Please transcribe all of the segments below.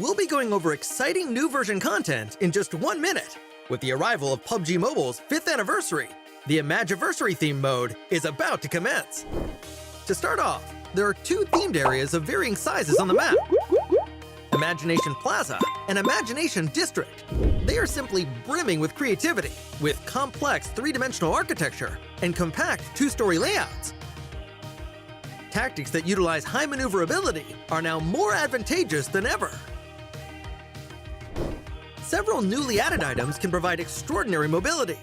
We'll be going over exciting new version content in just 1 minute. With the arrival of PUBG Mobile's 5th anniversary, the Imagiversary theme mode is about to commence. To start off, there are 2 themed areas of varying sizes on the map: Imagination Plaza and Imagination District. They are simply brimming with creativity, with complex 3-dimensional architecture and compact 2-story layouts. Tactics that utilize high maneuverability are now more advantageous than ever. Several newly added items can provide extraordinary mobility.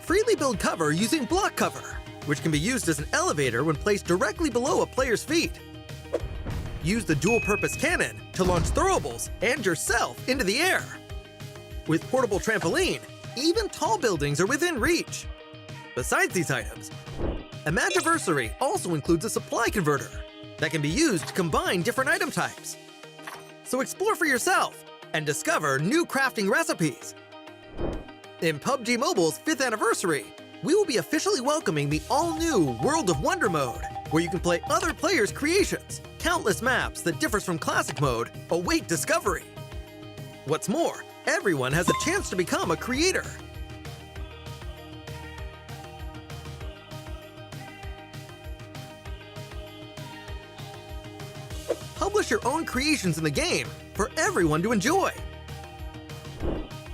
Freely build cover using block cover, which can be used as an elevator when placed directly below a player's feet. Use the dual-purpose cannon to launch throwables and yourself into the air. With portable trampoline, even tall buildings are within reach. Besides these items, Imagiversary also includes a supply converter that can be used to combine different item types. So explore for yourself and discover new crafting recipes. In PUBG Mobile's 5th anniversary, we will be officially welcoming the all-new World of Wonder mode, where you can play other players' creations. Countless maps that differs from classic mode await discovery. What's more, everyone has a chance to become a creator. Publish your own creations in the game for everyone to enjoy.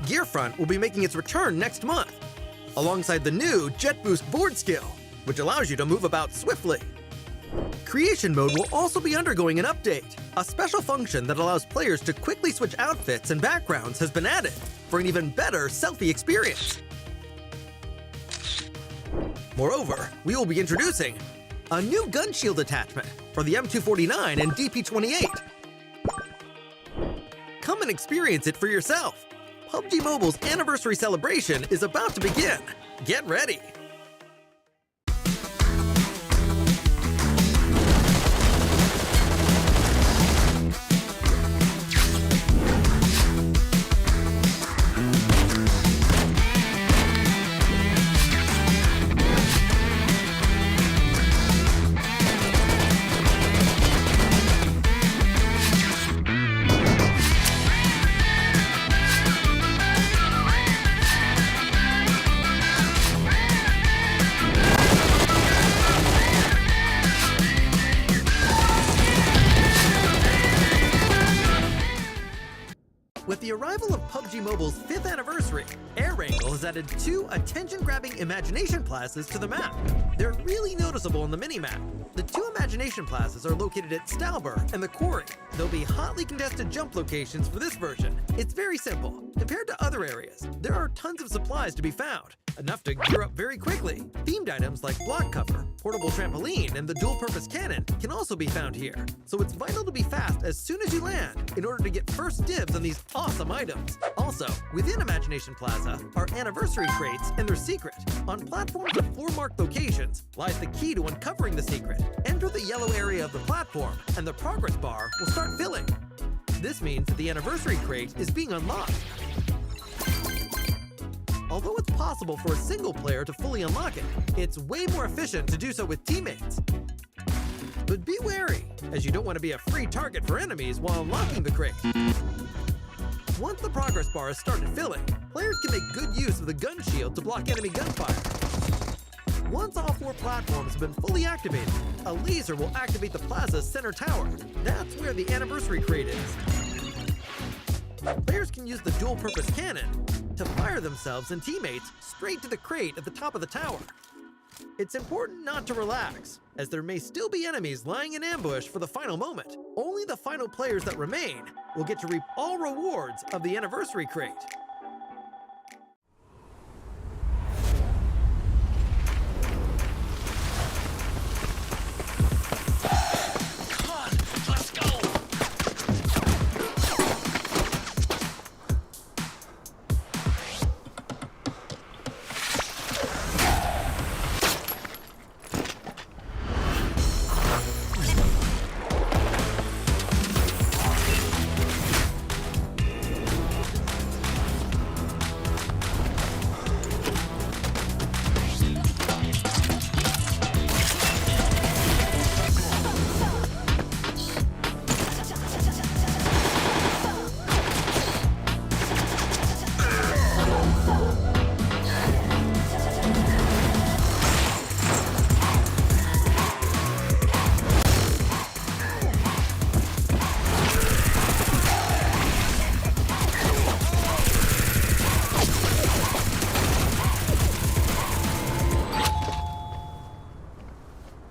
Gearfront will be making its return next month, alongside the new Jet Boost board skill, which allows you to move about swiftly. Creation mode will also be undergoing an update. A special function that allows players to quickly switch outfits and backgrounds has been added for an even better selfie experience. Moreover, we will be introducing a new gun shield attachment for the M249 and DP28. Come and experience it for yourself. PUBG Mobile's anniversary celebration is about to begin. Get ready! With the arrival of PUBG Mobile's 5th anniversary, Air Wrangle has added 2 attention-grabbing Imagination Plazas to the map. They're really noticeable on the minimap. The 2 Imagination Plazas are located at Stalber and the Quarry. There'll be hotly contested jump locations for this version. It's very simple. Compared to other areas, there are tons of supplies to be found, enough to gear up very quickly. Themed items like block cover, portable trampoline, and the dual-purpose cannon can also be found here. So it's vital to be fast as soon as you land in order to get first dibs on these awesome items. Also, within Imagination Plaza are anniversary crates and their secret. On platforms with floor-marked locations lies the key to uncovering the secret. Enter the yellow area of the platform and the progress bar will start filling. This means that the anniversary crate is being unlocked. Although it's possible for a single player to fully unlock it, it's way more efficient to do so with teammates. But be wary, as you don't want to be a free target for enemies while unlocking the crate. Once the progress bar has started filling, players can make good use of the gun shield to block enemy gunfire. Once all 4 platforms have been fully activated, a laser will activate the plaza's center tower. That's where the anniversary crate is. Players can use the dual-purpose cannon to fire themselves and teammates straight to the crate at the top of the tower. It's important not to relax, as there may still be enemies lying in ambush for the final moment. Only the final players that remain will get to reap all rewards of the anniversary crate.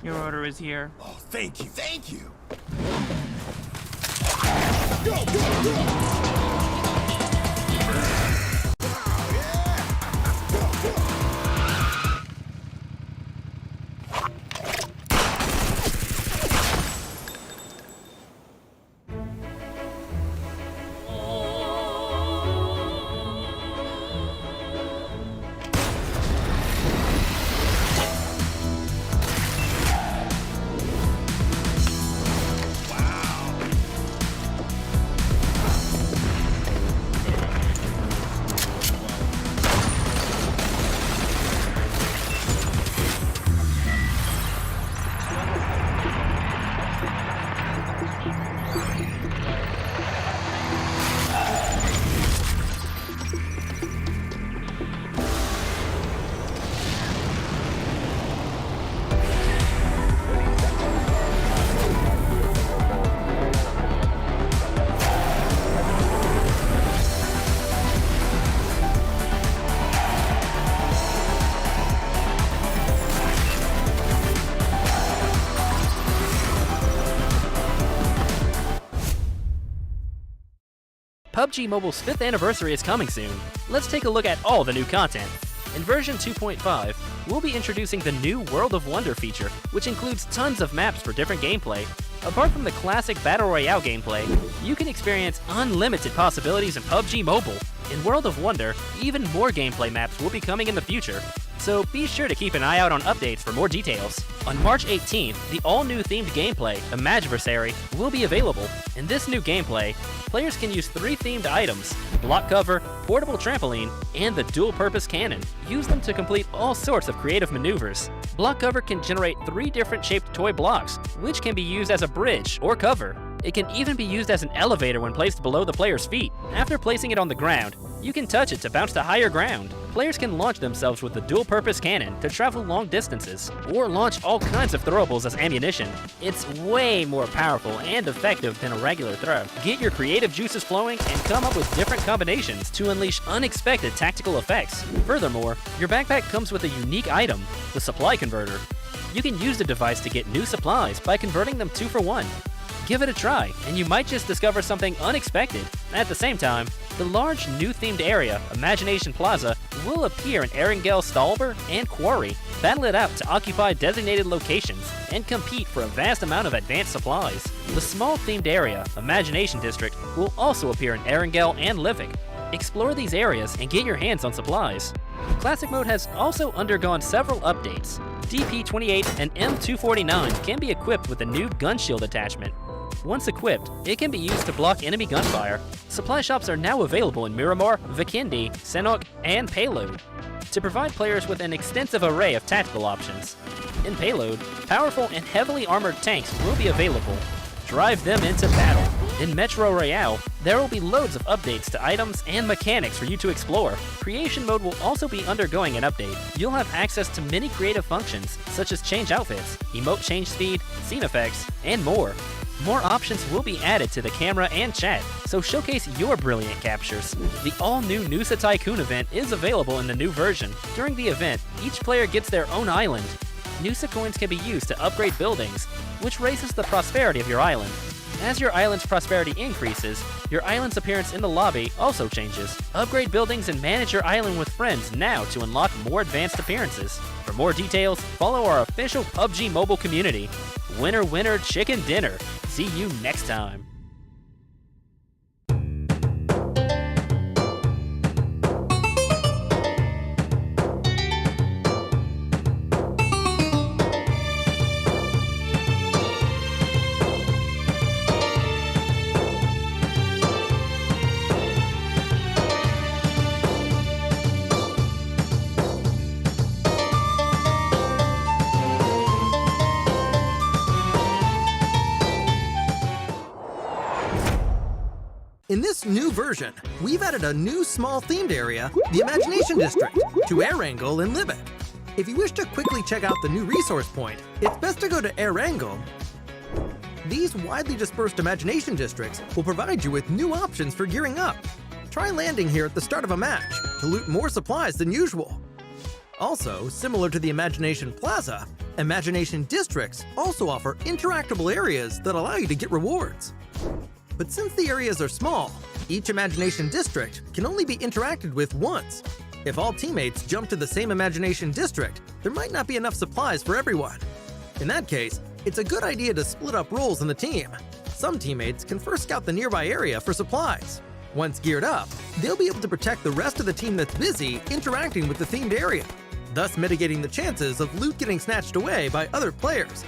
Your order is here. Oh, thank you, thank you. PUBG Mobile's 5th anniversary is coming soon. Let's take a look at all the new content. In version 2.5, we'll be introducing the new World of Wonder feature, which includes tons of maps for different gameplay. Apart from the classic Battle Royale gameplay, you can experience unlimited possibilities in PUBG Mobile. In World of Wonder, even more gameplay maps will be coming in the future, so be sure to keep an eye out on updates for more details. On March 18th, the all-new themed gameplay, Imagiversary, will be available. In this new gameplay, players can use 3 themed items: block cover, portable trampoline, and the dual-purpose cannon. Use them to complete all sorts of creative maneuvers. Block cover can generate 3 different shaped toy blocks, which can be used as a bridge or cover. It can even be used as an elevator when placed below the player's feet. After placing it on the ground, you can touch it to bounce to higher ground. Players can launch themselves with the dual-purpose cannon to travel long distances, or launch all kinds of throwables as ammunition. It's way more powerful and effective than a regular throw. Get your creative juices flowing and come up with different combinations to unleash unexpected tactical effects. Furthermore, your backpack comes with a unique item, the supply converter. You can use the device to get new supplies by converting them 2 for 1. Give it a try, and you might just discover something unexpected. At the same time, the large new themed area, Imagination Plaza, will appear in Erangel, Stalber, and Quarry. Battle it out to occupy designated locations and compete for a vast amount of advanced supplies. The small themed area, Imagination District, will also appear in Erangel and Livik. Explore these areas and get your hands on supplies. Classic Mode has also undergone several updates. DP28 and M249 can be equipped with a new gun shield attachment. Once equipped, it can be used to block enemy gunfire. Supply shops are now available in Miramar, Vikindi, Senok, and Payload, to provide players with an extensive array of tactical options. In Payload, powerful and heavily armored tanks will be available. Drive them into battle. In Metro Royale, there will be loads of updates to items and mechanics for you to explore. Creation Mode will also be undergoing an update. You'll have access to many creative functions, such as change outfits, emote change speed, scene effects, and more. More options will be added to the camera and chat, so showcase your brilliant captures. The all-new Nusa Tycoon event is available in the new version. During the event, each player gets their own island. Nusa coins can be used to upgrade buildings, which raises the prosperity of your island. As your island's prosperity increases, your island's appearance in the lobby also changes. Upgrade buildings and manage your island with friends now to unlock more advanced appearances. For more details, follow our official PUBG Mobile community. Winner, winner, chicken dinner. See you next time. In this new version, we've added a new small themed area, the Imagination District, to Erangel and Livik. If you wish to quickly check out the new resource point, it's best to go to Erangel. These widely dispersed Imagination Districts will provide you with new options for gearing up. Try landing here at the start of a match to loot more supplies than usual. Also, similar to the Imagination Plaza, Imagination Districts also offer interactable areas that allow you to get rewards. But since the areas are small, each Imagination District can only be interacted with once. If all teammates jump to the same Imagination District, there might not be enough supplies for everyone. In that case, it's a good idea to split up roles in the team. Some teammates can first scout the nearby area for supplies. Once geared up, they'll be able to protect the rest of the team that's busy interacting with the themed area, thus mitigating the chances of loot getting snatched away by other players.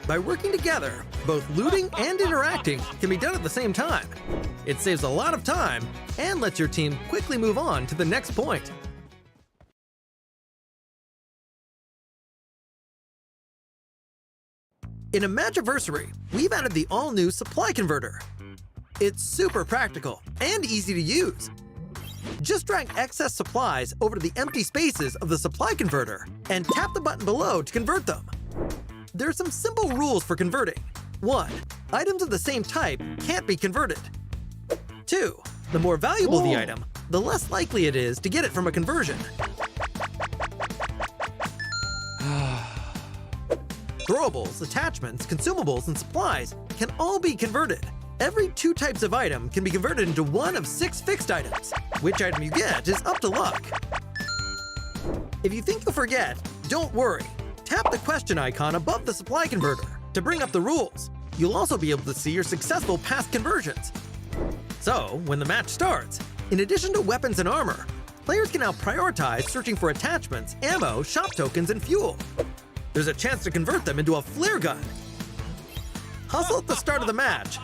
By working together, both looting and interacting can be done at the same time. It saves a lot of time and lets your team quickly move on to the next point. In Imagiversary, we've added the all-new Supply Converter. It's super practical and easy to use. Just drag excess supplies over to the empty spaces of the Supply Converter and tap the button below to convert them. There are some simple rules for converting. 1. Items of the same type can't be converted. 2. The more valuable the item, the less likely it is to get it from a conversion. Throwables, attachments, consumables, and supplies can all be converted. Every 2 types of item can be converted into one of 6 fixed items. Which item you get is up to luck. If you think you'll forget, don't worry. Tap the question icon above the Supply Converter to bring up the rules. You'll also be able to see your successful past conversions. So, when the match starts, in addition to weapons and armor, players can now prioritize searching for attachments, ammo, shop tokens, and fuel. There's a chance to convert them into a flare gun. Hustle at the start of the match.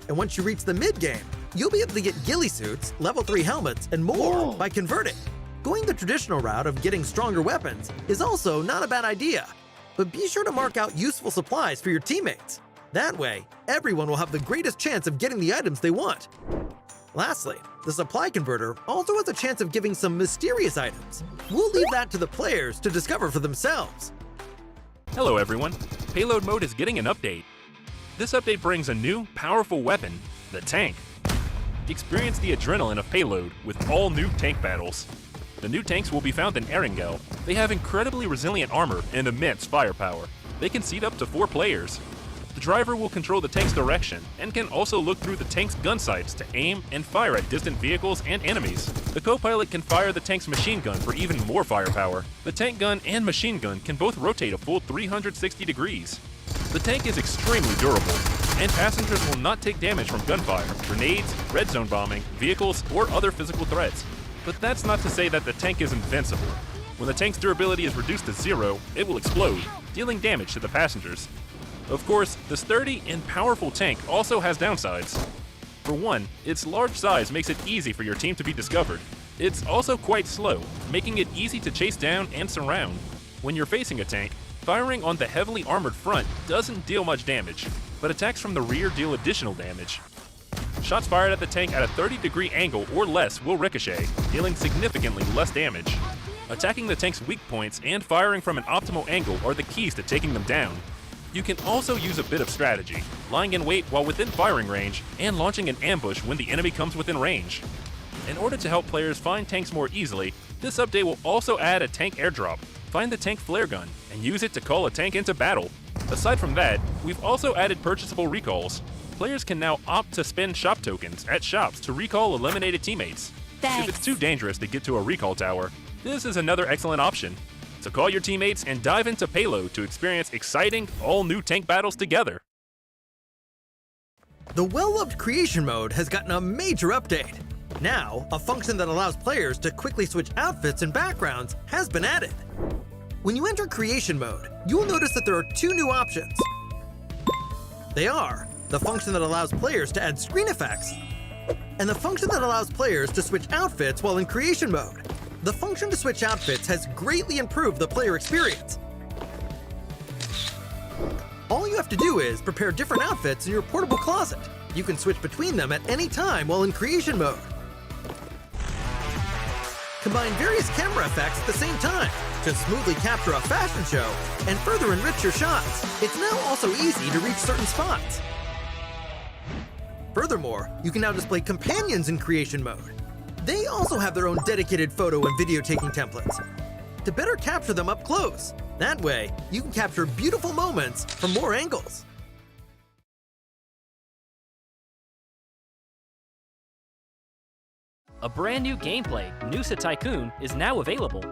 And once you reach the mid-game, you'll be able to get ghillie suits, level 3 helmets, and more by converting. Going the traditional route of getting stronger weapons is also not a bad idea, but be sure to mark out useful supplies for your teammates. That way, everyone will have the greatest chance of getting the items they want. Lastly, the Supply Converter also has a chance of giving some mysterious items. We'll leave that to the players to discover for themselves. Hello everyone, Payload mode is getting an update. This update brings a new, powerful weapon, the tank. Experience the adrenaline of Payload with all new tank battles. The new tanks will be found in Erangel. They have incredibly resilient armor and immense firepower. They can seat up to 4 players. The driver will control the tank's direction and can also look through the tank's gun sights to aim and fire at distant vehicles and enemies. The co-pilot can fire the tank's machine gun for even more firepower. The tank gun and machine gun can both rotate a full 360 degrees. The tank is extremely durable, and passengers will not take damage from gunfire, grenades, red zone bombing, vehicles, or other physical threats. But that's not to say that the tank is invincible. When the tank's durability is reduced to 0, it will explode, dealing damage to the passengers. Of course, the sturdy and powerful tank also has downsides. For one, its large size makes it easy for your team to be discovered. It's also quite slow, making it easy to chase down and surround. When you're facing a tank, firing on the heavily armored front doesn't deal much damage, but attacks from the rear deal additional damage. Shots fired at the tank at a 30-degree angle or less will ricochet, dealing significantly less damage. Attacking the tank's weak points and firing from an optimal angle are the keys to taking them down. You can also use a bit of strategy, lying in wait while within firing range, and launching an ambush when the enemy comes within range. In order to help players find tanks more easily, this update will also add a tank airdrop. Find the tank flare gun, and use it to call a tank into battle. Aside from that, we've also added purchasable recalls. Players can now opt to spend shop tokens at shops to recall eliminated teammates. Thanks. If it's too dangerous to get to a recall tower, this is another excellent option. So call your teammates and dive into Payload to experience exciting, all-new tank battles together. The well-loved Creation Mode has gotten a major update. Now, a function that allows players to quickly switch outfits and backgrounds has been added. When you enter Creation Mode, you will notice that there are 2 new options. They are the function that allows players to add screen effects, and the function that allows players to switch outfits while in Creation Mode. The function to switch outfits has greatly improved the player experience. All you have to do is prepare different outfits in your portable closet. You can switch between them at any time while in Creation Mode. Combine various camera effects at the same time to smoothly capture a fashion show and further enrich your shots. It's now also easy to reach certain spots. Furthermore, you can now display companions in Creation Mode. They also have their own dedicated photo and video taking templates. to better capture them up close. That way, you can capture beautiful moments from more angles. A brand new gameplay, Nusa Tycoon, is now available.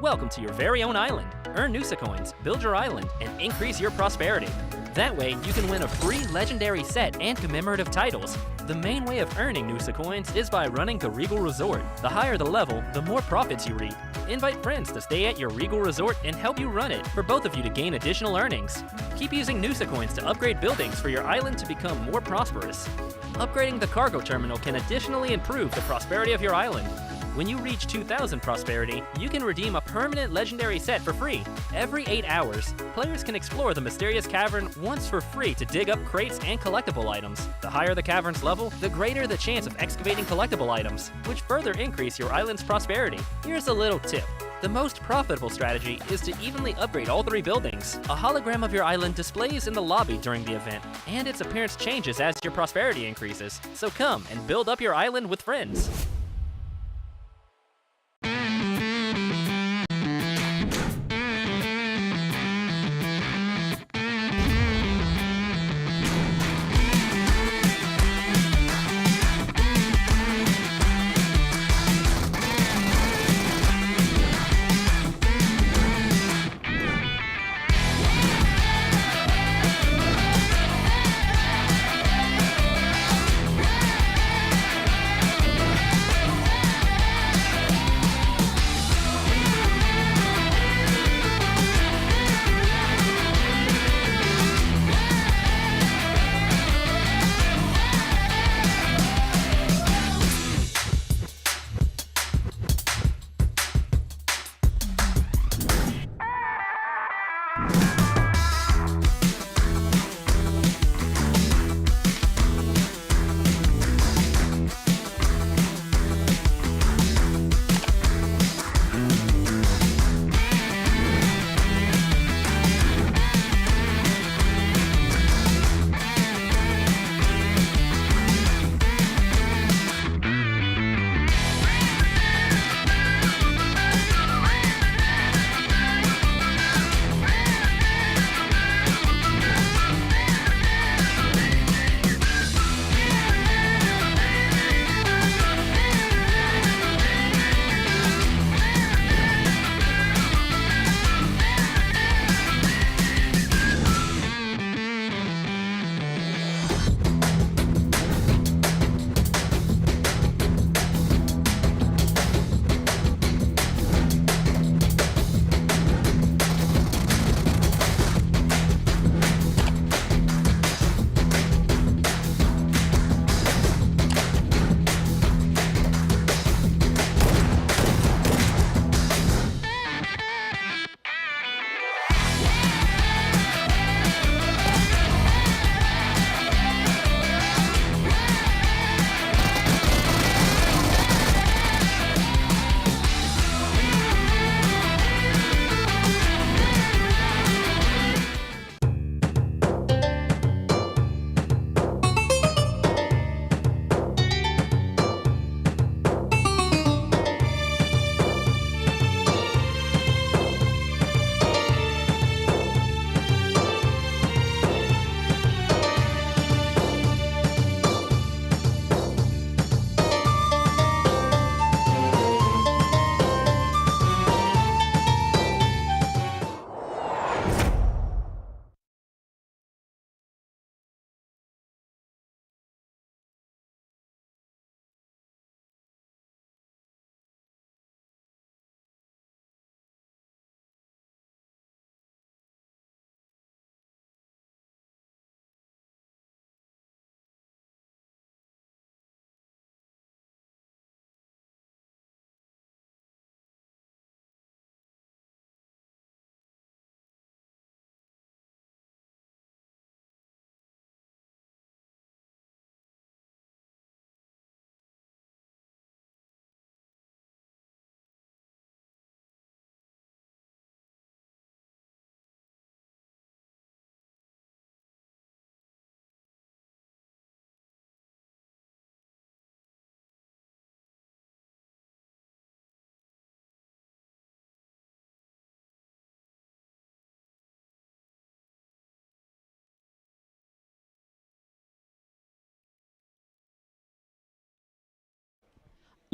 Welcome to your very own island. Earn Nusa coins, build your island, and increase your prosperity. That way, you can win a free legendary set and commemorative titles. The main way of earning Nusa coins is by running the Regal Resort. The higher the level, the more profits you reap. Invite friends to stay at your Regal Resort and help you run it for both of you to gain additional earnings. Keep using Nusa coins to upgrade buildings for your island to become more prosperous. Upgrading the cargo terminal can additionally improve the prosperity of your island. When you reach 2,000 prosperity, you can redeem a permanent legendary set for free. Every 8 hours, players can explore the mysterious cavern once for free to dig up crates and collectible items. The higher the cavern's level, the greater the chance of excavating collectible items, which further increase your island's prosperity. Here's a little tip. The most profitable strategy is to evenly upgrade all 3 buildings. A hologram of your island displays in the lobby during the event, and its appearance changes as your prosperity increases. So come and build up your island with friends.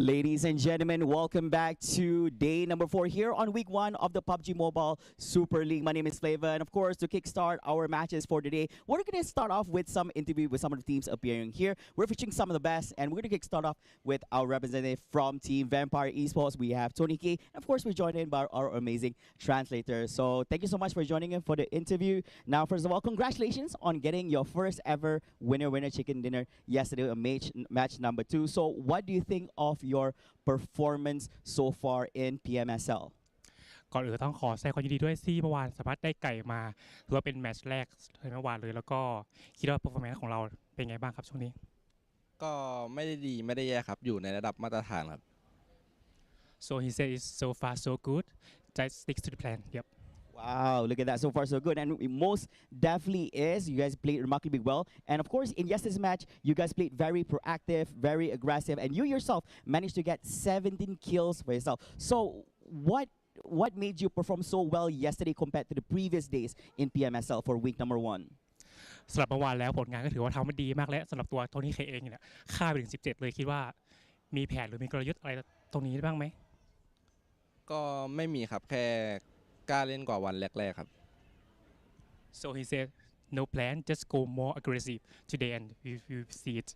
Ladies and gentlemen, welcome back to day number 4 here on week 1 of the PUBG Mobile Super League. My name is Flavor, and of course, to kickstart our matches for today, we're going to start off with some interview with some of the teams appearing here. We're featuring some of the best, and we're going to kickstart off with our representative from Team Vampire Esports. We have Tony K, and of course, we're joined in by our amazing translator. So thank you so much for joining in for the interview. Now, first of all, congratulations on getting your first ever winner chicken dinner yesterday, match number 2. So what do you think of your performance so far in PMSL? ก่อนอื่นต้องขอแสดงความยินดีด้วยที่เมื่อวานสามารถได้ไก่มาถือว่าเป็นแมตช์แรกในเมื่อวานเลยแล้วก็คิดว่า performance ของเราเป็นไงบ้างครับช่วงนี้ก็ไม่ได้ดีไม่ได้แย่ครับอยู่ในระดับมาตรฐานครับ So he says it's so far so good just stick to the plan yep Wow, look at that. So far, so good. And it most definitely is. You guys played remarkably well. And of course, in yesterday's match, you guys played very proactive, very aggressive. And you yourself managed to get 17 kills for yourself. So what made you perform so well yesterday compared to the previous days in PMSL for week number 1? สำหรับเมื่อวานแล้วผลงานก็ถือว่าทำได้ดีมากและสำหรับตัวโทนี่เคเองเนี่ยฆ่าไปถึง17เลยคิดว่ามีแผนหรือมีกลยุทธ์อะไรตรงนี้บ้างไหมก็ไม่มีครับแค่กล้าเล่นกว่าวันแรกๆครับ So he said no plan just go more aggressive today and we will see it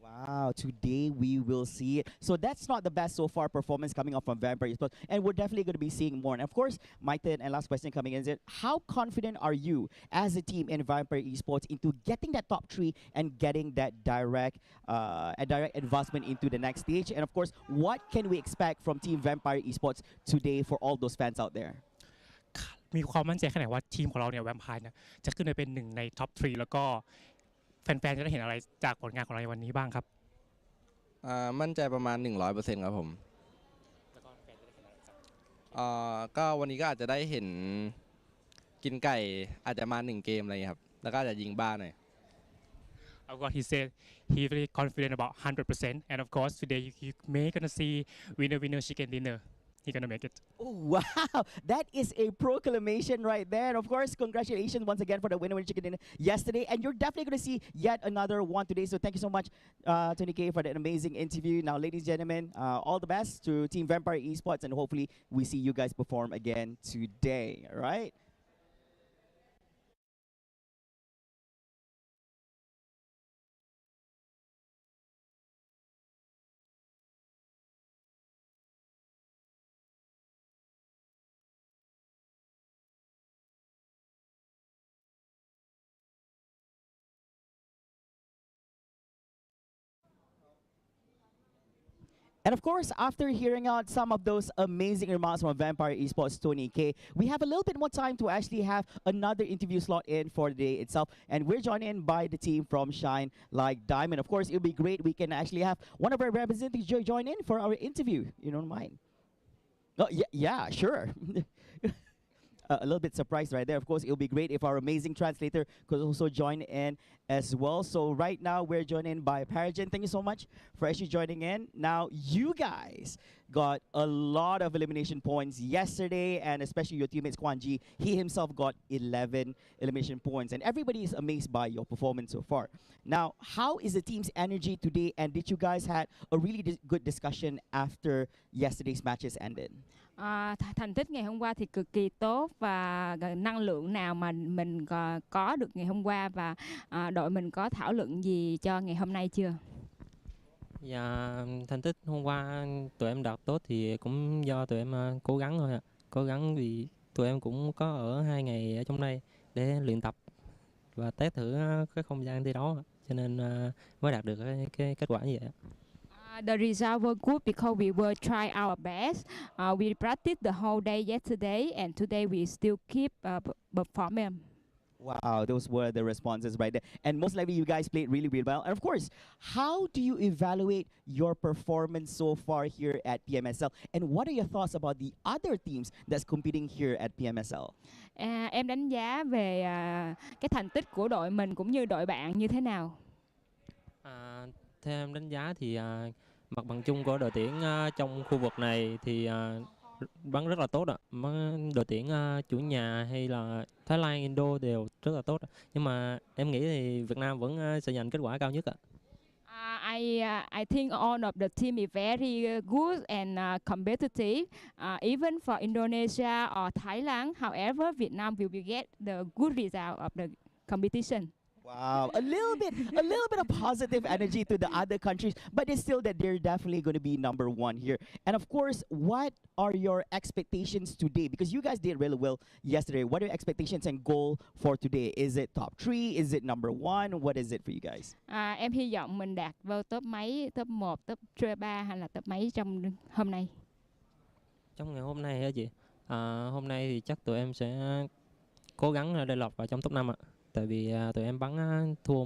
Wow, today we will see it. So that's not the best so far performance coming off from Vampire Esports, and we're definitely going to be seeing more. And of course, my third and last question coming in is, how confident are you as a team in Vampire Esports into getting that top 3 and getting that direct advancement into the next stage? And of course, what can we expect from Team Vampire Esports today for all those fans out there? มีความมั่นใจแค่ไหนว่าทีมของเราเนี่ยแวมไพร์เนี่ยจะขึ้นไปเป็น1ในท็อป 3แล้วก็แฟนๆจะได้เห็นอะไรจากผลงานของเราในวันนี้บ้างครับมั่นใจประมาณ 100% ครับผมแล้วก็แฟนจะได้เห็นอะไรครับก็วันนี้ก็อาจจะได้เห็นกินไก่อาจจะมา1เกมอะไรอย่างเงี้ยครับแล้วก็อาจจะยิงบ้านหน่อย Of course he said he very confident about 100% and of course today you may gonna see winner chicken dinner He's gonna make it. Oh, wow, that is a proclamation right there. And of course, congratulations once again for the winner chicken dinner yesterday. And you're definitely going to see yet another one today. So thank you so much, Tony K, for that amazing interview. Now, ladies and gentlemen, all the best to Team Vampire Esports, and hopefully we see you guys perform again today. All right. And of course, after hearing out some of those amazing remarks from Vampire Esports Tony K, we have a little bit more time to actually have another interview slot in for the day itself. And we're joined in by the team from Shine Like Diamond. Of course, it would be great we can actually have one of our representatives join in for our interview. You don't mind? Oh, yeah, sure. A little bit surprised right there. Of course, it would be great if our amazing translator could also join in as well. So right now, we're joined in by PERSIJA. Thank you so much for actually joining in. Now, you guys got a lot of elimination points yesterday, and especially your teammate Kwan Ji. He himself got 11 elimination points, and everybody is amazed by your performance so far. Now, how is the team's energy today, and did you guys had a really good discussion after yesterday's matches ended? Thành tích ngày hôm qua thì cực kỳ tốt và năng lượng nào mà mình có được ngày hôm qua và đội mình có thảo luận gì cho ngày hôm nay chưa? Dạ, thành tích hôm qua tụi em đạt tốt thì cũng do tụi em cố gắng thôi ạ. Cố gắng vì tụi em cũng có ở 2 ngày ở trong đây để luyện tập và test thử cái không gian thi đấu, cho nên mới đạt được cái kết quả như vậy. The result was good because we were trying our best. We practiced the whole day yesterday, and today we still keep performing. Wow, those were the responses right there. And most likely you guys played really, really well. And of course, how do you evaluate your performance so far here at PMSL? And what are your thoughts about the other teams that's competing here at PMSL? Em đánh giá về cái thành tích của đội mình cũng như đội bạn như thế nào? Theo em đánh giá thì mặt bằng chung của đội tuyển trong khu vực này thì bắn rất là tốt ạ. Đội tuyển chủ nhà hay là Thái Lan, Indo đều rất là tốt. Nhưng mà em nghĩ thì Việt Nam vẫn sẽ giành kết quả cao nhất ạ. I think all of the team is very good and competitive, even for Indonesia or Thailand. However, Vietnam will get the good result of the competition. Wow, a little bit of positive energy to the other countries, but it's still that they're definitely going to be number one here. And of course, what are your expectations today? Because you guys did really well yesterday. What are your expectations and goal for today? Is it top 3? Is it number 1? What is it for you guys? Em hy vọng mình đạt vào top mấy, top 1, top 3 hay là top mấy trong hôm nay? Trong ngày hôm nay hả chị? Hôm nay thì chắc tụi em sẽ cố gắng để lọt vào trong top 5 ạ. Tại vì tụi em bắn thua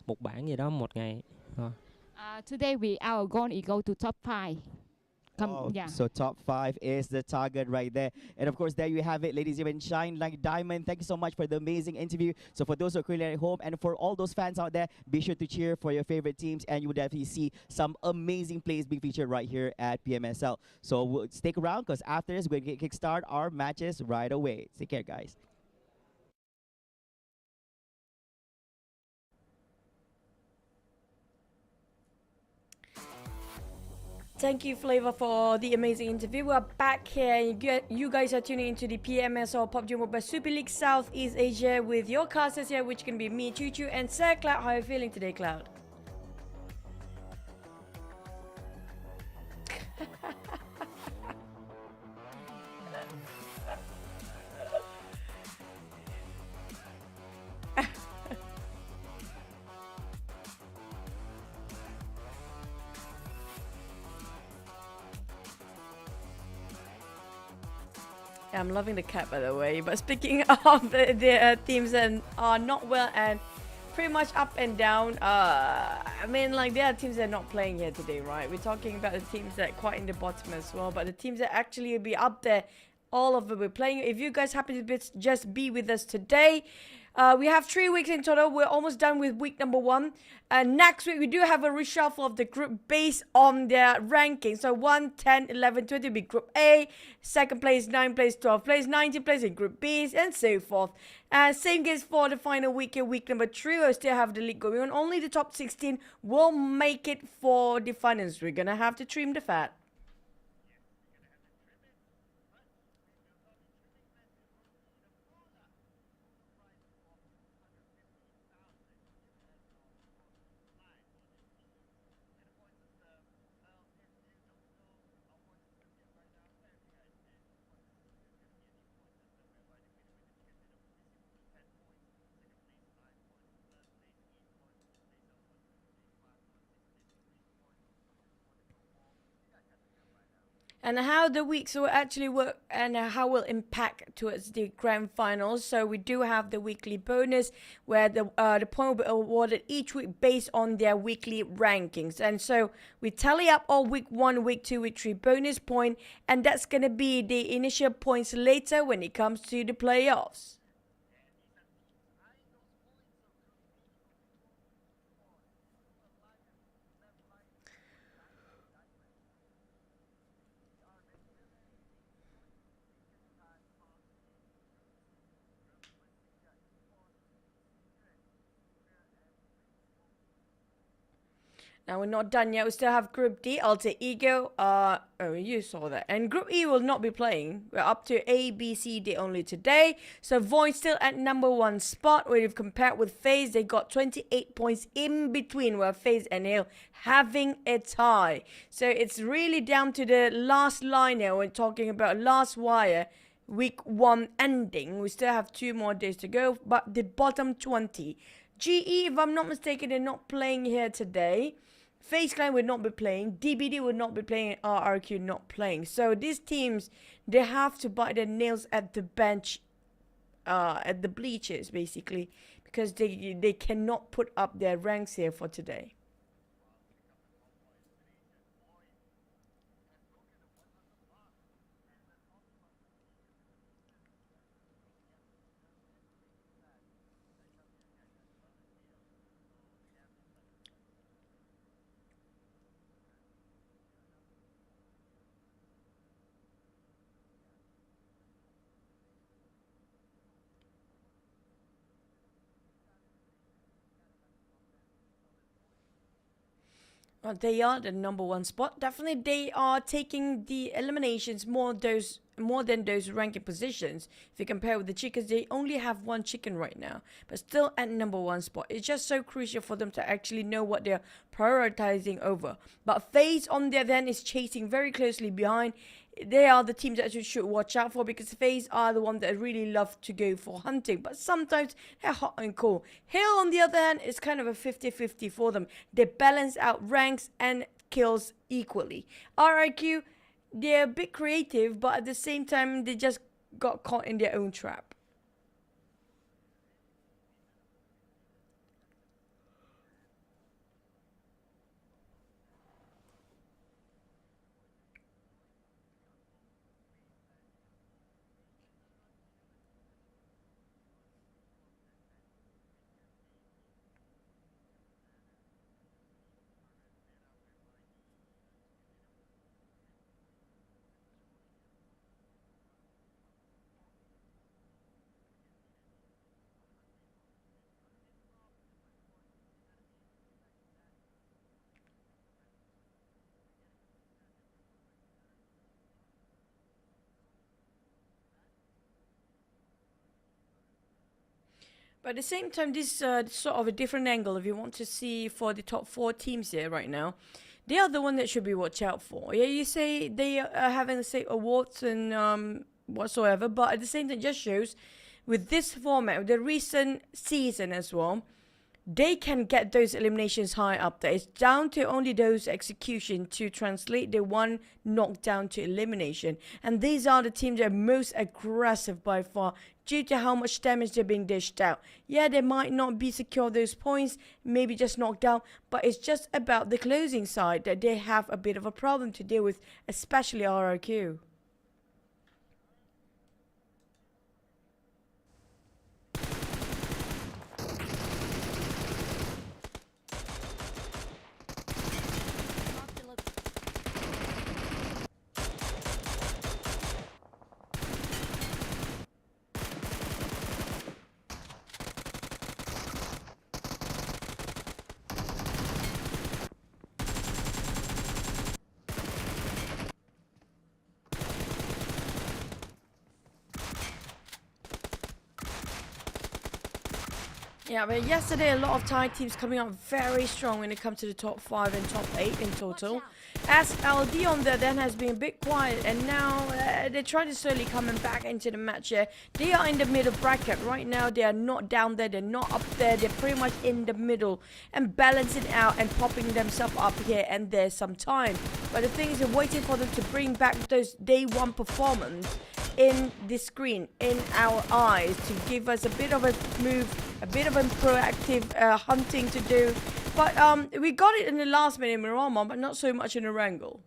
một bảng gì đó một ngày. Today our goal is go to top 5. Yeah. So top 5 is the target right there. And of course, there you have it, ladies and gentlemen. Shine like diamond. Thank you so much for the amazing interview. So for those who are currently at home and for all those fans out there, be sure to cheer for your favorite teams, and you will definitely see some amazing plays being featured right here at PMSL. So we'll stick around, because after this, we're going to kickstart our matches right away. Take care, guys. Thank you, Flavor, for the amazing interview. We're back here. You guys are tuning into the PMSL PUBG Mobile Super League Southeast Asia with your casters here, which can be me, Choo Choo, and Sir Cloud. How are you feeling today, Cloud? I'm loving the cat, by the way. But speaking of the teams that are not well and pretty much up and down, I mean, like, there are teams that are not playing here today, right? We're talking about the teams that are quite in the bottom as well, but the teams that actually will be up there, all of them will be playing. If you guys happen to just be with us today, we have 3 weeks in total. We're almost done with week number 1. And next week, we do have a reshuffle of the group based on their ranking. So 1, 10, 11, 20 will be Group A. Second place, 9 place, 12 place, 19 place in Group B, and so forth. And same goes for the final week here, week number 3. We'll still have the league going on. Only the top 16 will make it for the finals. We're going to have to trim the fat. And how the weeks will actually work and how will impact towards the grand finals. So we do have the weekly bonus where the point will be awarded each week based on their weekly rankings. And so we tally up all week 1, week 2, week 3 bonus point, and that's going to be the initial points later when it comes to the playoffs. Now we're not done yet. We still have Group D, Alter Ego. Oh, you saw that. And Group E will not be playing. We're up to A, B, C, D only today. So VOIN still at number 1 spot. Where you've compared with FaZe, they got 28 points in between, where FaZe and Hale having a tie. So it's really down to the last line here. We're talking about last wire. Week 1 ending. We still have 2 more days to go. But the bottom 20. GE, if I'm not mistaken, they're not playing here today. FaZe Clan will not be playing. DBD will not be playing. RRQ not playing. So these teams, they have to bite their nails at the bench, at the bleachers, basically, because they cannot put up their ranks here for today. They are the number one spot. Definitely, they are taking the eliminations more than those ranking positions. If you compare with the chickens, they only have one chicken right now, but still at number one spot. It's just so crucial for them to actually know what they're prioritizing over. But FaZe, on the other hand, is chasing very closely behind. They are the teams that you should watch out for, because FaZe are the ones that really love to go for hunting, but sometimes they're hot and cold. Hill, on the other hand, is kind of a 50-50 for them. They balance out ranks and kills equally. RIQ, they're a bit creative, but at the same time, they just got caught in their own trap. But at the same time, this is sort of a different angle if you want to see for the top 4 teams here right now. They are the one that should be watched out for. Yeah, you say they are having, say, awards and whatsoever, but at the same time, it just shows with this format, with the recent season as well, they can get those eliminations high up there. It's down to only those execution to translate the one knockdown to elimination. And these are the teams that are most aggressive by far due to how much damage they're being dished out. Yeah, they might not be secure those points, maybe just knocked down, but it's just about the closing side that they have a bit of a problem to deal with, especially RRQ. Yeah, but yesterday a lot of Thai teams coming out very strong when it comes to the top 5 and top 8 in total. As LD on there then has been a bit quiet, and now they're trying to slowly coming back into the match here. They are in the middle bracket right now. They are not down there, they're not up there, they're pretty much in the middle and balancing out and popping themselves up here and there sometime. But the thing is, they're waiting for them to bring back those day one performance in the screen, in our eyes, to give us a bit of a move, a bit of a proactive hunting to do. But we got it in the last minute in Miramar, but not so much in Erangel.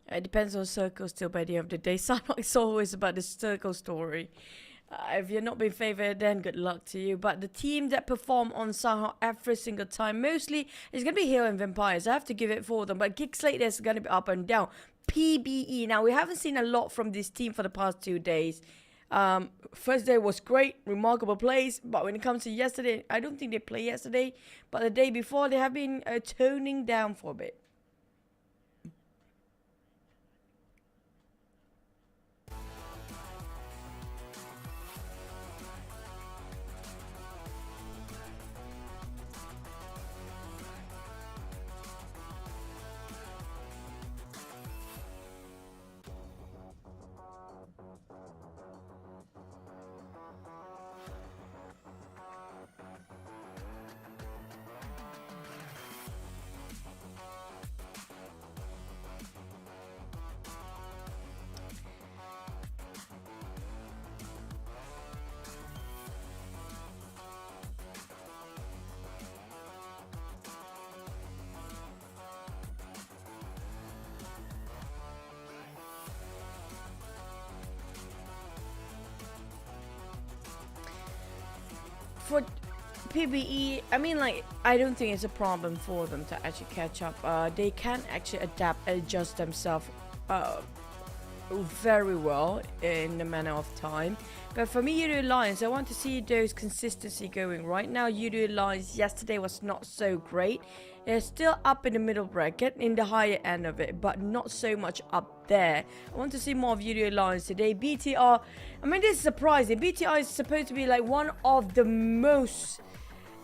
It depends on circle still by the end of the day. Sanhok is always about the circle story. If you're not being favored, then good luck to you. But the team that perform on Sanhok every single time, mostly, is going to be Hero and Vampires. I have to give it for them. But GEEK SLATE is going to be up and down. PBE. Now, we haven't seen a lot from this team for the past 2 days. First day was great, remarkable plays. But when it comes to yesterday, I don't think they played yesterday. But the day before, they have been toning down for a bit. for PBE, I mean, like, I don't think it's a problem for them to actually catch up. They can actually adapt and adjust themselves very well in the manner of time. But for me, Yoodo Alliance, I want to see those consistency going. Right now, Yoodo Alliance yesterday was not so great. They're still up in the middle bracket, in the higher end of it, but not so much up there. I want to see more of Yoodo Alliance today. BTR, I mean, this is surprising. BTR is supposed to be like one of the most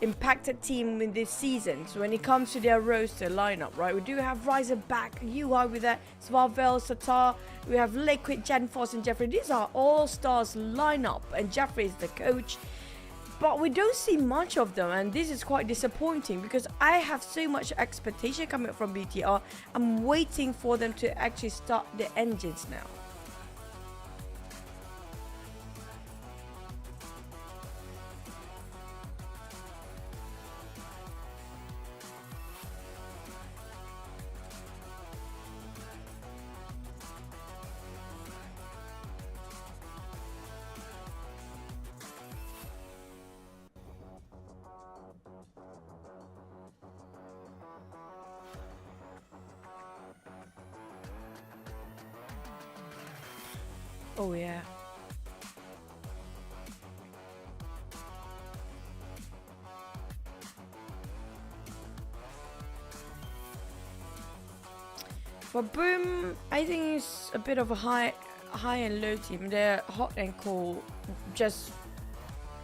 impacted team in this season. So when it comes to their roster lineup, right, we do have Riser back, UI with that, Swavel, Satar, we have Liquid, Genforce, and Jeffrey. These are all-stars lineup, and Jeffrey is the coach. But we don't see much of them, and this is quite disappointing because I have so much expectation coming from BTR. I'm waiting for them to actually start the engines now. Oh yeah. For Boom, I think it's a bit of a high and low team. They're hot and cold, just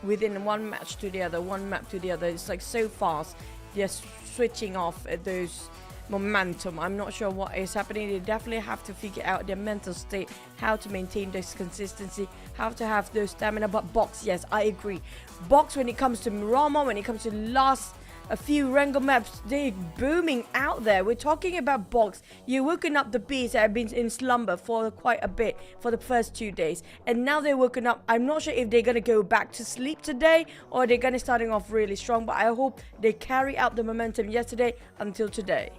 within one match to the other, one map to the other. It's like so fast. They're switching off at those momentum. I'm not sure what is happening. They definitely have to figure out their mental state, how to maintain this consistency, how to have those stamina. But Box, yes, I agree. Box, when it comes to Mirama, when it comes to last a few Wrangle maps, they're booming out there. We're talking about Box. You're woken up the bees that have been in slumber for quite a bit for the first 2 days, and now they're woken up. I'm not sure if they're gonna go back to sleep today or they're gonna starting off really strong, but I hope they carry out the momentum yesterday until today.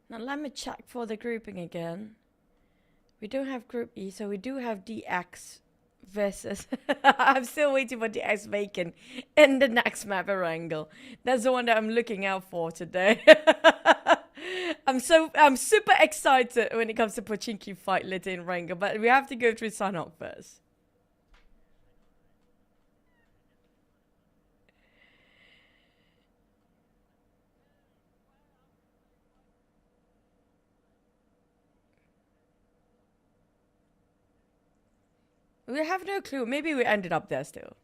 Now let me check for the grouping again. We don't have Group E, so we do have DX versus... I'm still waiting for DX Bacon in the next map Wrangle. That's the one that I'm looking out for today. I'm super excited when it comes to Pochinki fight later in Wrangle, but we have to go through Sunhawk first. We have no clue. Maybe we ended up there still.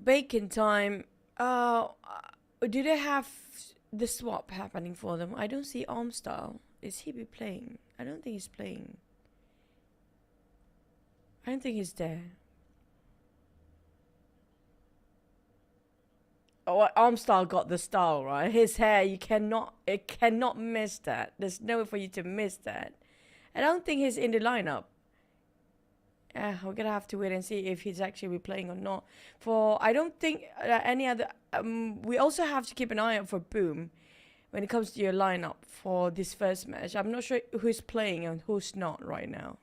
Bacon time. Do they have the swap happening for them? I don't see Armstyle. Is he be playing? I don't think he's playing. I don't think he's there. Oh, Armstyle got the style, right? His hair, it cannot miss that. There's no way for you to miss that. I don't think he's in the lineup. We're gonna have to wait and see if he's actually playing or not. I don't think any other. We also have to keep an eye out for Boom. when it comes to your lineup for this first match. I'm not sure who's playing and who's not right now.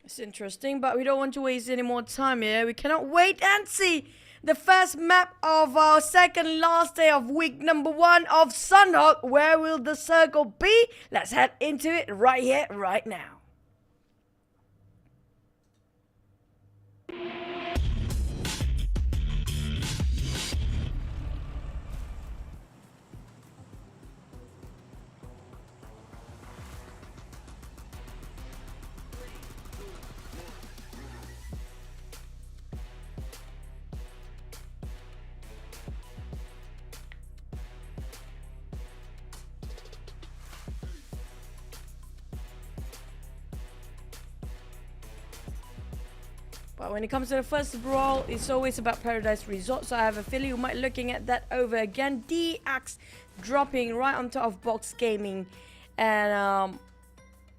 It's interesting, but we don't want to waste any more time here. We cannot wait and see the first map of our second last day of week number 1 of Sunhawk. Where will the circle be? Let's head into it right here, right now. But when it comes to the first brawl, it's always about Paradise Resort. So I have a feeling you might be looking at that over again. DX dropping right on top of Box Gaming. And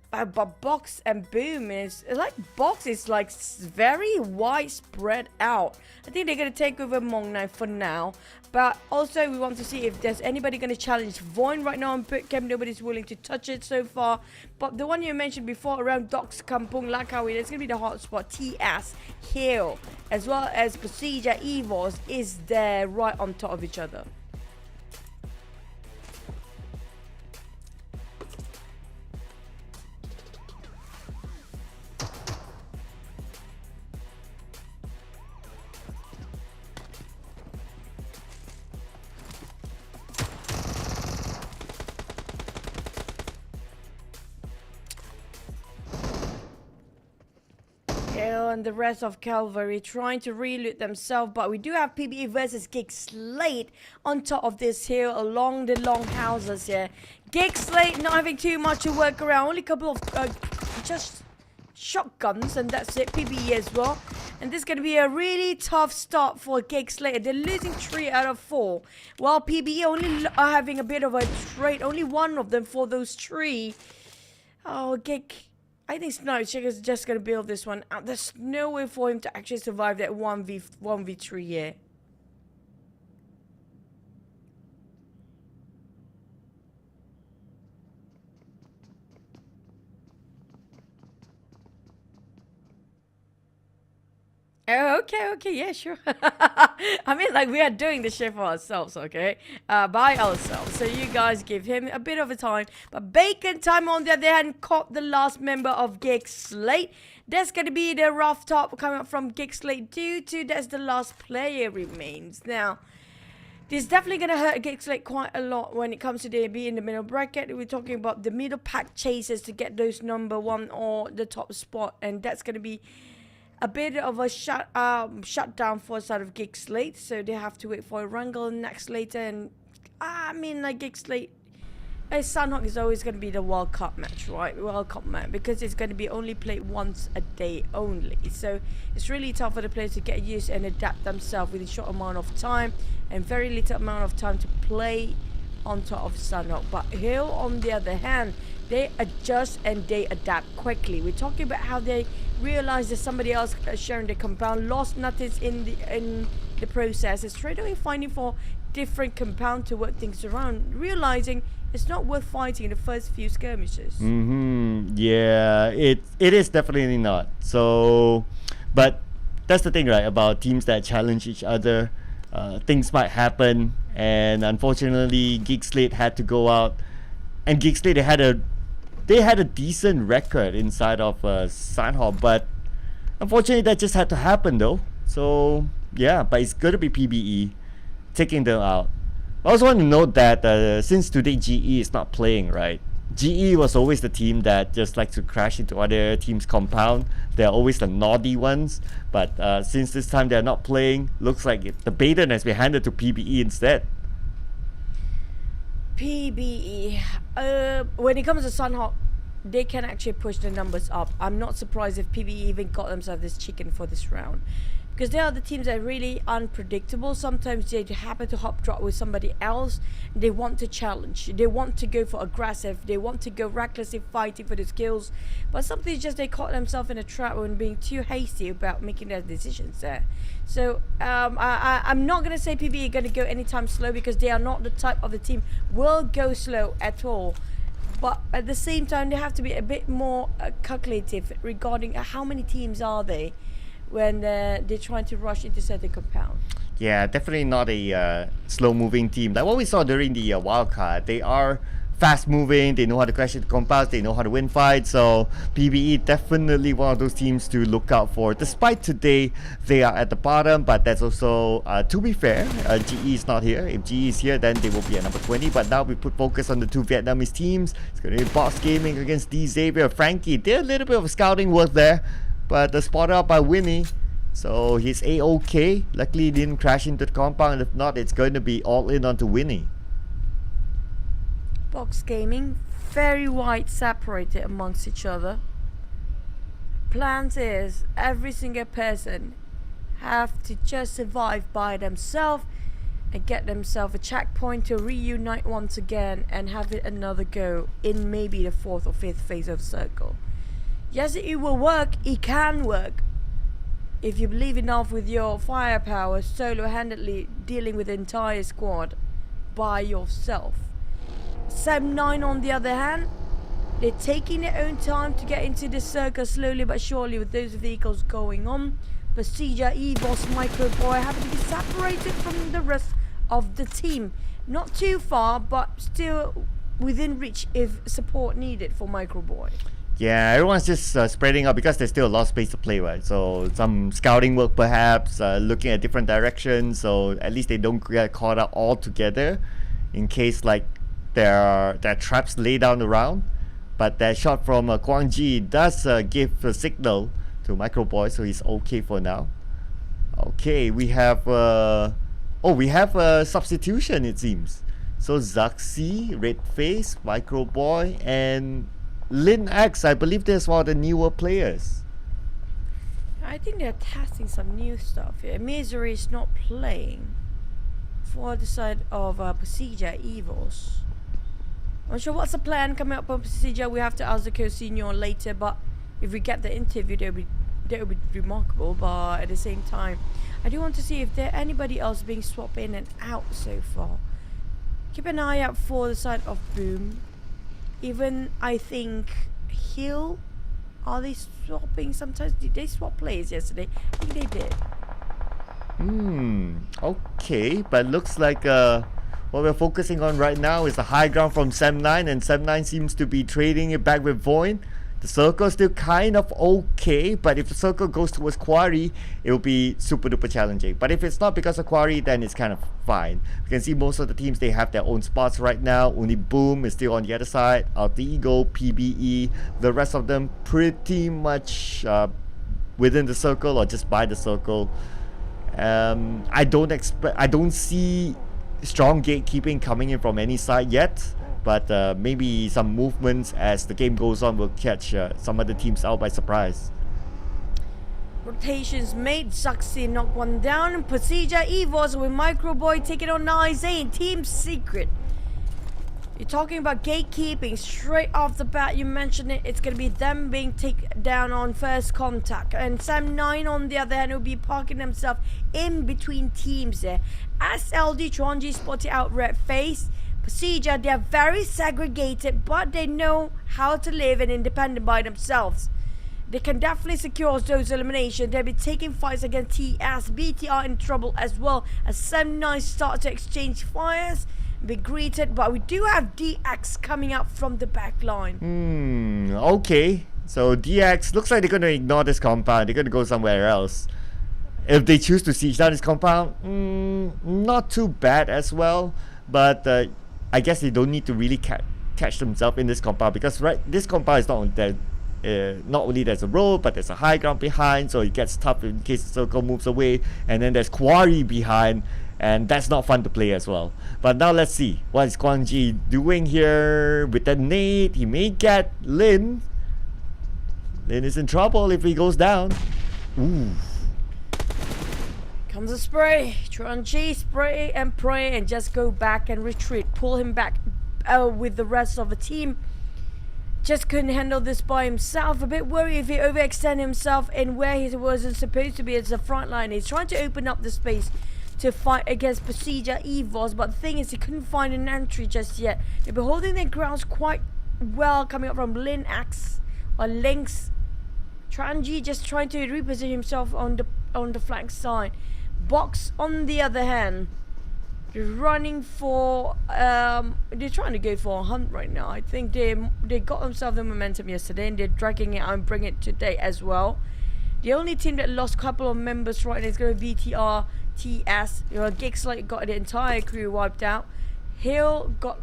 but Box and Boom is like Box is like very widespread out. I think they're gonna take over Mong Nai for now. But also we want to see if there's anybody gonna challenge VOIN right now on Bootcamp. Nobody's willing to touch it so far. But the one you mentioned before around Docks Kampung Lakawi, that's gonna be the hotspot. TS Hill as well as PERSIJA EVOS is there right on top of each other. And the rest of Calvary trying to reloot themselves, but we do have PBE versus GEEK SLATE on top of this hill along the long houses here. GEEK SLATE not having too much to work around, only a couple of just shotguns, and that's it. PBE as well, and this is going to be a really tough start for GEEK SLATE. They're losing 3 out of 4, while PBE only are having a bit of a trade, only one of them for those 3. Oh, GEEK, I think Snowcheck is just going to build this one out. There's no way for him to actually survive that 1v3 here. Oh, okay, yeah, sure. I mean, like, we are doing the shit for ourselves, okay? By ourselves. So you guys give him a bit of a time. But Bacon Time, on the other hand, caught the last member of GEEK SLATE. That's going to be the rough top coming up from GEEK SLATE due to that's the last player remains. Now, this is definitely going to hurt GEEK SLATE quite a lot when it comes to the be in the middle bracket. We're talking about the middle pack chases to get those number 1 or the top spot. And that's going to be a bit of a shutdown for side of GEEK SLATE, so they have to wait for a wrangle next later. And I mean, like, GEEK SLATE, Sunhawk is always going to be the World Cup match, right? World Cup match, because it's going to be only played once a day only. So it's really tough for the players to get used and adapt themselves with a short amount of time and very little amount of time to play on top of Sunhawk. But Hill, on the other hand, they adjust and they adapt quickly. We're talking about how they realize that somebody else sharing the compound, lost nothing in the process, is straight away finding for different compound to work things around, realizing it's not worth fighting in the first few skirmishes. Yeah, it is definitely not. So, but that's the thing, right, about teams that challenge each other. Things might happen, and unfortunately GEEK SLATE had to go out, and GEEK SLATE they had a decent record inside of Sunhawk, but unfortunately that just had to happen though. So yeah, but it's going to be PBE taking them out. I also want to note that since today GE is not playing, right, GE was always the team that just likes to crash into other teams' compound. They're always the naughty ones. But since this time they're not playing, looks like the baton has been handed to PBE instead. PBE. When it comes to Sunhawk, they can actually push the numbers up. I'm not surprised if PBE even got themselves this chicken for this round. Because they are the teams that are really unpredictable. Sometimes they happen to hop drop with somebody else. They want to challenge. They want to go for aggressive. They want to go recklessly fighting for the skills. But sometimes just they caught themselves in a trap when being too hasty about making their decisions there. So I'm not going to say PBE are going to go anytime slow, because they are not the type of the team will go slow at all. But at the same time, they have to be a bit more calculative regarding how many teams are they when they're trying to rush into certain compound. Yeah, definitely not a slow-moving team. Like what we saw during the wildcard, they are fast-moving, they know how to crash into compounds, they know how to win fights. So PBE definitely one of those teams to look out for. Despite today, they are at the bottom, but that's also, to be fair, GE is not here. If GE is here, then they will be at number 20. But now we put focus on the two Vietnamese teams. It's going to be Box Gaming against D Xavier. Frankie did a little bit of scouting work there, but spotted out by Winnie. So he's A-OK. Luckily he didn't crash into the compound. If not, it's going to be all in onto Winnie. Box Gaming, very wide separated amongst each other. Plans is every single person have to just survive by themselves and get themselves a checkpoint to reunite once again and have it another go in maybe the 4th or 5th phase of circle. Yes, it will work, it can work, if you believe enough with your firepower, solo-handedly dealing with the entire squad by yourself. Sem9 on the other hand, they're taking their own time to get into the circle slowly but surely with those vehicles going on. PERSIJA, EVOS, Microboy having to be separated from the rest of the team. Not too far, but still within reach if support needed for Microboy. Yeah, everyone's just spreading out because there's still a lot of space to play, right? So some scouting work perhaps, looking at different directions, so at least they don't get caught up all together in case like there are traps laid down around. But that shot from Kwang Ji does give a signal to Microboy, so he's okay for now. Okay, we have we have a substitution, it seems. So Zaxi, Redface, Microboy, and Lin X, I believe there's one of the newer players. I think they're testing some new stuff here. Misery is not playing for the side of PERSIJA EVOS. I'm not sure what's the plan coming up on PERSIJA. We have to ask the co-senior later, but if we get the interview, that would be remarkable. But at the same time, I do want to see if there anybody else being swapped in and out so far. Keep an eye out for the side of Boom. Even I think Hill, are they swapping sometimes? Did they swap players yesterday? I think they did. Okay, but looks like what we're focusing on right now is the high ground from Sem9, and Sem9 seems to be trading it back with VOIN. The circle still kind of okay, but if the circle goes towards Quarry, it will be super duper challenging. But if it's not because of Quarry, then it's kind of fine. You can see most of the teams, they have their own spots right now. Only Boom is still on the other side. Alter Ego, PBE, the rest of them pretty much within the circle or just by the circle. I don't see strong gatekeeping coming in from any side yet. But maybe some movements as the game goes on will catch some other teams out by surprise. Rotations made. Zaxi knock one down. PERSIJA EVOS with Microboy taking on Nizane. Team Secret. You're talking about gatekeeping. Straight off the bat, you mentioned it. It's going to be them being taken down on first contact. And Sem9 on the other hand will be parking themselves in between teams there. As LD Tronji spotted out Redface. PERSIJA, they are very segregated, but they know how to live and independent by themselves. They can definitely secure those eliminations. They'll be taking fights against TS. BT are in trouble as well as Sem9 start to exchange fires. Be greeted, but we do have DX coming up from the back line. Okay. So DX looks like they're going to ignore this compound. They're going to go somewhere else. If they choose to siege down this compound, not too bad as well. But I guess they don't need to really catch themselves in this compound, because this compound is not only that. Not only there's a road, but there's a high ground behind, so it gets tough in case the circle moves away, and then there's quarry behind, and that's not fun to play as well. But now let's see what is Guangji doing here with the nade. He may get Lin. Lin is in trouble if he goes down. Ooh. Comes a spray. Guangji spray and pray and just go back and retreat. Pull him back with the rest of the team. Just couldn't handle this by himself. A bit worried if he overextend himself in where he wasn't supposed to be as the front line. He's trying to open up the space to fight against PERSIJA EVOS, but the thing is he couldn't find an entry just yet. They've been holding their grounds quite well, coming up from Links. Guangji just trying to reposition himself on the flank side. Box on the other hand, they're running for they're trying to go for a hunt right now. I think they got themselves the momentum yesterday, and they're dragging it out and bring it today as well. The only team that lost a couple of members right now is going to be VTR TS. GEEK got the entire crew wiped out. Hill got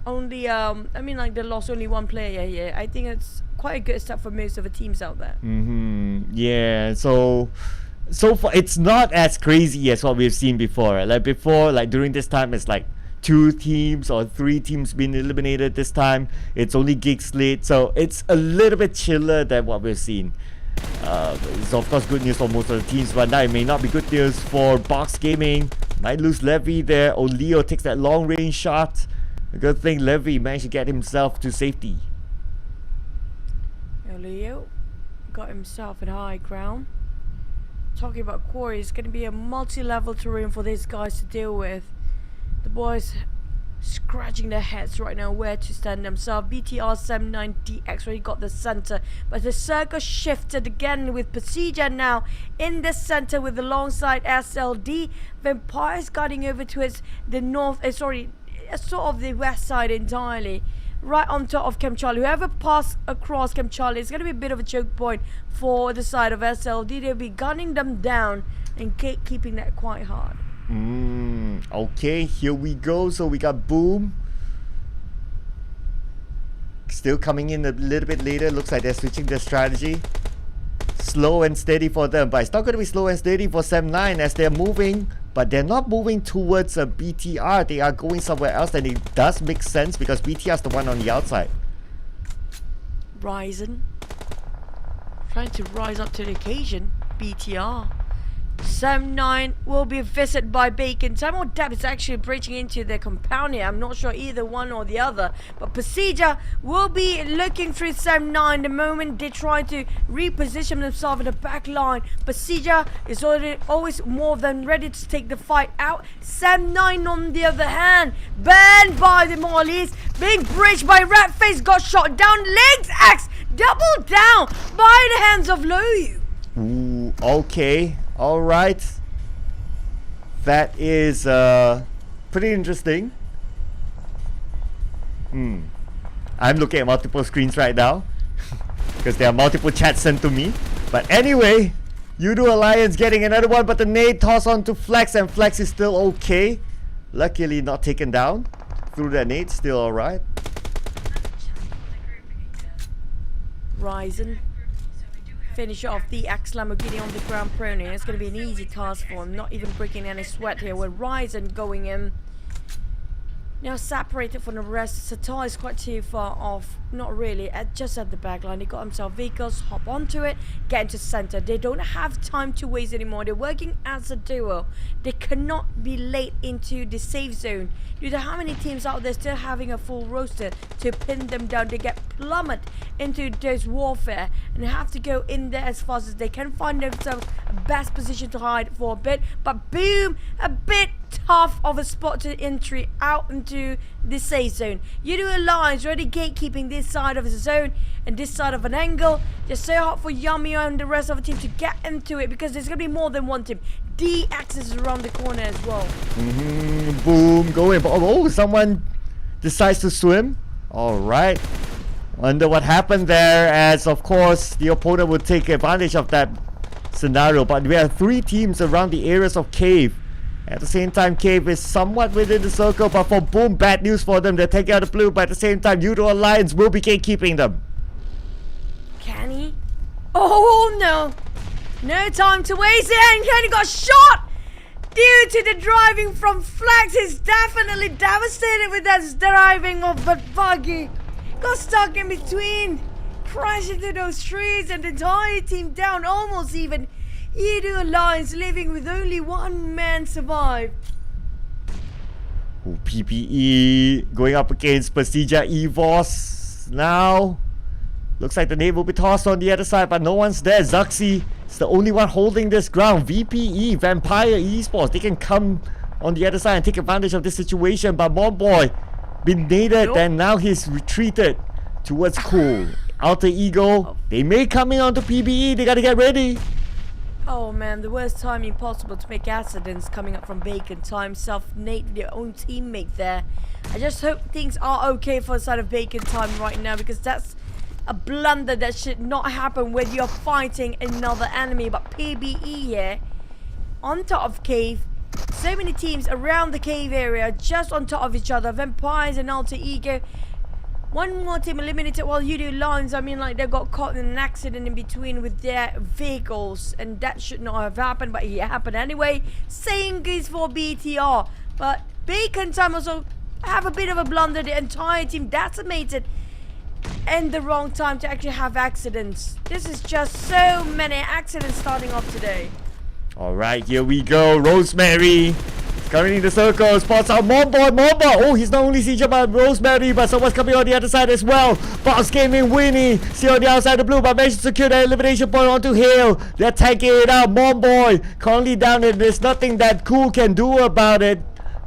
only they lost only one player here. I think it's quite a good step for most of the teams out there. Yeah, so far it's not as crazy as what we've seen before. Like before, like during this time, it's like 2 teams or 3 teams being eliminated. This time it's only GEEK SLATE, so it's a little bit chiller than what we've seen. It's of course good news for most of the teams, but now it may not be good news for Box Gaming. Might lose Levy there. Leo takes that long range shot. A good thing Levy managed to get himself to safety. Leo got himself at high ground. Talking about quarry, it's going to be a multi-level terrain for these guys to deal with. The boys scratching their heads right now where to stand themselves. BTR 79DX already got the center, but the circle shifted again with PERSIJA now in the center with alongside SLD. Vampires guarding over towards the north, sort of the west side entirely. Right on top of Camp Charlie. Whoever passed across Camp Charlie is going to be a bit of a choke point for the side of SLD. They'll be gunning them down and keeping that quite hard. Okay, here we go. So we got Boom. Still coming in a little bit later. Looks like they're switching their strategy. Slow and steady for them, but it's not going to be slow and steady for Sem9 as they're moving. But they're not moving towards a BTR. They are going somewhere else, and it does make sense because BTR is the one on the outside. Ryzen trying to rise up to the occasion. BTR. Sem9 will be visited by Bacon. Time or Dab is actually breaching into their compound here. I'm not sure either one or the other. But PERSIJA will be looking through Sem9 the moment they try to reposition themselves in the back line. PERSIJA is always more than ready to take the fight out. Sem9 on the other hand, banned by the Mollies, being breached by Ratface, got shot down. Links X double down by the hands of Loyu. Ooh, okay. Alright. That is pretty interesting. I'm looking at multiple screens right now because there are multiple chats sent to me. But anyway, Yoodo Alliance getting another one, but the nade toss on to Flex, and Flex is still okay. Luckily not taken down through that nade, still alright. Ryzen finish off the X Lamborghini on the ground proning. It's going to be an easy task for him, not even breaking any sweat here with Ryzen going in. Now separated from the rest. Satar is quite too far off. Not really, just at the back line. He got himself vehicles, hop onto it, get into center. They don't have time to waste anymore. They're working as a duo. They cannot be late into the safe zone. Due to how many teams out there still having a full roster to pin them down, they get plummeted into this warfare and they have to go in there as fast as they can, find themselves a best position to hide for a bit. But boom, a bit tough of a spot to entry out into the safe zone. Yoodo Alliance already gatekeeping this side of the zone and this side of an angle. Just so hard for Yummy and the rest of the team to get into it because there's going to be more than one team. DX is around the corner as well. Boom, going. Oh, someone decides to swim. Alright. Wonder what happened there, as of course the opponent would take advantage of that scenario. But we have 3 teams around the areas of cave. At the same time, Cave is somewhat within the circle, but for Boom, bad news for them. They're taking out the blue, but at the same time, Yoodo Alliance will be gatekeeping them. Can he? Oh no! No time to waste it, and Kenny got shot! Due to the driving from Flags, he's definitely devastated with that driving of but buggy. Got stuck in between, crashed into those trees, and the entire team down, almost even. Yoodo Alliance living with only one man survived. Ooh, PPE going up against PERSIJA EVOS now. Looks like the name will be tossed on the other side, but no one's there. Zuxi is the only one holding this ground. VPE, Vampire Esports, they can come on the other side and take advantage of this situation, but Momboy been naded and now he's retreated towards Cool. Alter Ego, they may come in onto PBE, they gotta get ready. Oh man, the worst timing possible to make accidents coming up from Bacon Time. Self-nate their own teammate there. I just hope things are okay for the side of Bacon Time right now, because that's a blunder that should not happen when you're fighting another enemy. But PBE here, on top of Cave, so many teams around the Cave area, just on top of each other. Vampires and Alter Ego. One more team eliminated, while Yoodo Alliance, I mean, like, they got caught in an accident in between with their vehicles, and that should not have happened, but it happened anyway. Same goes for BTR, but Bacon Time also have a bit of a blunder. The entire team decimated, and the wrong time to actually have accidents. This is just so many accidents starting off today. Alright, here we go. Rosemary currently in the circle, spots out Momboy. Oh, he's not only sieged by Rosemary, but someone's coming on the other side as well. Box Gaming, Winnie, see on the outside of blue, but managed to secure the elimination point onto Hale. They're tanking it out. Momboy currently down, and there's nothing that Cool can do about it.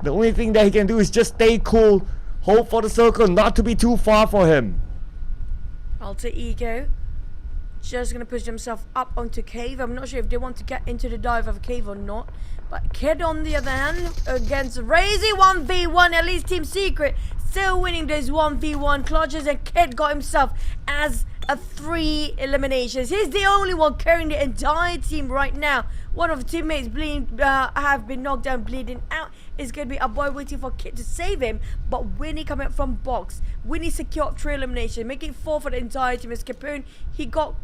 The only thing that he can do is just stay cool, hope for the circle not to be too far for him. Alter Ego just gonna push himself up onto Cave. I'm not sure if they want to get into the dive of Cave or not. But Kid on the other hand against Razy 1v1, at least Team Secret still winning those 1v1 clutches, and Kid got himself as a 3 eliminations. He's the only one carrying the entire team right now. One of the teammates have been knocked down, bleeding out. It's going to be a boy waiting for Kid to save him, but Winnie coming up from box. Winnie secured 3 eliminations, making 4 for the entire team. As Capoon, he got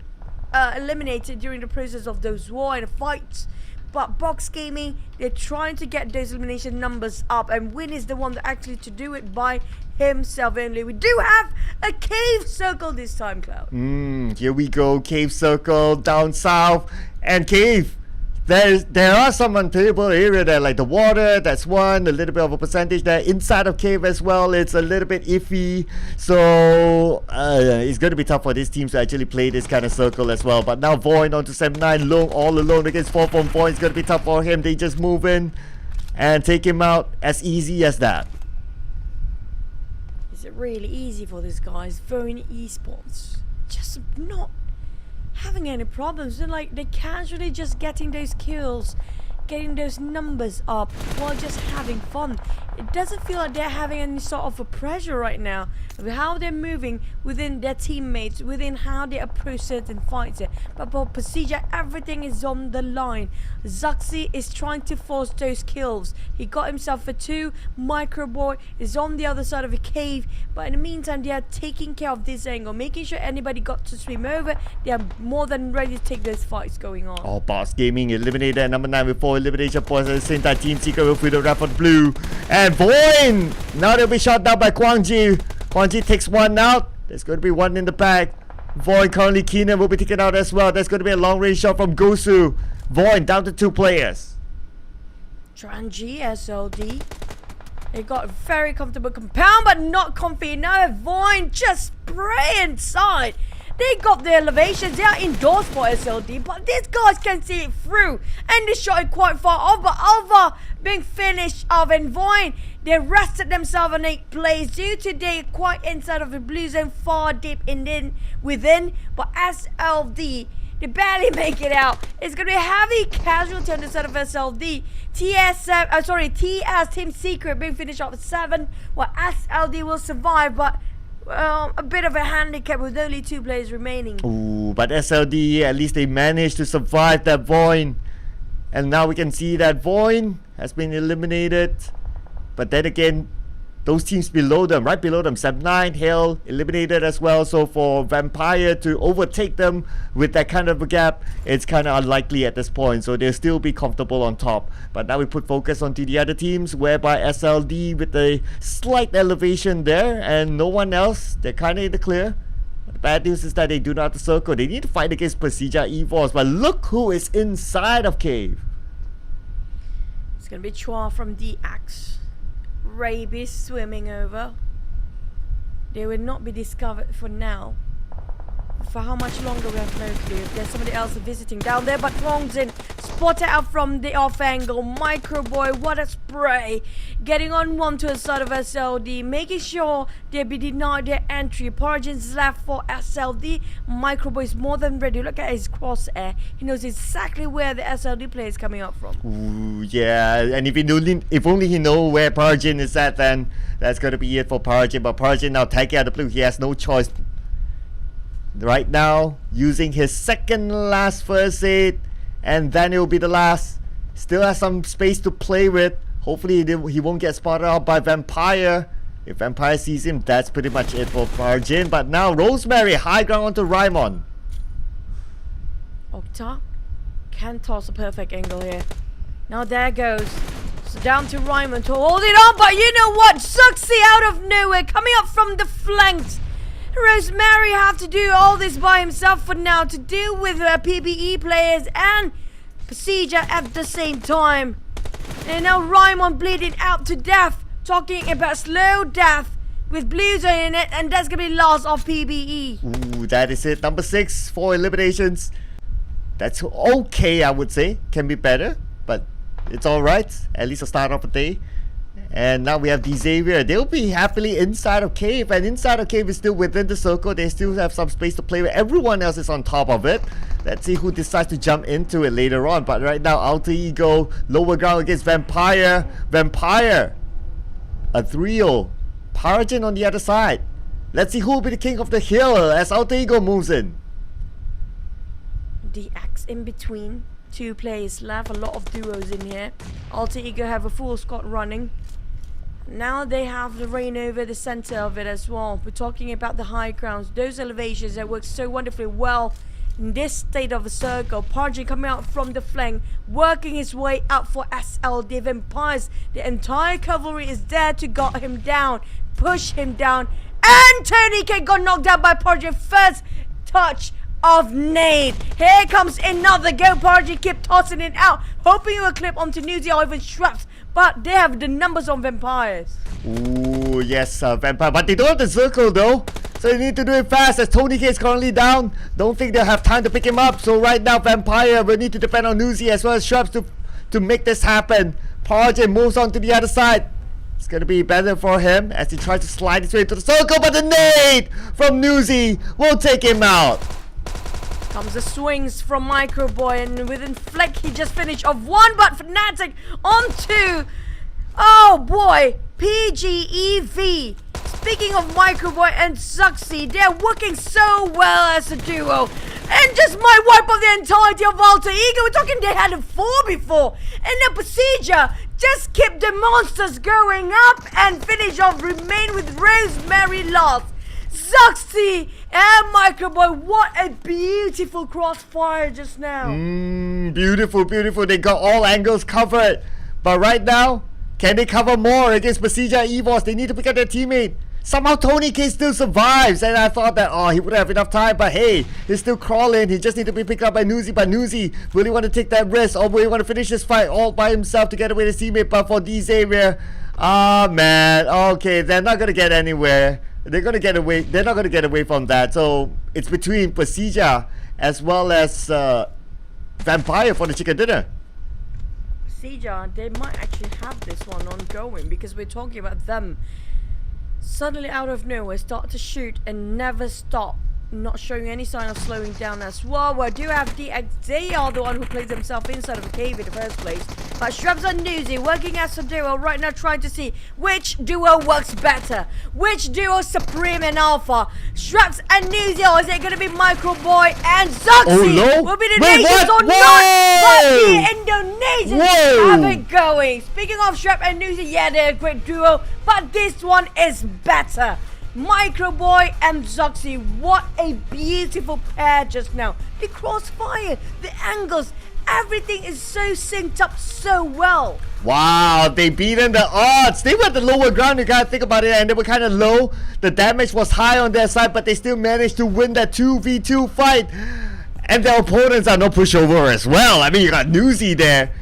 eliminated during the process of those war and fights. But Box Gaming, they're trying to get those elimination numbers up, and Win is the one that actually to do it by himself only. We do have a cave circle this time, Cloud. Here we go, cave circle down south, and cave. There are some unplayable area there, like the water, that's one, a little bit of a percentage there. Inside of cave as well, it's a little bit iffy. So it's going to be tough for these teams to actually play this kind of circle as well. But now VOIN onto 7-9, Long all alone against 4 from VOIN. It's going to be tough for him. They just move in and take him out as easy as that. Is it really easy for these guys? VOIN Esports just not having any problems. They're casually just getting those kills, getting those numbers up while just having fun. It doesn't feel like they're having any sort of a pressure right now of how they're moving within their teammates, within how they approach certain fights. But for PERSIJA, everything is on the line. Zuxi is trying to force those kills. He got himself a 2. Microboy is on the other side of a cave, but in the meantime they are taking care of this angle, making sure anybody got to swim over. They are more than ready to take those fights going on. Oh, Boss Gaming eliminated at number 9 with 4 elimination points. At the same time, Team Secret will free the ref on blue. And VOIN! Now they'll be shot down by Kwangji. Kwangji takes 1 out. There's going to be 1 in the back. VOIN currently Keenan will be taken out as well. There's going to be a long range shot from Gosu. VOIN down to 2 players. Tranji SLD. They got a very comfortable compound, but not comfy. Now VOIN just spray inside. They got the elevations. They are indoors for SLD, but these guys can see it through. And they shot it quite far off, but Alva being finished off, and VOIN, they rested themselves on 8 plays due to they quite inside of the blue zone, far deep within. But SLD, they barely make it out. It's going to be a heavy casualty on the side of SLD. TS Team Secret being finished off at 7, while SLD will survive, but a bit of a handicap with only 2 players remaining. Ooh, but SLD, at least they managed to survive that VOIN. And now we can see that VOIN has been eliminated. But then again, those teams below them, right below them, Seb9, Hale, eliminated as well. So for Vampire to overtake them with that kind of a gap, it's kind of unlikely at this point. So they'll still be comfortable on top. But now we put focus onto the other teams, whereby SLD with a slight elevation there, and no one else. They're kind of in the clear. The bad news is that they do not have the circle. They need to fight against PERSIJA EVOS. But look who is inside of Cave. It's going to be Chua from the Axe. Rabies swimming over. They will not be discovered for now. For how much longer we have no clue. If there's somebody else visiting down there, but Rongzin spotted out from the off angle. Microboy, what a spray. Getting on one to the side of SLD, making sure they be denied their entry. Parajin's left for SLD. Microboy is more than ready. Look at his crosshair. He knows exactly where the SLD player is coming up from. Ooh, yeah, and if only he know where Parajin is at, then that's gonna be it for Parajin. But Parajin now tagging out the blue. He has no choice right now, using his second last first aid, and then it will be the last. Still has some space to play with. Hopefully he won't get spotted out by Vampire. If Vampire sees him, that's pretty much it for Parajin. But now Rosemary, high ground onto Raimon. Octa can toss a perfect angle here. Now there goes. So down to Raimon to hold it on, but you know what? Suxy out of nowhere, coming up from the flanks. Rosemary have to do all this by himself for now to deal with her PBE players and PERSIJA at the same time. And now Raimon bleeding out to death, talking about slow death with blues in it, and that's gonna be loss of PBE. Ooh, that is it. Number 6, 4 eliminations. That's okay, I would say. Can be better, but it's alright. At least a start of the day. And now we have Xavier. They'll be happily inside of Cave, and inside of Cave is still within the circle. They still have some space to play with. Everyone else is on top of it. Let's see who decides to jump into it later on. But right now, Alter Ego, lower ground against Vampire. Vampire, a 3-0. Parajin on the other side. Let's see who will be the king of the hill as Alter Ego moves in. The Axe in between. 2 players left, a lot of duos in here. Alter Ego have a full squad running. Now they have the reign over the center of it as well. We're talking about the high grounds, those elevations that work so wonderfully well in this state of a circle. Parajin coming out from the flank, working his way up for SLD Vampires. The entire cavalry is there to gut him down, push him down. And Tony K got knocked down by Parajin. First touch of nade. Here comes another go. Parajin keep tossing it out, hoping it will clip onto Nuzi or even Shraps. But they have the numbers on Vampires. Ooh, yes, Vampire. But they don't have the circle though. So they need to do it fast as Tony K is currently down. Don't think they'll have time to pick him up. So right now, Vampire will need to depend on Nuzi as well as Shraps to make this happen. Parajin moves on to the other side. It's going to be better for him as he tries to slide his way into the circle. But the nade from Nuzi will take him out. Comes the swings from Microboy, and within flick he just finished off 1, but Fnatic on 2. Oh boy, PGEV. Speaking of Microboy and Suxy, they're working so well as a duo. And just might wipe out the entirety of Alter Ego. We're talking they had a 4 before. And now PERSIJA just keep the monsters going up and finish off, remain with Rosemary last. Suxy and Microboy, what a beautiful crossfire just now. Beautiful, beautiful. They got all angles covered. But right now, can they cover more against PERSIJA EVOS? They need to pick up their teammate. Somehow Tony K still survives, and I thought that he wouldn't have enough time, but hey, he's still crawling. He just need to be picked up by Nuzi. But Nuzi really want to take that risk, or really want to finish this fight all by himself to get away with his teammate. But for Xavier, man, okay, they're not gonna get anywhere. They're gonna get away. They're not gonna get away from that. So it's between PERSIJA as well as Vampire for the chicken dinner. PERSIJA, they might actually have this one ongoing because we're talking about them suddenly out of nowhere start to shoot and never stop, not showing any sign of slowing down as well. We do have DX, they are the one who plays themselves inside of a cave in the first place. But Shrubs and Nuzi working as a duo right now, trying to see which duo works better, which duo supreme and alpha. Shrubs and Nuzi, or is it going to be Microboy and Zuxi? Oh no! Will be the Wait, nations what? or not? But the Indonesian They just have it going. Speaking of Shrep and Nusa, yeah, they're a great duo, but this one is better. Microboy and Zoxy, what a beautiful pair just now. The crossfire, the angles, everything is so synced up so well. Wow, they beaten the odds. They were at the lower ground, you gotta think about it, and they were kind of low. The damage was high on their side, but they still managed to win that 2v2 fight. And their opponents are no pushover as well. I mean, you got Newsy there.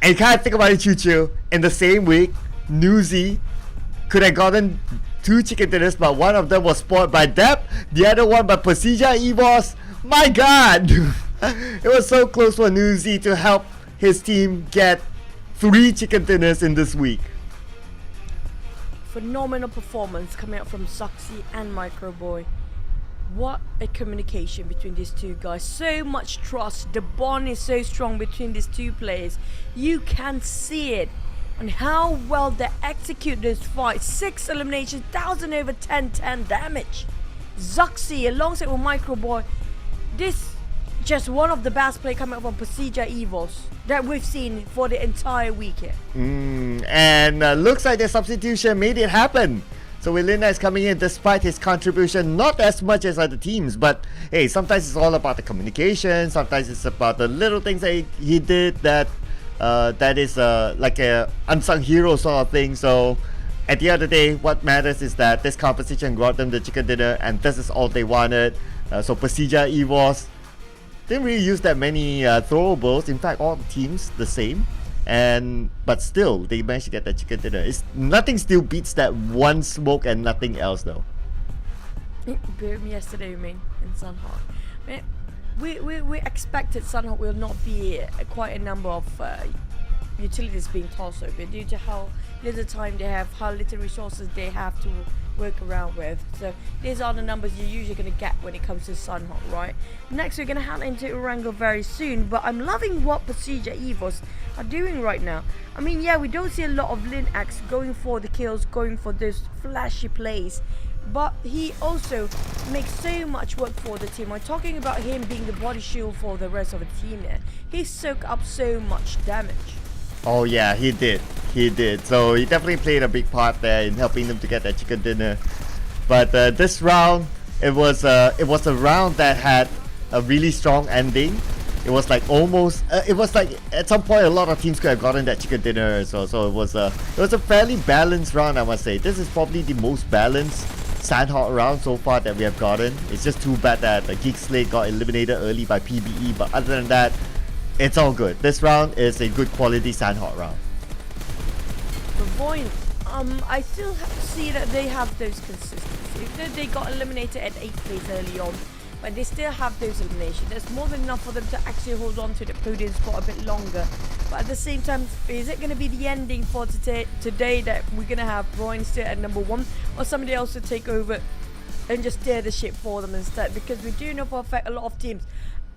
And you can't think about it, Choo. In the same week, Newsy could have gotten 2 chicken dinners, but one of them was spoiled by Depp, the other one by PERSIJA EVOS. My god! It was so close for Newsy to help his team get 3 chicken dinners in this week. Phenomenal performance coming out from Zoxy and Microboy. What a communication between these two guys. So much trust. The bond is so strong between these two players. You can see it on how well they execute this fight. 6 eliminations, 1000 over 10 damage. Zoxy alongside with Microboy. This just one of the best play coming up from PERSIJA EVOS that we've seen for the entire week here. And looks like the substitution made it happen. So Wilina is coming in despite his contribution, not as much as other teams, but hey, sometimes it's all about the communication, sometimes it's about the little things that he did that that is like a unsung hero sort of thing. So at the end of the day, what matters is that this competition brought them the chicken dinner, and this is all they wanted. So PERSIJA EVOS didn't really use that many throwables. In fact, all the teams the same. But still, they managed to get that chicken dinner. Nothing still beats that one smoke and nothing else, though. Yesterday, you mean, in Sunhawk. We expected Sunhawk will not be quite a number of utilities being tossed over due to how little time they have, how little resources they have to work around with. So these are the numbers you're usually going to get when it comes to Sunhawk, right? Next we're going to head into Erangel very soon, but I'm loving what PERSIJA EVOS are doing right now. I mean, yeah, we don't see a lot of Linux going for the kills, going for those flashy plays, but he also makes so much work for the team. I'm talking about him being the body shield for the rest of the team there. He soaked up so much damage. Oh yeah, he did. He did. So he definitely played a big part there in helping them to get that chicken dinner. But this round, it was a round that had a really strong ending. It was like almost. It was like at some point a lot of teams could have gotten that chicken dinner. So it was a fairly balanced round, I must say. This is probably the most balanced Sandhawk round so far that we have gotten. It's just too bad that the GEEK SLATE got eliminated early by PBE. But other than that, it's all good. This round is a good quality Sandhawk round. For VOIN, I still see that they have those consistency. Even though they got eliminated at 8th place early on, but they still have those eliminations. There's more than enough for them to actually hold on to the podium spot a bit longer. But at the same time, is it going to be the ending for today that we're going to have VOIN still at number 1, or somebody else to take over and just steer the ship for them instead? Because we do know for a fact a lot of teams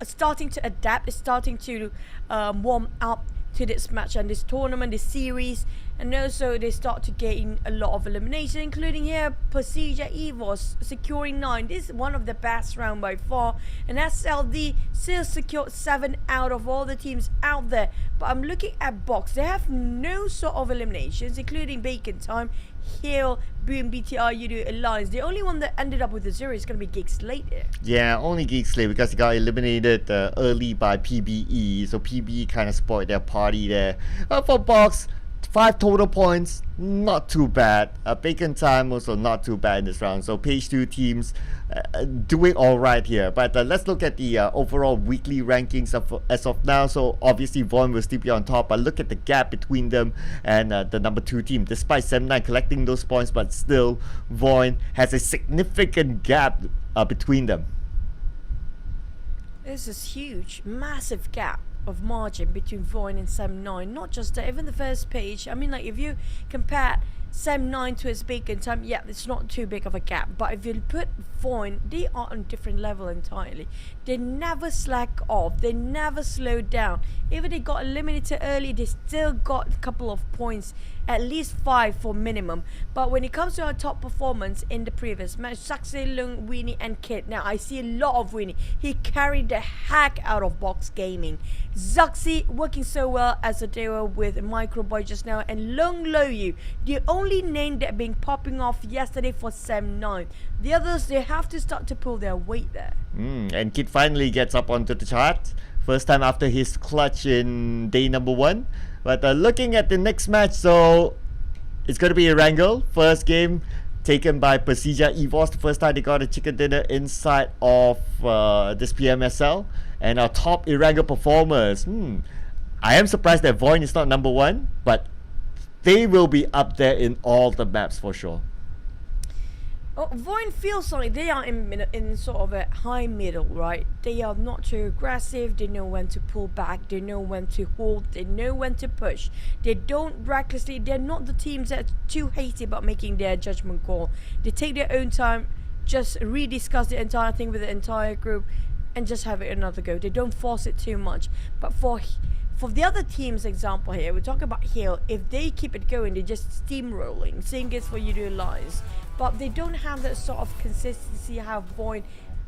are starting to adapt, is starting to warm up to this match and this tournament, this series, and also they start to gain a lot of elimination, including here PERSIJA EVOS securing 9. This is one of the best round by far, and SLD still secured 7 out of all the teams out there. But I'm looking at Box, they have no sort of eliminations, including Bacon Time, Hill, Boom, BTR, Yoodo Alliance. The only one that ended up with a 0 is going to be GEEK SLATE here. Yeah, only GEEK SLATE because he got eliminated early by PBE. So PBE kind of spoiled their party there. For Box, 5 total points, not too bad. Bacon Time also not too bad in this round. So page 2 teams doing alright here. But let's look at the overall weekly rankings as of now. So obviously VOIN will still be on top, but look at the gap between them and the number 2 team. Despite 7-9 collecting those points, but still VOIN has a significant gap between them. This is huge, massive gap of margin between VOIN and 7-9. Not just that, even the first page. I mean, like if you compare Sem 9 to its Bacon time, yeah, it's not too big of a gap. But if you put VOIN, they are on a different level entirely. They never slack off. They never slow down. Even they got eliminated early, they still got a couple of points, at least 5 for minimum. But when it comes to our top performance in the previous match, Saxe, Lung, Weenie and Kid. Now I see a lot of Weenie. He carried the heck out of Box Gaming. Zuxi working so well as a duo with Microboy just now, and Lung Loyu, the only name that been popping off yesterday for Sem 9. The others, they have to start to pull their weight there. And Kid finally gets up onto the chart. First time after his clutch in day number 1. But looking at the next match, so it's going to be a wrangle. First game taken by PERSIJA EVOS. The first time they got a chicken dinner inside of this PMSL. And our top Erangel performers. I am surprised that VOIN is not number 1, but they will be up there in all the maps for sure. Oh, VOIN feels like they are in sort of a high middle, right? They are not too aggressive. They know when to pull back. They know when to hold. They know when to push. They don't recklessly. They're not the teams that are too hasty about making their judgment call. They take their own time, just rediscuss the entire thing with the entire group, and just have it another go. They don't force it too much. But for the other teams, example here, we're talking about Hill. If they keep it going, they're just steamrolling. Same goes for Yoodo Alliance. But they don't have that sort of consistency how VOIN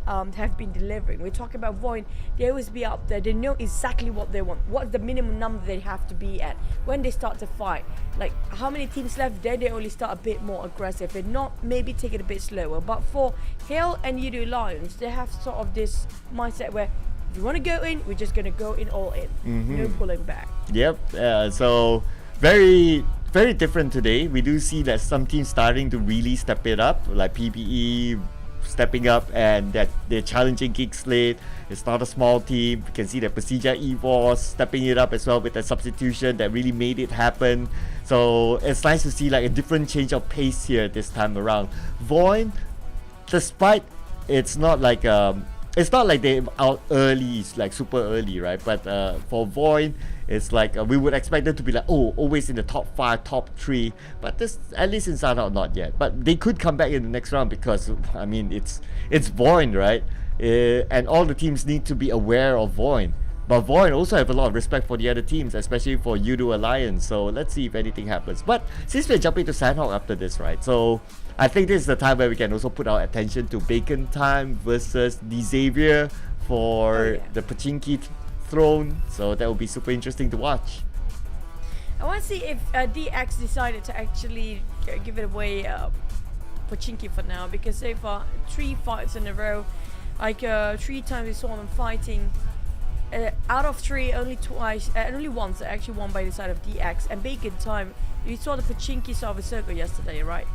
have been delivering. We're talking about VOIN, they always be up there. They know exactly what they want. What's the minimum number they have to be at when they start to fight. Like, how many teams left there, they only start a bit more aggressive. They're not, maybe take it a bit slower. But for Hill and Yoodo Alliance, they have sort of this mindset where if you want to go in, we're just going to go in all in. No pulling back. Yep, so very different today. We do see that some teams starting to really step it up, like PPE stepping up, and that they're challenging GEEK SLATE. It's not a small team. You can see that PERSIJA EVOS stepping it up as well with that substitution that really made it happen. So it's nice to see like a different change of pace here this time around. VOIN, despite it's not like they're out early, like super early, right? But for VOIN, it's like we would expect them to be like, always in the top 5, top 3. But this, at least in South out, not yet. But they could come back in the next round because, I mean, it's VOIN, right? And all the teams need to be aware of VOIN. But VOIN also have a lot of respect for the other teams, especially for Yoodo Alliance. So let's see if anything happens. But since we're jumping to Sandhawk after this, right? So I think this is the time where we can also put our attention to Bacon Time versus the Xavier for the Pachinki throne. So that will be super interesting to watch. I want to see if DX decided to actually give it away Pachinki for now, because so far 3 fights in a row, like 3 times we saw them fighting. Out of 3, only once they actually won by the side of DX. And Bacon Time, you saw the Pachinki side of a circle yesterday, right?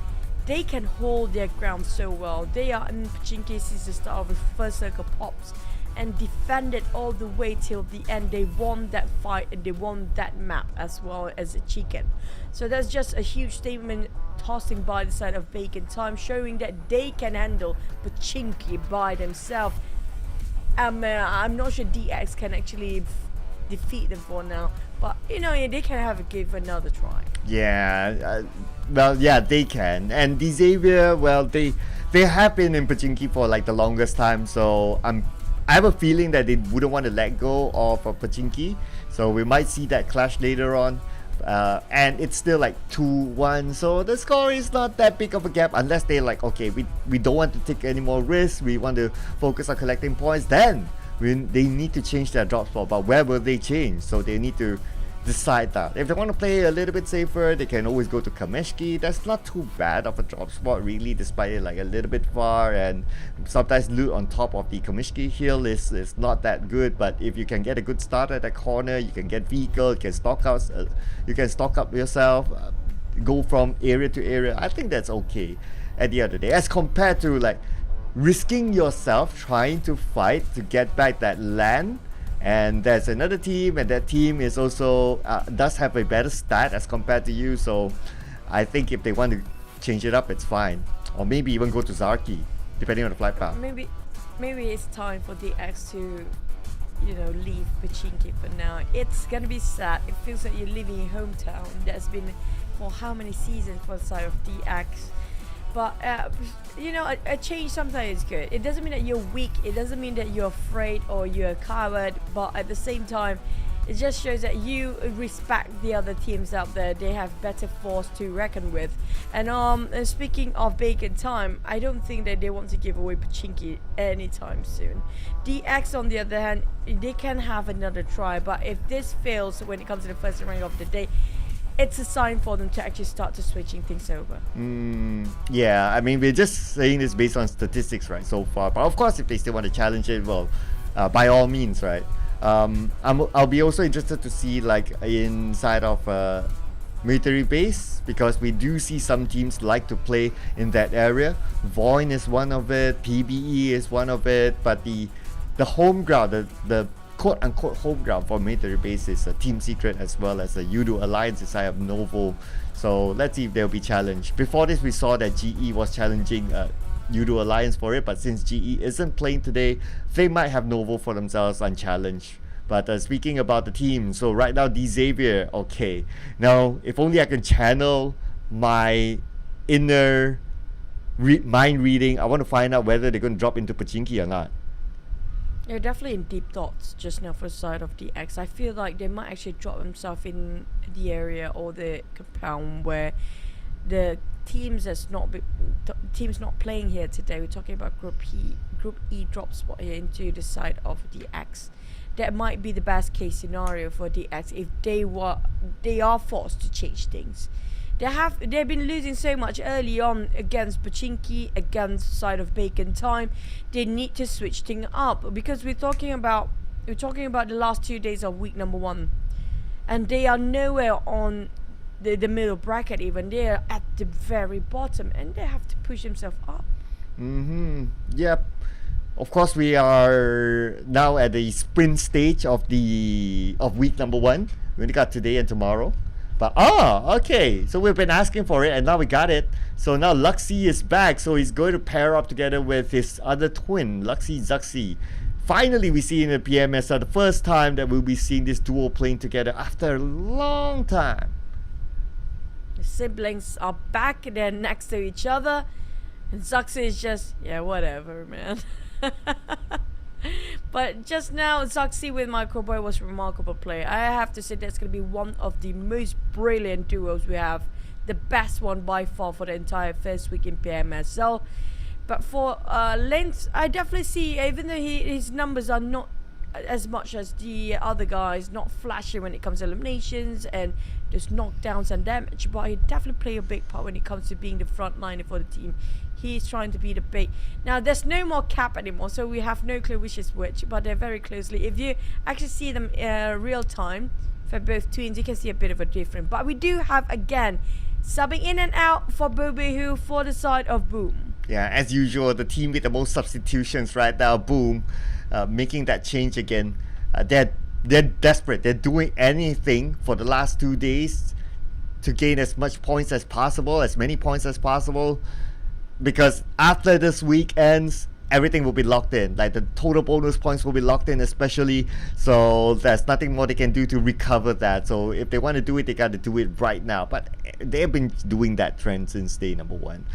They can hold their ground so well. They are in Pachinki since the start of the first circle pops and defended all the way till the end. They won that fight and they won that map as well as a chicken. So that's just a huge statement tossing by the side of Bacon Time, showing that they can handle Pachinki by themselves. I'm not sure DX can actually defeat them for now, but you know, they can give another try. Yeah, well, yeah, they can. And the Xavier, well, they have been in Pachinki for like the longest time, so I have a feeling that they wouldn't want to let go of Pachinki, so we might see that clash later on. And it's still like 2-1, so the score is not that big of a gap unless they're like, okay, we don't want to take any more risks, we want to focus on collecting points. Then they need to change their drop spot. But where will they change? So they need to decide that. If they want to play a little bit safer, they can always go to Kameshki. That's not too bad of a drop spot really, despite it like a little bit far, and sometimes loot on top of the Kameshki hill is not that good. But if you can get a good start at that corner, you can get vehicle, you can stock up yourself, go from area to area. I think that's okay at the end of the day, as compared to like risking yourself trying to fight to get back that land. And there's another team, and that team is also does have a better stat as compared to you. So I think if they want to change it up, it's fine. Or maybe even go to Zarki, depending on the flight path. Maybe it's time for DX to leave Pachinki for now. It's gonna be sad. It feels like you're leaving your hometown. That's been for how many seasons for the side of DX. But a change sometimes is good. It doesn't mean that you're weak. It doesn't mean that you're afraid or you're a coward. But at the same time, it just shows that you respect the other teams out there. They have better force to reckon with. And speaking of bacon time, I don't think that they want to give away Pachinki anytime soon. DX, on the other hand, they can have another try. But if this fails when it comes to the first rank of the day, it's a sign for them to actually start to switching things over. Yeah, I mean, we're just saying this based on statistics, right, so far. But of course, if they still want to challenge it, well, by all means, right. I'll be also interested to see, like, inside of military base, because we do see some teams like to play in that area. VOIN is one of it, PBE is one of it, but the home ground, the quote-unquote home ground for military base is a Team Secret, as well as the Yoodo Alliance inside of Novo. So let's see if they'll be challenged. Before this, we saw that GE was challenging Yoodo Alliance for it, but since GE isn't playing today, they might have Novo for themselves unchallenged. But speaking about the team, so right now, Xavier, okay. Now, if only I can channel my inner mind reading, I want to find out whether they're going to drop into Pachinki or not. They're definitely in deep thoughts just now for the side of DX. I feel like they might actually drop themselves in the area or the compound where the teams teams not playing here today. We're talking about Group E drop spot here into the side of DX. That might be the best case scenario for DX if they are forced to change things. They've been losing so much early on against Pachinki, against side of Bacon Time. They need to switch things up, because we're talking about the last 2 days of week number 1, and they are nowhere on the middle bracket even. They are at the very bottom, and they have to push themselves up. Yep. Of course, we are now at the sprint stage of week number 1. We only got today and tomorrow. But okay, so we've been asking for it and now we got it. So now Luxy is back, so he's going to pair up together with his other twin, Luxy Zuxi. Finally, we see in the PMSL the first time that we'll be seeing this duo playing together after a long time. The siblings are back, they're next to each other, and Zuxi is just, yeah, whatever, man. But just now, Zuxi with Microboy was a remarkable play. I have to say that's going to be one of the most brilliant duos we have. The best one by far for the entire first week in PMSL. But for Lens, I definitely see, even though his numbers are not as much as the other guys, not flashy when it comes to eliminations and just knockdowns and damage, but he definitely play a big part when it comes to being the front liner for the team. He's trying to be the bait. Now, there's no more cap anymore, so we have no clue which is which, but they're very closely. If you actually see them real time for both twins, you can see a bit of a difference. But we do have, again, subbing in and out for Bobehu for the side of Boom. Yeah, as usual, the team with the most substitutions right now, Boom, making that change again. They're desperate. They're doing anything for the last 2 days to gain as much points as possible, as many points as possible. Because after this week ends, everything will be locked in. Like the total bonus points will be locked in especially. So there's nothing more they can do to recover that. So if they want to do it, they got to do it right now. But they've been doing that trend since day number 1.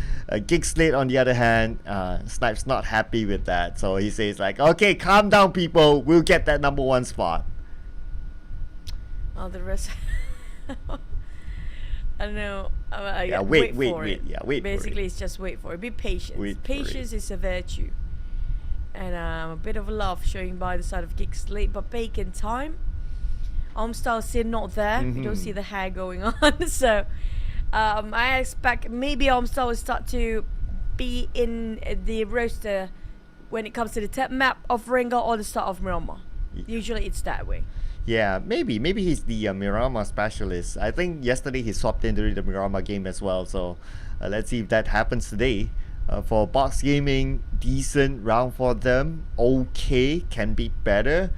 GEEK SLATE, on the other hand, Snipe's not happy with that. So he says like, okay, calm down people. We'll get that number 1 spot. All the rest... I don't know. Yeah, wait. Yeah, wait. Basically, it's just wait for it. Be patient. Patience is a virtue, and a bit of love showing by the side of GEEK SLATE. But Bacon Time, Armstyle still not there. We don't see the hair going on. So I expect maybe Armstyle will start to be in the roster when it comes to the top map of Ringa or the start of Miramar. Usually, it's that way. Yeah, maybe he's the Miramar specialist. I think yesterday he swapped in during the Miramar game as well. So let's see if that happens today. For Box Gaming, decent round for them. Okay, can be better.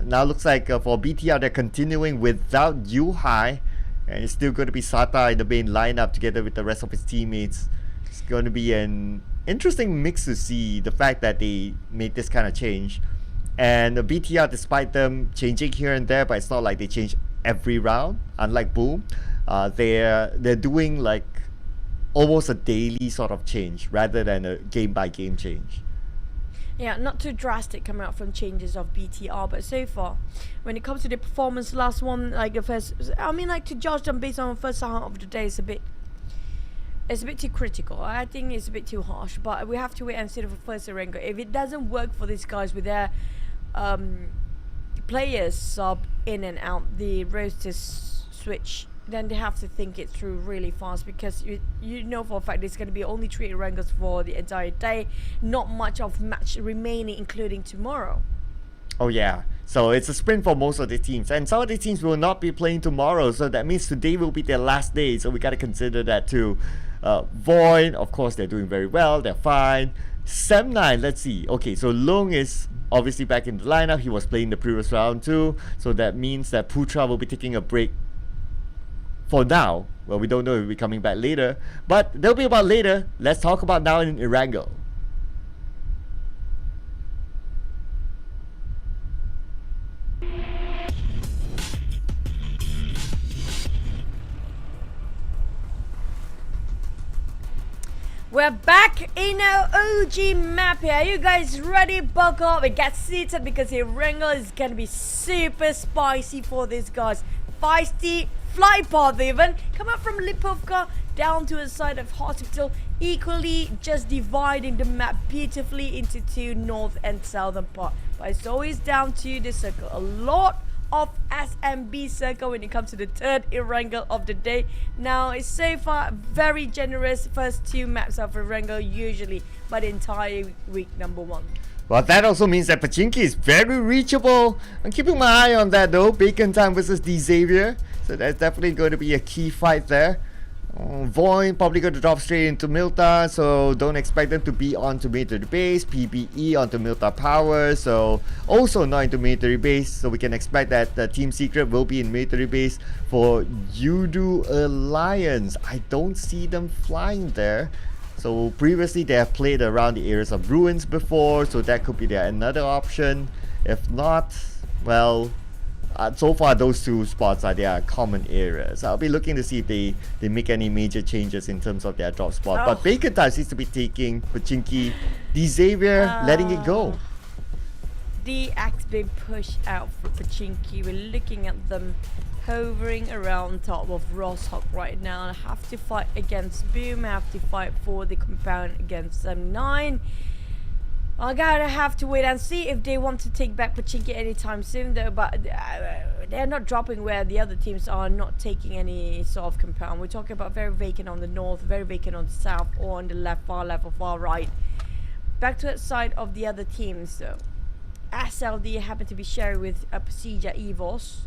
Now looks like for BTR, they're continuing without Yuhai. And it's still going to be Sata in the main lineup together with the rest of his teammates. It's going to be an interesting mix to see the fact that they made this kind of change. And the BTR, despite them changing here and there, but it's not like they change every round. Unlike Boom, they're doing like almost a daily sort of change rather than a game by game change. Yeah, not too drastic coming out from changes of BTR, but so far, when it comes to the performance, last one, like the first, I mean, like to judge them based on the first half of the day is it's a bit too critical. I think it's a bit too harsh, but we have to wait and see the first Erangel. If it doesn't work for these guys with their players sub in and out, the roster switch, then they have to think it through really fast, because you know for a fact there's going to be only 3 Erangels for the entire day, not much of match remaining, including tomorrow. Oh yeah, so it's a sprint for most of the teams, and some of the teams will not be playing tomorrow, so that means today will be their last day, so we got to consider that too. VOIN, of course, they're doing very well, they're fine. Sem9, let's see. Okay, so Lung is obviously back in the lineup. He was playing the previous round too, so that means that Putra will be taking a break for now. Well, we don't know if he'll be coming back later, but they'll be about later. Let's talk about now in Erangel. We're back in our OG map here. Are you guys ready? Buckle up and get seated, because the Erangel is gonna be super spicy for these guys. Feisty flight path even. Come up from Lipovka down to the side of hospital, equally just dividing the map beautifully into 2 north and southern part. But it's always down to the circle. A lot of SMB circle when it comes to the 3rd Erangel of the day. Now it's so far very generous first 2 maps of Erangel usually, but entire week number 1. Well, that also means that Pachinki is very reachable. I'm keeping my eye on that though. Bacon Time versus D Xavier, so that's definitely going to be a key fight there. VOIN probably going to drop straight into Milta, so don't expect them to be onto military base. PBE onto Milta Power, so also not into military base, so we can expect that the Team Secret will be in military base. For Yoodo Alliance, I don't see them flying there. So previously they have played around the areas of ruins before, so that could be their another option. If not, well, so far those 2 spots are their common areas. I'll be looking to see if they make any major changes in terms of their drop spot. But Bacon Time seems to be taking Pachinki. D Xavier letting it go. DX being pushed out for Pachinki. We're looking at them hovering around top of Rosshawk right now, and have to fight against Boom, have to fight for the compound against Sem9. I gotta have to wait and see if they want to take back Pachinki anytime soon though, but they're not dropping where the other teams are not taking any sort of compound. We're talking about very vacant on the north, very vacant on the south, or on the left, far right. Back to the side of the other teams though. SLD happen to be sharing with PERSIJA EVOS.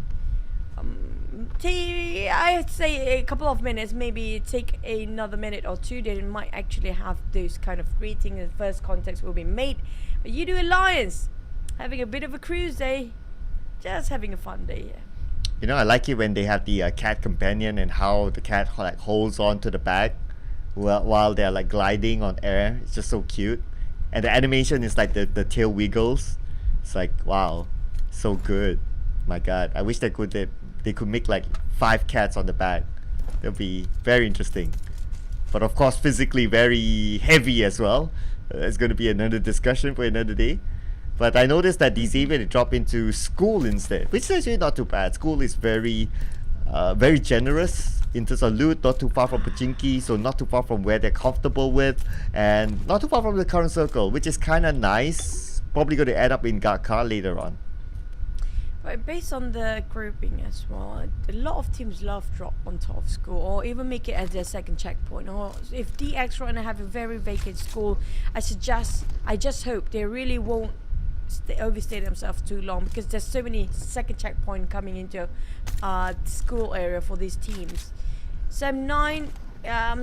I'd say a couple of minutes, maybe take another minute or 2. They might actually have those kind of greetings and first contacts will be made. But Yoodo Alliance having a bit of a cruise day, just having a fun day here. You know, I like it when they have the cat companion and how the cat like holds on to the bag while they're like gliding on air. It's just so cute, and the animation is like the tail wiggles. It's like, wow, so good. My God, I wish they could make like 5 cats on the back. That'll be very interesting, but of course physically very heavy as well. It's going to be another discussion for another day. But I noticed that D Xavier they drop into School instead, which is actually not too bad. School is very generous in terms of loot, not too far from Pachinki, so not too far from where they're comfortable with, and not too far from the current circle, which is kind of nice. Probably going to end up in Gaka later on. But based on the grouping as well, a lot of teams love drop on top of School, or even make it as their second checkpoint. Or if DX right now have a very vacant School, I just hope they really won't overstay themselves too long, because there's so many second checkpoint coming into School area for these teams. Sem9,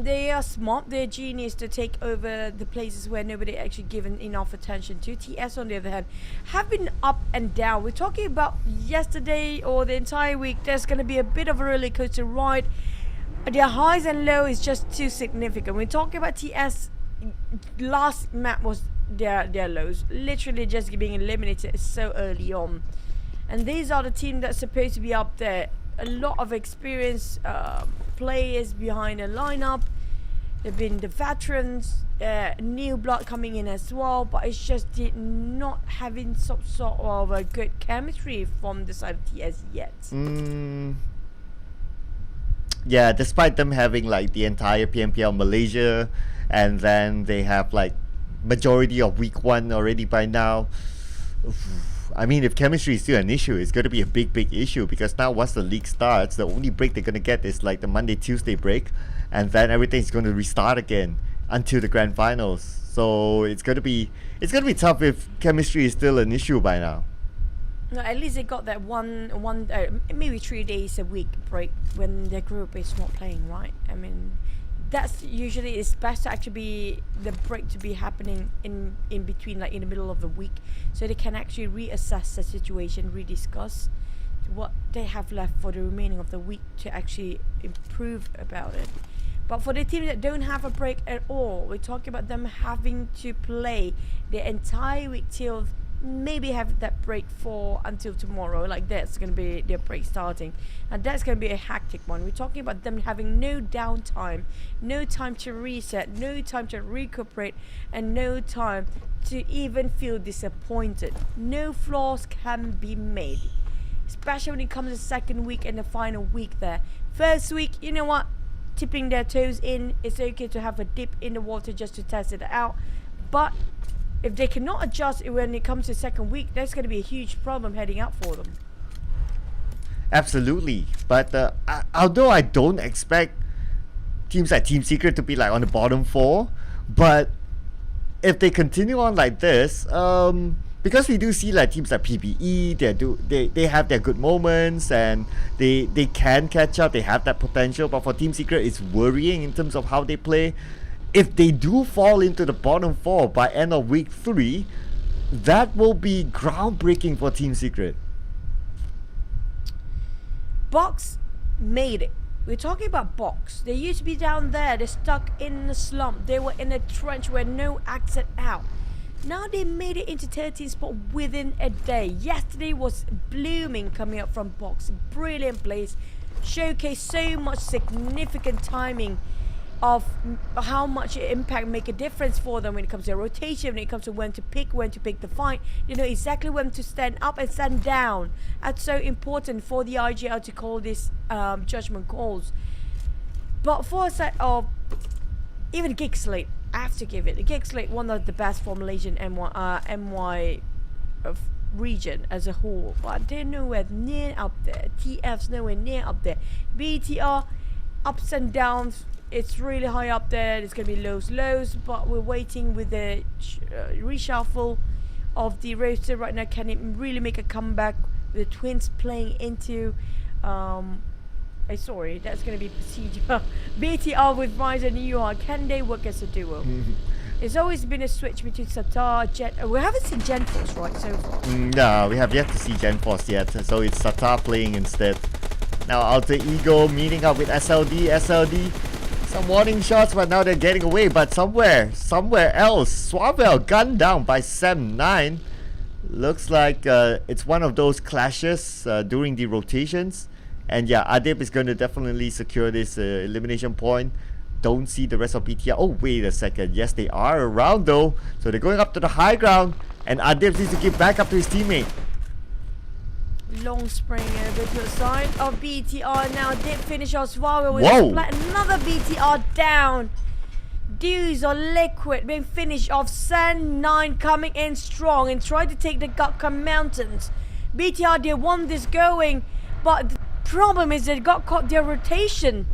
they are smart, they're genius to take over the places where nobody actually given enough attention to. TS on the other hand have been up and down. We're talking about yesterday or the entire week, there's going to be a bit of a roller coaster ride. Their highs and lows is just too significant. We're talking about TS, last map was their lows. Literally just being eliminated so early on. And these are the team that's supposed to be up there. A lot of experienced players behind the lineup. They've been the veterans, new blood coming in as well, but it's just not having some sort of a good chemistry from the side of TS yet. Yeah, despite them having like the entire PMPL Malaysia, and then they have like majority of week 1 already by now. I mean, if chemistry is still an issue, it's going to be a big issue, because now once the league starts, the only break they're going to get is like the Monday, Tuesday break, and then everything's going to restart again until the grand finals. So it's going to be tough if chemistry is still an issue by now. No, at least they got that maybe 3 days a week break when their group is not playing, right? I mean, that's usually it's best to actually be the break to be happening in between, like in the middle of the week, so they can actually reassess the situation, rediscuss what they have left for the remaining of the week to actually improve about it. But for the teams that don't have a break at all, we're talking about them having to play the entire week till maybe have that break for until tomorrow. Like that's going to be their break starting, and that's going to be a hectic one. We're talking about them having no downtime, no time to reset, no time to recuperate, and no time to even feel disappointed. No flaws can be made, especially when it comes to the second week and the final week there. First week, you know what, tipping their toes in, it's okay to have a dip in the water just to test it out, but if they cannot adjust when it comes to second week, that's going to be a huge problem heading out for them. Absolutely, but although I don't expect teams like Team Secret to be like on the bottom 4, but if they continue on like this, because we do see like teams like PBE, they have their good moments and they can catch up, they have that potential, but for Team Secret it's worrying in terms of how they play. If they do fall into the bottom 4 by end of week 3, that will be groundbreaking for Team Secret. Box made it. We're talking about Box. They used to be down there. They're stuck in the slump. They were in a trench where no exit out. Now they made it into 13th spot within a day. Yesterday was blooming coming up from Box. Brilliant place. Showcased so much significant timing of how much impact make a difference for them when it comes to rotation, when it comes to when to pick the fight. You know exactly when to stand up and stand down. That's so important for the IGL to call this judgment calls. But for a set of even GEEK SLATE, I have to give it. The GEEK SLATE, one of the best for Malaysian MY region as a whole, but they're nowhere near up there. TF's nowhere near up there. BTR, ups and downs. It's really high up there. It's going to be lows, but we're waiting with the reshuffle of the roster right now. Can it really make a comeback with the Twins playing into sorry, that's going to be PERSIJA. BTR with Rise and UR, can they work as a duo? It's always been a switch between Satar, Jet. We haven't seen GenForce, right, so far? No, we have yet to see GenForce yet, so it's Satar playing instead. Now Alter Ego meeting up with SLD. Some warning shots, but now they're getting away. But somewhere else, Swavel gunned down by Sam9. Looks like it's one of those clashes during the rotations. And yeah, Adib is going to definitely secure this elimination point. Don't see the rest of BTR. Oh, wait a second. Yes, they are around though. So they're going up to the high ground. And Adib needs to give back up to his teammate. Long spring over to the side of BTR. Now did finish off Swavel with another BTR down. Dews are liquid being finished off. San9 coming in strong and trying to take the Gukka Mountains. BTR, they want this going, but the problem is they got caught their rotation.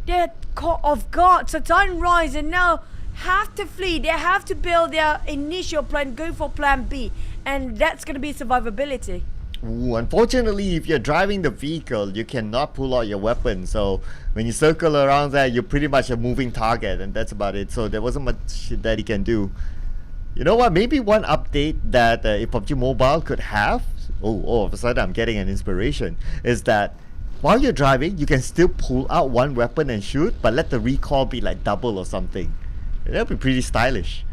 They're caught off guard. Saturn Rise and now have to flee. They have to build their initial plan, go for plan B, and that's going to be survivability. Ooh, unfortunately, if you're driving the vehicle, you cannot pull out your weapon. So when you circle around there, you're pretty much a moving target, and that's about it. So there wasn't much that he can do. You know what? Maybe one update that if PUBG Mobile could have, all of a sudden I'm getting an inspiration, is that while you're driving, you can still pull out one weapon and shoot, but let the recoil be like double or something. That would be pretty stylish.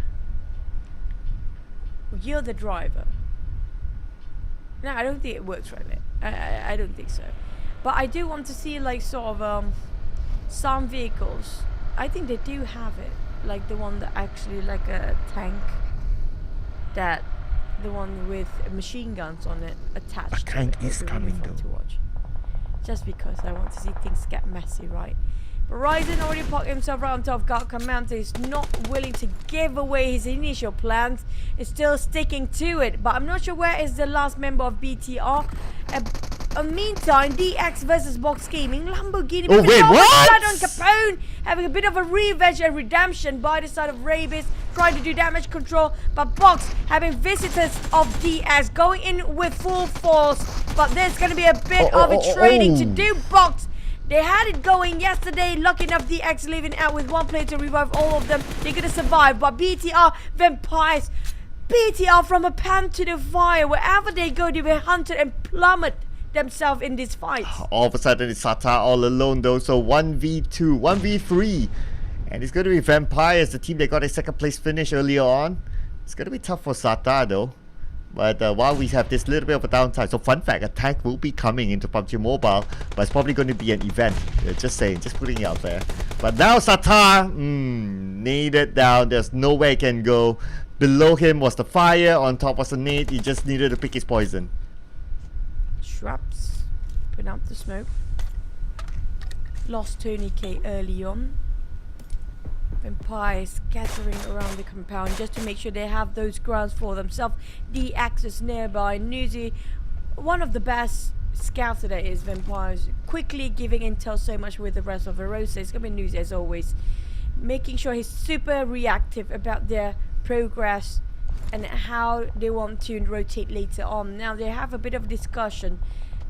you're the driver. No, I don't think it works right there. I don't think so. But I do want to see like sort of some vehicles. I think they do have it, like the one that actually like a tank, that the one with machine guns on it attached. A tank to it. is It's coming really fun though. to watch. Just because I want to see things get messy, right? But Ryzen already parked himself right on top of Gark Commander. He's not willing to give away his initial plans. He's still sticking to it. But I'm not sure where is the last member of BTR. Meantime, DX versus Box Gaming. Lamborghini. Oh, wait, what? Blood on Capone. Having a bit of a revenge and redemption by the side of Rabies. Trying to do damage control. But Box having visitors of DX going in with full force. But there's going to be a bit of a trading to do. Box. They had it going yesterday. Lucky enough, DX leaving out with one player to revive all of them. They're going to survive. But BTR, Vampires, BTR from a pan to the fire. Wherever they go, they will hunted and plummet themselves in this fight. All of a sudden, it's Sata all alone though. So 1v2, 1v3. And it's going to be Vampires, the team that got a second place finish earlier on. It's going to be tough for Sata though. But while we have this little bit of a downtime, so fun fact, a tank will be coming into PUBG Mobile, but it's probably going to be an event. Just saying, just putting it out there. But now Sata, naded down. There's nowhere he can go. Below him was the fire, on top was a nade. He just needed to pick his poison. Shrubs, putting up the smoke. Lost Tony K early on. Vampires scattering around the compound just to make sure they have those grounds for themselves. DX is nearby. Nuzi, one of the best scouts today is Vampires. Quickly giving intel so much with the rest of the Rosa. It's going to be Nuzi as always. Making sure he's super reactive about their progress and how they want to rotate later on. Now they have a bit of a discussion.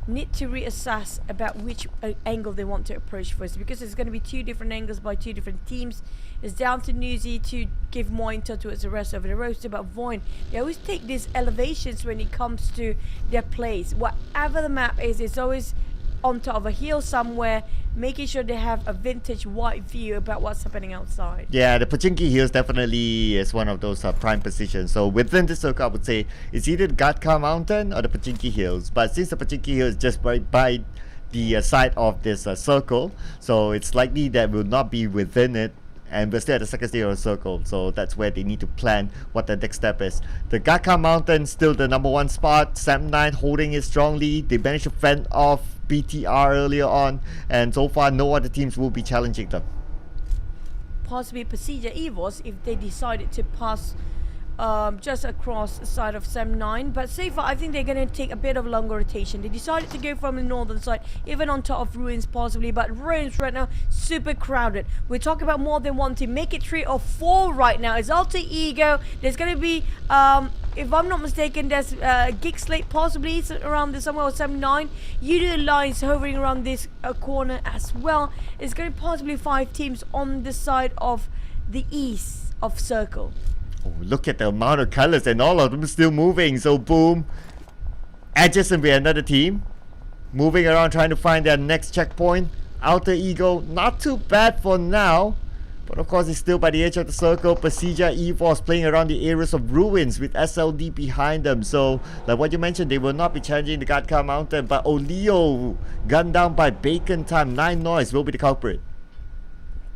Need to reassess about which angle they want to approach first, because it's going to be two different angles by two different teams. It's down to Nuzi to give more intel towards the rest of the roster. But VOIN, they always take these elevations when it comes to their plays. Whatever the map is, it's always on top of a hill somewhere, making sure they have a vintage wide view about what's happening outside. Yeah, the Pochinki Hills definitely is one of those prime positions. So within the circle, I would say it's either the Gatka Mountain or the Pochinki Hills. But since the Pochinki Hills is just right by the side of this circle, so it's likely that will not be within it. And we're still at the second stage of the circle, so that's where they need to plan what the next step is. The Gatka Mountain still the number one spot. Sam9 holding it strongly. They managed to fend off BTR earlier on, and so far no other teams will be challenging them. Possibly PERSIJA EVOS if they decided to pass just across the side of Sam9, but so far I think they're going to take a bit of a longer rotation. They decided to go from the northern side, even on top of Ruins possibly, but Ruins right now super crowded. We're talking about more than one team. Make it 3 or 4 right now. It's Alter Ego. There's going to be if I'm not mistaken, there's GEEK SLATE possibly around this somewhere, or Sam9. Yoodo Alliance hovering around this corner as well. It's going to be possibly 5 teams on the side of the east of circle. Oh, look at the amount of colors, and all of them still moving. So boom, adjacent with another team moving around trying to find their next checkpoint. Alter Ego, not too bad for now, but of course it's still by the edge of the circle. PERSIJA EVOS playing around the areas of Ruins with SLD behind them. So like what you mentioned, they will not be challenging the Gatka Mountain, but Olio gunned down by Bacon Time. 9 Noise will be the culprit.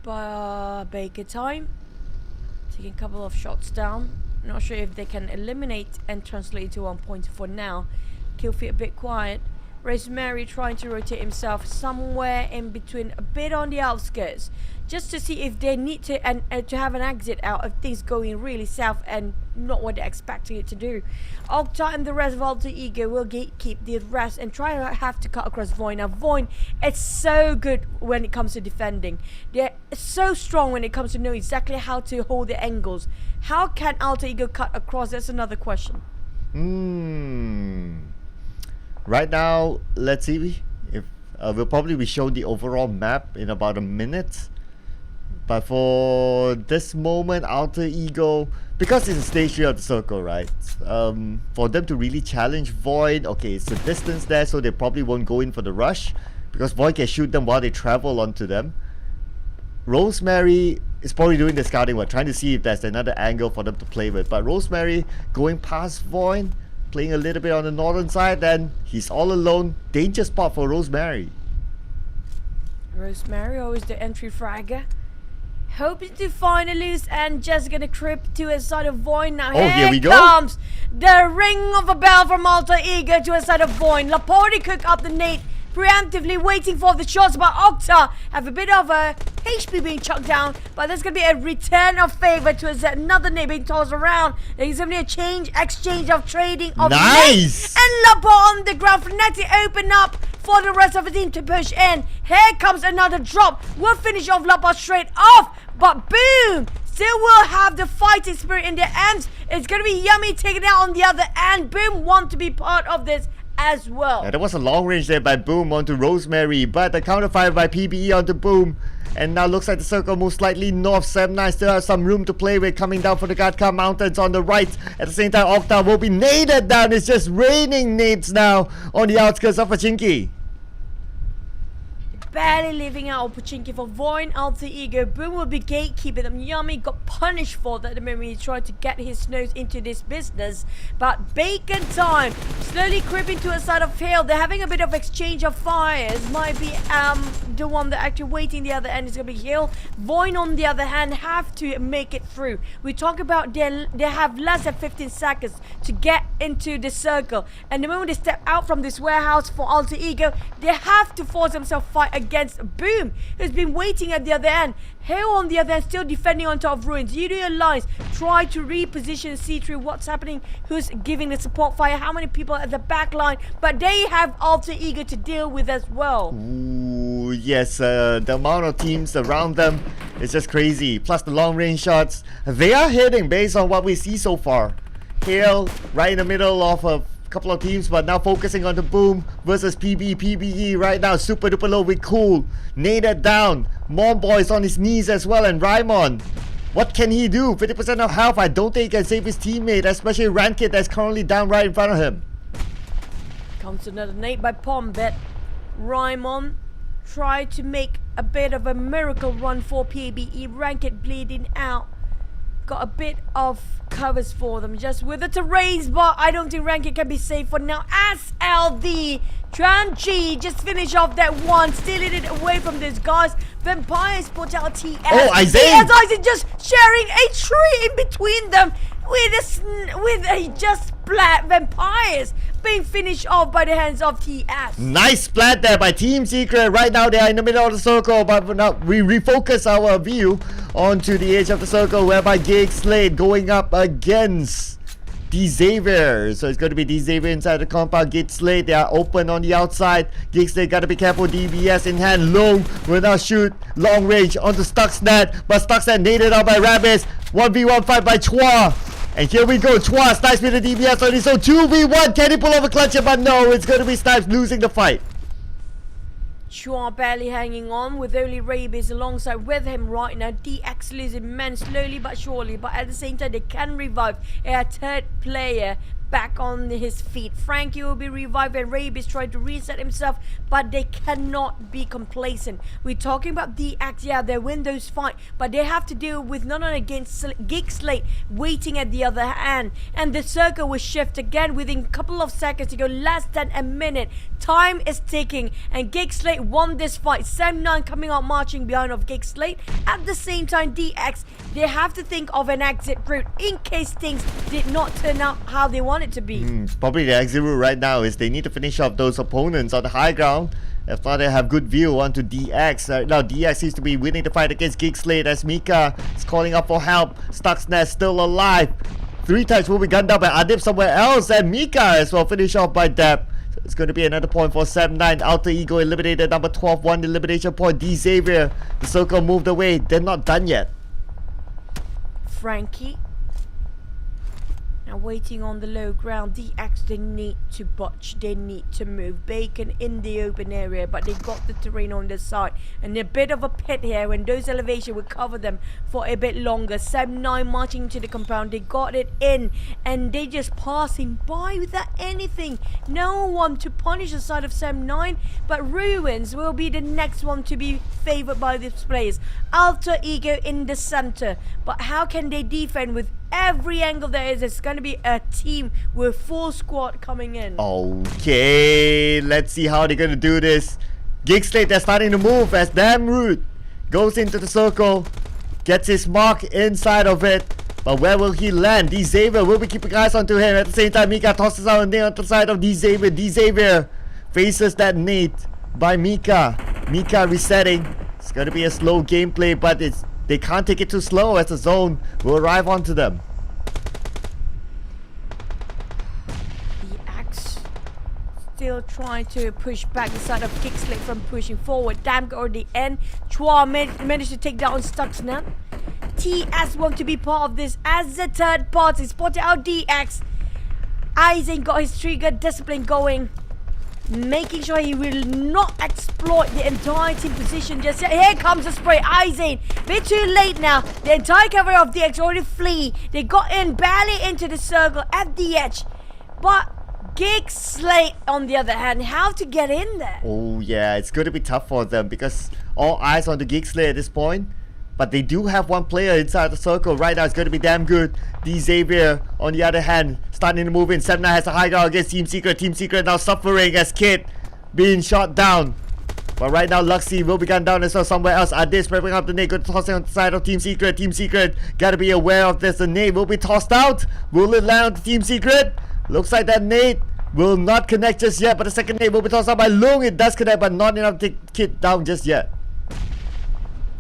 Bacon Time taking a couple of shots down. Not sure if they can eliminate and translate into 1 point for now. Killfeed a bit quiet. Rosemary trying to rotate himself somewhere in between, a bit on the outskirts, just to see if they need to to have an exit out of things going really south and not what they're expecting it to do. Octa and the rest of Alter Ego will keep the rest and try to have to cut across VOIN. Now VOIN, it's so good when it comes to defending. They're so strong when it comes to know exactly how to hold the angles. How can Alter Ego cut across? That's another question. Right now, let's see if we'll probably be shown the overall map in about a minute. But for this moment, Alter Ego, because it's a stage 3 of the circle, right? For them to really challenge VOIN, okay, it's a distance there, so they probably won't go in for the rush, because VOIN can shoot them while they travel onto them. Rosemary is probably doing the scouting work, trying to see if there's another angle for them to play with. But Rosemary going past VOIN, playing a little bit on the northern side, then he's all alone. Danger spot for Rosemary. Rosemary, always the entry fragger. Hoping to find a loose and just gonna creep to a side of VOIN now. Here we go. Comes the ring of a bell from Alter Ego to a side of VOIN. Laporte cook up the nade, preemptively waiting for the shots, but Octa have a bit of a HP being chucked down, but there's gonna be a return of favor to another nade being tossed around. There's gonna be a exchange of trading of nice. And Laporte on the ground. Fnatic open up for the rest of the team to push in. Here comes another drop. We'll finish off Laporte straight off, but boom! Still will have the fighting spirit in their ends. It's gonna be Yummy taking it out on the other end. Boom want to be part of this as well. Yeah, there was a long range there by Boom onto Rosemary, but the counter fire by PBE onto Boom. And now looks like the circle moves slightly north. 7-9 still has some room to play with, coming down from the Gatka Mountains on the right. At the same time, Octa will be naded down. It's just raining nades now on the outskirts of Pachinki. Barely leaving out Pachinki for VOIN. Alter Ego. Boom will be gatekeeping them. Yummy got punished for that at the moment he tried to get his nose into this business. But Bacon time slowly creeping to a side of hill. They're having a bit of exchange of fires. Might be the one that actually waiting the other end is gonna be Hill. VOIN on the other hand have to make it through. We talk about they have less than 15 seconds to get into the circle. And the moment they step out from this warehouse for Alter Ego, they have to force themselves fight against Boom, who's been waiting at the other end. Hill on the other end still defending on top of Ruins. Yoodo Alliance try to reposition, see through what's happening, who's giving the support fire, how many people at the back line, but they have Alter Ego to deal with as well. Ooh, yes, the amount of teams around them is just crazy. Plus the long range shots, they are hitting based on what we see so far. Hill right in the middle of a couple of teams, but now focusing on the Boom versus PBE right now. Super duper low with Cool. Naded down. Mom Boy's on his knees as well, and Raimon. What can he do? 50% of health. I don't think he can save his teammate, especially Rankit that's currently down right in front of him. Comes another nade by Pombet. Raimon tried to make a bit of a miracle run for PBE. Rankit bleeding out. Got a bit of covers for them just with the terrains, but I don't think Rankit can be safe for now. As LD Tran-G just finish off that one, stealing it away from these guys. Vampires put out TS. Oh, Isaiah! TS just sharing a tree in between them with a just splat. Vampires being finished off by the hands of TS. Nice splat there by Team Secret. Right now they are in the middle of the circle, but now we refocus our view onto the edge of the circle, whereby GEEK SLATE going up against D-Xavier. So it's going to be D-Xavier inside the compound. GEEK SLATE, they are open on the outside. GEEK SLATE got to be careful. DBS in hand. Long will now shoot long range onto Stuxnet, but Stuxnet naded out by Rabbids. 1v1 fight by Chua. And here we go, Chua, Snipes with the DBS on his own. 2v1, can he pull off a clutcher? But no, it's going to be Snipes losing the fight. Chua barely hanging on with only Rabies alongside with him right now. DX losing men slowly but surely, but at the same time they can revive a third player back on his feet. Frankie will be revived and Rabies trying to reset himself, but they cannot be complacent. We're talking about DX, yeah, they win those fight, but they have to deal with none against GEEK SLATE waiting at the other hand. And the circle will shift again within a couple of seconds to go less than a minute. Time is ticking and GEEK SLATE won this fight. 7-9 coming out marching behind of GEEK SLATE. At the same time, DX, they have to think of an exit route in case things did not turn out how they want it to be. Probably the exit route right now is they need to finish off those opponents on the high ground. If not, they have good view onto DX. Right now, DX seems to be winning the fight against GEEK SLATE as Mika is calling up for help. Stuxnet still alive. 3 times will be gunned down by Adib somewhere else, and Mika as well finish off by Deb. So it's going to be another point for 7-9. Alter Ego eliminated, number 12, 1 elimination point. D-Xavier, the circle moved away. They're not done yet. Frankie Now waiting on the low ground. DX, they need to botch. They need to move. Bacon in the open area, but they got the terrain on their side. And a bit of a pit here when those elevation will cover them for a bit longer. Sem9 marching to the compound. They got it in. And they just passing by without anything. No one to punish the side of Sem9. But Ruins will be the next one to be favored by these players. Alter Ego in the center. But how can they defend with every angle there is? It's going to be a team with full squad coming in. Okay, let's see how they're going to do this. GEEK SLATE, they're starting to move as Damroot goes into the circle, gets his mark inside of it. But where will he land? Xavier will be keeping eyes onto him. At the same time, Mika tosses out a nade on the side of Xavier. Xavier faces that nade by Mika. Mika resetting. It's going to be a slow gameplay, but they can't take it too slow as the zone will arrive onto them. The Axe still trying to push back the side of GEEK SLATE from pushing forward. Damn or the end. Chua managed to take down Stuxnet. TS want to be part of this as the third party. Spotted out DX. Aizen got his trigger discipline going, making sure he will not exploit the entire team position just yet. Here comes the spray. Aizen, bit too late now. The entire cover of DX already flee. They got in barely into the circle at the edge. But GEEK SLATE on the other hand, how to get in there? Oh yeah, it's going to be tough for them because all eyes on the GEEK SLATE at this point. But they do have one player inside the circle right now. It's going to be damn good. Xavier, on the other hand, starting to move in. Sem9 has a high ground against Team Secret. Team Secret now suffering as Kid being shot down. But right now, Luxy will be gunned down as well somewhere else. Adis prepping up the nade. Good tossing on the side of Team Secret. Team Secret, got to be aware of this. The nade will be tossed out. Will it land on the Team Secret? Looks like that nade will not connect just yet. But the second nade will be tossed out by Lung. It does connect, but not enough to take Kid down just yet.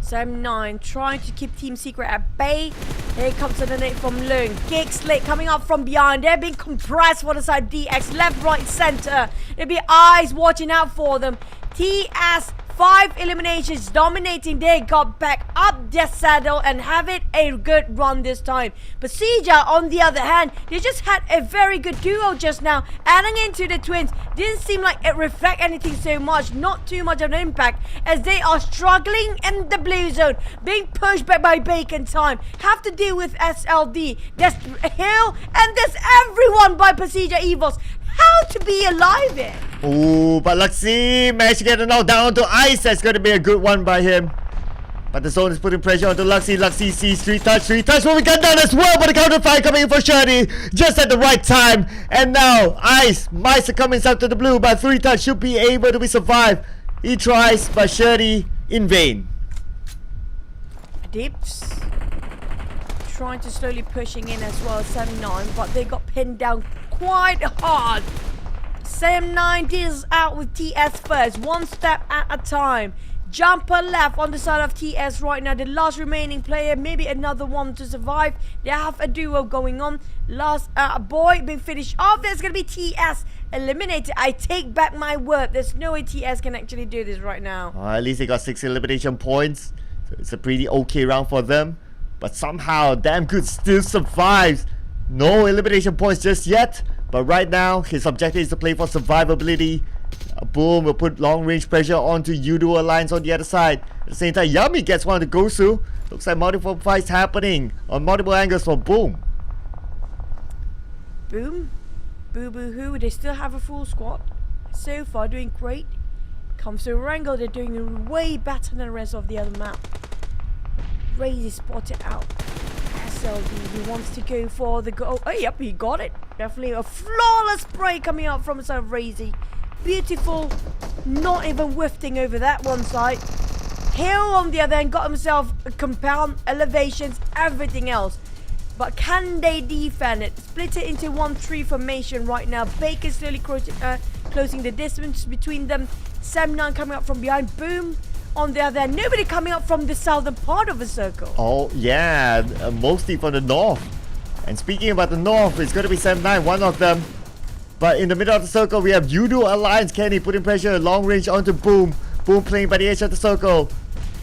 Sem9 trying to keep Team Secret at bay. Here comes the nade from Lung. GEEK SLATE coming up from behind. They're being compressed for the side. DX left, right, center. There'll be eyes watching out for them. TS 5 eliminations dominating. They got back up their saddle and have it a good run this time. PERSIJA on the other hand, they just had a very good duo just now. Adding into the twins didn't seem like it reflect anything so much. Not too much of an impact as they are struggling in the blue zone. Being pushed back by Bacon time. Have to deal with SLD. There's Hill and there's everyone by PERSIJA EVOS. How to be alive here? Oh, but Luxy managed to get a knock down to Ice. That's going to be a good one by him. But the zone is putting pressure onto Luxy. Luxy sees 3 touch. 3 touch will be gunned down as well. But the counter fire coming in for Shirley just at the right time. And now Ice might succumb himself to the blue, but 3 touch should be able to be survived. He tries, but Shirley in vain. Dips trying to slowly pushing in as well as Sem9, but they got pinned down quite hard. Sem9 deals out with TS first, one step at a time. Jumper left on the side of TS right now. The last remaining player, maybe another one to survive. They have a duo going on. Last boy being finished off. There's going to be TS eliminated. I take back my word. There's no way TS can actually do this right now. At least they got 6 elimination points. So it's a pretty okay round for them. But somehow, Damn Good still survives. No elimination points just yet. But right now, his objective is to play for survivability. Boom, will put long range pressure onto Yoodo Alliance on the other side. At the same time, Yummy gets one to Gosu. Looks like multiple fights happening on multiple angles for Boom. Boom. Boo Boo Hoo. They still have a full squad. So far, doing great. Comes to Wrangle, they're doing way better than the rest of the other map. Razy spotted out. SLD, he wants to go for the goal. Oh, yep, he got it. Definitely a flawless spray coming out from the side of Razy. Beautiful, not even whiffing over that one side. Hill on the other end got himself a compound, elevations, everything else. But can they defend it? Split it into 1-3 formation right now. Baker slowly closing the distance between them. Sem9 coming up from behind. Boom. On the other end, nobody coming up from the southern part of the circle. Oh, yeah, mostly from the north. And speaking about the north, it's going to be Sem9, one of them. But in the middle of the circle, we have Yoodo Alliance. Kenny putting pressure long range onto Boom. Boom playing by the edge of the circle.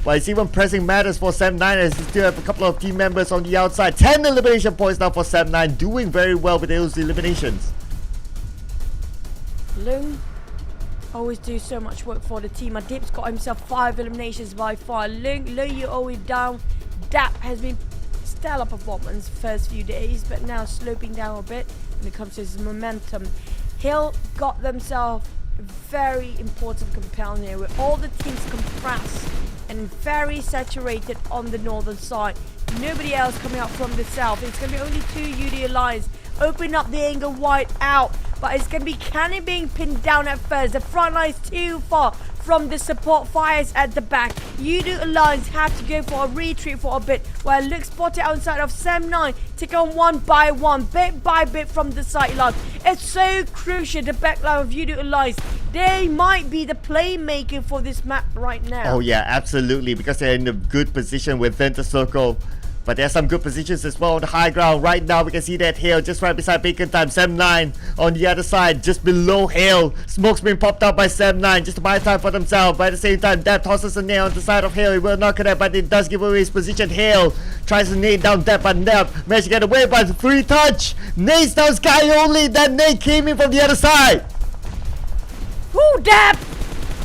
But it's even pressing matters for Sam9 as he still have a couple of team members on the outside. 10 elimination points now for Sam9, doing very well with those eliminations. Lung always do so much work for the team. Adip's got himself 5 eliminations by far. Lung, you're always down. Dap has been stellar performance first few days, but now sloping down a bit when it comes to his momentum. Hill got themselves a very important compound here with all the teams compressed and very saturated on the northern side. Nobody else coming out from the south. It's going to be only 2 Yoodo Alliance. Open up the angle wide out, but it's going to be Canny being pinned down at first. The front line is too far from the support fires at the back. Yoodo Alliance have to go for a retreat for a bit, while Luke spotted outside of Sam9, take on one by one, bit by bit from the sideline. It's so crucial, the backline of Yoodo Alliance. They might be the playmaker for this map right now. Oh yeah, absolutely, because they're in a good position within the circle. But there's some good positions as well on the high ground. Right now we can see that Hale just right beside Bacon Time. Sam9 on the other side, just below Hale. Smoke's being popped out by Sam9 just to buy time for themselves. But at the same time, Dap tosses a nail on the side of Hale. It will not connect, but it does give away his position. Hale tries to nade down Dap, but Dap managed to get away by the free touch. Nades down Sky only. That nade came in from the other side. Woo, Dap!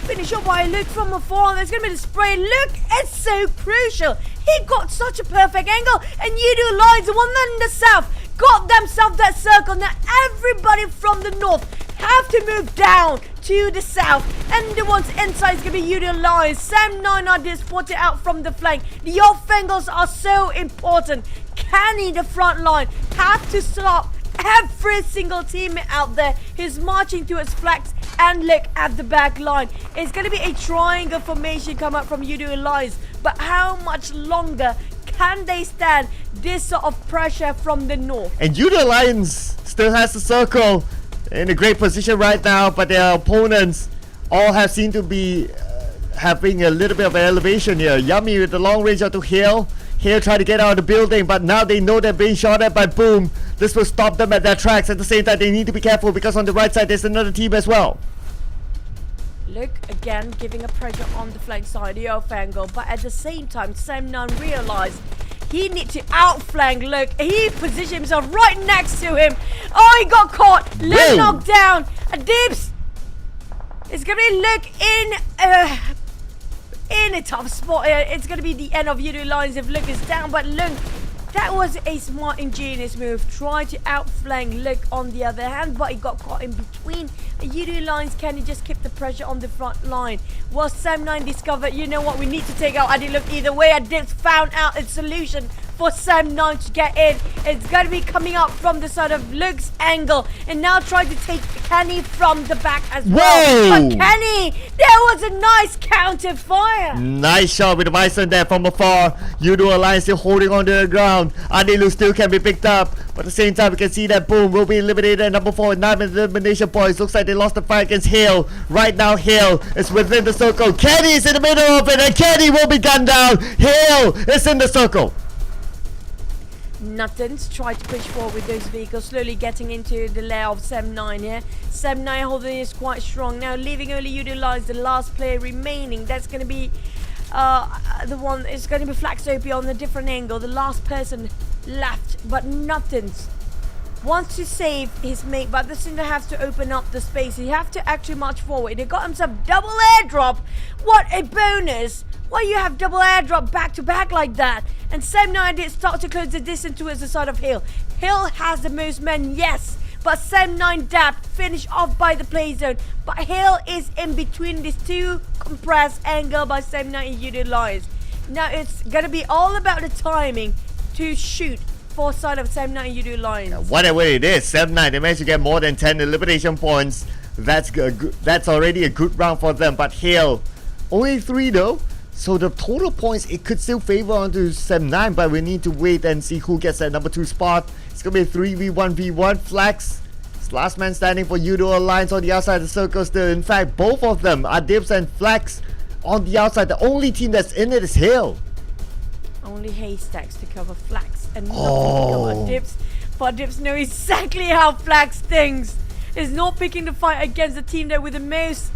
Finish up by Luke from afar. There's going to be the spray. Luke, it's so crucial. He got such a perfect angle, and Yoodo Alliance, the one in the south, got themselves that circle. Now everybody from the north have to move down to the south, and the ones inside is going to be Yoodo Alliance. Sam9 are just spotted out from the flank. The off angles are so important. Canny, the front line, have to stop every single teammate out there who's marching towards flags and look at the back line. It's going to be a triangle formation come up from Yoodo Alliance, but how much longer can they stand this sort of pressure from the north? And Yoodo Alliance still has the circle in a great position right now, but their opponents all have seemed to be having a little bit of an elevation here. Yummy with the long range out to Hale. Hale trying to get out of the building, but now they know they're being shot at by Boom. This will stop them at their tracks. At the same time, they need to be careful because on the right side there's another team as well. Look, again, giving a pressure on the flank side, the off angle, but at the same time, Sam9 realized he needs to outflank Luke. He positioned himself right next to him. Oh, he got caught. Luke knocked down. Dips. It's going to be Luke in a tough spot here. It's going to be the end of Yoodo Alliance if Luke is down, but Luke, that was a smart, ingenious move. Tried to outflank Luke on the other hand, but he got caught in between. Yoodo Alliance can just keep the pressure on the front line. While Sam9 discovered, you know what, we need to take out Adi Luke either way. Adip found out a solution for Sam9 to get in. It's going to be coming up from the side of Luke's angle, and now trying to take Kenny from the back as well. But Kenny, there was a nice counter fire. Nice shot with the Bison there from afar. Yoodo Alliance still holding on to the ground. Adi Luke still can be picked up, but at the same time we can see that Boom will be eliminated at number 4 with 9 elimination points. Looks like they lost the fight against Hale. Right now Hale is within the circle. Kenny is in the middle of it, and Kenny will be gunned down. Hale is in the circle. Nothing's tried to push forward with those vehicles, slowly getting into the lair of Sam9 here. Sam9 holding is quite strong now, leaving only Yoodo Alliance, the last player remaining. That's going to be the one. It's going to be Flaxopy on a different angle, the last person left. But Nothing's wants to save his mate, but the Cinder has to open up the space. He have to actually march forward. He got himself double airdrop. What a bonus! Why you have double airdrop back to back like that? And Sam9 did start to close the distance towards the side of Hill. Hill has the most men, yes, but Sam9 Dap finished off by the play zone. But Hill is in between these two compressed angle by Sam9 and Yoodo Alliance. Now it's gonna be all about the timing to shoot for side of Sam9 and Yoodo Alliance. Whatever it is, Sam9 they managed to get more than 10 elimination points. That's good. That's already a good round for them. But Hill only 3 though. So the total points, it could still favor onto Sam9, but we need to wait and see who gets that number 2 spot. It's going to be a 3v1v1. Flax, it's last man standing for Yoodo Alliance on the outside of the circle still. In fact, both of them are Dips and Flax on the outside. The only team that's in it is Hill. Only Haystacks to cover Flax and nothing to cover Dips. But Dips know exactly how Flax thinks. Is not picking the fight against the team there with the most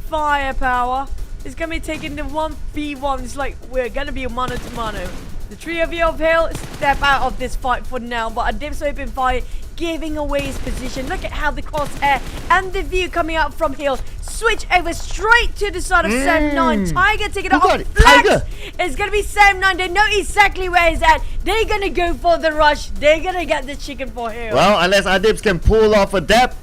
firepower. is going to be taking the 1v1. It's like we're going to be a mano to mano. The three of you of Hill step out of this fight for now, but Adib's open fire giving away his position. Look at how the crosshair and the view coming out from Hill switch over straight to the side of Sam9. Tiger taking it off flex. It's going to be Sam9. They know exactly where he's at. They're going to go for the rush. They're going to get the chicken for Hill. Well, unless Adibs can pull off a depth.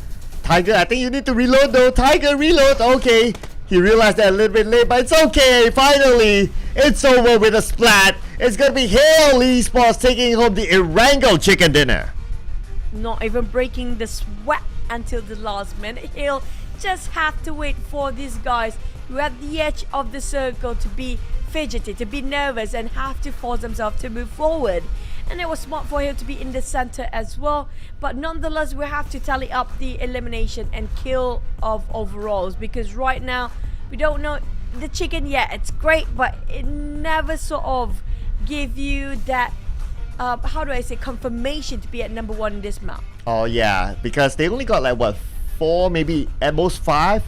Tiger, I think you need to reload though. Tiger, reload. Okay. He realized that a little bit late, but it's okay. Finally, it's over with a splat. It's going to be Hill Esports taking home the Irango chicken dinner. Not even breaking the sweat until the last minute. Hill just have to wait for these guys who are at the edge of the circle to be fidgety, to be nervous, and have to force themselves to move forward. And it was smart for him to be in the center as well. But nonetheless, we have to tally up the elimination and kill of overalls, because right now we don't know the chicken yet. It's great, but it never sort of give you that how do I say, confirmation to be at number one in this map. Oh yeah, because they only got like what, 4, maybe at most 5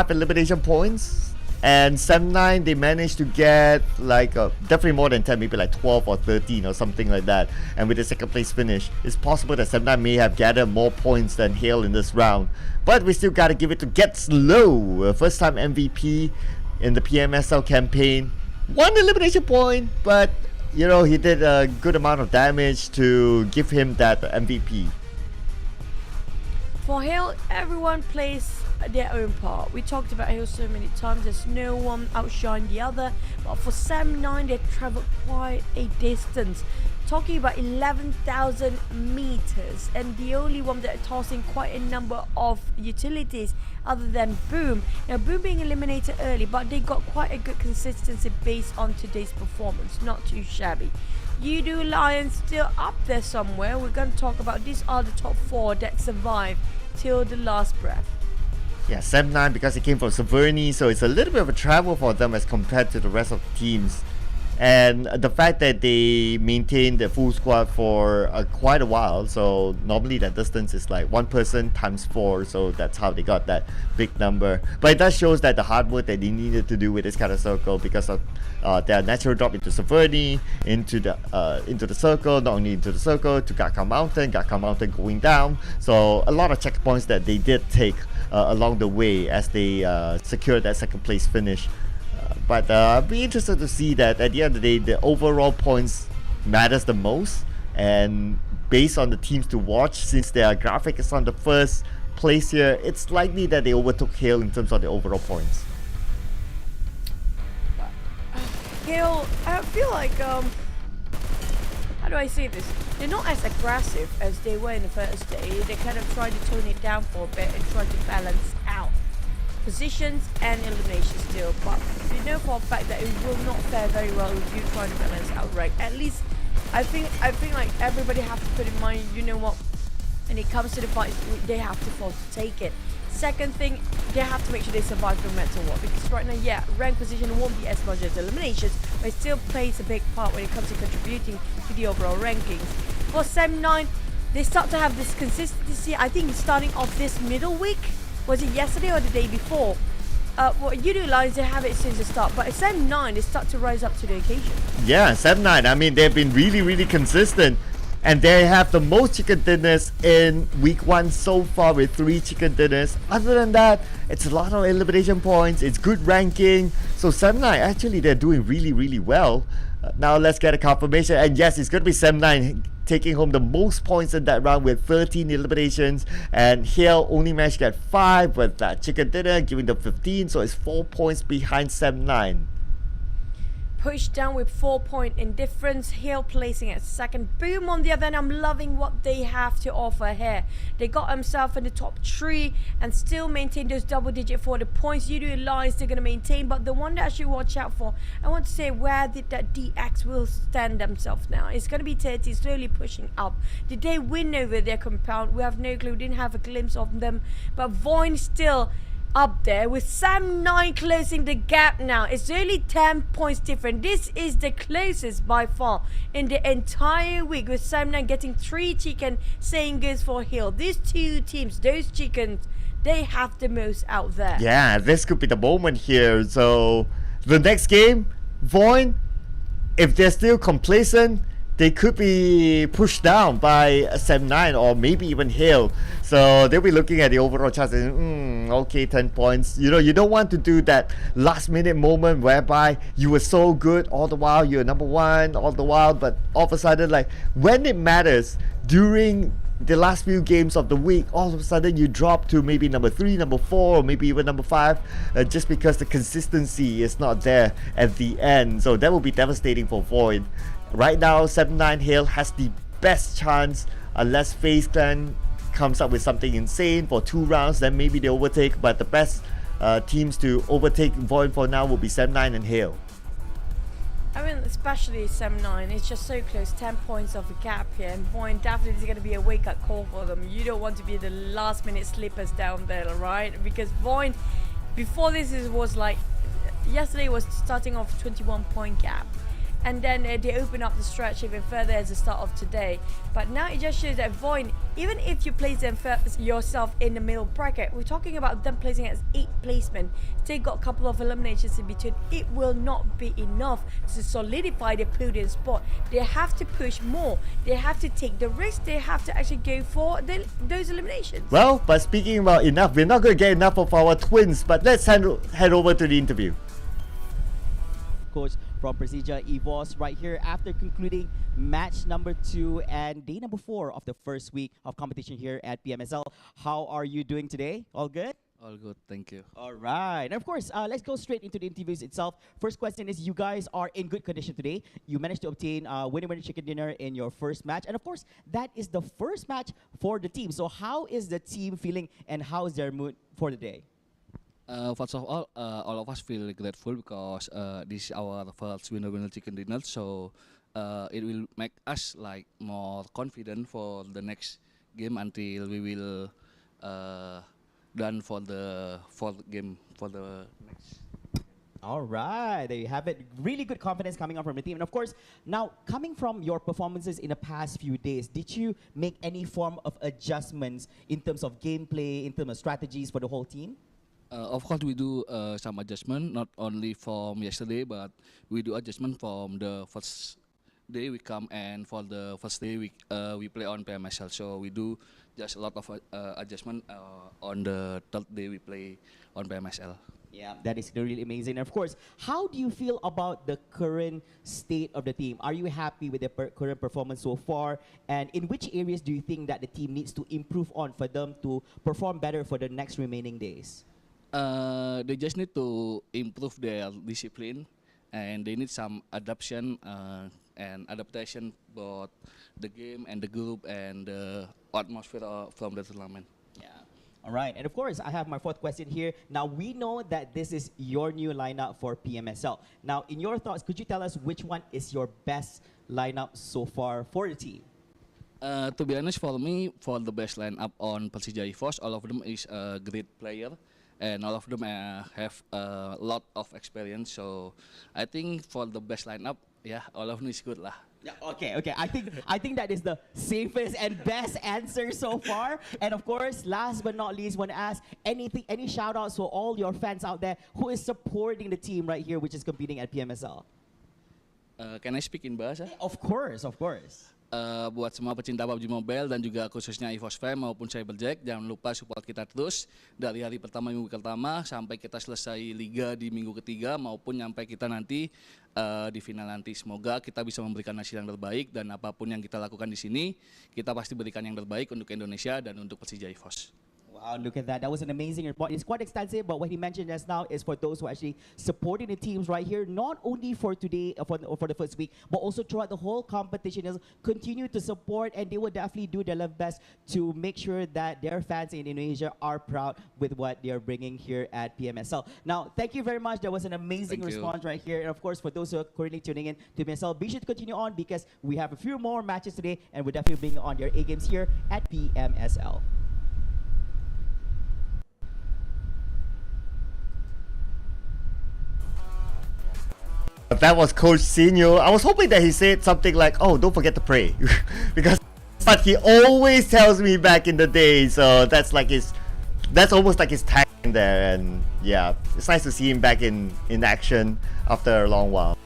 elimination points, and Sam9 they managed to get like definitely more than 10, maybe like 12 or 13 or something like that. And with the second place finish, it's possible that Sam9 may have gathered more points than Hale in this round. But we still gotta give it to Get Slow, first time MVP in the PMSL campaign. 1 elimination point, but you know, he did a good amount of damage to give him that MVP. For Hale, everyone plays their own part. We talked about Hale so many times. There's no one outshine the other. But for Sam9, they traveled quite a distance. Talking about 11,000 meters, and the only one that tossing quite a number of utilities other than Boom. Now Boom being eliminated early, but they got quite a good consistency based on today's performance. Not too shabby. Yoodo Alliance still up there somewhere. We're going to talk about these are the top 4 that survive till the last breath. Yeah, Sam9, because he came from Severny, so it's a little bit of a travel for them as compared to the rest of the teams. And the fact that they maintained the full squad for quite a while, so normally that distance is like 1 person times 4, so that's how they got that big number. But it does shows that the hard work that they needed to do with this kind of circle, because of their natural drop into Severny, into the circle, not only into the circle, to Gaka Mountain going down. So a lot of checkpoints that they did take along the way as they secured that second place finish. But I'll be interested to see that at the end of the day, the overall points matters the most. And based on the teams to watch, since their graphic is on the first place here, it's likely that they overtook Hale in terms of the overall points. Hale, I feel like, how do I say this? They're not as aggressive as they were in the first day. They kind of try to tone it down for a bit and try to balance out positions and elimination still, but you know for a fact that it will not fare very well if you try to balance out rank. At least I think like everybody have to put in mind, you know what, when it comes to the fight, they have to force to take it. Second thing, they have to make sure they survive no matter what, because right now, yeah, rank position won't be as much as eliminations, but it still plays a big part when it comes to contributing to the overall rankings. For Sam9, they start to have this consistency. I think starting off this middle week. Was it yesterday or the day before? Well, Yoodo Alliance, they have it since the start, but at Sam9, they start to rise up to the occasion. Yeah, Sam9, I mean, they've been really consistent. And they have the most chicken dinners in week 1 so far with 3 chicken dinners. Other than that, it's a lot of elimination points, it's good ranking. So Sam9, actually, they're doing really well. Now let's get a confirmation. And yes, it's going to be Sam9 taking home the most points in that round with 13 eliminations, and Hale only managed to get 5 with that chicken dinner, giving them 15, so it's 4 points behind Sam9. Pushed down with 4-point indifference. Hale placing at second. Boom on the other end. I'm loving what they have to offer here. They got themselves in the top 3 and still maintain those double-digit for the points. Yoodo Alliance they're going to maintain, but the one that I should watch out for, I want to say, where did that DX will stand themselves now? It's going to be 30, slowly pushing up. Did they win over their compound? We have no clue. We didn't have a glimpse of them, but VOIN still up there with Sam9 closing the gap now. It's only 10 points different. This is the closest by far in the entire week, with Sam9 getting 3 chicken, saying goes for Hill. These 2 teams, those chickens, They have the most out there. Yeah, this could be the moment here. So the next game, VOIN, if they're still complacent, they could be pushed down by SM9 or maybe even Hale. So they'll be looking at the overall chance and okay, 10 points. You know, you don't want to do that last minute moment whereby you were so good all the while, you're number one all the while, but all of a sudden, like when it matters during the last few games of the week, all of a sudden you drop to maybe number 3, number 4, or maybe even number 5, just because the consistency is not there at the end. So that will be devastating for VOIN. Right now, 7-9 Hale has the best chance, unless FaZe Clan comes up with something insane for 2 rounds, then maybe they overtake. But the best teams to overtake VOIN for now will be 7-9 and Hale. I mean, especially 7-9, it's just so close, 10 points of a gap here, and VOIN definitely is going to be a wake-up call for them. You don't want to be the last-minute slippers down there, right? Because VOIN, before this was like, yesterday was starting off 21-point gap. And then they open up the stretch even further as the start of today. But now it just shows that VOIN, even if you place them yourself in the middle bracket, we're talking about them placing as 8th placement. They got a couple of eliminations in between. It will not be enough to solidify their podium spot. They have to push more. They have to take the risk. They have to actually go for those eliminations. Well, but speaking about enough, we're not going to get enough of our twins. But let's head over to the interview. Coach from PERSIJA EVOS right here after concluding match number 2 and day number 4 of the first week of competition here at PMSL. How are you doing today? All good? All good, thank you. All right. And of course, let's go straight into the interviews itself. First question is, you guys are in good condition today. You managed to obtain winner chicken dinner in your first match. And of course, that is the first match for the team. So how is the team feeling and how is their mood for the day? First of all of us feel grateful because this is our first winner chicken dinner, so it will make us like more confident for the next game until we will done for the next. All right, there you have it. Really good confidence coming up from the team. And of course, now coming from your performances in the past few days, did you make any form of adjustments in terms of gameplay, in terms of strategies for the whole team? Of course, we do some adjustment, not only from yesterday, but we do adjustment from the first day we come and for the first day we play on PMSL. So we do just a lot of adjustment on the third day we play on PMSL. Yeah, that is really amazing. And of course, how do you feel about the current state of the team? Are you happy with the current performance so far? And in which areas do you think that the team needs to improve on for them to perform better for the next remaining days? They just need to improve their discipline, and they need some adaptation and adaptation both the game and the group and the atmosphere from the tournament. Yeah. All right. And of course, I have my fourth question here. Now, we know that this is your new lineup for PMSL. Now, in your thoughts, could you tell us which one is your best lineup so far for the team? To be honest, for me, for the best lineup on PERSIJA EVOS, all of them is a great player. And all of them have a lot of experience. So I think for the best lineup, yeah, all of them is good lah. Yeah, okay. I think that is the safest and best answer so far. And of course, last but not least, want to ask any shout outs for all your fans out there who is supporting the team right here, which is competing at PMSL. Can I speak in bahasa? Of course. Buat semua pecinta PUBG Mobile dan juga khususnya EVOS fam maupun CyberJack, jangan lupa support kita terus dari hari pertama minggu pertama sampai kita selesai liga di minggu ketiga maupun sampai kita nanti di final nanti. Semoga kita bisa memberikan hasil yang terbaik dan apapun yang kita lakukan di sini kita pasti berikan yang terbaik untuk Indonesia dan untuk PERSIJA EVOS. Wow, look at that. That was an amazing report. It's quite extensive, but what he mentioned just now is for those who are actually supporting the teams right here, not only for today, for the first week, but also throughout the whole competition. They'll continue to support, and they will definitely do their level best to make sure that their fans in Indonesia are proud with what they're bringing here at PMSL. Now, thank you very much. That was an amazing response right here. And of course, for those who are currently tuning in to PMSL, be sure to continue on because we have a few more matches today, and we're definitely bringing on your A games here at PMSL. That was Coach Senior. I was hoping that he said something like, "Oh, don't forget to pray," because but he always tells me back in the day. So that's like his that's almost like his tag there, and yeah, it's nice to see him back in action after a long while.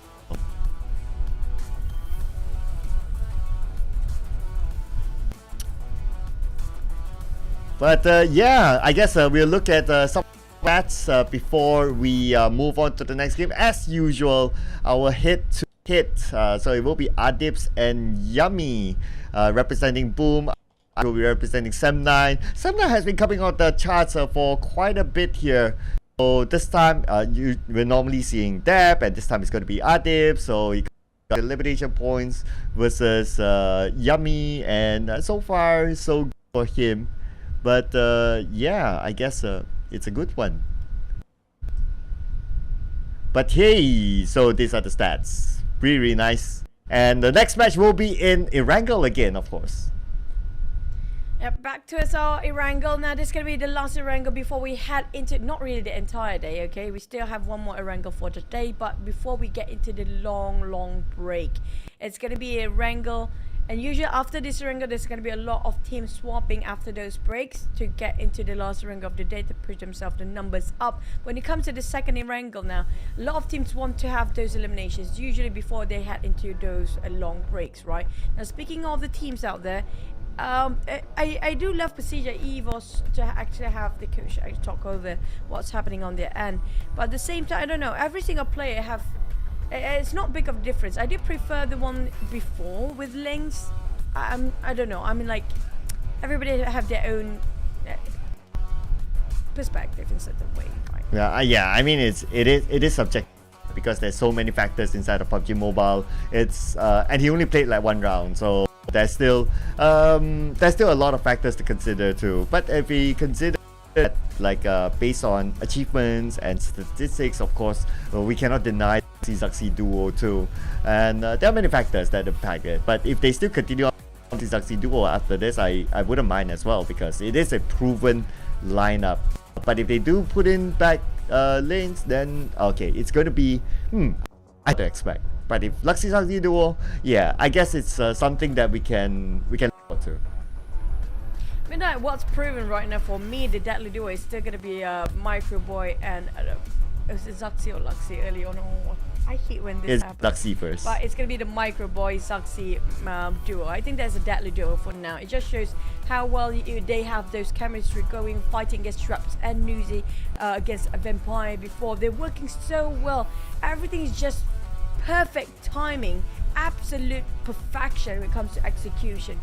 But yeah, I guess we'll look at some stats before we move on to the next game. As usual, our hit-to-hit, so it will be Adips and Yummy representing Boom. I will be representing Sem9. Sem9 has been coming on the charts for quite a bit here. So this time, we're normally seeing Deb, and this time it's going to be Adip. So he got elimination points versus Yummy, and so far so good for him. But yeah, I guess it's a good one. But hey, so these are the stats. Really nice. And the next match will be in Erangel again, of course. Yep, back to SR Erangel. Now this is going to be the last Erangel before we head into, not really the entire day, okay? We still have one more Erangel for today, but before we get into the long break, it's going to be Erangel. And usually after this Erangel, there's going to be a lot of team swapping after those breaks to get into the last Erangel of the day to push themselves the numbers up. When it comes to the second Erangel now, a lot of teams want to have those eliminations usually before they head into those long breaks, right? Now speaking of the teams out there, I do love PERSIJA EVOS to actually have the coach talk over what's happening on their end. But at the same time, I don't know, every single player have... It's not big of a difference. I did prefer the one before with Lynx. I don't know. I mean, like, everybody have their own perspective in certain way, right? Yeah. I mean, it is subjective because there's so many factors inside of PUBG Mobile. It's and he only played like one round, so there's still a lot of factors to consider too. But if we consider like based on achievements and statistics, of course, we cannot deny Zaxi Duo too, and there are many factors that impact it. But if they still continue on Zaxi Duo after this, I wouldn't mind as well, because it is a proven lineup. But if they do put in back Lynx, then okay, it's going to be I don't expect. But if Zaxi Duo, yeah, I guess it's something that we can look forward to. I mean, like, what's proven right now for me, the deadly duo is still gonna be Micro Boy and is it Zaxi or Luxi early on? Oh, I hate when this happens. It's Luxi first. But it's gonna be the Micro Boy Zaxi duo. I think that's a deadly duo for now. It just shows how well they have those chemistry going, fighting against Traps and Nuzi against Vampire before. They're working so well. Everything is just perfect timing, absolute perfection when it comes to execution.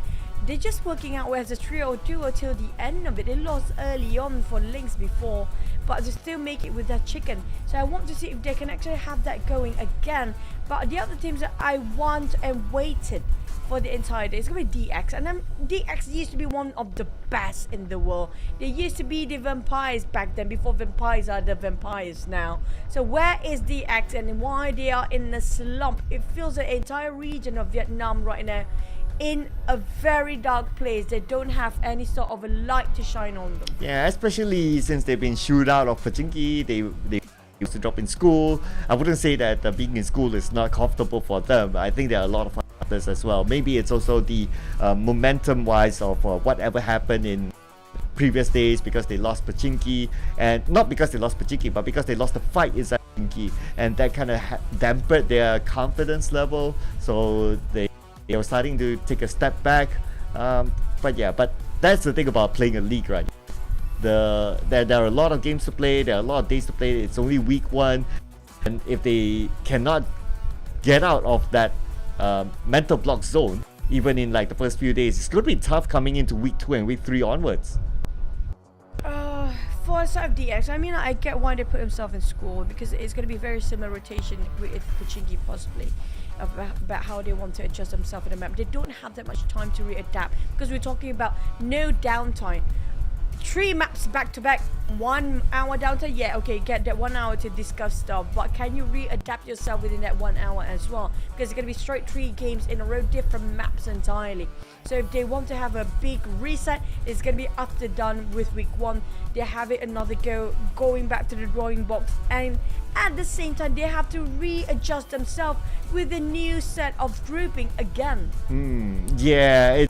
They're just working out as a trio or duo till the end of it. They lost early on for Lynx before, but they still make it with that chicken. So I want to see if they can actually have that going again. But the other teams that I want and waited for the entire day, it's going to be DX. And then DX used to be one of the best in the world. They used to be the vampires back then, before vampires are the vampires now. So where is DX and why they are in a slump? It feels the entire region of Vietnam right now in a very dark place. They don't have any sort of a light to shine on them. Yeah, especially since they've been shooed out of Pachinki. They used to drop in school. I wouldn't say that being in school is not comfortable for them. I think there are a lot of factors as well. Maybe it's also the momentum wise of whatever happened in previous days, because they lost Pachinki, and not because they lost Pachinki, but because they lost the fight inside Pachinki, and that kind of dampened their confidence level. So they were starting to take a step back. But yeah, but that's the thing about playing a league, right? There are a lot of games to play, there are a lot of days to play. It's only week 1, and if they cannot get out of that mental block zone, even in like the first few days, it's going to be tough coming into week 2 and week 3 onwards. For side of DX, I mean, I get why they put himself in school, because it's going to be very similar rotation with Pachinki possibly, about how they want to adjust themselves in the map. They don't have that much time to readapt, because we're talking about no downtime. 3 maps back to back, 1 hour downtime. Yeah, okay, get that 1 hour to discuss stuff, but can you readapt yourself within that 1 hour as well? Because it's going to be straight 3 games in a row, different maps entirely. So if they want to have a big reset, it's going to be after done with week 1. They have it another go, going back to the drawing box, and at the same time they have to readjust themselves with a new set of grouping again. Yeah,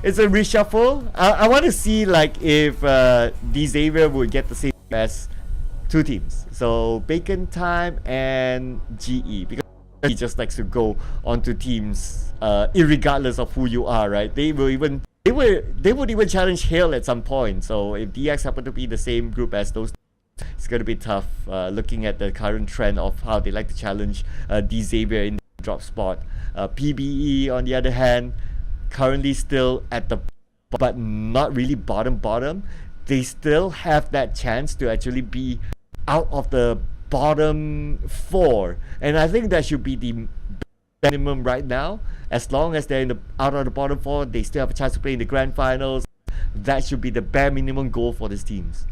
it's a reshuffle. I want to see like if Xavier would get the same as two teams. So Bacon Time and GE, because he just likes to go onto teams irregardless of who you are, right? They would even challenge Hale at some point. So if DX happen to be the same group as those, it's gonna be tough. Looking at the current trend of how they like to challenge Xavier in the drop spot. PBE on the other hand, currently still at the but not really bottom. They still have that chance to actually be out of the bottom 4, and I think that should be the minimum right now. As long as they're out of the bottom 4, they still have a chance to play in the grand finals. That should be the bare minimum goal for these teams.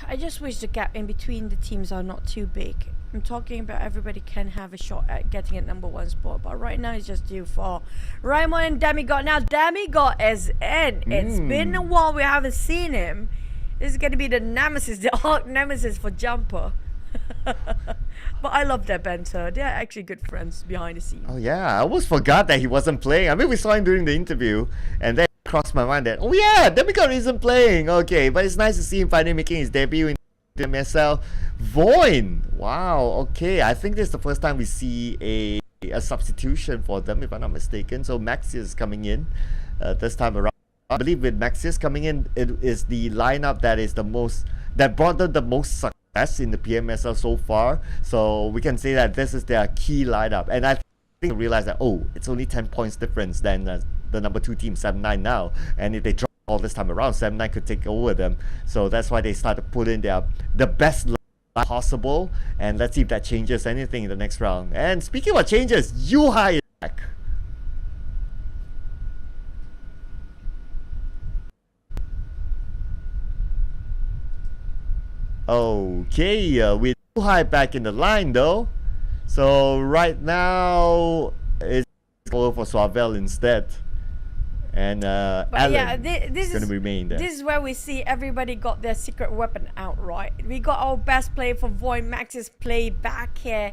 I just wish the gap in between the teams are not too big. I'm talking about everybody can have a shot at getting a #1 spot, but right now it's just due for Raymond and Demigod. Now Demigod is in. It's been a while we haven't seen him. This is going to be the nemesis, the arch nemesis for Jumper. But I love their banter. They're actually good friends behind the scenes. Oh yeah, I almost forgot that he wasn't playing. I mean, we saw him during the interview, and then it crossed my mind that, oh yeah, Demigod isn't playing. Okay, but it's nice to see him finally making his debut in PMSL. VOIN, wow, okay, I think this is the first time we see a substitution for them, if I'm not mistaken. So Maxius is coming in this time around. I believe with Maxius coming in, it is the lineup that brought them the most success in the PMSL so far. So we can say that this is their key lineup, and I think they realize that, oh, it's only 10 points difference than the #2 team 7-9 now, and if they drop all this time around, 7-9 could take over them. So that's why they start to put in the best lineup possible, and let's see if that changes anything in the next round. And speaking of changes, Yuhai is back. Okay, with Yuhai back in the line though. So right now it's over for Swavel instead. And Alan yeah, this is going to remain there. This is where we see everybody got their secret weapon out, right? We got our best player for VOIN, Max's play back here.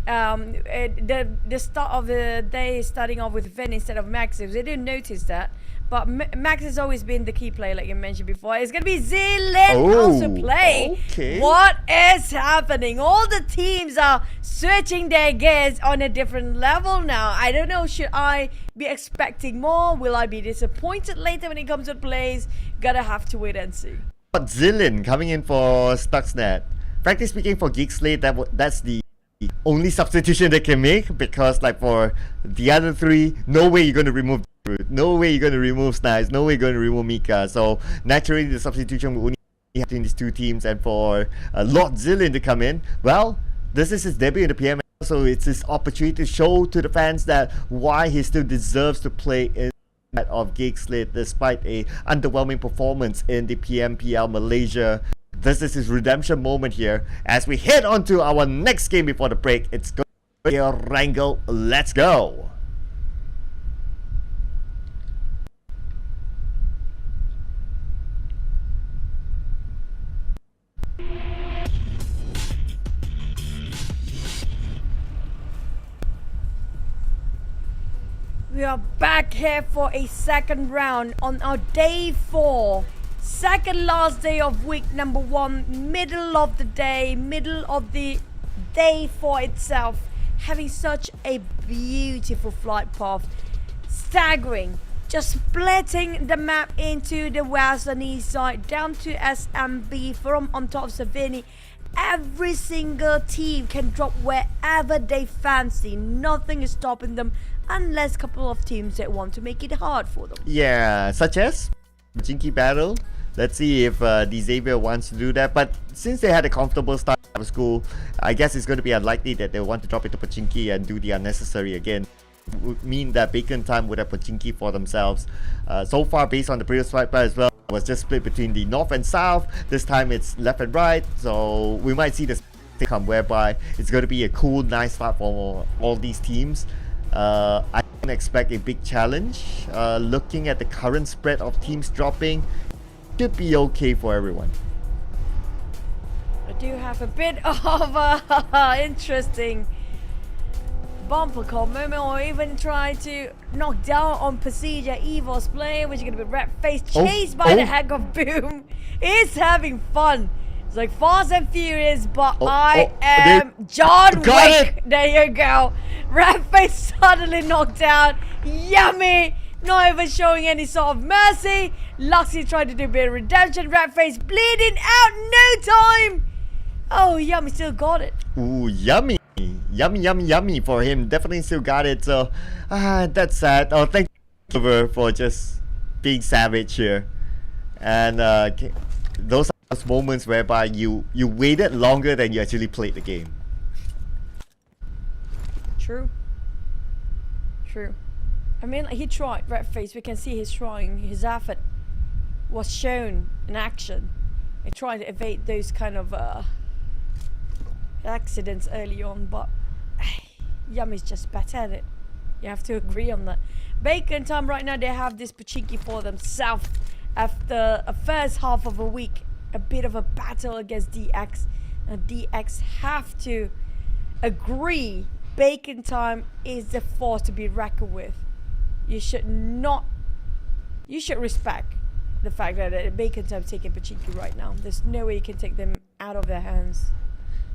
The start of the day is starting off with Vin instead of Max. They didn't notice that. But Max has always been the key player, like you mentioned before. It's going to be Zilin also playing. Okay. What is happening? All the teams are switching their gears on a different level now. I don't know, should I be expecting more? Will I be disappointed later when it comes to plays? Gotta have to wait and see. But Zilin coming in for Stuxnet. Frankly speaking, for GEEK SLATE, that's the only substitution they can make, because like for the other three, no way you're going to remove Root, no way you're going to remove Snipes, no way you're going to remove Mika. So naturally the substitution will only happen between these two teams, and for Lord Zilin to come in, well, this is his debut in the PMSL, so it's his opportunity to show to the fans that why he still deserves to play in that of GEEK SLATE despite a underwhelming performance in the PMPL Malaysia. This is his redemption moment here as we head on to our next game before the break. It's going to be a wrangle. Let's go. We are back here for a second round on our day 4. Second last day of week #1, middle of the day day 4 itself, having such a beautiful flight path, staggering, just splitting the map into the west and east side, down to SMB from on top of Savini. Every single team can drop wherever they fancy. Nothing is stopping them, unless a couple of teams that want to make it hard for them. Yeah, such as Jinky Battle. Let's see if Xavier wants to do that. But since they had a comfortable start out of school, I guess it's going to be unlikely that they want to drop it to Pachinki and do the unnecessary again. Would mean that Bacon Time would have Pachinki for themselves. So far, based on the previous fight as well, it was just split between the north and south. This time it's left and right. So we might see this come whereby it's going to be a cool, nice start for all these teams. I don't expect a big challenge. Looking at the current spread of teams dropping, should be okay for everyone. I do have a bit of interesting bumper car moment, or even try to knock down on PERSIJA EVOS player, which is going to be red face chased by the heck of Boom. He's having fun. It's like Fast and Furious, but I am John Wick. There you go. Red face suddenly knocked out. Yummy. Not even showing any sort of mercy. Luxy tried to do a bit of redemption. Red face bleeding out. No time. Oh, Yummy still got it. Ooh, Yummy. Yummy for him. Definitely still got it. So, that's sad. Oh, thank you for just being savage here. And those are those moments whereby you waited longer than you actually played the game. True. I mean, he tried, red face. We can see he's trying. His effort was shown in action. He tried to evade those kind of accidents early on, but Yummy's just better at it. You have to agree on that. Bacon time right now, they have this pachinki for themselves after a first half of a week. A bit of a battle against DX. And DX have to agree Bacon time is the force to be reckoned with. You should respect the fact that Bacon time taking pachinki right now. There's no way you can take them out of their hands.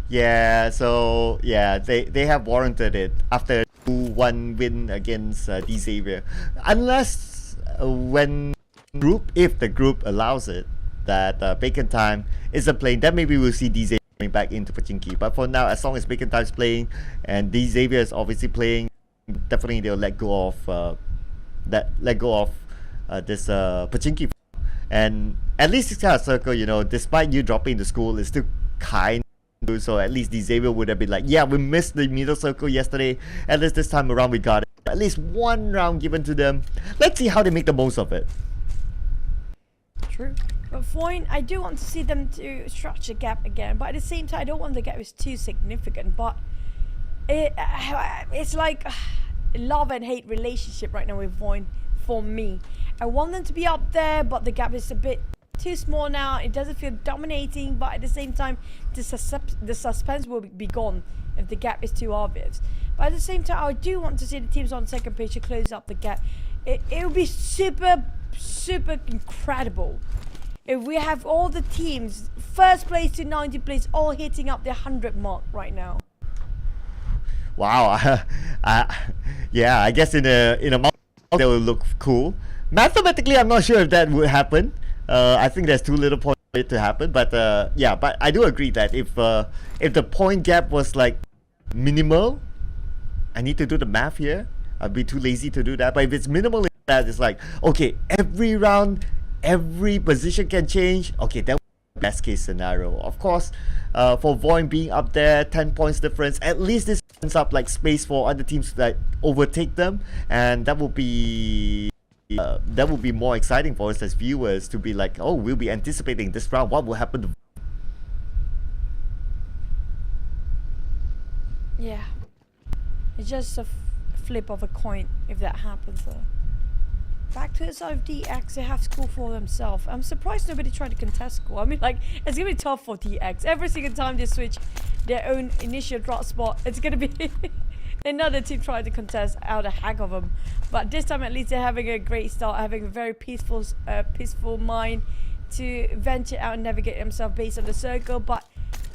Yeah, so yeah, they have warranted it after 2-1 win against D-Xavier. Unless if the group allows it, that Bacon Time isn't playing, then maybe we'll see D-Xavier coming back into pachinki. But for now, as long as Bacon Time's playing and D-Xavier is obviously playing, definitely they'll let go of this pachinki. And at least this kind of circle, you know, despite you dropping the school, it's still kind. So at least D-Xavier would have been like, yeah, we missed the middle circle yesterday. At least this time around we got it. At least one round given to them. Let's see how they make the most of it. True. But VOIN, I do want to see them to structure gap again. But at the same time, I don't want the gap is too significant. But it's like a love and hate relationship right now with VOIN for me. I want them to be up there, but the gap is a bit too small now. It doesn't feel dominating, but at the same time the suspense will be gone if the gap is too obvious. But at the same time, I do want to see the teams on the second page to close up the gap. It would be super incredible if we have all the teams first place to 90 place all hitting up the 100 mark right now. Wow. Yeah, I guess in a month that will look cool. Mathematically, I'm not sure if that would happen. I think there's too little point for it to happen, but yeah, but I do agree that if the point gap was like minimal, I need to do the math here. I'd be too lazy to do that. But if it's minimal, that it's like, okay, every round, every position can change. Okay, that would be the best case scenario. Of course, for VOIN being up there, 10 points difference, at least this opens up like space for other teams to like overtake them, and that will be more exciting for us as viewers to be like, oh, we'll be anticipating this round. What will happen to? Yeah, it's just a flip of a coin if that happens. Back to the side of DX, they have school for themselves. I'm surprised nobody tried to contest school. I mean, like, it's gonna be tough for DX. Every single time they switch their own initial drop spot, it's gonna be another team trying to contest out a hack of them. But this time at least they're having a great start, having a very peaceful mind to venture out and navigate themselves based on the circle. But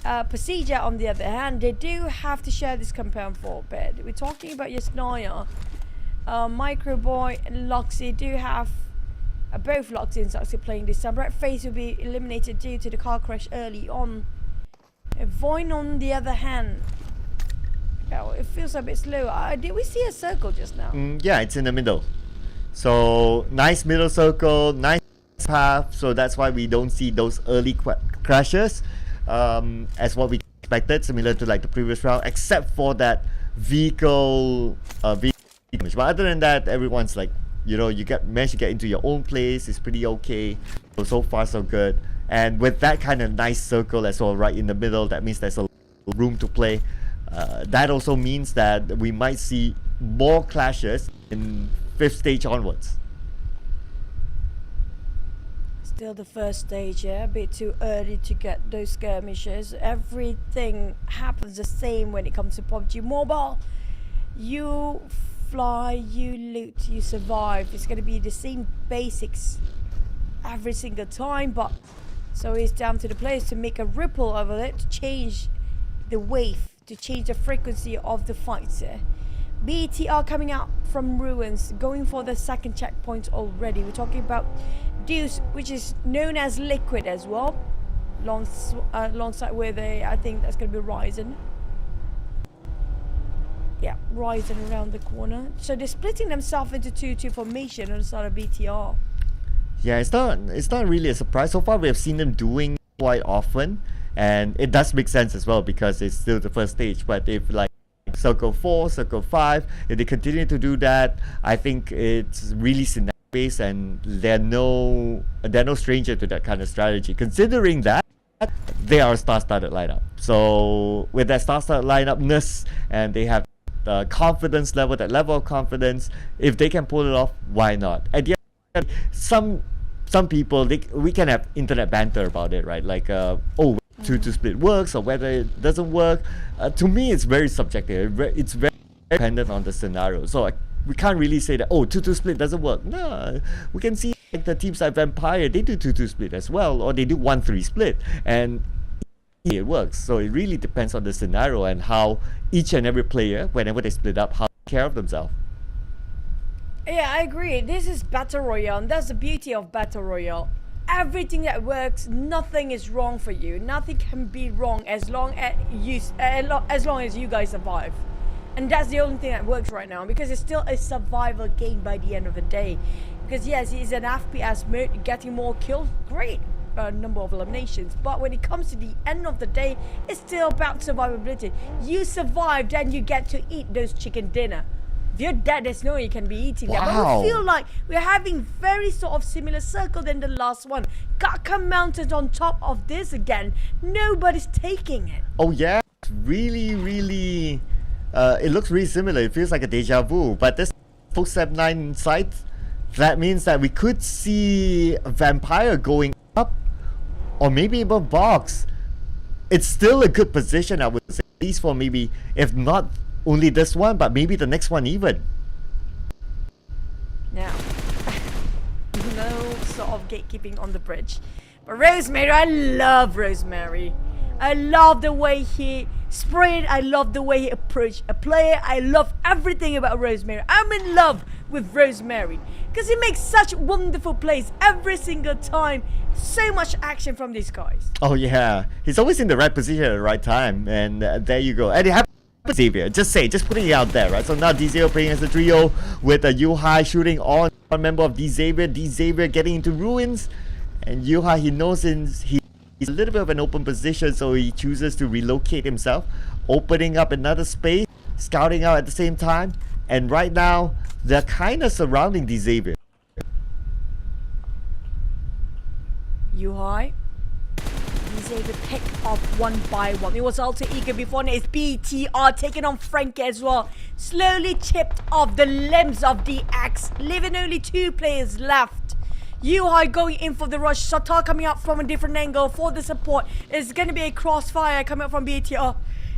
PERSIJA, on the other hand, they do have to share this compound for a bit. We're talking about Yasnaya, Microboy and Luxy do have both Luxy and Luxy playing this time. Red FaZe will be eliminated due to the car crash early on. VOIN, on the other hand, it feels a bit slow. Did we see a circle just now? Yeah, it's in the middle. So nice middle circle, nice path. So that's why we don't see those early crashes as what we expected, similar to like the previous round, except for that vehicle damage. But other than that, everyone's like, you know, you manage to get into your own place. It's pretty okay. So far so good. And with that kind of nice circle as well, right in the middle, that means there's a room to play. That also means that we might see more clashes in 5th stage onwards. Still the first stage, yeah, a bit too early to get those skirmishes. Everything happens the same when it comes to PUBG Mobile. You fly, you loot, you survive. It's going to be the same basics every single time, but so it's down to the players to make a ripple of it, to change the wave, to change the frequency of the fights. BTR coming out from ruins, going for the second checkpoint already. We're talking about Deuce, which is known as Liquid as well, alongside with I think that's going to be Ryzen. Yeah, Ryzen around the corner. So they're splitting themselves into 2-2 formation on the side of BTR. Yeah, it's not really a surprise. So far, we have seen them doing quite often, and it does make sense as well because it's still the first stage. But if like Circle 4, Circle 5, if they continue to do that, I think it's really scenario based, and they're no stranger to that kind of strategy. Considering that they are a star-studded lineup, so with that star-studded lineup-ness, and they have the confidence level, that level of confidence, if they can pull it off, why not? At the end, some people, we can have internet banter about it, right? Like, oh, 2-2 split works or whether it doesn't work. To me, it's very subjective. It's very dependent on the scenario. So we can't really say that, oh, 2-2 split doesn't work. No, we can see like the teams like Vampire, they do 2-2 split as well, or they do 1-3 split, and it works. So it really depends on the scenario and how each and every player, whenever they split up, how they take care of themselves. Yeah, I agree. This is Battle Royale, and that's the beauty of Battle Royale. Everything that works, nothing is wrong for you. Nothing can be wrong as long as you guys survive. And that's the only thing that works right now, because it's still a survival game by the end of the day. Because yes, it's an FPS mode, getting more kills, great number of eliminations. But when it comes to the end of the day, it's still about survivability. You survive, then you get to eat those chicken dinner. If you're dead, there's no way you can be eating that. But we feel like we're having very sort of similar circle than the last one. Gaka mounted on top of this again. Nobody's taking it. Oh yeah, really, it looks really similar. It feels like a deja vu. But this footstep 9 site, that means that we could see a Vampire going up, or maybe even Box. It's still a good position, I would say, at least for maybe, if not only this one, but maybe the next one even. Now, no sort of gatekeeping on the bridge. But Rosemary, I love Rosemary. I love the way he sprayed. I love the way he approached a player. I love everything about Rosemary. I'm in love with Rosemary because he makes such wonderful plays every single time. So much action from these guys. Oh yeah, he's always in the right position at the right time, and there you go. And it happens. Xavier, just putting it out there, right? So now D0 playing as a trio with a Yuhai shooting on one member of D Xavier getting into ruins, and Yuhai, he knows he's a little bit of an open position, so he chooses to relocate himself, opening up another space, scouting out at the same time, and right now they're kind of surrounding D Xavier. Yuhai, Xavier pick off one by one. It was Alter Ego before, now it's BTR taking on Frank as well. Slowly chipped off the limbs of the axe, leaving only 2 players left. Yuhai going in for the rush. Satar coming out from a different angle for the support. It's going to be a crossfire coming out from BTR.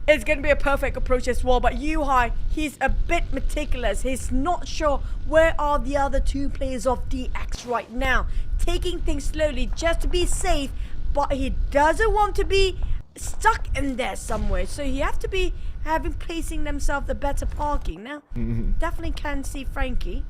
It's going to be a perfect approach as well. But Yuhai, he's a bit meticulous. He's not sure where are the other 2 players of DX right now. Taking things slowly just to be safe. But he doesn't want to be stuck in there somewhere. So he have to be placing themselves the better parking. Now, definitely can see Frankie.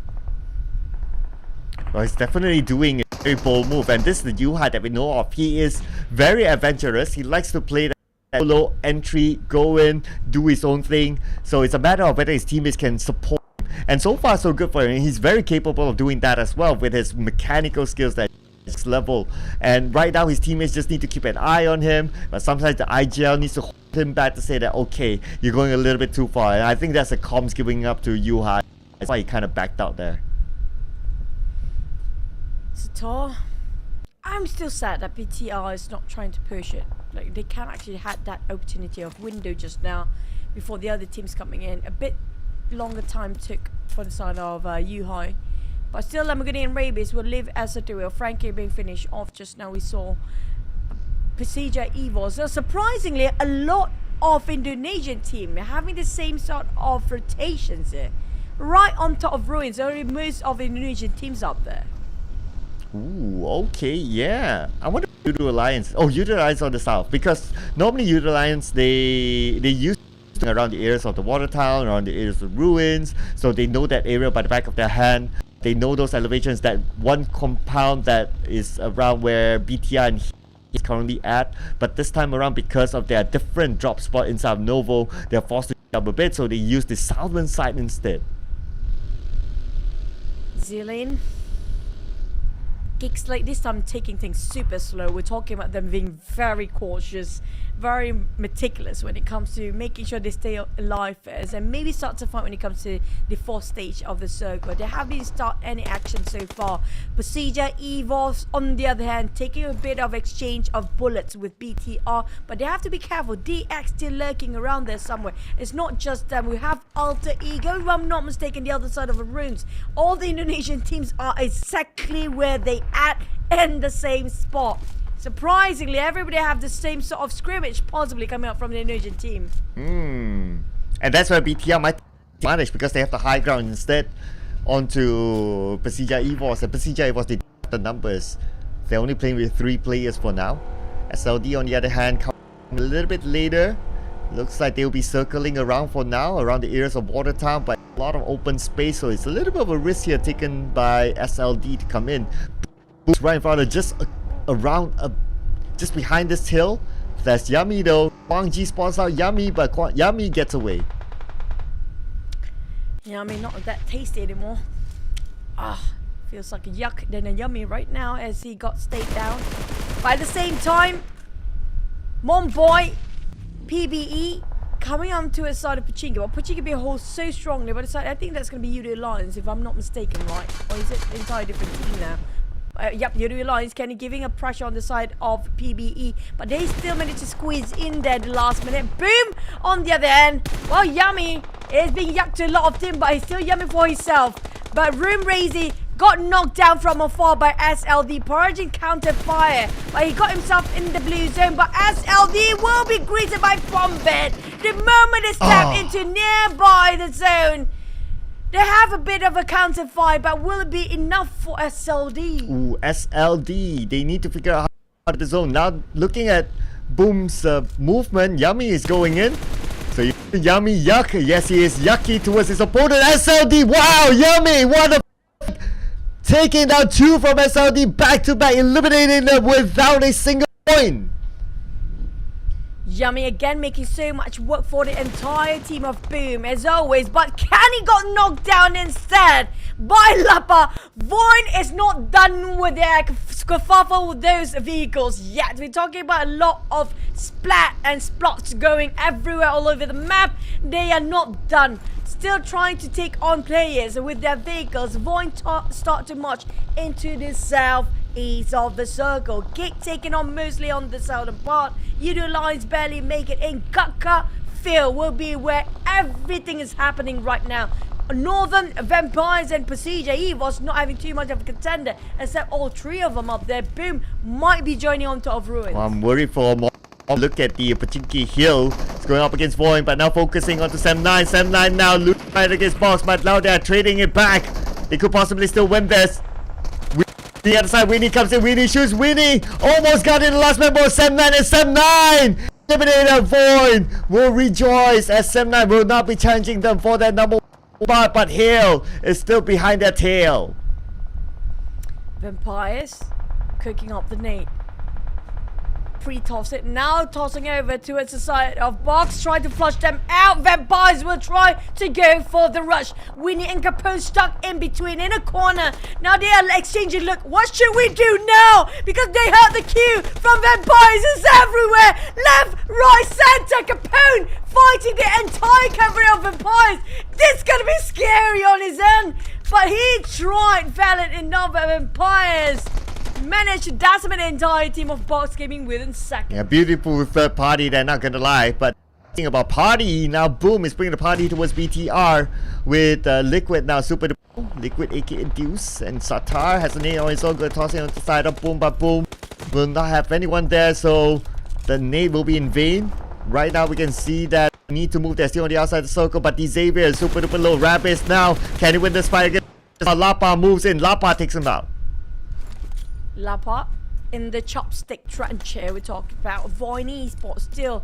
Well, he's definitely doing a very bold move. And this is the Yuhai that we know of. He is very adventurous. He likes to play the solo entry, go in, do his own thing. So it's a matter of whether his teammates can support him. And so far, so good for him. He's very capable of doing that as well with his mechanical skills that level, and right now his teammates just need to keep an eye on him, but sometimes the IGL needs to hold him back to say that, okay, you're going a little bit too far, and I think that's a comms giving up to Yuhai. That's why he kind of backed out there. Satar, I'm still sad that BTR is not trying to push it. Like, they can't actually had that opportunity of window just now before the other teams coming in. A bit longer time took for the side of Yuhai. But still, Lamborghini and Rabies will live as a duo. Frankie being finished off just now. We saw PERSIJA EVOS. So surprisingly, a lot of Indonesian team having the same sort of rotations here. Right on top of ruins, only most of the Indonesian teams up there. Ooh, okay, yeah. I wonder Yoodo Alliance. Oh, Yoodo Alliance on the south, because normally Yoodo Alliance they use around the areas of the water town, around the areas of ruins, so they know that area by the back of their hand. They know those elevations, that one compound that is around where BTR and is currently at. But this time around, because of their different drop spot inside of Novo, they're forced to jump a bit, so they use the southern side instead. Zillion. GEEK like this time taking things super slow. We're talking about them being very cautious, very meticulous when it comes to making sure they stay alive first, and maybe start to fight when it comes to the fourth stage of the circle. They haven't started any action so far. PERSIJA, EVOS, on the other hand, taking a bit of exchange of bullets with BTR, but they have to be careful. DX still lurking around there somewhere. It's not just them. We have Alter Ego, if I'm not mistaken, the other side of the ruins. All the Indonesian teams are exactly where they at in the same spot. Surprisingly, everybody have the same sort of scrimmage possibly coming up from the Indonesian team. And that's where BTR might manage, because they have the high ground instead onto PERSIJA EVOS. And PERSIJA EVOS, they the numbers. They're only playing with 3 players for now. SLD on the other hand, coming a little bit later. Looks like they'll be circling around for now, around the areas of Watertown, but a lot of open space, so it's a little bit of a risk here taken by SLD to come in. Right in front of just just behind this hill. That's Yummy though. Wang Ji spawns out Yummy, but Yummy gets away. Yummy not that tasty anymore. Feels like a yuck than a Yummy right now as he got stayed down. But at the same time, Mon Boy, PBE coming onto a side of Pachinko. But Pachinko holds so strongly, but it's like, I think that's going to be Yoodo Alliance if I'm not mistaken, right? Or is it an entirely different team now? Yep, Yoodo Alliance kind of giving a pressure on the side of PBE, but they still managed to squeeze in there the last minute. Boom! On the other end, well, Yummy is being yucked to a lot of team, but he's still Yummy for himself. But Room Razy got knocked down from afar by SLD, purging counter fire, but he got himself in the blue zone. But SLD will be greeted by Bombed the moment they step into nearby the zone. They have a bit of a counter fire, but will it be enough for SLD? Ooh, SLD. They need to figure out how to the zone. Now, looking at Boom's movement, Yummy is going in. So, Yummy yuck. Yes, he is yucky towards his opponent. SLD. Wow, Yummy. What a taking down 2 from SLD back to back, eliminating them without a single point. Yummy again making so much work for the entire team of Boom as always, but Kenny got knocked down instead by Lapa. VOIN is not done with their kerfuffle with those vehicles yet. We're talking about a lot of splat and splots going everywhere all over the map. They are not done. Still trying to take on players with their vehicles. VOIN start to march into the southeast of the circle. GEEK taking on mostly on the southern part. Yoodo Alliance barely make it in. Gukka Phil will be where everything is happening right now. Northern Vampires and PERSIJA EVOS not having too much of a contender, except all 3 of them up there. Boom might be joining on top of Ruins. Well, I'm worried for more. Look at the Pachinki Hill. It's going up against VOIN, but now focusing onto Sam9. Sam9 now losing right against Box, but now they're trading it back. They could possibly still win this. The other side, Winnie comes in. Winnie shoots. Winnie almost got in the last member of Sam9, and Sam9 eliminated. VOIN will rejoice as Sam9 will not be challenging them for that number 1, but Hill is still behind their tail. Vampires cooking up the nade. Pre-toss it, now tossing over towards the side of Box, trying to flush them out. Vampires will try to go for the rush. Winnie and Capone stuck in between in a corner. Now they are exchanging look. What should we do now? Because they heard the cue from Vampires. It's everywhere. Left, right, center. Capone fighting the entire cover of Vampires. This is gonna be scary on his end. But he tried valid enough. Vampires managed to decimate the entire team of Box Gaming within seconds. Yeah, beautiful third party, they're not gonna lie. But thinking about party, now Boom is bringing the party towards BTR with Liquid now super Liquid aka Deuce, and Satar has a nade on his own, good tossing on the side of Boom, but Boom will not have anyone there, so the nade will be in vain. Right now we can see that they need to move. They're still on the outside of the circle, but the Xavier is super duper low. Rabis now, can he win this fight again? Lapa moves in, Lapa takes him out. Lapa in the chopstick trench here we're talking about. VOIN Esports still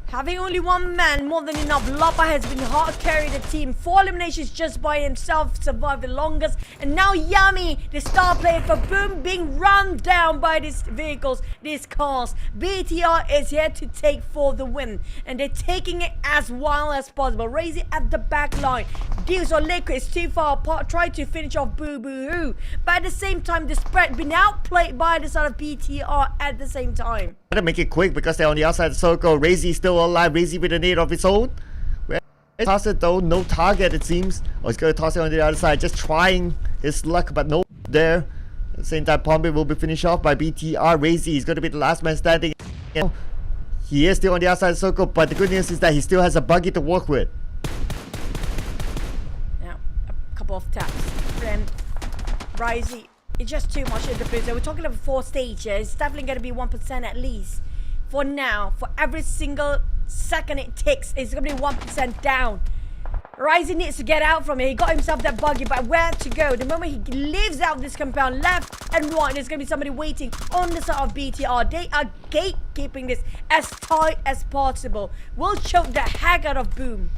having only one man, more than enough. Lapa has been hard carrying the team. 4 eliminations just by himself, survived the longest. And now Yami, the star player for Boom, being run down by these vehicles, these cars. BTR is here to take for the win. And they're taking it as wild as possible. Razy at the back line. Deals or Liquid is too far apart, trying to finish off Boo Boo Hoo. But at the same time, the spread been outplayed by the side of BTR at the same time. Gotta make it quick because they're on the outside of the circle. Razy still alive. Razy with a nade of its own. Toss it though, no target it seems. Oh, he's gonna toss it on the other side, just trying his luck, but no there. At the same time, Pombe will be finished off by BTR. Razy is gonna be the last man standing. He is still on the outside of the circle, but the good news is that he still has a buggy to work with. Now, a couple of taps. Then Razy, it's just too much in the boost. We're talking about 4 stages. It's definitely gonna be 1% at least. For now, for every single second it takes, it's gonna be 1% down. Razy needs to get out from here. He got himself that buggy, but where to go? The moment he leaves out this compound, left and right, there's gonna be somebody waiting on the side of BTR. They are gatekeeping this as tight as possible. Will choke the heck out of Boom.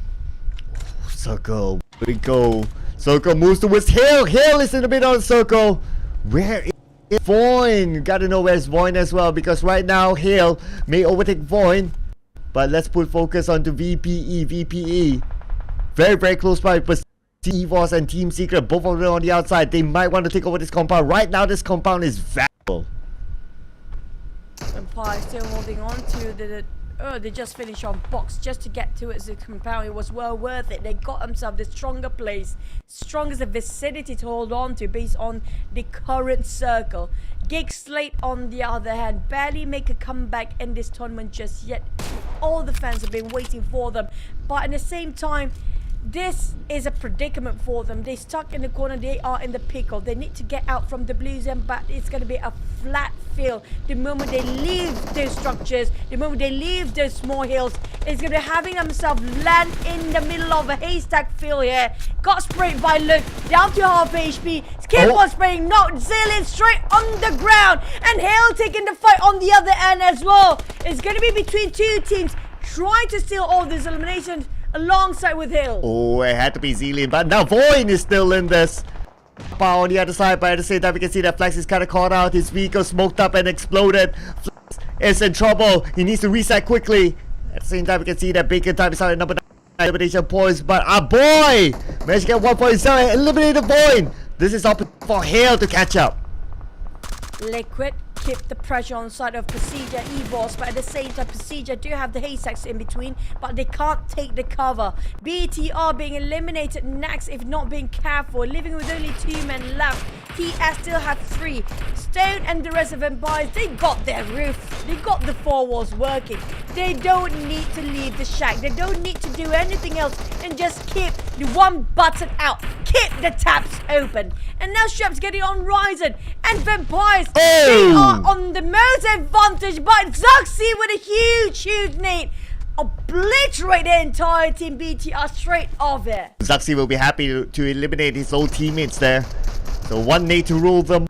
Circle, here we go. Circle moves towards Hill. Hill is in the middle of the circle. Where is VOIN? Gotta know where's VOIN as well, because right now Hill may overtake VOIN. But let's put focus onto VPE. VPE. Very, very close by. But EVOS and Team Secret, both of them on the outside. They might want to take over this compound. Right now, this compound is valuable. Empire still holding on to the... Oh, they just finished on box just to get to its compound. It was well worth it. They got themselves the stronger place, strongest vicinity to hold on to based on the current circle. GEEK SLATE on the other hand barely make a comeback in this tournament just yet. All the fans have been waiting for them, but at the same time, this is a predicament for them. They're stuck in the corner. They are in the pickle. They need to get out from the blue zone, but it's going to be a flat field. The moment they leave those structures, the moment they leave those small hills, it's going to be having themselves land in the middle of a haystack field here. Got sprayed by Luke, down to half HP. Skip was spraying, knocked Zillion straight on the ground. And Hale taking the fight on the other end as well. It's going to be between 2 teams trying to steal all these eliminations alongside with Hill. Oh, it had to be Zillion, but now VOIN is still in this. On the other side, but at the same time, we can see that Flex is kind of caught out. His vehicle smoked up and exploded. Flex is in trouble. He needs to reset quickly. At the same time, we can see that Bacon time is out at number 9 elimination points, but our boy managed to get 1.7, eliminated VOIN. This is up for Hale to catch up. Liquid keep the pressure on the side of PERSIJA EVOS, but at the same time PERSIJA do have the haystacks in between, but they can't take the cover. BTR being eliminated next if not being careful, living with only 2 men left. TS still have 3. Stone and the rest of Empires, they got their roof, they got the 4 walls working. They don't need to leave the shack, they don't need to do anything else and just keep the one button out, keep the taps open. And now Strap's getting on Ryzen and Vampires, they are on the most advantage, but Zuxi with a huge nade obliterate the entire team BTR straight off it. Zuxi will be happy to eliminate his old teammates there. So 1 nade to rule them.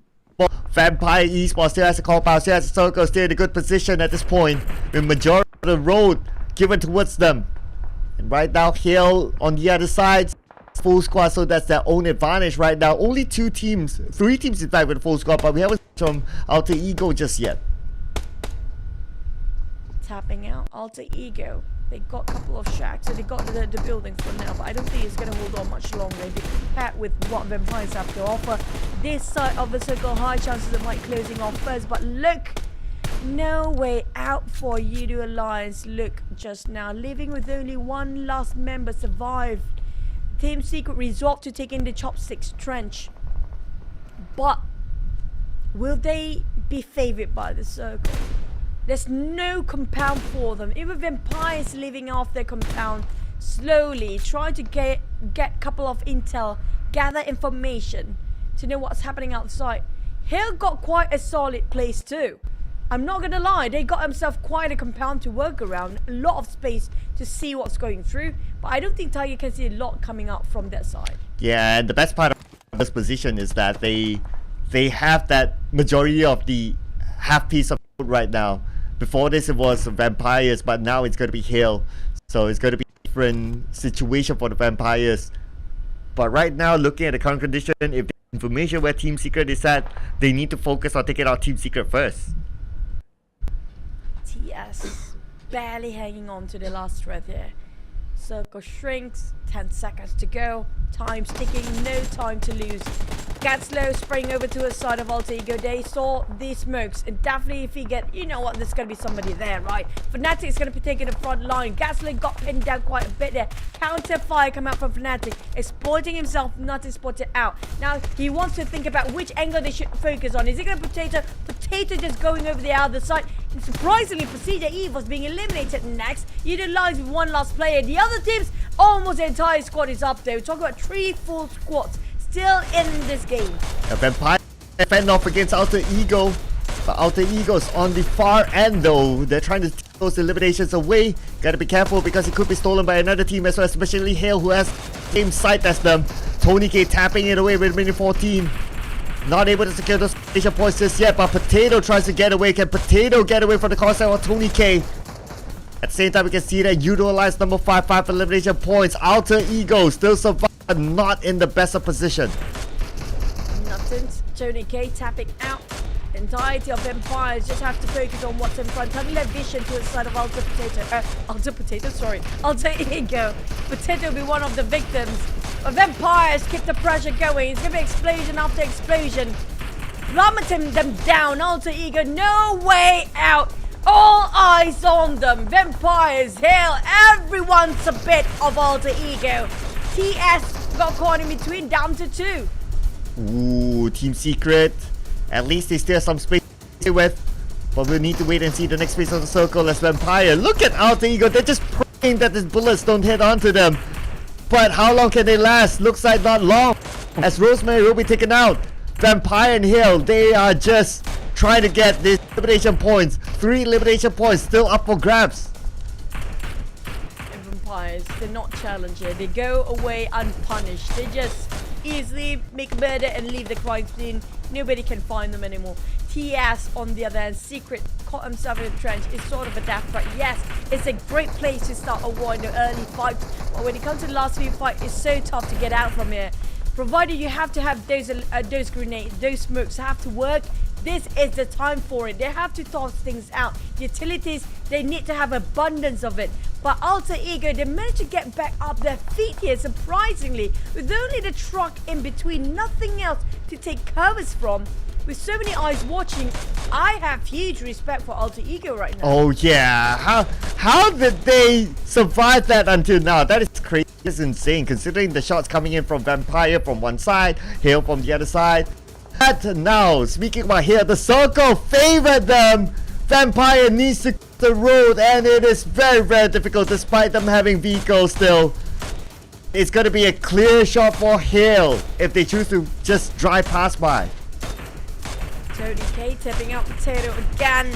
Vampire Esports still has a compound, still has a circle, still in a good position at this point. With majority of the road given towards them. And right now, Hill on the other side, full squad, so that's their own advantage right now. Only 2 teams, 3 teams in fact with a full squad, but we haven't from Alter Ego just yet. Tapping out Alter Ego. They got a couple of shacks, so they got the building for now, but I don't think it's going to hold on much longer. If you compare with what Vampires have to offer, this side of the circle, high chances of Mike closing off first, but look, no way out for Yoodo Alliance. Look, just now, living with only 1 last member survived. Team Secret resolved to take in the Chopsticks Trench, but will they be favored by the circle? There's no compound for them. Even Vampires living off their compound slowly, trying to get a couple of intel, gather information to know what's happening outside. Hill got quite a solid place too. I'm not gonna lie, they got themselves quite a compound to work around, a lot of space to see what's going through, but I don't think Tiger can see a lot coming out from that side. Yeah, and the best part of this position is that they have that majority of the half piece of food right now. Before this it was Vampires, but now it's going to be Hale. So it's going to be a different situation for the Vampires. But right now, looking at the current condition, if the information where Team Secret is at, they need to focus on taking out Team Secret first. TS barely hanging on to the last thread here. Circle shrinks, 10 seconds to go. Time's ticking, no time to lose. Gatslow spraying over to his side of Alter Ego. They saw these smokes, and definitely if he get, you know what, there's going to be somebody there, right? Fnatic is going to be taking the front line. Gatslow got pinned down quite a bit there. Counter fire come out from Fnatic, exploiting himself, not to spot it out. Now, he wants to think about which angle they should focus on. Is he going to Potato just going over the other side? And surprisingly, PERSIJA EVOS being eliminated next. Yoodo Alliance with one last player. The other teams, almost the entire squad is up there. We're talking about 3 full squads still in this game. A Vampire fend off against Alter Ego, but Alter Ego's on the far end though. They're trying to take those eliminations away. Gotta be careful because it could be stolen by another team as well, especially Hale, who has the same sight as them. Tony K tapping it away with minute 14. Not able to secure those elimination points just yet, but Potato tries to get away. Can Potato get away from the concept of Tony K? At the same time, we can see that Yoodo Alliance number 5 elimination points. Alter Ego still survive, not in the best of position. Nothing. Tony K tapping out. Entirety of Vampires just have to focus on what's in front. Having that vision to the side of Alter Ego. Potato will be one of the victims. But Vampires keep the pressure going. It's gonna be explosion after explosion. Plummeting them down. Alter Ego, no way out. All eyes on them. Vampires, Hale, everyone's a bit of Alter Ego. TS got caught in between, down to 2. Ooh, Team Secret. At least they still have some space to play with. But we'll need to wait and see the next phase of the circle as Vampire. Look at Alter Ego. They're just praying that these bullets don't hit onto them. But how long can they last? Looks like not long. As Rosemary will be taken out. Vampire and Hale, they are just trying to get these elimination points. 3 elimination points still up for grabs. Vampires, they're not challenger. They go away unpunished. They just easily make murder and leave the crime scene. Nobody can find them anymore. TS on the other hand, Secret caught himself in a trench. It's sort of a death threat. Yes, it's a great place to start a war in the early fights, but when it comes to the last few fights, it's so tough to get out from here. Provided you have to have those grenades, those smokes have to work. This is the time for it. They have to toss things out. Utilities, they need to have abundance of it. But Alter Ego, they managed to get back up their feet here, surprisingly. With only the truck in between, nothing else to take covers from. With so many eyes watching, I have huge respect for Alter Ego right now. Oh yeah, how did they survive that until now? That is crazy. It's insane considering the shots coming in from Vampire from one side, Hale from the other side. But now, speaking about here, the circle favored them. Vampire needs to cross the road, and it is very, very difficult despite them having vehicles still. It's going to be a clear shot for Hale if they choose to just drive past by. Tony K tipping out Potato again.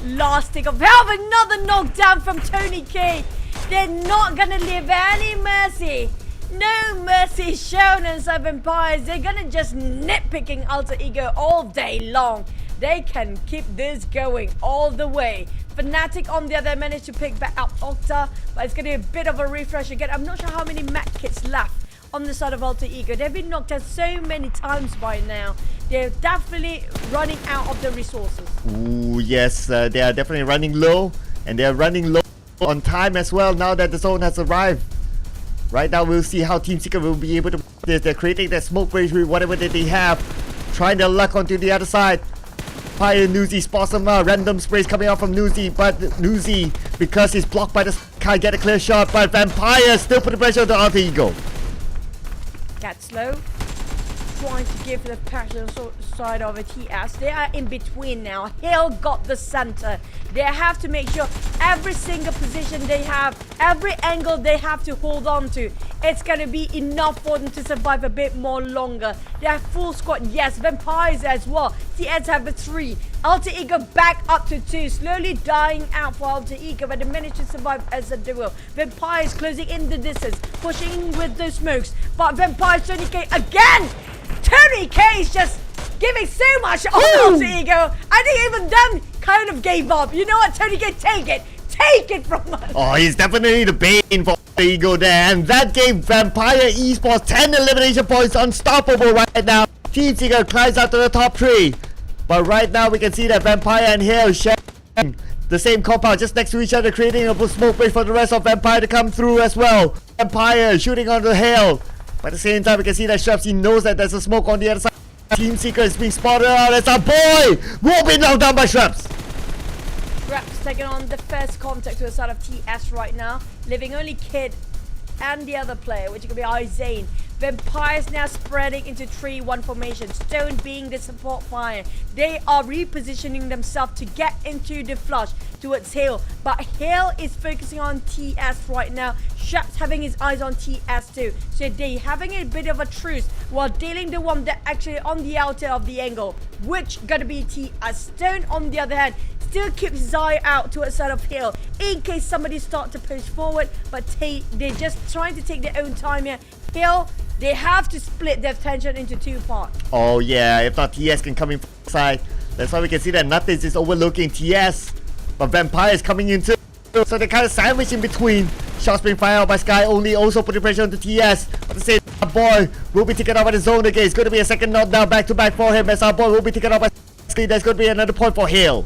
Last tick of health, another knockdown from Tony K. They're not going to leave any mercy. No mercy shown inside Vampires. They're gonna just nitpicking Alter Ego all day long. They can keep this going all the way. Fnatic on the other managed to pick back up Octa, but it's gonna be a bit of a refresh again. I'm not sure how many mech kits left on the side of Alter Ego. They've been knocked out so many times by now. They're definitely running out of the resources. Ooh, yes, they are definitely running low, and they are running low on time as well now that the zone has arrived. Right now, we'll see how Team Secret will be able to do this. They're creating that smoke break with whatever that they have. Trying their luck onto the other side. Fire Nuzi spots him out. Random sprays coming out from Nuzi. But Nuzi, because he's blocked by the can't get a clear shot. But Vampire still put the pressure on the Alter Ego. Gatslow trying to give the passion side of a TS. They are in between now. Hill got the center. They have to make sure every single position they have, every angle they have to hold on to, it's going to be enough for them to survive a bit more longer. They have full squad. Yes, Vampires as well. TS have a 3. Alter Ego back up to 2. Slowly dying out for Alter Ego, but they managed to survive as a duo. Vampires closing in the distance, pushing with the smokes. But Vampires, Tony K again! Tony K is just giving so much on Alter Ego. I think even them kind of gave up. You know what, Tony K, take it. Take it from us. Oh, he's definitely the bane for Ego there. And that gave Vampire Esports 10 elimination points, unstoppable right now. Team Seeker climbs out to the top 3. But right now we can see that Vampire and Hale share the same compound just next to each other, creating a smoke break for the rest of Vampire to come through as well. Vampire shooting onto Hale. But at the same time we can see that Shrubs, he knows that there's a smoke on the other side. Team Seeker is being spotted out as our boy will be knocked down by Shrubs. Shrubs taking on the first contact to the side of TS right now, leaving only Kid and the other player, which could be Izane. Vampires now spreading into 3-1 formation. Stone being the support fire. They are repositioning themselves to get into the flush towards Hill. But Hill is focusing on TS right now. Shuts having his eyes on TS too. So they having a bit of a truce while dealing the one that actually on the outer of the angle, which gonna be TS. Stone on the other hand still keeps his eye out towards side of Hill in case somebody start to push forward, but they're just trying to take their own time here. Hill, they have to split their attention into 2 parts. Oh yeah, if not TS can come in from the side. That's why we can see that Nothings is overlooking TS. But Vampire is coming in too. So they're kind of sandwiched in between. Shots being fired out by Sky only, also putting pressure on the TS. But the same boy will be taken out by the zone again. It's going to be a second knockdown back to back for him as our boy will be taken out by Sky. There's going to be another point for Hill.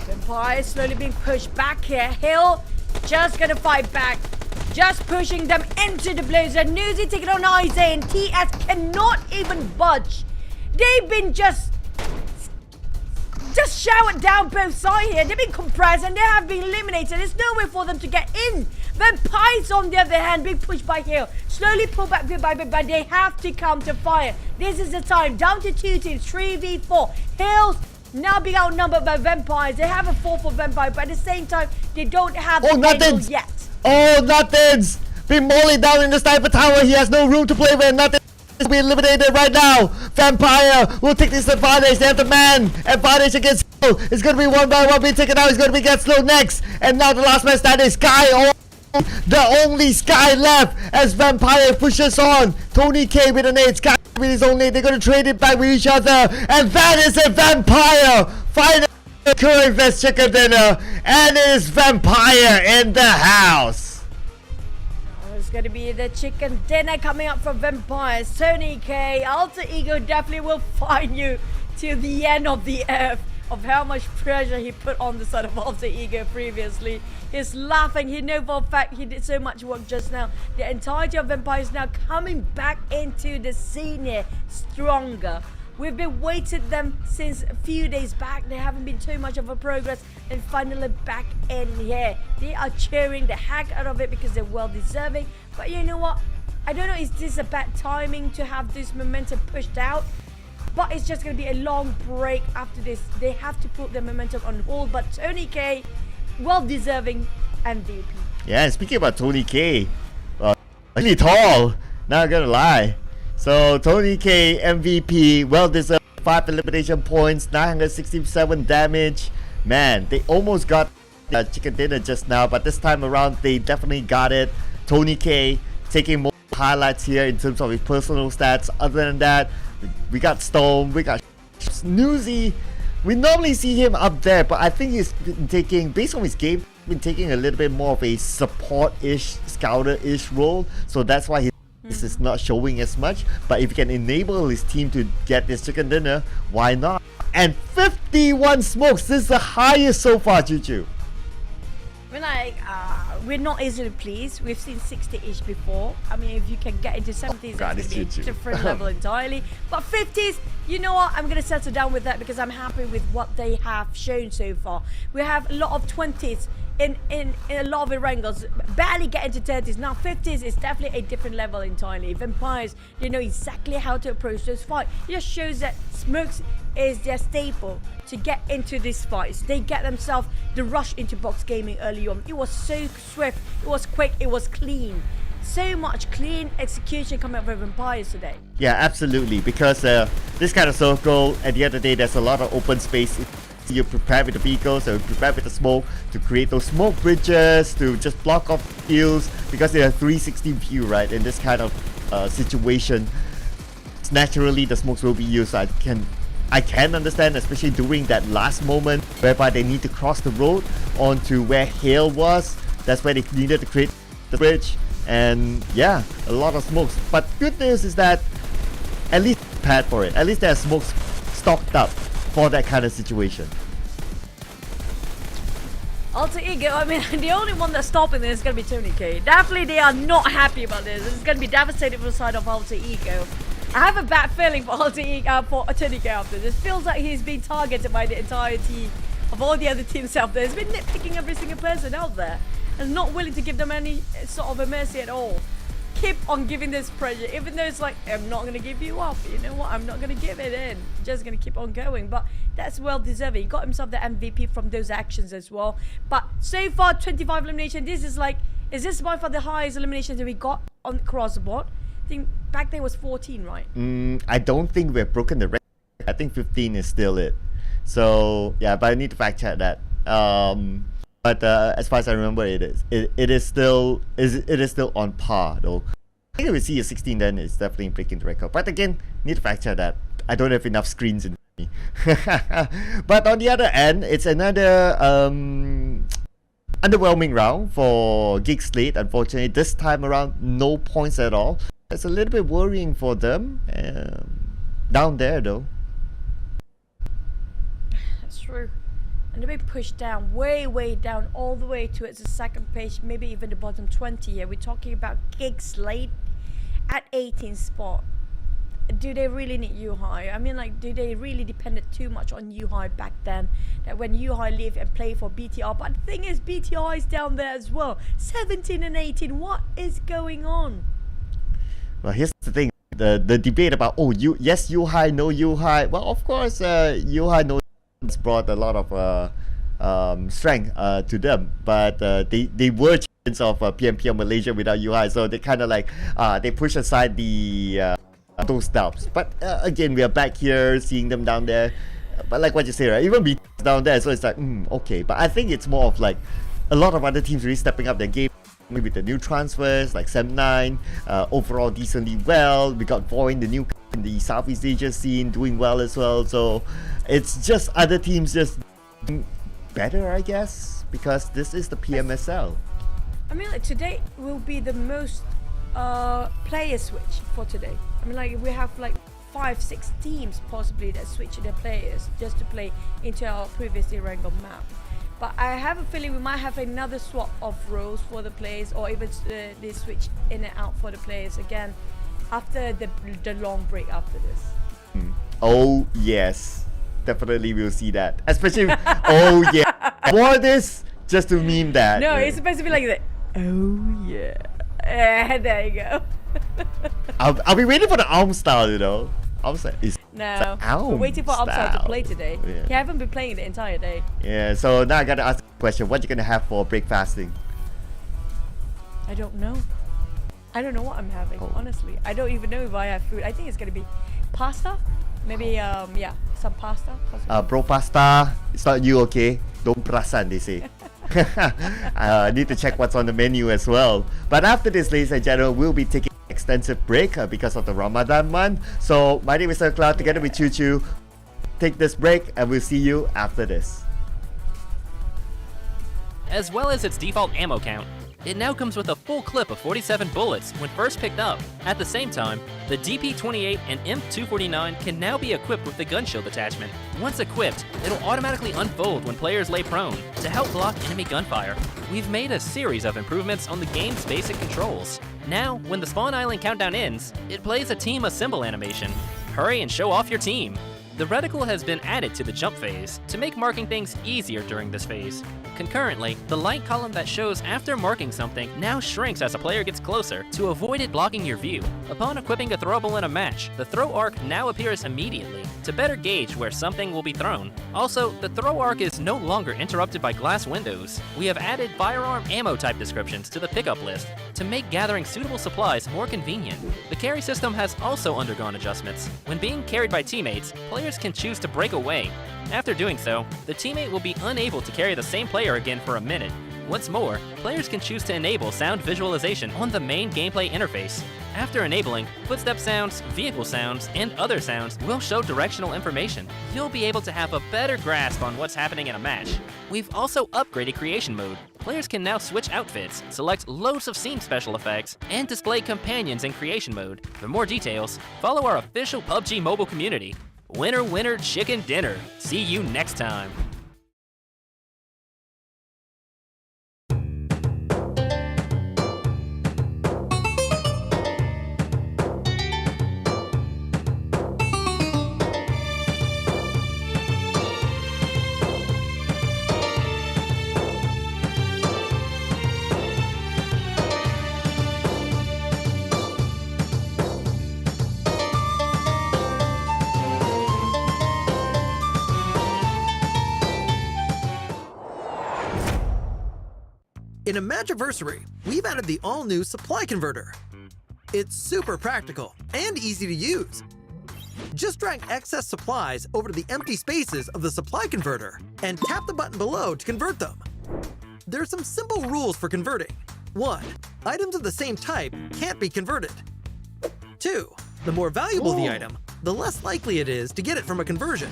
Vampire slowly being pushed back here. Hill just gonna fight back. Just pushing them into the blazer. Newsy taking on Isaiah and TS cannot even budge. They've been just showered down both sides here. They've been compressed and they have been eliminated. There's no way for them to get in. Vampires on the other hand being pushed by Hill. Slowly pulled back but they have to counter fire. This is the time. Down to 2 teams. 3v4. Hill's now being outnumbered by Vampires. They have a 4 for Vampire, but at the same time, they don't have the angle yet. Oh, Nothings! Being mollied down in the sniper tower. He has no room to play with. Nothings is being eliminated right now. Vampire will take this advantage. They have the man advantage against Hill. It's going to be 1 by 1 being taken out. It's going to be Get Slow next. And now the last man standing is Sky. Oh, the only Sky left as Vampire pushes on. Tony K with an 8. Sky with his own 8. They're going to trade it back with each other. And that is a Vampire. Finally securing this chicken dinner. And it is Vampire in the house. It's going to be the chicken dinner coming up from Vampires. Tony K, Alter Ego definitely will find you till the end of the earth of how much pressure he put on the side of Alter Ego previously. He's laughing. He knows for a fact he did so much work just now. The entirety of Vampires now coming back into the scene here stronger. We've been waiting them since a few days back. There haven't been too much of a progress and finally back in here. They are cheering the heck out of it because they're well deserving. But you know what? I don't know, is this a bad timing to have this momentum pushed out? But it's just going to be a long break after this. They have to put their momentum on hold. But Tony K, well deserving MVP. Yeah, speaking about Tony K, really tall, not gonna lie. So Tony K MVP, well deserved. 5 elimination points, 967 damage. Man, they almost got chicken dinner just now, but this time around they definitely got it. Tony K taking more highlights here in terms of his personal stats. Other than that, we got Stone, we got Newsy. We normally see him up there, but I think he's been taking, based on his game, been taking a little bit more of a support-ish, scouter-ish role. So that's why this is not showing as much. But if he can enable his team to get this chicken dinner, why not? And 51 smokes, this is the highest so far, Juju. We're like, we're not easily pleased. We've seen 60-ish before. I mean, if you can get into 70s, it's going to be a different level entirely. But 50s, you know what? I'm going to settle down with that because I'm happy with what they have shown so far. We have a lot of 20s in a lot of the wrangles, barely get into 30s. Now 50s is definitely a different level entirely. Vampires, they know exactly how to approach those fights. It just shows that smokes is their staple to get into these fights. They get themselves the rush into box gaming early on. It was so swift, it was quick, it was clean. So much clean execution coming up with Vampires today. Yeah, absolutely. Because this kind of circle, at the end of the day, there's a lot of open space. You prepare with the vehicles, or prepare with the smoke to create those smoke bridges, to just block off fields, because they are 360 view, right? In this kind of situation, naturally the smokes will be used. I can understand, especially during that last moment whereby they need to cross the road onto where Hale was. That's where they needed to create the bridge. And yeah, a lot of smokes. But good news is that at least prepared for it. At least there's smokes stocked up for that kind of situation. Alter Ego, I mean, the only one that's stopping this is going to be Tony K. Definitely they are not happy about this. It's going to be devastating for the side of Alter Ego. I have a bad feeling for for Tony K after this. Feels like he's been targeted by the entirety of all the other teams out there. He's been nitpicking every single person out there and not willing to give them any sort of a mercy at all. Keep on giving this pressure, even though it's like, I'm not going to give you up. You know what? I'm not going to give it in. Just going to keep on going. But that's well deserved. He got himself the MVP from those actions as well. But so far, 25 elimination. This is like, is this by far the highest elimination that we got on across the board? I think back there was 14, right? I don't think we've broken the record. I think 15 is still it. So yeah, but I need to fact check that. But as far as I remember, it is still on par though. I think if we see a 16, then it's definitely breaking the record. But again, need to fact check that. I don't have enough screens in me. But on the other end, it's another underwhelming round for GEEK SLATE. Unfortunately, this time around, no points at all. It's a little bit worrying for them down there though. That's true. And they've been pushed down, way down, all the way towards the second page, maybe even the bottom 20 here. We're talking about GEEK SLATE at 18th spot. Do they really need U-High? I mean, like, do they really depended too much on U-High back then? That when U-High leave and play for BTR, but the thing is, BTR is down there as well. 17 and 18, what is going on? Well, here's the thing. The debate about, yes, U-High, no U-High. Well, of course, U-High no brought a lot of strength to them, but they were champions of PMPL Malaysia without UI, so they kind of like they push aside the those doubts. But again, we are back here seeing them down there. But like what you say, right? Even be down there, so it's like okay. But I think it's more of like a lot of other teams really stepping up their game. Maybe the new transfers like Sem9, overall decently well. We got VOIN, the new in the Southeast Asia scene, doing well as well. So it's just other teams just better, I guess, because this is the PMSL. I mean, like, today will be the most player switch for today. I mean, like, we have like 5-6 teams possibly that switch their players just to play into our previously wrangled map. But I have a feeling we might have another swap of roles for the players, or even they switch in and out for the players again after the long break after this. Oh yes, definitely we'll see that. Especially, oh yeah, for this just to meme that. No, it's supposed to be like that. Oh yeah, there you go. I'll be waiting for the arm style, you know. No, we're waiting for Upside to play today. Yeah. He haven't been playing the entire day. Yeah, so now I gotta ask the question: what you gonna have for break fasting? I don't know. I don't know what I'm having, honestly. I don't even know if I have food. I think it's gonna be pasta. Maybe yeah, some pasta. Bro, pasta. It's not you, okay? Don't perasan, they say. I need to check what's on the menu as well. But after this, ladies and gentlemen, we'll be taking an extensive break because of the Ramadan month. So my name is Sir Cloud, together with Choo Choo. Take this break and we'll see you after this. As well as its default ammo count, it now comes with a full clip of 47 bullets when first picked up. At the same time, the DP28 and M249 can now be equipped with the gun shield attachment. Once equipped, it'll automatically unfold when players lay prone to help block enemy gunfire. We've made a series of improvements on the game's basic controls. Now, when the spawn island countdown ends, it plays a team assemble animation. Hurry and show off your team. The reticle has been added to the jump phase to make marking things easier during this phase. Concurrently, the light column that shows after marking something now shrinks as a player gets closer to avoid it blocking your view. Upon equipping a throwable in a match, the throw arc now appears immediately to better gauge where something will be thrown. Also, the throw arc is no longer interrupted by glass windows. We have added firearm ammo type descriptions to the pickup list to make gathering suitable supplies more convenient. The carry system has also undergone adjustments. When being carried by teammates, players can choose to break away. After doing so, the teammate will be unable to carry the same player again for a minute. What's more, players can choose to enable sound visualization on the main gameplay interface. After enabling, footstep sounds, vehicle sounds, and other sounds will show directional information. You'll be able to have a better grasp on what's happening in a match. We've also upgraded creation mode. Players can now switch outfits, select loads of scene special effects, and display companions in creation mode. For more details, follow our official PUBG Mobile community. Winner, winner, chicken dinner. See you next time. In Imagiversary, we've added the all-new supply converter. It's super practical and easy to use. Just drag excess supplies over to the empty spaces of the supply converter and tap the button below to convert them. There are some simple rules for converting. 1. Items of the same type can't be converted. 2. The more valuable the item, the less likely it is to get it from a conversion.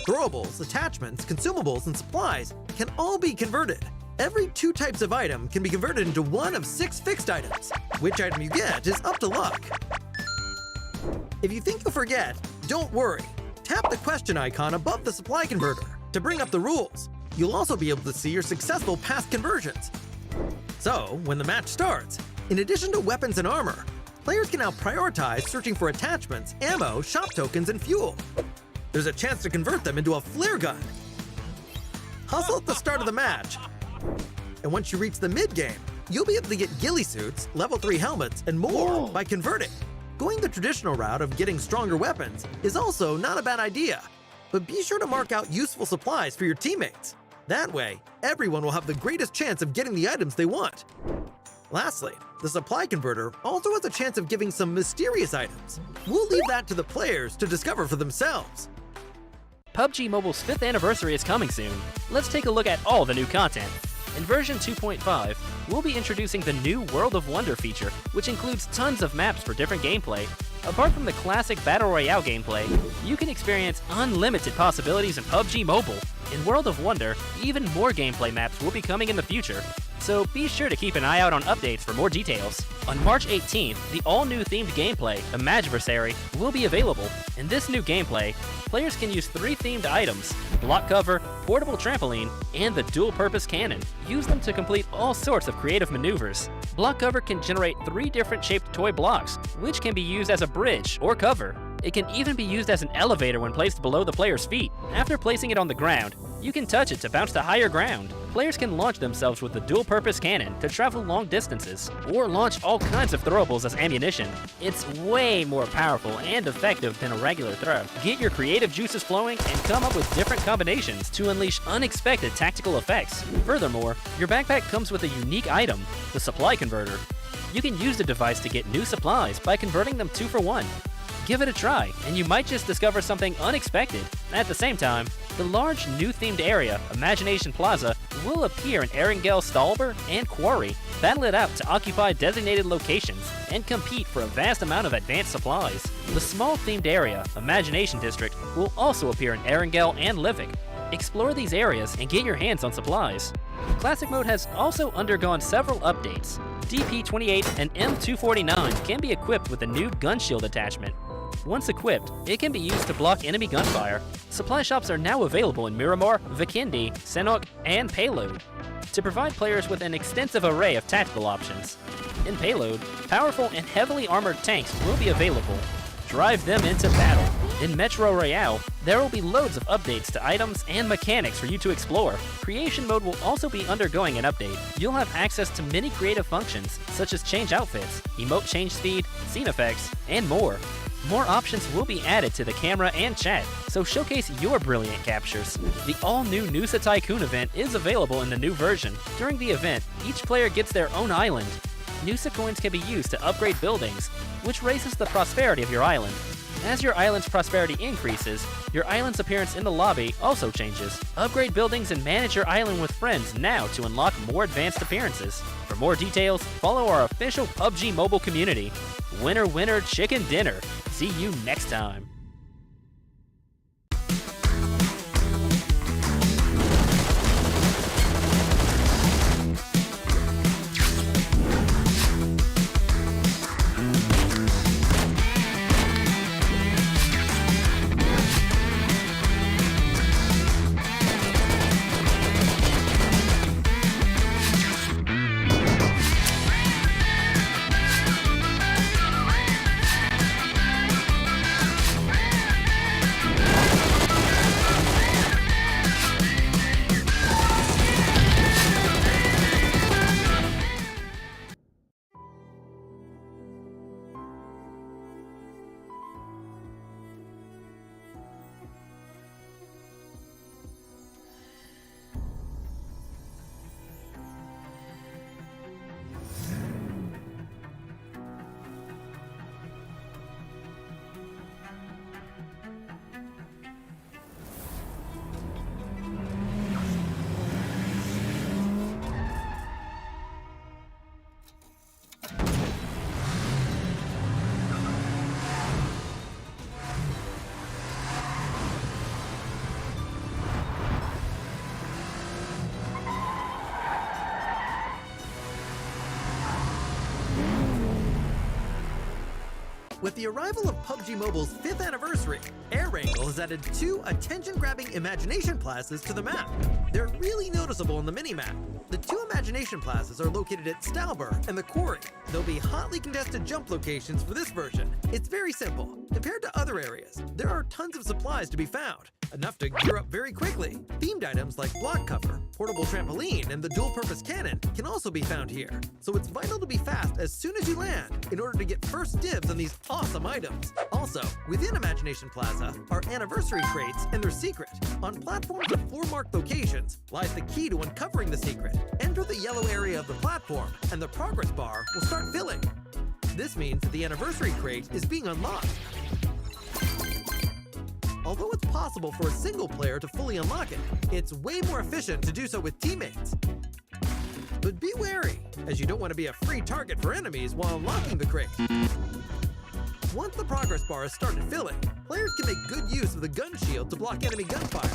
Throwables, attachments, consumables, and supplies can all be converted. Every 2 types of item can be converted into one of 6 fixed items. Which item you get is up to luck. If you think you'll forget, don't worry. Tap the question icon above the supply converter to bring up the rules. You'll also be able to see your successful past conversions. So, when the match starts, in addition to weapons and armor, players can now prioritize searching for attachments, ammo, shop tokens, and fuel. There's a chance to convert them into a flare gun. Hustle at the start of the match. And once you reach the mid-game, you'll be able to get ghillie suits, level 3 helmets, and more by converting. Going the traditional route of getting stronger weapons is also not a bad idea. But be sure to mark out useful supplies for your teammates. That way, everyone will have the greatest chance of getting the items they want. Lastly, the supply converter also has a chance of giving some mysterious items. We'll leave that to the players to discover for themselves. PUBG Mobile's 5th anniversary is coming soon. Let's take a look at all the new content. In version 2.5, we'll be introducing the new World of Wonder feature, which includes tons of maps for different gameplay. Apart from the classic Battle Royale gameplay, you can experience unlimited possibilities in PUBG Mobile. In World of Wonder, even more gameplay maps will be coming in the future, so be sure to keep an eye out on updates for more details. On March 18th, the all-new themed gameplay, Imagiversary, will be available. In this new gameplay, players can use 3 themed items: block cover, portable trampoline, and the dual-purpose cannon. Use them to complete all sorts of creative maneuvers. Block cover can generate 3 different shaped toy blocks, which can be used as a bridge or cover. It can even be used as an elevator when placed below the player's feet. After placing it on the ground, you can touch it to bounce to higher ground. Players can launch themselves with the dual-purpose cannon to travel long distances, or launch all kinds of throwables as ammunition. It's way more powerful and effective than a regular throw. Get your creative juices flowing and come up with different combinations to unleash unexpected tactical effects. Furthermore, your backpack comes with a unique item, the supply converter. You can use the device to get new supplies by converting them 2 for 1. Give it a try, and you might just discover something unexpected. At the same time, the large new themed area, Imagination Plaza, will appear in Erangel, Stalber, and Quarry. Battle it out to occupy designated locations and compete for a vast amount of advanced supplies. The small themed area, Imagination District, will also appear in Erangel and Livik. Explore these areas and get your hands on supplies. Classic Mode has also undergone several updates. DP28 and M249 can be equipped with a new gun shield attachment. Once equipped, it can be used to block enemy gunfire. Supply shops are now available in Miramar, Vikindi, Senok, and Payload to provide players with an extensive array of tactical options. In Payload, powerful and heavily armored tanks will be available. Drive them into battle. In Metro Royale, there will be loads of updates to items and mechanics for you to explore. Creation mode will also be undergoing an update. You'll have access to many creative functions, such as change outfits, emote change speed, scene effects, and more. More options will be added to the camera and chat, so showcase your brilliant captures. The all-new Nusa Tycoon event is available in the new version. During the event, each player gets their own island. Nusa coins can be used to upgrade buildings, which raises the prosperity of your island. As your island's prosperity increases, your island's appearance in the lobby also changes. Upgrade buildings and manage your island with friends now to unlock more advanced appearances. For more details, follow our official PUBG Mobile community. Winner, winner, chicken dinner. See you next time. With the arrival of PUBG Mobile's 5th anniversary, Air Wrangle has added 2 attention-grabbing imagination plazas to the map. They're really noticeable on the mini-map. The 2 imagination plazas are located at Stalber and the Quarry. There'll be hotly contested jump locations for this version. It's very simple. Compared to other areas, there are tons of supplies to be found, enough to gear up very quickly. Themed items like block cover, portable trampoline, and the dual-purpose cannon can also be found here. So it's vital to be fast as soon as you land in order to get first dibs on these awesome items. Also, within Imagination Plaza are anniversary crates and their secret. On platforms of floor-marked locations lies the key to uncovering the secret. Enter the yellow area of the platform, and the progress bar will start filling. This means that the anniversary crate is being unlocked. Although it's possible for a single player to fully unlock it, it's way more efficient to do so with teammates. But be wary, as you don't want to be a free target for enemies while unlocking the crate. Once the progress bar has started filling, players can make good use of the gun shield to block enemy gunfire.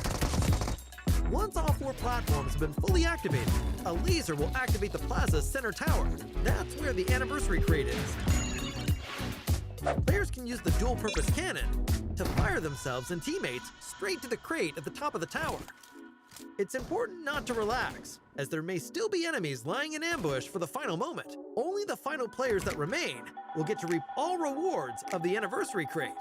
Once all 4 platforms have been fully activated, a laser will activate the plaza's center tower. That's where the anniversary crate is. Players can use the dual-purpose cannon to fire themselves and teammates straight to the crate at the top of the tower. It's important not to relax, as there may still be enemies lying in ambush for the final moment. Only the final players that remain will get to reap all rewards of the anniversary crate.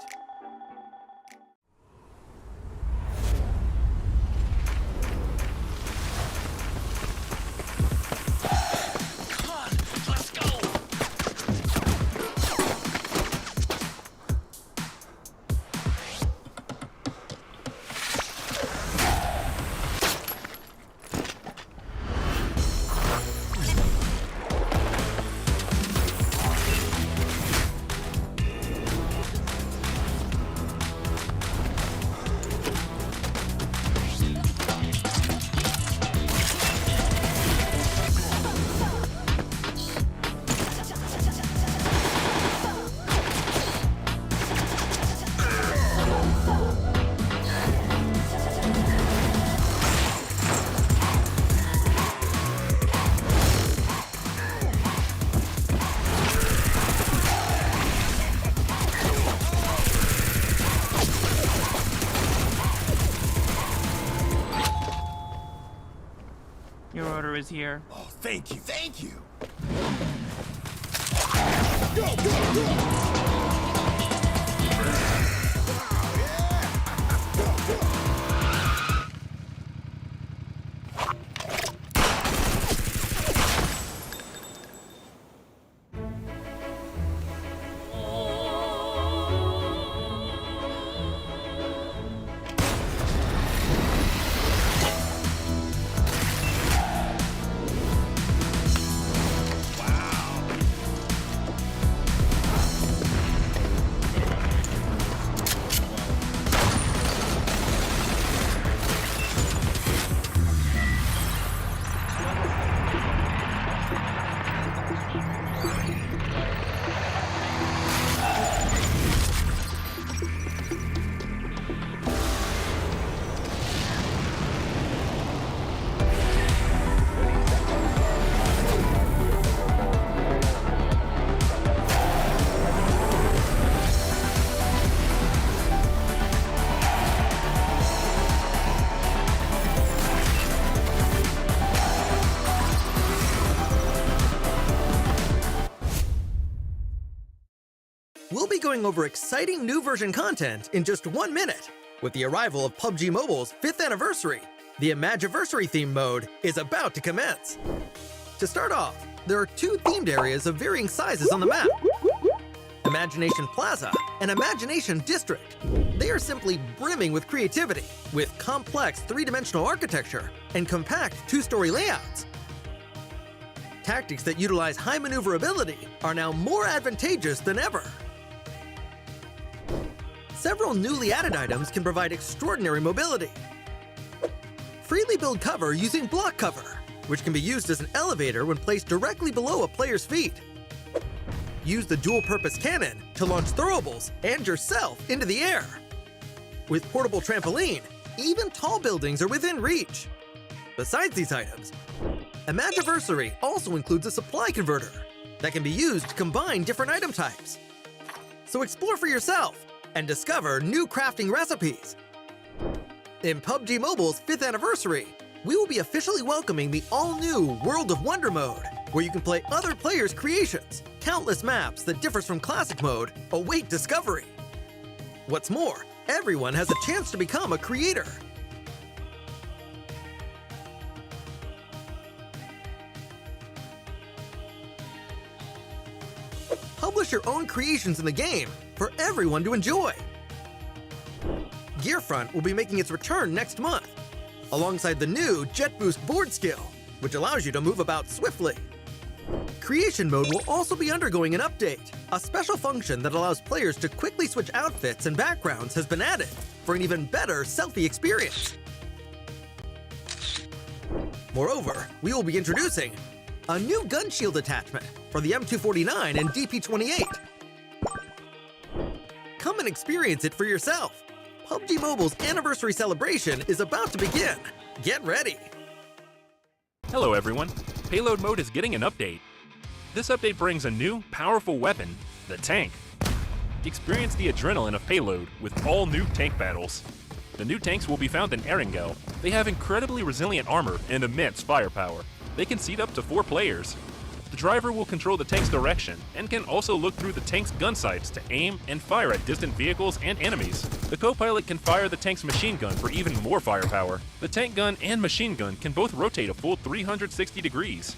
Your order is here. Oh, thank you, thank you. We'll be going over exciting new version content in just 1 minute. With the arrival of PUBG Mobile's 5th anniversary, the Imagiversary theme mode is about to commence. To start off, there are 2 themed areas of varying sizes on the map: Imagination Plaza and Imagination District. They are simply brimming with creativity, with complex 3-dimensional architecture and compact 2-story layouts. Tactics that utilize high maneuverability are now more advantageous than ever. Several newly added items can provide extraordinary mobility. Freely build cover using block cover, which can be used as an elevator when placed directly below a player's feet. Use the dual-purpose cannon to launch throwables and yourself into the air. With portable trampoline, even tall buildings are within reach. Besides these items, Imagiversary also includes a supply converter that can be used to combine different item types. So explore for yourself and discover new crafting recipes. In PUBG Mobile's 5th anniversary, we will be officially welcoming the all-new World of Wonder mode, where you can play other players' creations. Countless maps that differs from classic mode await discovery. What's more, everyone has a chance to become a creator. Publish your own creations in the game for everyone to enjoy. Gearfront will be making its return next month, alongside the new Jet Boost board skill, which allows you to move about swiftly. Creation mode will also be undergoing an update. A special function that allows players to quickly switch outfits and backgrounds has been added for an even better selfie experience. Moreover, we will be introducing a new gun shield attachment for the M249 and DP28. Come and experience it for yourself. PUBG Mobile's anniversary celebration is about to begin. Get ready. Hello everyone, Payload mode is getting an update. This update brings a new, powerful weapon, the tank. Experience the adrenaline of Payload with all new tank battles. The new tanks will be found in Erangel. They have incredibly resilient armor and immense firepower. They can seat up to 4 players. The driver will control the tank's direction and can also look through the tank's gun sights to aim and fire at distant vehicles and enemies. The co-pilot can fire the tank's machine gun for even more firepower. The tank gun and machine gun can both rotate a full 360 degrees.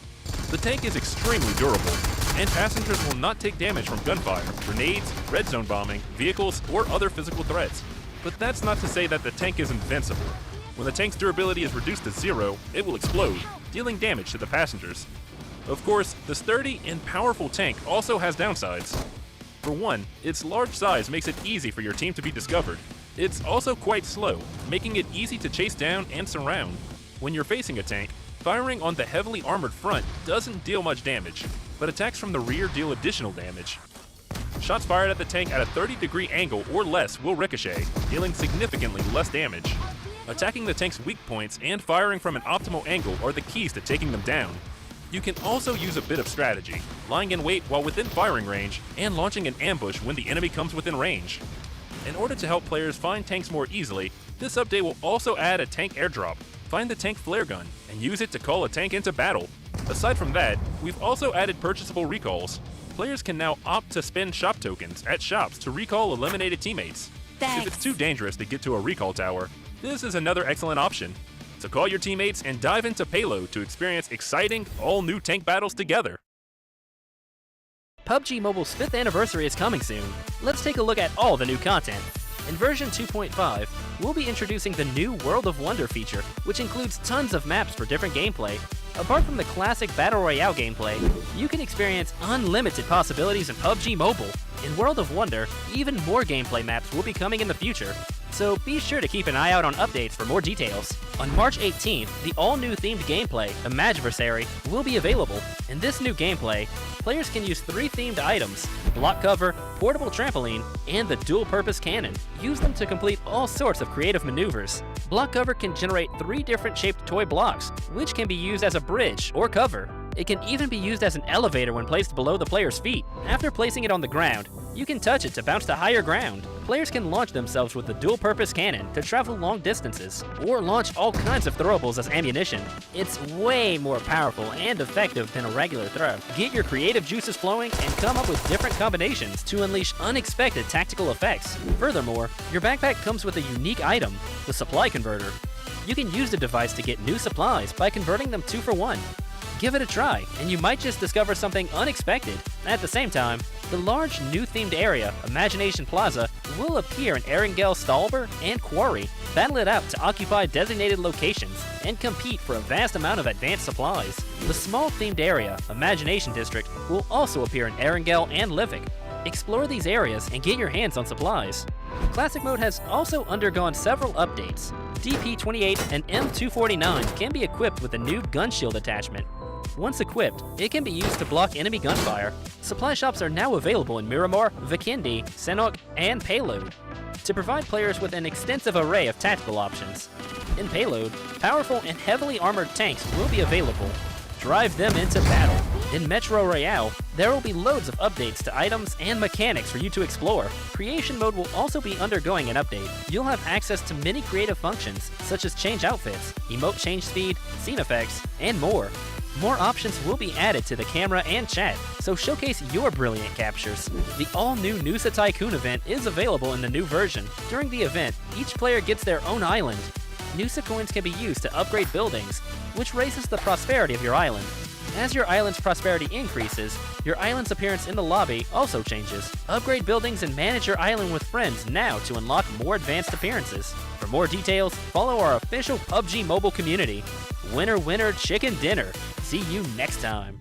The tank is extremely durable, and passengers will not take damage from gunfire, grenades, red zone bombing, vehicles, or other physical threats. But that's not to say that the tank is invincible. When the tank's durability is reduced to 0, it will explode, dealing damage to the passengers. Of course, the sturdy and powerful tank also has downsides. For one, its large size makes it easy for your team to be discovered. It's also quite slow, making it easy to chase down and surround. When you're facing a tank, firing on the heavily armored front doesn't deal much damage, but attacks from the rear deal additional damage. Shots fired at the tank at a 30-degree angle or less will ricochet, dealing significantly less damage. Attacking the tank's weak points and firing from an optimal angle are the keys to taking them down. You can also use a bit of strategy, lying in wait while within firing range, and launching an ambush when the enemy comes within range. In order to help players find tanks more easily, this update will also add a tank airdrop. Find the tank flare gun, and use it to call a tank into battle. Aside from that, we've also added purchasable recalls. players can now opt to spend shop tokens at shops to recall eliminated teammates. If it's too dangerous to get to a recall tower, this is another excellent option. So call your teammates and dive into Payload to experience exciting, all-new tank battles together. PUBG Mobile's 5th anniversary is coming soon. Let's take a look at all the new content. In version 2.5, we'll be introducing the new World of Wonder feature, which includes tons of maps for different gameplay. Apart from the classic Battle Royale gameplay, you can experience unlimited possibilities in PUBG Mobile. In World of Wonder, even more gameplay maps will be coming in the future, so be sure to keep an eye out on updates for more details. On March 18th, the all-new themed gameplay, Imagiversary, will be available. In this new gameplay, players can use 3 themed items: block cover, portable trampoline, and the dual-purpose cannon. Use them to complete all sorts of creative maneuvers. Block cover can generate 3 different shaped toy blocks, which can be used as a bridge or cover. It can even be used as an elevator when placed below the player's feet. After placing it on the ground, you can touch it to bounce to higher ground. Players can launch themselves with the dual-purpose cannon to travel long distances, or launch all kinds of throwables as ammunition. It's way more powerful and effective than a regular throw. Get your creative juices flowing and come up with different combinations to unleash unexpected tactical effects. Furthermore, your backpack comes with a unique item, the supply converter. You can use the device to get new supplies by converting them 2 for 1. Give it a try, and you might just discover something unexpected. At the same time, the large new themed area, Imagination Plaza, will appear in Erangel, Stalber, and Quarry. Battle it out to occupy designated locations and compete for a vast amount of advanced supplies. The small themed area, Imagination District, will also appear in Erangel and Livik. Explore these areas and get your hands on supplies. Classic Mode has also undergone several updates. DP28 and M249 can be equipped with a new gun shield attachment. Once equipped, it can be used to block enemy gunfire. Supply shops are now available in Miramar, Vikindi, Senok, and Payload to provide players with an extensive array of tactical options. In Payload, powerful and heavily armored tanks will be available. Drive them into battle. In Metro Royale, there will be loads of updates to items and mechanics for you to explore. Creation Mode will also be undergoing an update. You'll have access to many creative functions, such as change outfits, emote change speed, scene effects, and more. More options will be added to the camera and chat, so showcase your brilliant captures. The all-new Nusa Tycoon event is available in the new version. During the event, each player gets their own island. Nusa coins can be used to upgrade buildings, which raises the prosperity of your island. As your island's prosperity increases, your island's appearance in the lobby also changes. Upgrade buildings and manage your island with friends now to unlock more advanced appearances. For more details, follow our official PUBG Mobile community. Winner, winner, chicken dinner. See you next time.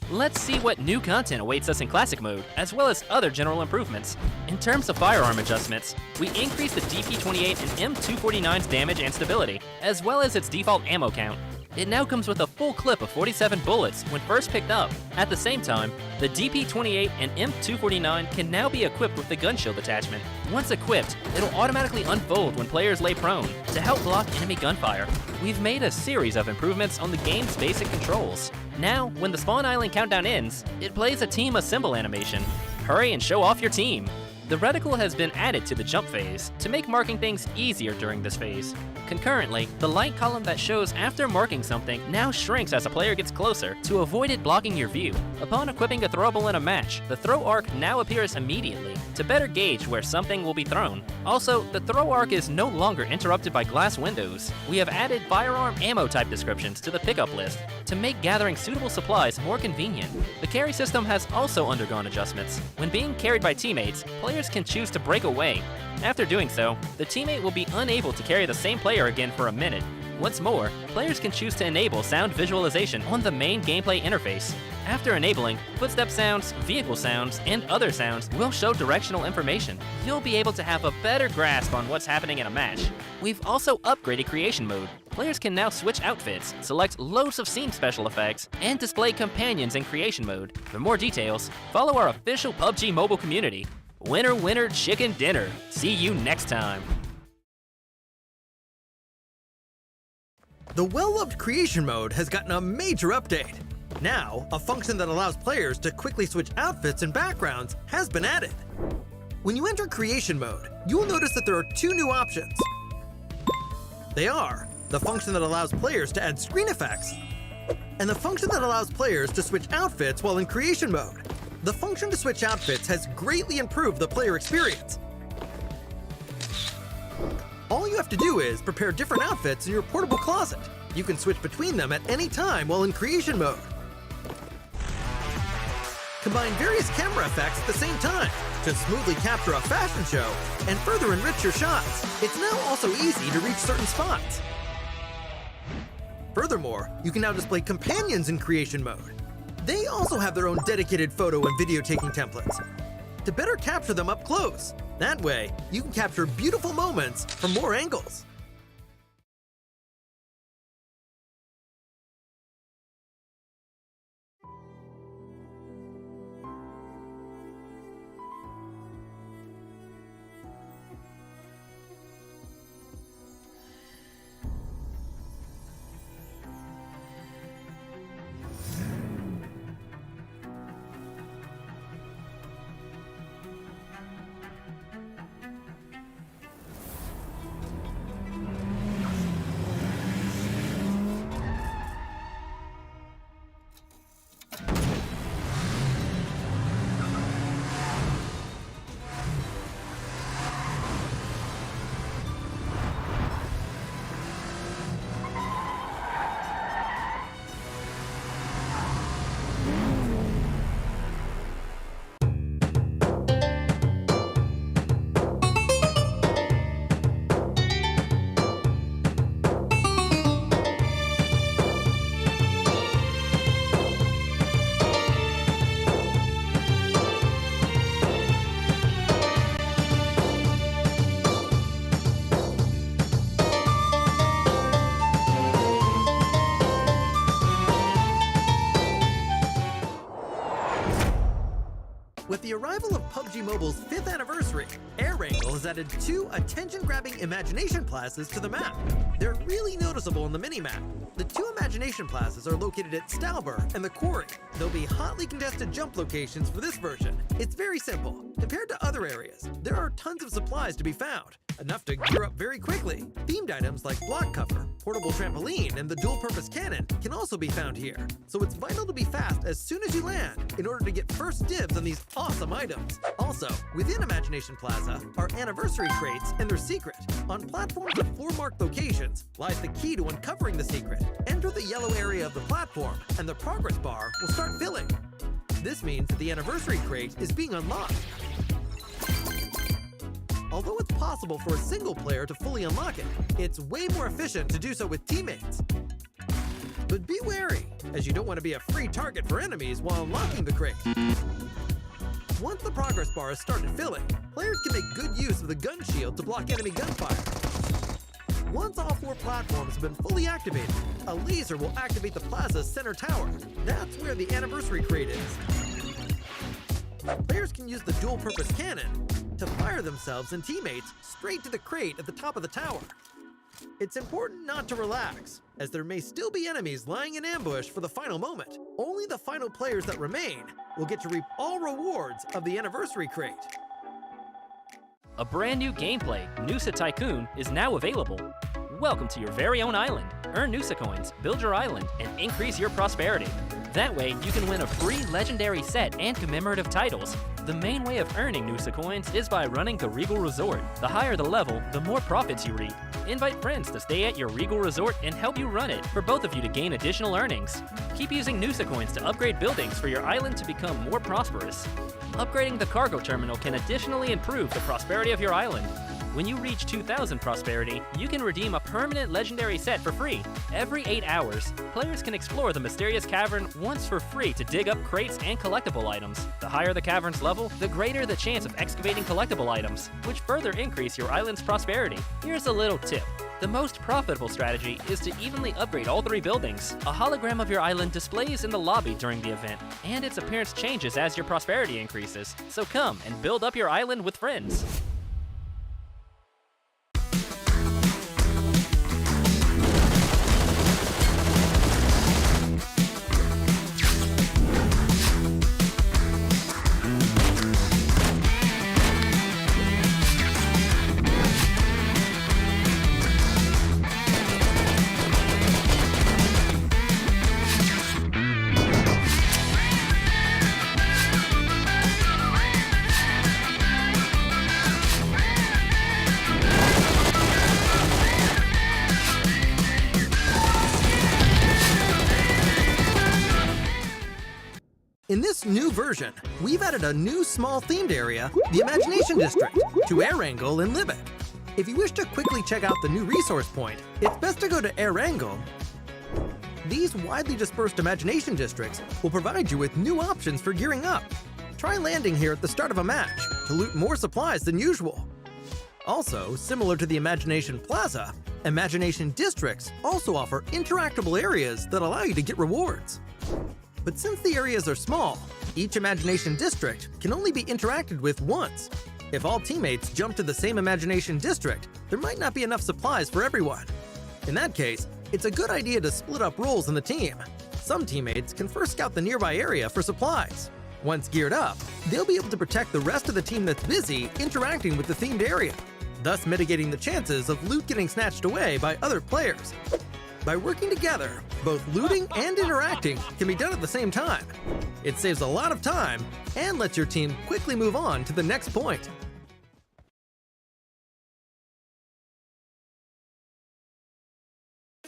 Let's see what new content awaits us in Classic Mode, as well as other general improvements. In terms of firearm adjustments, we increased the DP28 and M249's damage and stability, as well as its default ammo count. It now comes with a full clip of 47 bullets when first picked up. At the same time, the DP28 and M249 can now be equipped with the gun shield attachment. Once equipped, it'll automatically unfold when players lay prone to help block enemy gunfire. We've made a series of improvements on the game's basic controls. Now, when the spawn island countdown ends, it plays a team assemble animation. Hurry and show off your team. The reticle has been added to the jump phase to make marking things easier during this phase. Concurrently, the light column that shows after marking something now shrinks as a player gets closer to avoid it blocking your view. Upon equipping a throwable in a match, the throw arc now appears immediately to better gauge where something will be thrown. Also, the throw arc is no longer interrupted by glass windows. We have added firearm ammo type descriptions to the pickup list to make gathering suitable supplies more convenient. The carry system has also undergone adjustments. When being carried by teammates, players can choose to break away. After doing so, the teammate will be unable to carry the same player again for a minute. What's more, players can choose to enable sound visualization on the main gameplay interface. After enabling, footstep sounds, vehicle sounds, and other sounds will show directional information. You'll be able to have a better grasp on what's happening in a match. We've also upgraded Creation Mode. Players can now switch outfits, select loads of scene special effects, and display companions in Creation Mode. For more details, follow our official PUBG Mobile community. Winner, winner, chicken dinner. See you next time. The well-loved Creation Mode has gotten a major update. Now, a function that allows players to quickly switch outfits and backgrounds has been added. When you enter Creation Mode, you will notice that there are 2 new options. They are the function that allows players to add screen effects, and the function that allows players to switch outfits while in creation mode. The function to switch outfits has greatly improved the player experience. All you have to do is prepare different outfits in your portable closet. You can switch between them at any time while in creation mode. Combine various camera effects at the same time to smoothly capture a fashion show and further enrich your shots. It's now also easy to reach certain spots. Furthermore, you can now display companions in creation mode. They also have their own dedicated photo and video taking templates to better capture them up close. That way, you can capture beautiful moments from more angles. With the arrival of PUBG Mobile's 5th anniversary, Air Wrangle has added 2 attention-grabbing imagination plazas to the map. They're really noticeable on the mini-map. The 2 imagination plazas are located at Stauber and the Quarry. There'll be hotly contested jump locations for this version. It's very simple. Compared to other areas, there are tons of supplies to be found, enough to gear up very quickly. Themed items like block cover, portable trampoline, and the dual-purpose cannon can also be found here. So it's vital to be fast as soon as you land in order to get first dibs on these awesome items. Also, within Imagination Plaza are anniversary crates and their secret. On platforms with floor-marked locations lies the key to uncovering the secret. Enter the yellow area of the platform, and the progress bar will start filling. This means that the anniversary crate is being unlocked. Although it's possible for a single player to fully unlock it, it's way more efficient to do so with teammates. But be wary, as you don't want to be a free target for enemies while unlocking the crate. Once the progress bar has started filling, players can make good use of the gun shield to block enemy gunfire. Once all 4 platforms have been fully activated, a laser will activate the plaza's center tower. That's where the anniversary crate is. Players can use the dual-purpose cannon to fire themselves and teammates straight to the crate at the top of the tower. It's important not to relax, as there may still be enemies lying in ambush for the final moment. Only the final players that remain will get to reap all rewards of the anniversary crate. A brand new gameplay, Nusa Tycoon, is now available. Welcome to your very own island. Earn Nusa coins, build your island, and increase your prosperity. That way, you can win a free legendary set and commemorative titles. The main way of earning Nusa coins is by running the Regal Resort. The higher the level, the more profits you reap. Invite friends to stay at your Regal Resort and help you run it, for both of you to gain additional earnings. Keep using Nusa coins to upgrade buildings for your island to become more prosperous. Upgrading the cargo terminal can additionally improve the prosperity of your island. When you reach 2,000 prosperity, you can redeem a permanent legendary set for free. Every 8 hours, players can explore the mysterious cavern once for free to dig up crates and collectible items. The higher the cavern's level, the greater the chance of excavating collectible items, which further increase your island's prosperity. Here's a little tip. The most profitable strategy is to evenly upgrade all 3 buildings. A hologram of your island displays in the lobby during the event, and its appearance changes as your prosperity increases. So come and build up your island with friends. In this new version, we've added a new small themed area, the Imagination District, to Erangel and Libet. If you wish to quickly check out the new resource point, it's best to go to Erangel. These widely dispersed Imagination Districts will provide you with new options for gearing up. Try landing here at the start of a match to loot more supplies than usual. Also, similar to the Imagination Plaza, Imagination Districts also offer interactable areas that allow you to get rewards. But since the areas are small, each Imagination District can only be interacted with once. If all teammates jump to the same Imagination District, there might not be enough supplies for everyone. In that case, it's a good idea to split up roles in the team. Some teammates can first scout the nearby area for supplies. Once geared up, they'll be able to protect the rest of the team that's busy interacting with the themed area, thus mitigating the chances of loot getting snatched away by other players. By working together, both looting and interacting can be done at the same time. It saves a lot of time and lets your team quickly move on to the next point.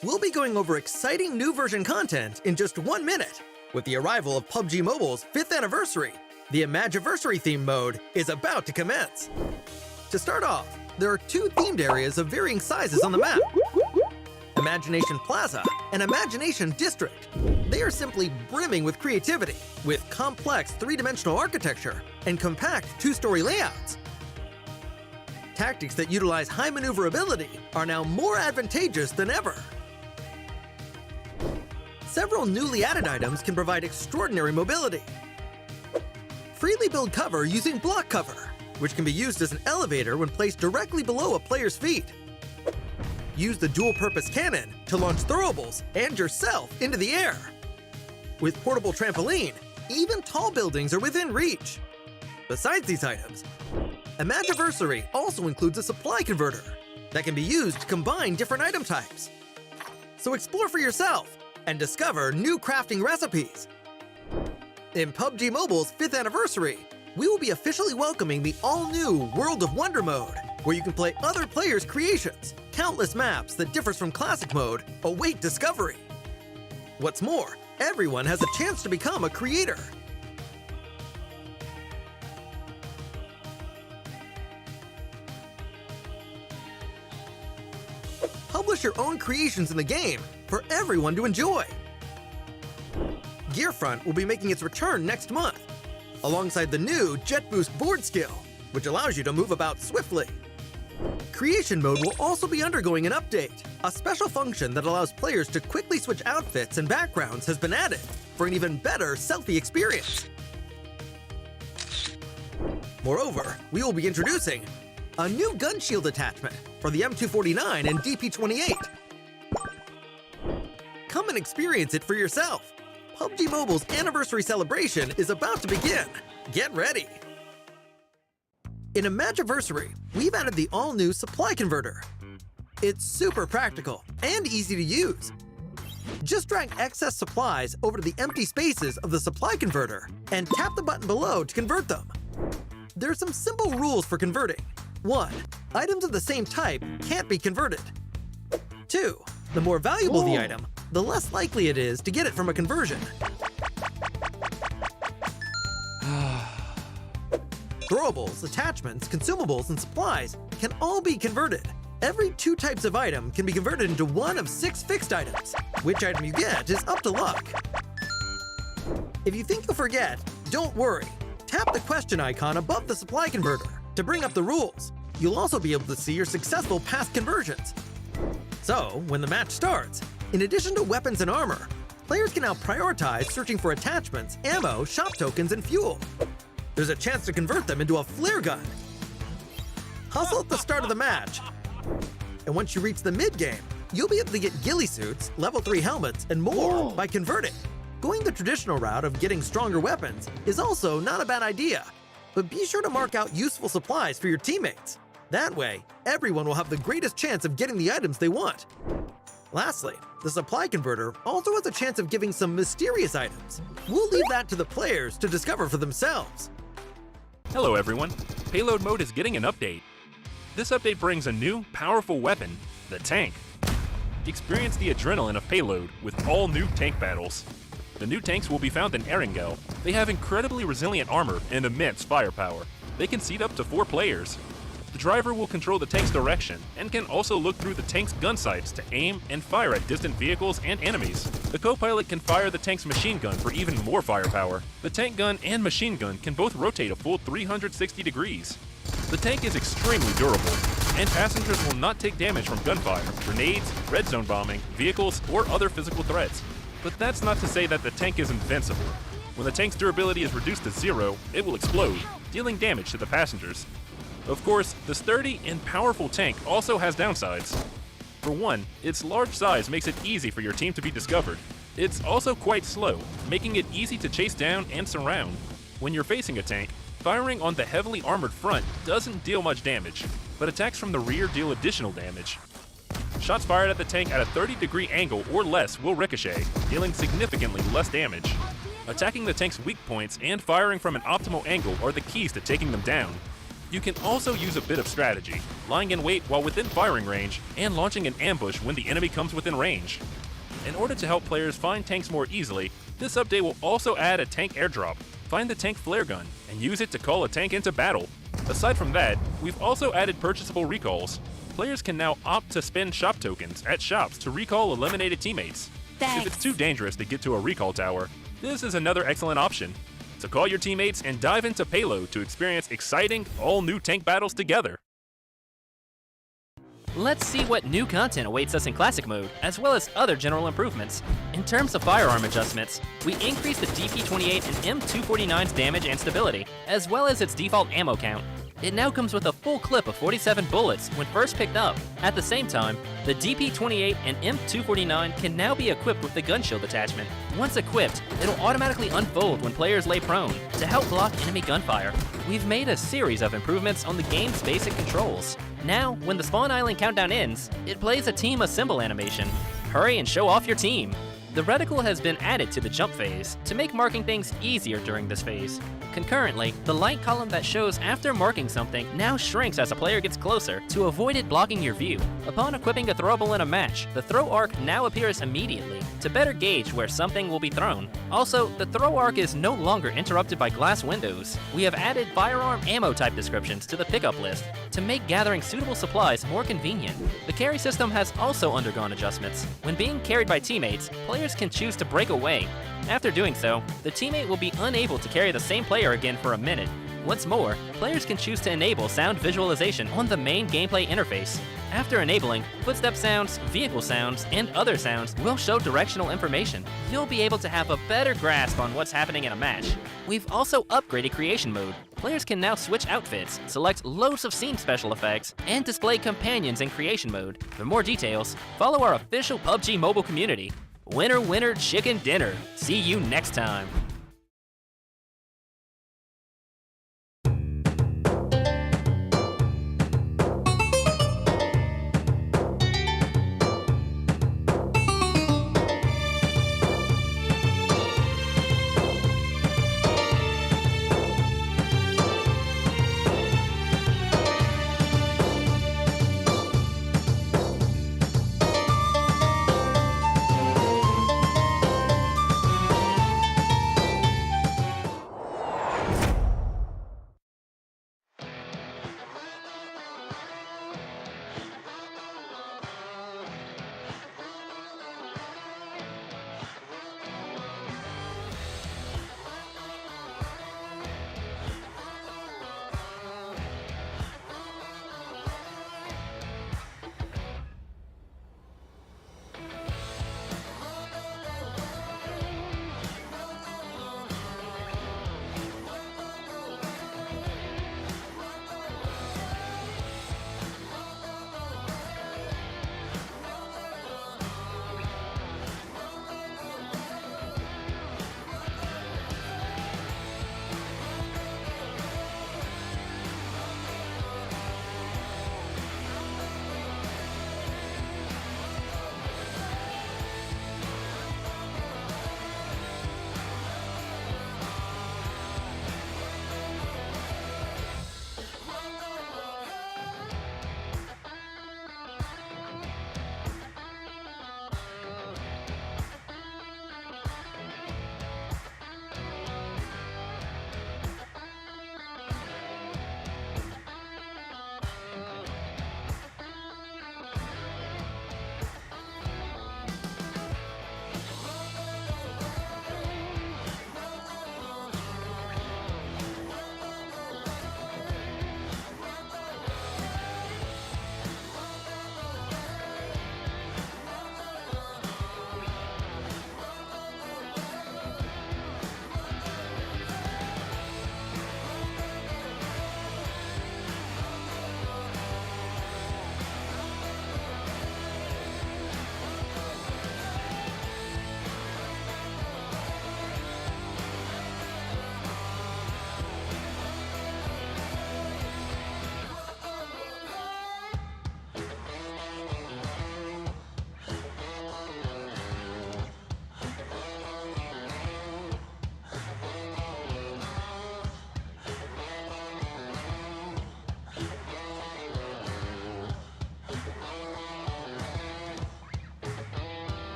We'll be going over exciting new version content in just 1 minute. With the arrival of PUBG Mobile's 5th anniversary, the Imagiversary theme mode is about to commence. To start off, there are 2 themed areas of varying sizes on the map: Imagination Plaza and Imagination District. They are simply brimming with creativity, with complex 3-dimensional architecture and compact 2-story layouts. Tactics that utilize high maneuverability are now more advantageous than ever. Several newly added items can provide extraordinary mobility. Freely build cover using block cover, which can be used as an elevator when placed directly below a player's feet. Use the dual-purpose cannon to launch throwables and yourself into the air. With portable trampoline, even tall buildings are within reach. Besides these items, Imagiversary also includes a supply converter that can be used to combine different item types. So explore for yourself and discover new crafting recipes. In PUBG Mobile's 5th anniversary, we will be officially welcoming the all-new World of Wonder mode, where you can play other players' creations. Countless maps that differs from classic mode await discovery. What's more, everyone has a chance to become a creator. Publish your own creations in the game for everyone to enjoy. Gearfront will be making its return next month, alongside the new Jet Boost board skill, which allows you to move about swiftly. Creation mode will also be undergoing an update. A special function that allows players to quickly switch outfits and backgrounds has been added for an even better selfie experience. Moreover, we will be introducing a new gun shield attachment for the M249 and DP28. Come and experience it for yourself. PUBG Mobile's anniversary celebration is about to begin. Get ready! In Imagiversary, we've added the all-new supply converter. It's super practical and easy to use. Just drag excess supplies over to the empty spaces of the supply converter and tap the button below to convert them. There are some simple rules for converting. 1. Items of the same type can't be converted. 2. The more valuable the item, the less likely it is to get it from a conversion. Throwables, attachments, consumables, and supplies can all be converted. Every 2 types of item can be converted into one of 6 fixed items. Which item you get is up to luck. If you think you'll forget, don't worry. Tap the question icon above the supply converter to bring up the rules. You'll also be able to see your successful past conversions. So, when the match starts, in addition to weapons and armor, players can now prioritize searching for attachments, ammo, shop tokens, and fuel. There's a chance to convert them into a flare gun. Hustle at the start of the match. And once you reach the mid-game, you'll be able to get ghillie suits, level 3 helmets, and more by converting. Going the traditional route of getting stronger weapons is also not a bad idea, but be sure to mark out useful supplies for your teammates. That way, everyone will have the greatest chance of getting the items they want. Lastly, the supply converter also has a chance of giving some mysterious items. We'll leave that to the players to discover for themselves. Hello everyone, Payload mode is getting an update. This update brings a new, powerful weapon, the tank. Experience the adrenaline of Payload with all new tank battles. The new tanks will be found in Erangel. They have incredibly resilient armor and immense firepower. They can seat up to 4 players. The driver will control the tank's direction and can also look through the tank's gun sights to aim and fire at distant vehicles and enemies. The co-pilot can fire the tank's machine gun for even more firepower. The tank gun and machine gun can both rotate a full 360 degrees. The tank is extremely durable, and passengers will not take damage from gunfire, grenades, red zone bombing, vehicles, or other physical threats. But that's not to say that the tank is invincible. When the tank's durability is reduced to 0, it will explode, dealing damage to the passengers. Of course, the sturdy and powerful tank also has downsides. For one, its large size makes it easy for your team to be discovered. It's also quite slow, making it easy to chase down and surround. When you're facing a tank, firing on the heavily armored front doesn't deal much damage, but attacks from the rear deal additional damage. Shots fired at the tank at a 30-degree angle or less will ricochet, dealing significantly less damage. Attacking the tank's weak points and firing from an optimal angle are the keys to taking them down. You can also use a bit of strategy, lying in wait while within firing range, and launching an ambush when the enemy comes within range. In order to help players find tanks more easily, this update will also add a tank airdrop. Find the tank flare gun, and use it to call a tank into battle. Aside from that, we've also added purchasable recalls. Players can now opt to spend shop tokens at shops to recall eliminated teammates. If it's too dangerous to get to a recall tower, this is another excellent option. So call your teammates and dive into Payload to experience exciting, all-new tank battles together. Let's see what new content awaits us in Classic Mode, as well as other general improvements. In terms of firearm adjustments, we increased the DP28 and M249's damage and stability, as well as its default ammo count. It now comes with a full clip of 47 bullets when first picked up. At the same time, the DP28 and M249 can now be equipped with the gun shield attachment. Once equipped, it'll automatically unfold when players lay prone to help block enemy gunfire. We've made a series of improvements on the game's basic controls. Now, when the spawn island countdown ends, it plays a team assemble animation. Hurry and show off your team. The reticle has been added to the jump phase to make marking things easier during this phase. Concurrently, the light column that shows after marking something now shrinks as a player gets closer to avoid it blocking your view. Upon equipping a throwable in a match, the throw arc now appears immediately to better gauge where something will be thrown. Also, the throw arc is no longer interrupted by glass windows. We have added firearm ammo type descriptions to the pickup list to make gathering suitable supplies more convenient. The carry system has also undergone adjustments. When being carried by teammates, players can choose to break away. After doing so, the teammate will be unable to carry the same player again for a minute. Once more, players can choose to enable sound visualization on the main gameplay interface. After enabling, footstep sounds, vehicle sounds, and other sounds will show directional information. You'll be able to have a better grasp on what's happening in a match. We've also upgraded creation mode. Players can now switch outfits, select loads of scene special effects, and display companions in creation mode. For more details, follow our official PUBG Mobile community. Winner, winner, chicken dinner. See you next time.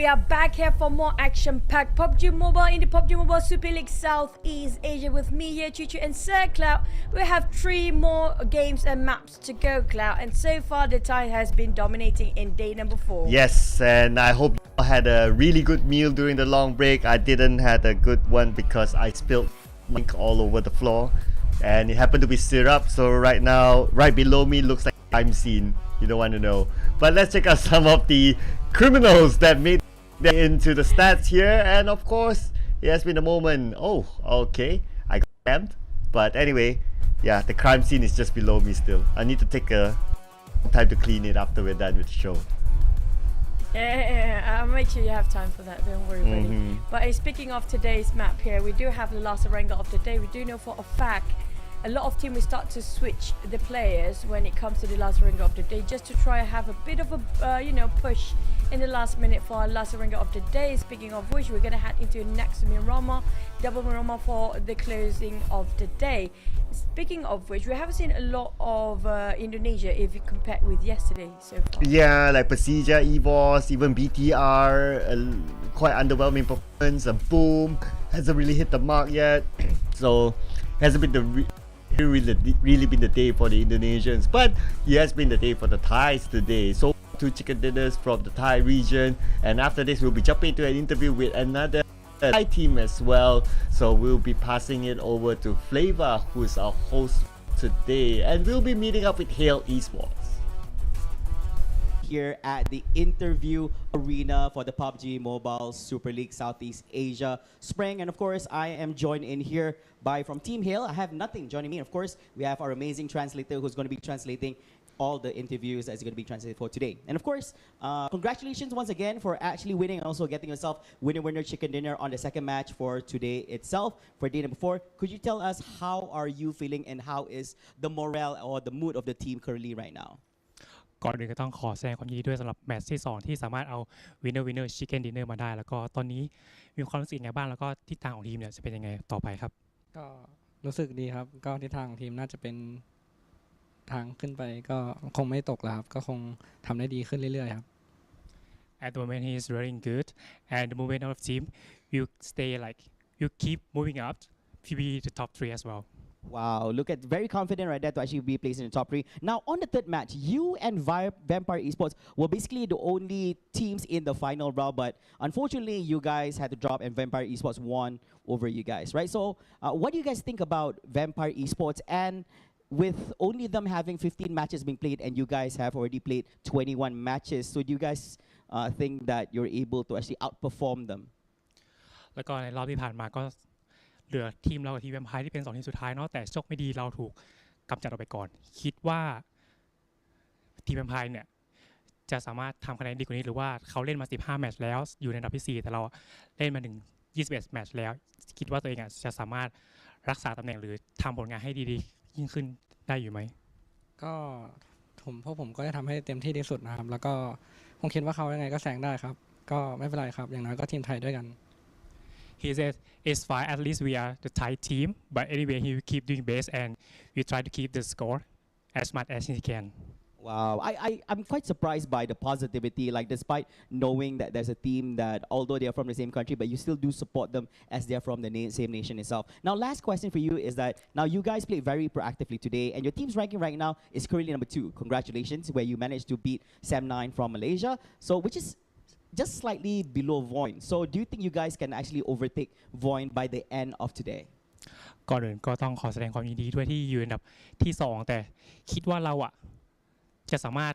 we are back here for more action-packed PUBG Mobile in the PUBG Mobile Super League Southeast Asia with me here, Chuchu and Sir Cloud. We have 3 more games and maps to go, Cloud, and so far the tide has been dominating in day number 4. Yes, and I hope you had a really good meal during the long break. I didn't had a good one because I spilled ink all over the floor, and it happened to be syrup. So right now, right below me looks like a crime scene. You don't want to know. But let's check out some of the criminals that made it into the stats here. And of course, it has been a moment. Oh, okay, I got scammed. But anyway, yeah, the crime scene is just below me still. I need to take a time to clean it after we're done with the show. Yeah, I'll make sure you have time for that, don't worry, buddy. But speaking of today's map here, we do have the last Arenga of the day. We do know for a fact a lot of teams will start to switch the players when it comes to the last Arenga of the day, just to try and have a bit of a push in the last minute for our last Arenga of the day. Speaking of which, we're going to head into next Mirama, double Mirama for the closing of the day. Speaking of which, we haven't seen a lot of Indonesia if you compare with yesterday so far. Yeah, like PERSIJA, EVOS, even BTR, quite underwhelming performance. Boom hasn't really hit the mark yet, so hasn't been the really been the day for the Indonesians, but it has been the day for the Thais today. So 2 chicken dinners from the Thai region, and after this we'll be jumping into an interview with another Thai team as well. So we'll be passing it over to Flavor, who is our host today, and we'll be meeting up with Hale Esports here at the interview arena for the PUBG Mobile Super League Southeast Asia Spring. And of course, I am joined in here by from Team Hale. I have nothing joining me. Of course, we have our amazing translator who's going to be translating all the interviews that's going to be translated for today. And of course, congratulations once again for actually winning and also getting yourself winner chicken dinner on the second match for today itself, for day number 4. Could you tell us how are you feeling and how is the morale or the mood of the team currently right now? ก่อนอื่นก็ต้องขอแสดงความยินดีด้วยสำหรับแมตช์ที่ 2 ที่สามารถเอา winner chicken dinner มาได้แล้วก็ตอนนี้มีความรู้สึกยังไงบ้างแล้วก็ทิศทางของทีมเนี่ยจะเป็นยังไงต่อไปครับก็รู้สึกดีครับก็ทิศทางของทีมน่าจะเป็นทางขึ้นไปก็คงไม่ตกแล้วครับก็คงทำได้ดีขึ้นเรื่อยๆครับ At the moment he is running good and the movement of team will stay like you keep moving up to be the top 3 as well. Wow, look at very confident right there to actually be placed in the top 3. Now on the third match, you and Vampire Esports were basically the only teams in the final round, but unfortunately you guys had to drop and Vampire Esports won over you guys, right? So what do you guys think about Vampire Esports, and with only them having 15 matches being played and you guys have already played 21 matches, so do you guys think that you're able to actually outperform them? แล้วก็ในรอบที่ผ่านมาก็เหลือทีมเรากับทีมแวมไพร์ที่เป็น2ทีมสุดท้ายเนาะแต่โชคไม่ดีเราถูกกำจัดออกไปก่อนคิดว่าทีมแวมไพร์เนี่ยจะสามารถทำคะแนนดีกว่านี้หรือว่าเขาเล่นมา15แมตช์แล้วอยู่ในอันดับที่4แต่เราเล่นมาถึง21แมตช์แล้วคิดว่าตัวเองจะสามารถรักษาตำแหน่งหรือทำผลงานให้ดีๆยิ่งขึ้นได้อยู่ไหมก็พวกผมก็จะทำให้เต็มที่ที่สุดนะครับแล้วก็คงคิดว่าเขายังไงก็แซงได้ครับก็ไม่เป็นไรครับอย่างน้อยก็ทีมไทยด้วยกันHe said, it's fine, at least we are the Thai team, but anyway, he will keep doing best and we try to keep the score as much as he can. Wow, I'm quite surprised by the positivity, like despite knowing that there's a team that, although they are from the same country, but you still do support them as they're from the same nation itself. Now, last question for you is that, now you guys played very proactively today, and your team's ranking right now is currently number 2. Congratulations, where you managed to beat Sam9 from Malaysia, so which is just slightly below VOIN. So do you think you guys can actually overtake VOIN by the end of today? ก่อนอื่นก็ต้องขอแสดงความยินดีด้วยที่อยู่อันดับที่2แต่คิดว่าเราจะสามารถ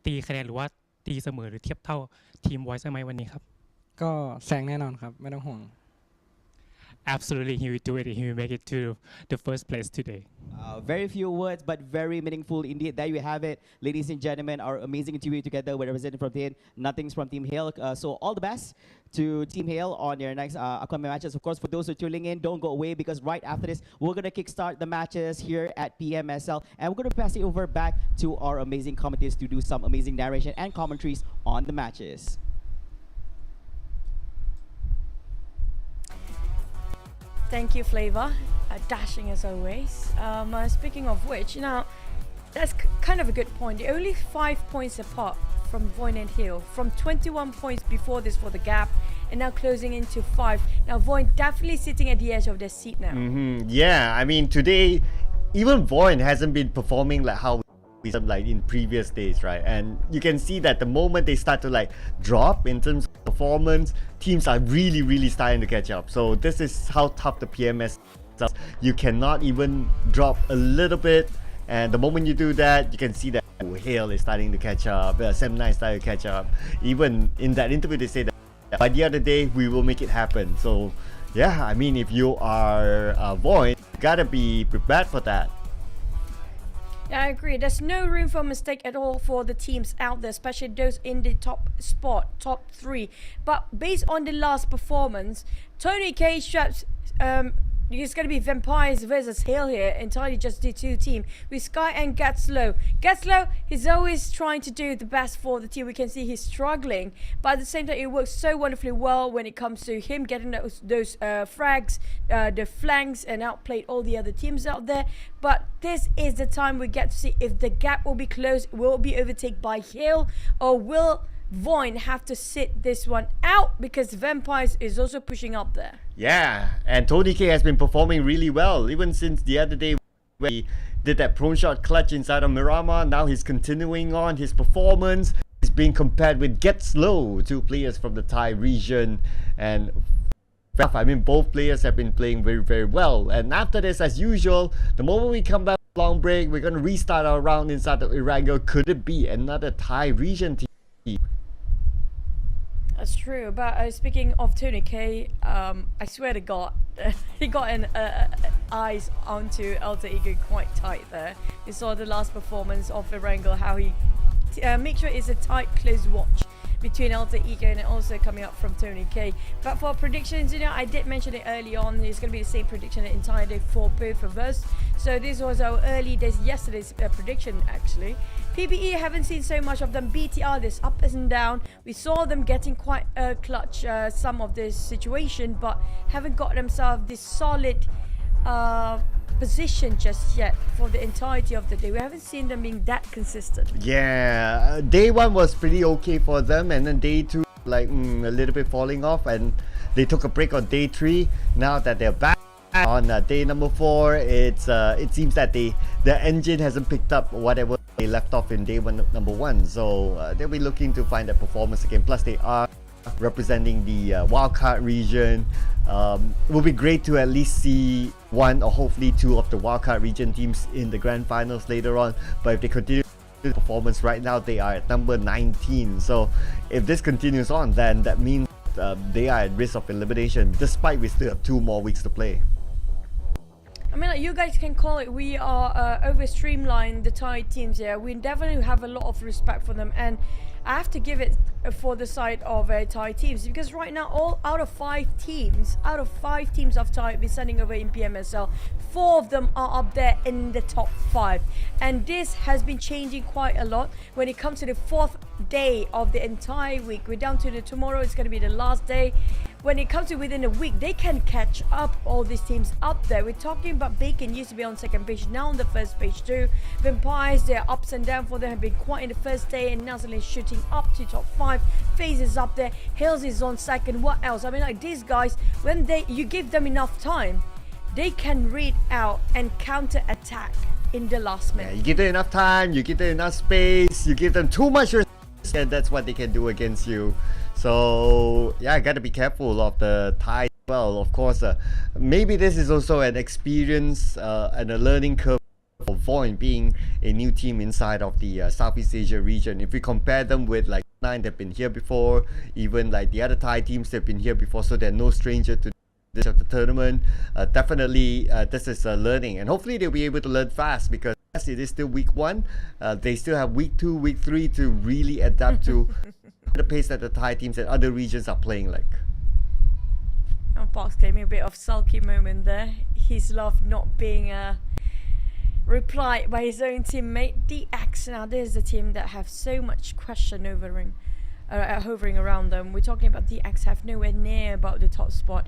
ตีคะแนนหรือว่าตีเสมอหรือเทียบเท่าทีม VOIN ได้ไหมวันนี้ครับก็แซงแน่นอนครับไม่ต้องห่วง Absolutely, he will do it. He will make it to the first place today. Very few words, but very meaningful indeed. There you have it, ladies and gentlemen. Our amazing interview together with representative from Team. Nothing's from Team Hale. So all the best to Team Hale on your next upcoming matches. Of course, for those who are tuning in, don't go away because right after this, we're going to kickstart the matches here at PMSL. And we're going to pass it over back to our amazing commentators to do some amazing narration and commentaries on the matches. Thank you, Flavor. Dashing as always. Speaking of which, now that's kind of a good point. They're only 5 points apart from VOIN and Hill. From 21 points before this for the gap, and now closing into 5. Now VOIN definitely sitting at the edge of their seat now. Yeah, I mean today, even VOIN hasn't been performing like how we like in previous days, right? And you can see that the moment they start to like drop in terms of performance, teams are really starting to catch up. So this is how tough the PMS is. You cannot even drop a little bit, and the moment you do that, you can see that Hale is starting to catch up, 7-9 is starting to catch up. Even in that interview, they say that by the other day, we will make it happen. So yeah, I mean, if you are VOIN, you gotta be prepared for that. Yeah, I agree. There's no room for mistake at all for the teams out there, especially those in the top spot, top 3. But based on the last performance, Tony K straps it's going to be Vampires versus Hale here, entirely just the 2 team with Sky and Gatslow. Gatslow is always trying to do the best for the team. We can see he's struggling, but at the same time it works so wonderfully well when it comes to him getting those frags, the flanks, and outplayed all the other teams out there. But this is the time we get to see if the gap will be closed, will it be overtaken by Hale, or will VOIN have to sit this one out because Vampires is also pushing up there. Yeah, and Tony K has been performing really well even since the other day when he did that prone shot clutch inside of Miramar. Now he's continuing on his performance. He's being compared with Get Slow, 2 players from the Thai region, and I mean both players have been playing very well. And after this, as usual, the moment we come back from long break, we're going to restart our round inside of Irango. Could it be another Thai region team? That's true, but speaking of Tony K, I swear to God, he got an eyes onto Alter Ego quite tight there. You saw the last performance of Erangel, how he make sure it's a tight, close watch between Alter Ego and also coming up from Tony K. But for predictions, you know, I did mention it early on, it's going to be the same prediction the entire day for both of us. So this was our early days, yesterday's prediction actually. PBE, haven't seen so much of them. BTR, this up and down. We saw them getting quite a clutch some of this situation, but haven't got themselves this solid position just yet for the entirety of the day. We haven't seen them being that consistent. Yeah, day 1 was pretty okay for them, and then day 2 like a little bit falling off, and they took a break on day 3. Now that they're back on day number 4, it seems that the engine hasn't picked up whatever they left off in day 1 number 1. So they'll be looking to find that performance again. Plus they are representing the wildcard region. It will be great to at least see 1 or hopefully 2 of the wildcard region teams in the grand finals later on. But if they continue the performance right now, they are at number 19. So if this continues on, then that means they are at risk of elimination, despite we still have 2 more weeks to play. I mean, like, you guys can call it, we are over streamlined the Thai teams here. We definitely have a lot of respect for them, and I have to give it for the side of Thai teams, because right now, all out of 5 teams of Thai be sending over in PMSL, 4 of them are up there in the top 5, and this has been changing quite a lot when it comes to the 4th day of the entire week. We're down to tomorrow, it's going to be the last day. When it comes to within a week, they can catch up all these teams up there. We're talking about Bacon used to be on 2nd page, now on the 1st page too. Vampires, their ups and downs for them have been quite in the 1st day, and now suddenly shooting up to top 5. FaZe is up there, Hills is on 2nd. What else? I mean, like, these guys, when you give them enough time, they can read out and counter attack in the last minute. Yeah, you give them enough time, you give them enough space, you give them too much resistance, and that's what they can do against you. So yeah, gotta be careful of the Thai. Well, of course, maybe this is also an experience and a learning curve for VOIN, being a new team inside of the Southeast Asia region. If we compare them with like 9, they've been here before, even like the other Thai teams, they've been here before, so they're no stranger to this of the tournament. Definitely this is learning, and hopefully they'll be able to learn fast, because yes, it is still week 1. They still have week 2, week 3 to really adapt to the pace that the Thai teams and other regions are playing like. Oh, Box gave me a bit of sulky moment there. His love not being replied by his own teammate, DX. Now this is a team that have so much question hovering around them. We're talking about DX have nowhere near about the top spot.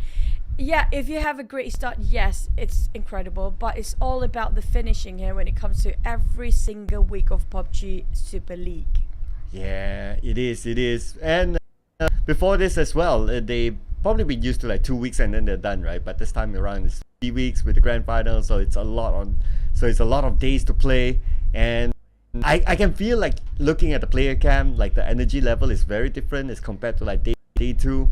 Yeah, if you have a great start, yes, it's incredible, but it's all about the finishing here when it comes to every single week of PUBG Super League. Yeah, it is. And before this as well, they probably been used to like 2 weeks and then they're done, right? But this time around it's 3 weeks with the grand final, so it's a lot of days to play. And I can feel like looking at the player cam, like the energy level is very different as compared to like day 2.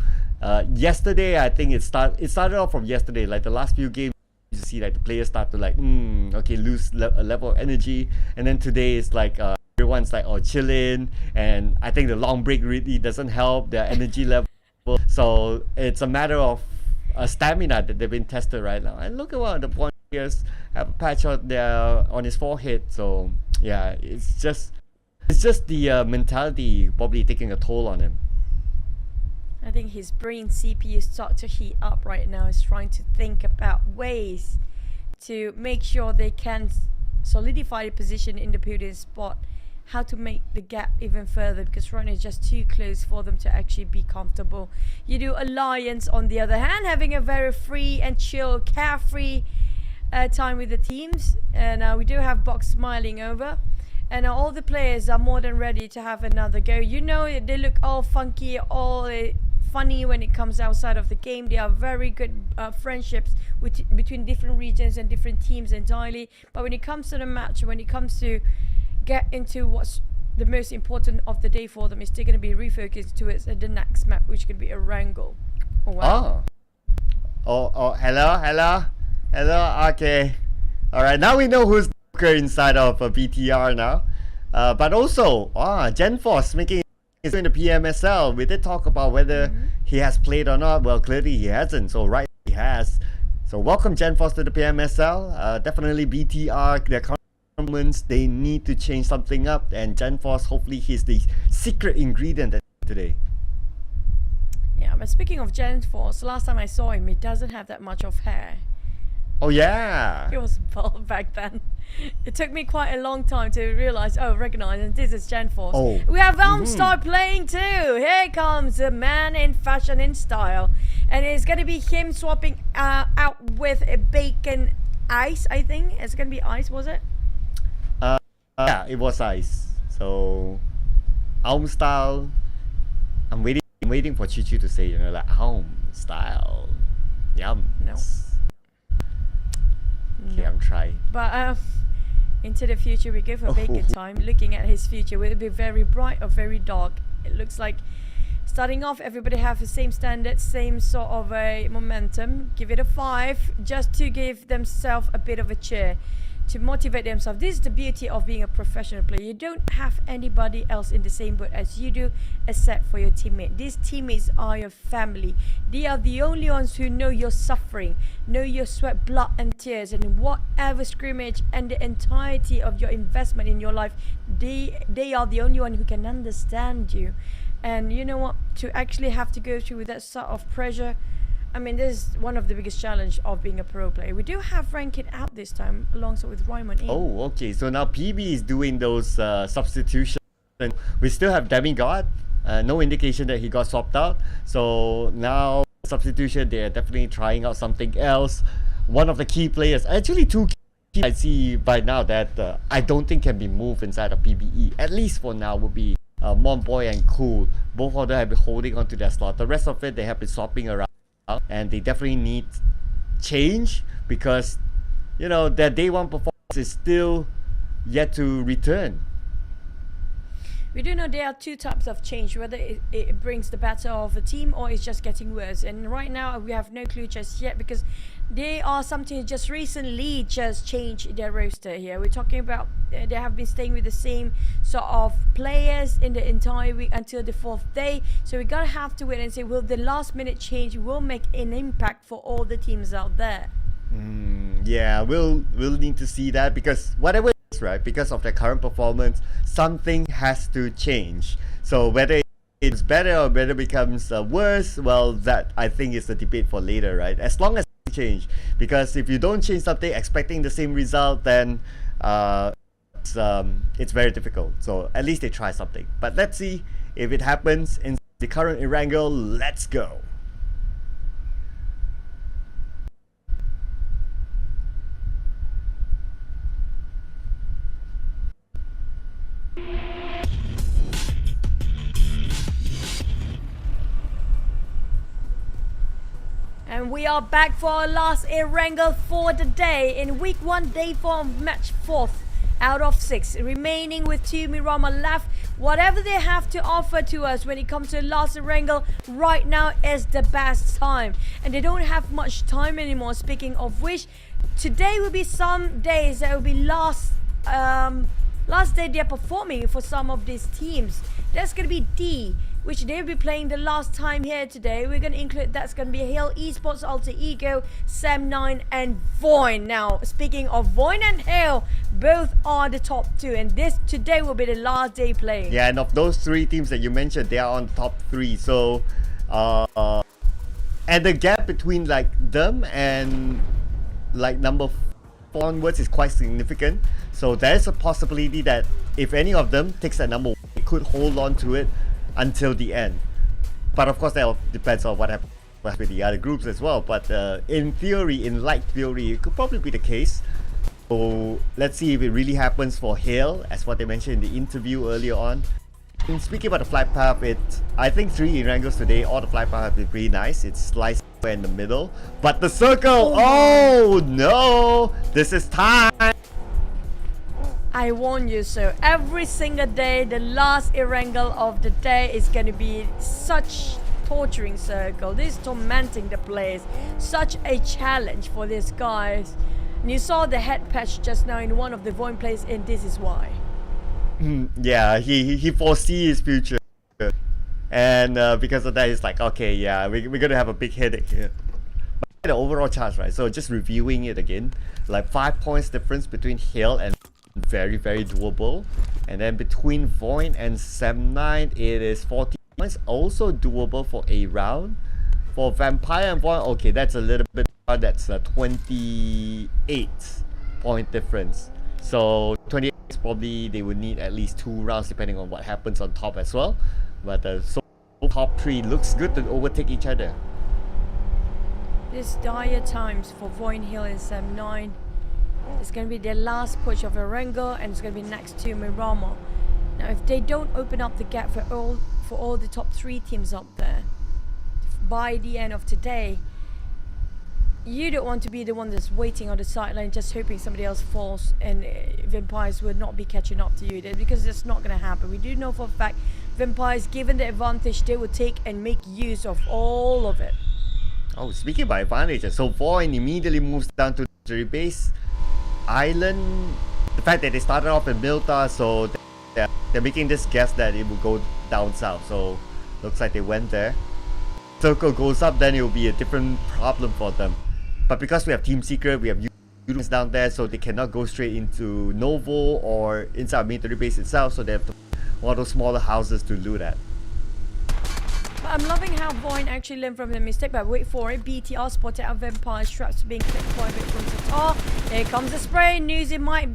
Yesterday, I think it started off from yesterday, like the last few games. You see like the players start to like lose a level of energy, and then today it's like everyone's like chilling, and I think the long break really doesn't help their energy level. So it's a matter of stamina that they've been tested right now. And look at one of the point players have a patch on his forehead. So yeah, it's just the mentality probably taking a toll on him. I think his brain CPU start to heat up right now. He's trying to think about ways to make sure they can solidify the position in the podium spot, how to make the gap even further, because right now it's just too close for them to actually be comfortable. Yoodo Alliance, on the other hand, having a very free and chill, carefree time with the teams. And we do have Box smiling over. And all the players are more than ready to have another go. You know, they look all funky, all funny when it comes outside of the game. They are very good friendships between different regions and different teams entirely. But when it comes to the match, when it comes to get into what's the most important of the day for them, is still going to be refocused towards the next map, which could be a Wrangle. Oh, wow. Hello. Okay. All right. Now we know who's inside of a BTR now, but also GenForce making is in the PMSL. We did talk about whether he has played or not. Well, clearly he hasn't, so right, he has. So welcome GenForce to the PMSL. Definitely BTR, their comments, they need to change something up, and GenForce, hopefully he's the secret ingredient today. Yeah, but speaking of GenForce, last time I saw him, he doesn't have that much of hair. Oh yeah, he was bald back then. It took me quite a long time to recognize, and this is GenForce. We have Elmstar playing too. Here comes a man in fashion and style, and it's gonna be him swapping out with a Bacon Ice. I think it's gonna be Ice, was it? Yeah, it was Ice. So Elmstyle. I'm waiting for Chichu to say, like Elmstyle. Yum. No. Okay, I'm trying. But into the future we go for Bacon time. Looking at his future, will it be very bright or very dark? It looks like starting off everybody have the same standard, same sort of a momentum. Give it a 5 just to give themselves a bit of a cheer, to motivate themselves. This is the beauty of being a professional player. You don't have anybody else in the same boat as you do, except for your teammate. These teammates are your family. They are the only ones who know your suffering, know your sweat, blood and tears, and whatever scrimmage and the entirety of your investment in your life, they are the only one who can understand you. And you know what, to actually have to go through that sort of pressure, I mean, this is one of the biggest challenge of being a pro player. We do have Ranked out this time, alongside with Ryman in. Oh, okay. So now PB is doing those substitutions. We still have Demigod. No indication that he got swapped out. So now substitution, they're definitely trying out something else. One of the key players, actually 2 key I see by now that I don't think can be moved inside of PBE. At least for now would be Monboy and Cool. Both of them have been holding on to their slot. The rest of it, they have been swapping around. And they definitely need change, because their day 1 performance is still yet to return. We do know there are 2 types of change, whether it brings the better of a team or it's just getting worse. And right now we have no clue just yet, because they are something just recently just changed their roster here. We're talking about they have been staying with the same sort of players in the entire week until the 4th day. So we gotta have to wait and see, will the last minute change will make an impact for all the teams out there? Yeah, we'll need to see that, because whatever it is, right, because of their current performance, something has to change. So whether it's better or whether it becomes worse, well, that I think is the debate for later, right? As long as change, because if you don't change something expecting the same result, then it's very difficult. So at least they try something. But let's see if it happens in the current Wrangle. Let's go. we are back for our last Erangel for the day in week 1, day 4 of match 4th out of 6. Remaining with 2 Miramar left. Whatever they have to offer to us when it comes to last Erangel right now is the best time. And they don't have much time anymore. Speaking of which, today will be some days that will be last day they're performing for some of these teams. That's going to be D, which they'll be playing the last time here today. We're going to include, that's going to be Hill Esports, Alter Ego, Sam9 and VOIN. Now, speaking of VOIN and Hill, both are the top 2, and this today will be the last day playing. Yeah, and of those 3 teams that you mentioned, they are on top 3. So, and the gap between like them and like number 4 onwards is quite significant. So there's a possibility that if any of them takes that number, they could hold on to it until the end. But of course that all depends on what happens with the other groups as well. But in theory, in light theory, it could probably be the case. So let's see if it really happens for Hale, as what they mentioned in the interview earlier on. And speaking about the flight path, I think 3 Erangels today, all the flight path have been pretty nice. It's sliced in the middle. But the circle, oh no! This is time! I warn you, so every single day, the last Erangel of the day is going to be such torturing circle. This is tormenting the players. Such a challenge for these guys. And you saw the head patch just now in one of the VOIN plays, and this is why. Yeah, he foresees his future. And because of that, he's like, okay, yeah, we're going to have a big headache here. But the overall charts, right? So just reviewing it again, like 5 points difference between Hale and very, very doable. And then between VOIN and Sam9, it is 40 points, also doable for a round. For Vampire and VOIN, okay, that's a little bit, that's a 28 point difference. So 28 is probably, they would need at least 2 rounds depending on what happens on top as well. But so top 3 looks good to overtake each other. These dire times for VOIN, Hill and Sam9. It's going to be their last push of Erangel, and it's going to be next to Miramar. Now, if they don't open up the gap for all the top 3 teams up there by the end of today, you don't want to be the one that's waiting on the sideline just hoping somebody else falls and Vampires will not be catching up to you, because it's not going to happen. We do know for a fact Vampires, given the advantage, they will take and make use of all of it. Oh, speaking about advantage, so VOIN immediately moves down to the base island. The fact that they started off in Milta, so they're making this guess that it will go down south. So looks like they went there. Circle goes up, then it will be a different problem for them. But because we have Team Secret, we have Yoodo down there, so they cannot go straight into Novo or inside our military base itself. So they have to one of those smaller houses to loot at. But I'm loving how VOIN actually learned from the mistake, but wait for it. BTR spotted out Vampire straps being clipped quite a bit from Tatar. Here comes the spray. Newsy might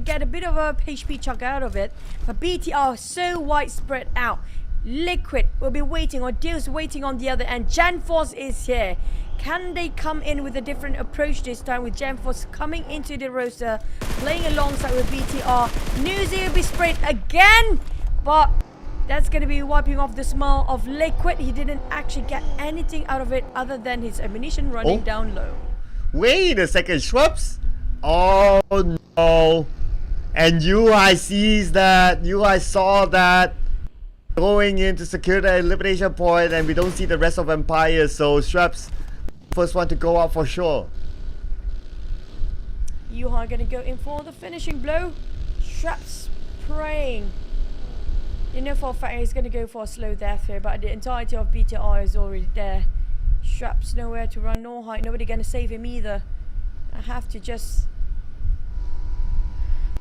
get a bit of a HP chunk out of it. But BTR so widespread out. Liquid will be waiting, or Deal's waiting on the other end. Genforce is here. Can they come in with a different approach this time, with Genforce coming into the roster, playing alongside with BTR? Newsy will be sprayed again, but that's going to be wiping off the smell of Liquid. He didn't actually get anything out of it other than his ammunition running down low. Wait a second, Schwupps? Oh no. And UI sees that. UI saw that. Going in to secure the elimination point, and we don't see the rest of Empires. So Schwupps, first one to go out for sure. Yuha going to go in for the finishing blow. Schwupps praying. You know for a fact he's going to go for a slow death here, but the entirety of BTR is already there. Schwupps nowhere to run nor hide. Nobody going to save him either. I have to just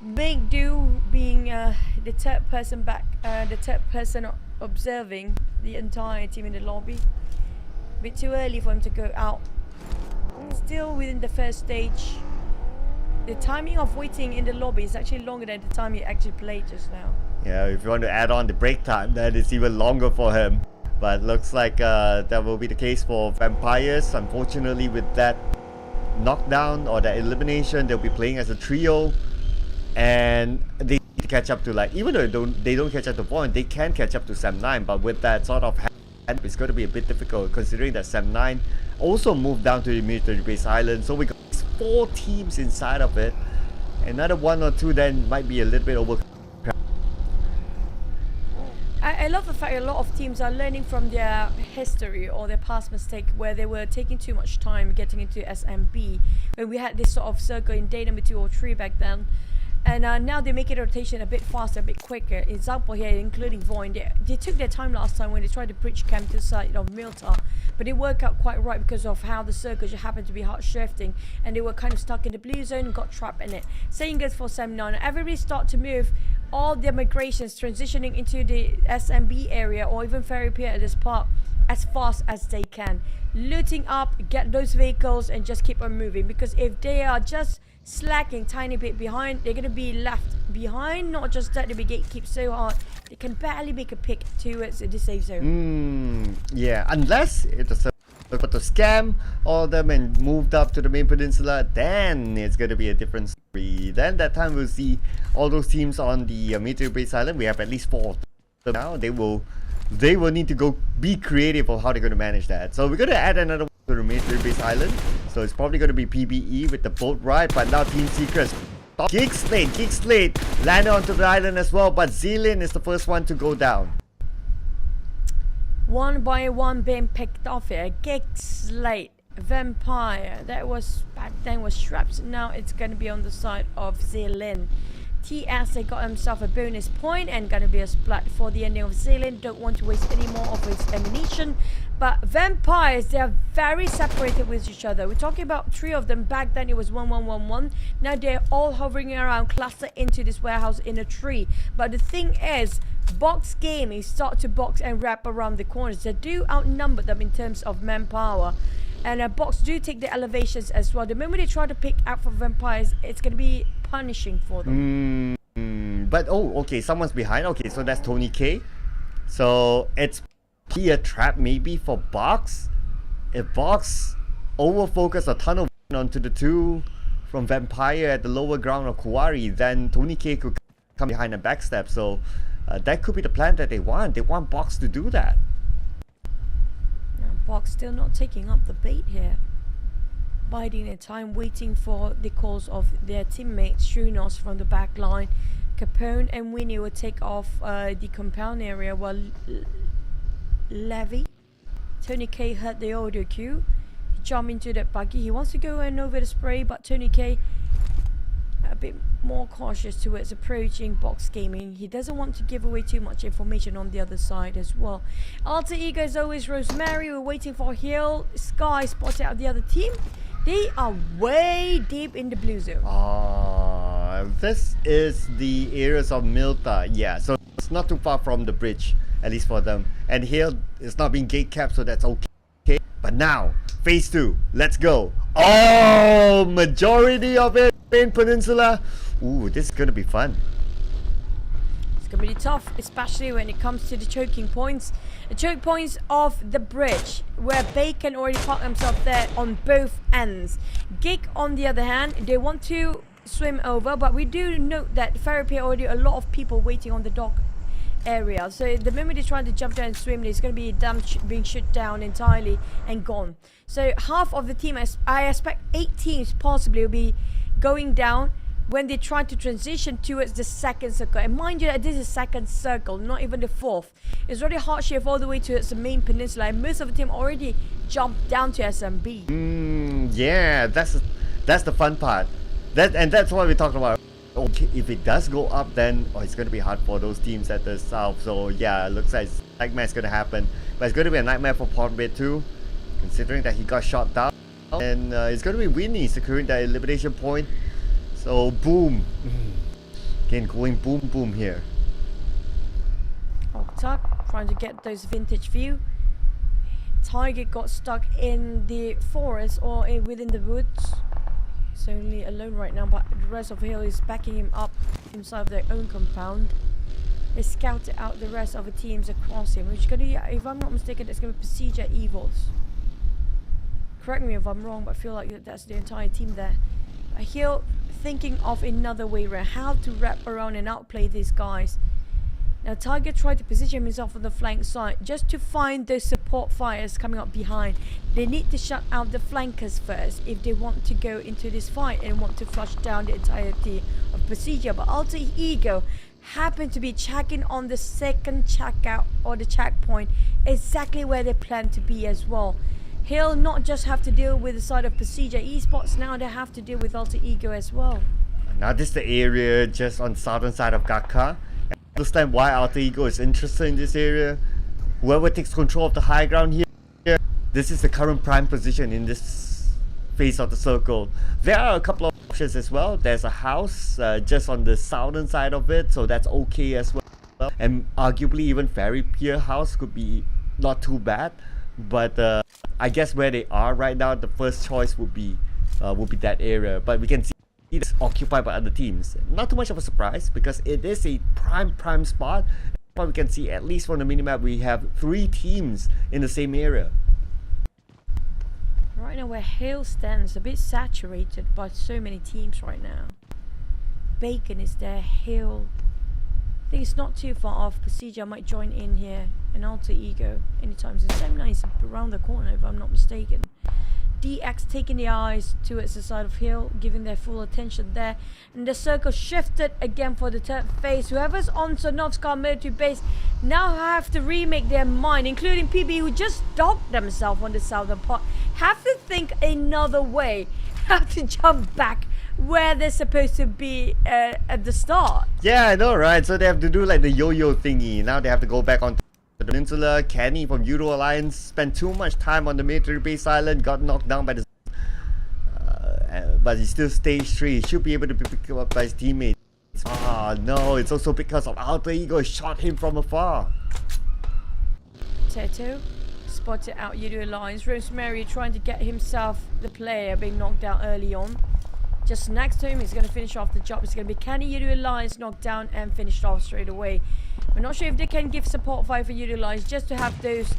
make do being the third person back, the third person observing the entire team in the lobby. A bit too early for him to go out. Still within the first stage. The timing of waiting in the lobby is actually longer than the time he actually played just now. Yeah, if you want to add on the break time, then it's even longer for him. But looks like that will be the case for Vampires. Unfortunately, with that knockdown or that elimination, they'll be playing as a trio, and they need to catch up to, like, even though they don't catch up to VOIN, they can catch up to Sam9. But with that sort of hand, it's going to be a bit difficult, considering that Sam9 also moved down to the military base island. So we got 4 teams inside of it. Another 1 or 2 then might be a little bit over. I love the fact a lot of teams are learning from their history or their past mistake where they were taking too much time getting into SMB when we had this sort of circle in day number 2 or 3 back then. And now they make it rotation a bit faster, a bit quicker. Example here, including VOIN. They took their time last time when they tried to bridge camp to the side of Milta, but it worked out quite right because of how the circle just happened to be hard shifting, and they were kind of stuck in the blue zone and got trapped in it. Same goes for Sem9. Everybody start to move all their migrations, transitioning into the SMB area or even Ferry Pier at this part as fast as they can. Looting up, get those vehicles, and just keep on moving, because if they are just slacking tiny bit behind, they're going to be left behind. Not just that, the brigade keeps so hard they can barely make a pick towards the safe zone. Yeah, unless it's a to scam all of them and moved up to the main peninsula, then it's going to be a different story. Then that time we'll see all those teams on the military base island. We have at least 4 of them now. They will need to go be creative of how they're going to manage that. So we're going to add another one to the military base island. So it's probably going to be PBE with the boat ride, but now Team Secrets. GEEK SLATE landed onto the island as well, but Zealand is the first one to go down. One by one being picked off here. GEEK SLATE, Vampire. That was back then was Straps. Now it's going to be on the side of Zealand. TS, they got himself a bonus point and gonna be a splat for the ending of Zealand. Don't want to waste any more of his ammunition. But Vampires, they are very separated with each other. We're talking about 3 of them. Back then it was 1-1-1-1. Now they're all hovering around, clustered into this warehouse in a tree. But the thing is, Box Gaming start to box and wrap around the corners. They do outnumber them in terms of manpower. And Box do take the elevations as well. The moment they try to pick out for Vampires, it's going to be punishing for them. But oh, okay, someone's behind. Okay, so that's Tony K. So it's a trap maybe for Box. If Box over-focus a ton of onto the 2 from Vampire at the lower ground of Kuwari, then Tony K could come behind and backstep. So that could be the plan that they want. They want Box to do that. Box still not taking up the bait here. Biding their time, waiting for the calls of their teammates. Shunos from the back line. Capone and Winnie will take off the compound area while Levy. Tony K heard the audio cue. He jumped into that buggy. He wants to go in over the spray, but Tony K a bit more cautious towards approaching Box Gaming. He doesn't want to give away too much information on the other side as well. Alter Ego is always Rosemary. We're waiting for Hill. Sky spotted out the other team. They are way deep in the blue zone. This is the areas of Milta. Yeah, so it's not too far from the bridge, at least for them. And Hill is not being gate capped, so that's okay. But now, phase 2. Let's go. Oh, majority of it in Peninsula. Ooh, this is gonna be fun. It's gonna be tough, especially when it comes to the choking points. The choke points of the bridge, where Bacon already parked himself there on both ends. GEEK, on the other hand, they want to swim over, but we do note that Ferry Pier already a lot of people waiting on the dock area. So the moment they try to jump down and swim, it's going to be being shut down entirely and gone. So half of the team, I expect 8 teams possibly will be going down when they try to transition towards the second circle. And mind you that this is second circle, not even the 4th. It's already hard shift all the way towards the main peninsula, and most of the team already jumped down to SMB. Yeah, that's the fun part. That's what we talked about. Okay, if it does go up, then it's going to be hard for those teams at the south. So yeah, it looks like nightmare's going to happen. But it's going to be a nightmare for Portbit too, considering that he got shot down. And it's going to be Winnie securing that elimination point. So boom. Again, going boom boom here. Tuck trying to get those vintage view. Tiger got stuck in the forest or within the woods. He's only alone right now, but the rest of Hill is backing him up inside of their own compound. They scouted out the rest of the teams across him, which is gonna be, if I'm not mistaken, it's gonna be PERSIJA EVOS. Correct me if I'm wrong, but I feel like that's the entire team there. Hill thinking of another way around, how to wrap around and outplay these guys. Now Tiger tried to position himself on the flank side just to find those support fires coming up behind. They need to shut out the flankers first if they want to go into this fight and want to flush down the entirety of PERSIJA. But Alter Ego happened to be checking on the second checkout or the checkpoint, exactly where they plan to be as well. He'll not just have to deal with the side of PERSIJA Esports, now they have to deal with Alter Ego as well. Now this is the area just on the southern side of Gaka. I understand why Alter Ego is interested in this area. Whoever takes control of the high ground here, this is the current prime position in this phase of the circle. There are a couple of options as well. There's a house just on the southern side of it, so that's okay as well. And arguably even Ferry Pier house could be not too bad. But I guess where they are right now, the first choice would be that area. But we can see it's occupied by other teams. Not too much of a surprise because it is a prime spot. But we can see, at least from the minimap, we have 3 teams in the same area. Right now where Hale stands, a bit saturated by so many teams right now. Bacon is there, Hale. I think it's not too far off. PERSIJA might join in here. And Alter Ego anytime soon. Stem9 is around the corner if I'm not mistaken. DX taking the eyes towards the side of Hill, giving their full attention there. And the circle shifted again for the third phase. Whoever's on Sonovska military base now have to remake their mind, including PB, who just docked themselves on the southern part. Have to think another way. Have to jump back where they're supposed to be at the start. Yeah, I know, right? So they have to do like the yo-yo thingy. Now they have to go back on the peninsula. Kenny from Yoodo Alliance spent too much time on the military base island, got knocked down by the but he still stage 3. He should be able to be picked up by his teammates. Ah, no, it's also because of Alter Ego shot him from afar. Teto spotted out Yoodo Alliance. Rosemary trying to get himself the player being knocked down early on. Just next to him, he's going to finish off the job. It's going to be Kenny Yoodo Alliance knocked down and finished off straight away. We're not sure if they can give support fire for Yoodo Alliance just to have those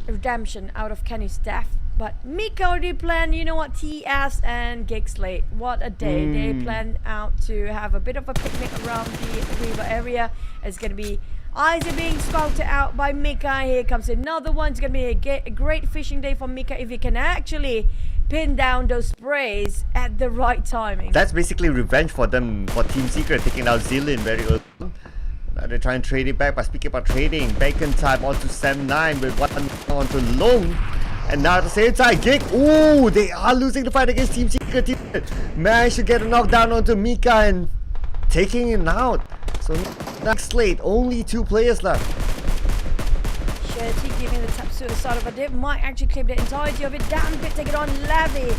redemption out of Kenny's death. But Mika already planned, you know what, TS and GEEK SLATE. What a day. They planned out to have a bit of a picnic around the river area. It's going to be eyes are being scouted out by Mika. Here comes another one. It's going to be a great fishing day for Mika if he can actually pin down those sprays at the right timing. That's basically revenge for them, for Team Secret taking out Zillion very early. Now they're trying to trade it back. But speaking about trading, Bacon time onto Sam9 with one onto Long. And now at the same time, GEEK, ooh, they are losing the fight against Team Secret. Managed to get a knockdown onto Mika and taking him out. So next slate, only 2 players left. Shirty giving the tap to the side of a dip, might actually claim the entirety of it. Damn bit, take it on Levy.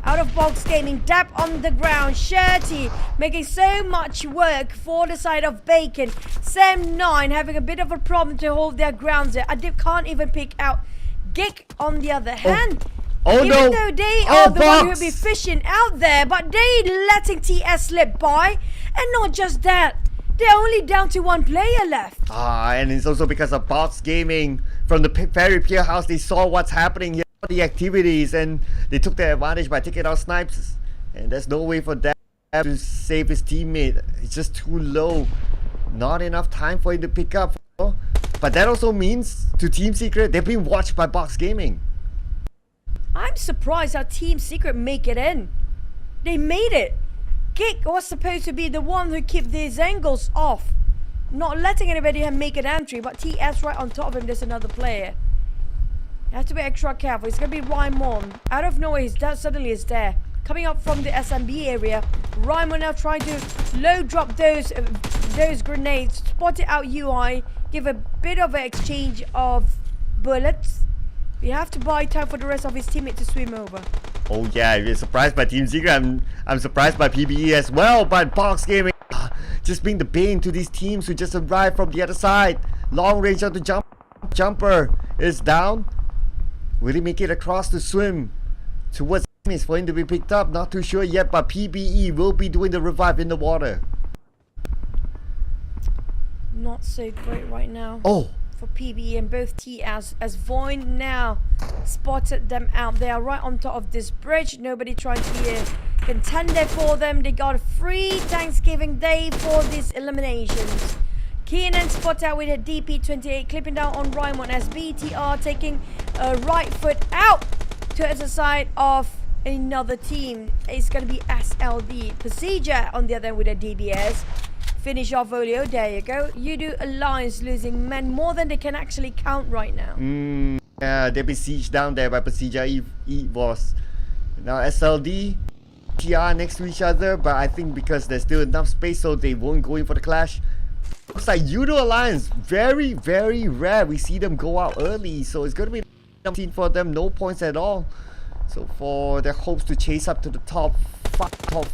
Out of box gaming, dap on the ground. Shirty making so much work for the side of Bacon. Sam9 having a bit of a problem to hold their grounds there. Adip can't even pick out GEEK on the other hand. Even though they are the one who'll be fishing out there, but they letting TS slip by. And not just that, they're only down to 1 player left. And it's also because of Box Gaming from the Ferry Pier house. They saw what's happening here, the activities, and they took their advantage by taking out Snipes. And there's no way for them to save his teammate. It's just too low. Not enough time for him to pick up. But that also means to Team Secret, they're being watched by Box Gaming. I'm surprised how Team Secret make it in. They made it. GEEK was supposed to be the one who kept these angles off, not letting anybody make an entry, but TS right on top of him. There's another player. You have to be extra careful. It's going to be Raimon. Out of nowhere, suddenly is there. Coming up from the SMB area. Raimon now trying to low drop those grenades. Spot it out UI. Give a bit of an exchange of bullets. We have to buy time for the rest of his teammate to swim over. Oh yeah, you're surprised by Team Secret. I'm surprised by PBE as well, but Box Gaming just being the bane to these teams who just arrived from the other side. Long range on the jumper is down. Will he make it across the swim towards him for him to be picked up? Not too sure yet, but PBE will be doing the revive in the water. Not so great right now. Oh. For PB and both TS as VOIN now spotted them out. They are right on top of this bridge. Nobody trying to be a contender for them. They got a free Thanksgiving Day for these eliminations. Keenan spot out with a DP28, clipping down on Raimon as BTR taking a right foot out to the side of another team. It's going to be SLD. PERSIJA on the other end with a DBS. Finish off Olio. There you go. Yoodo Alliance losing men more than they can actually count right now. Yeah, they besieged down there by PERSIJA EVOS. Now SLD, TR next to each other, but I think because there's still enough space, so they won't go in for the clash. Looks like Yoodo Alliance, very, very rare. We see them go out early, so it's going to be a for them, no points at all. So for their hopes to chase up to the top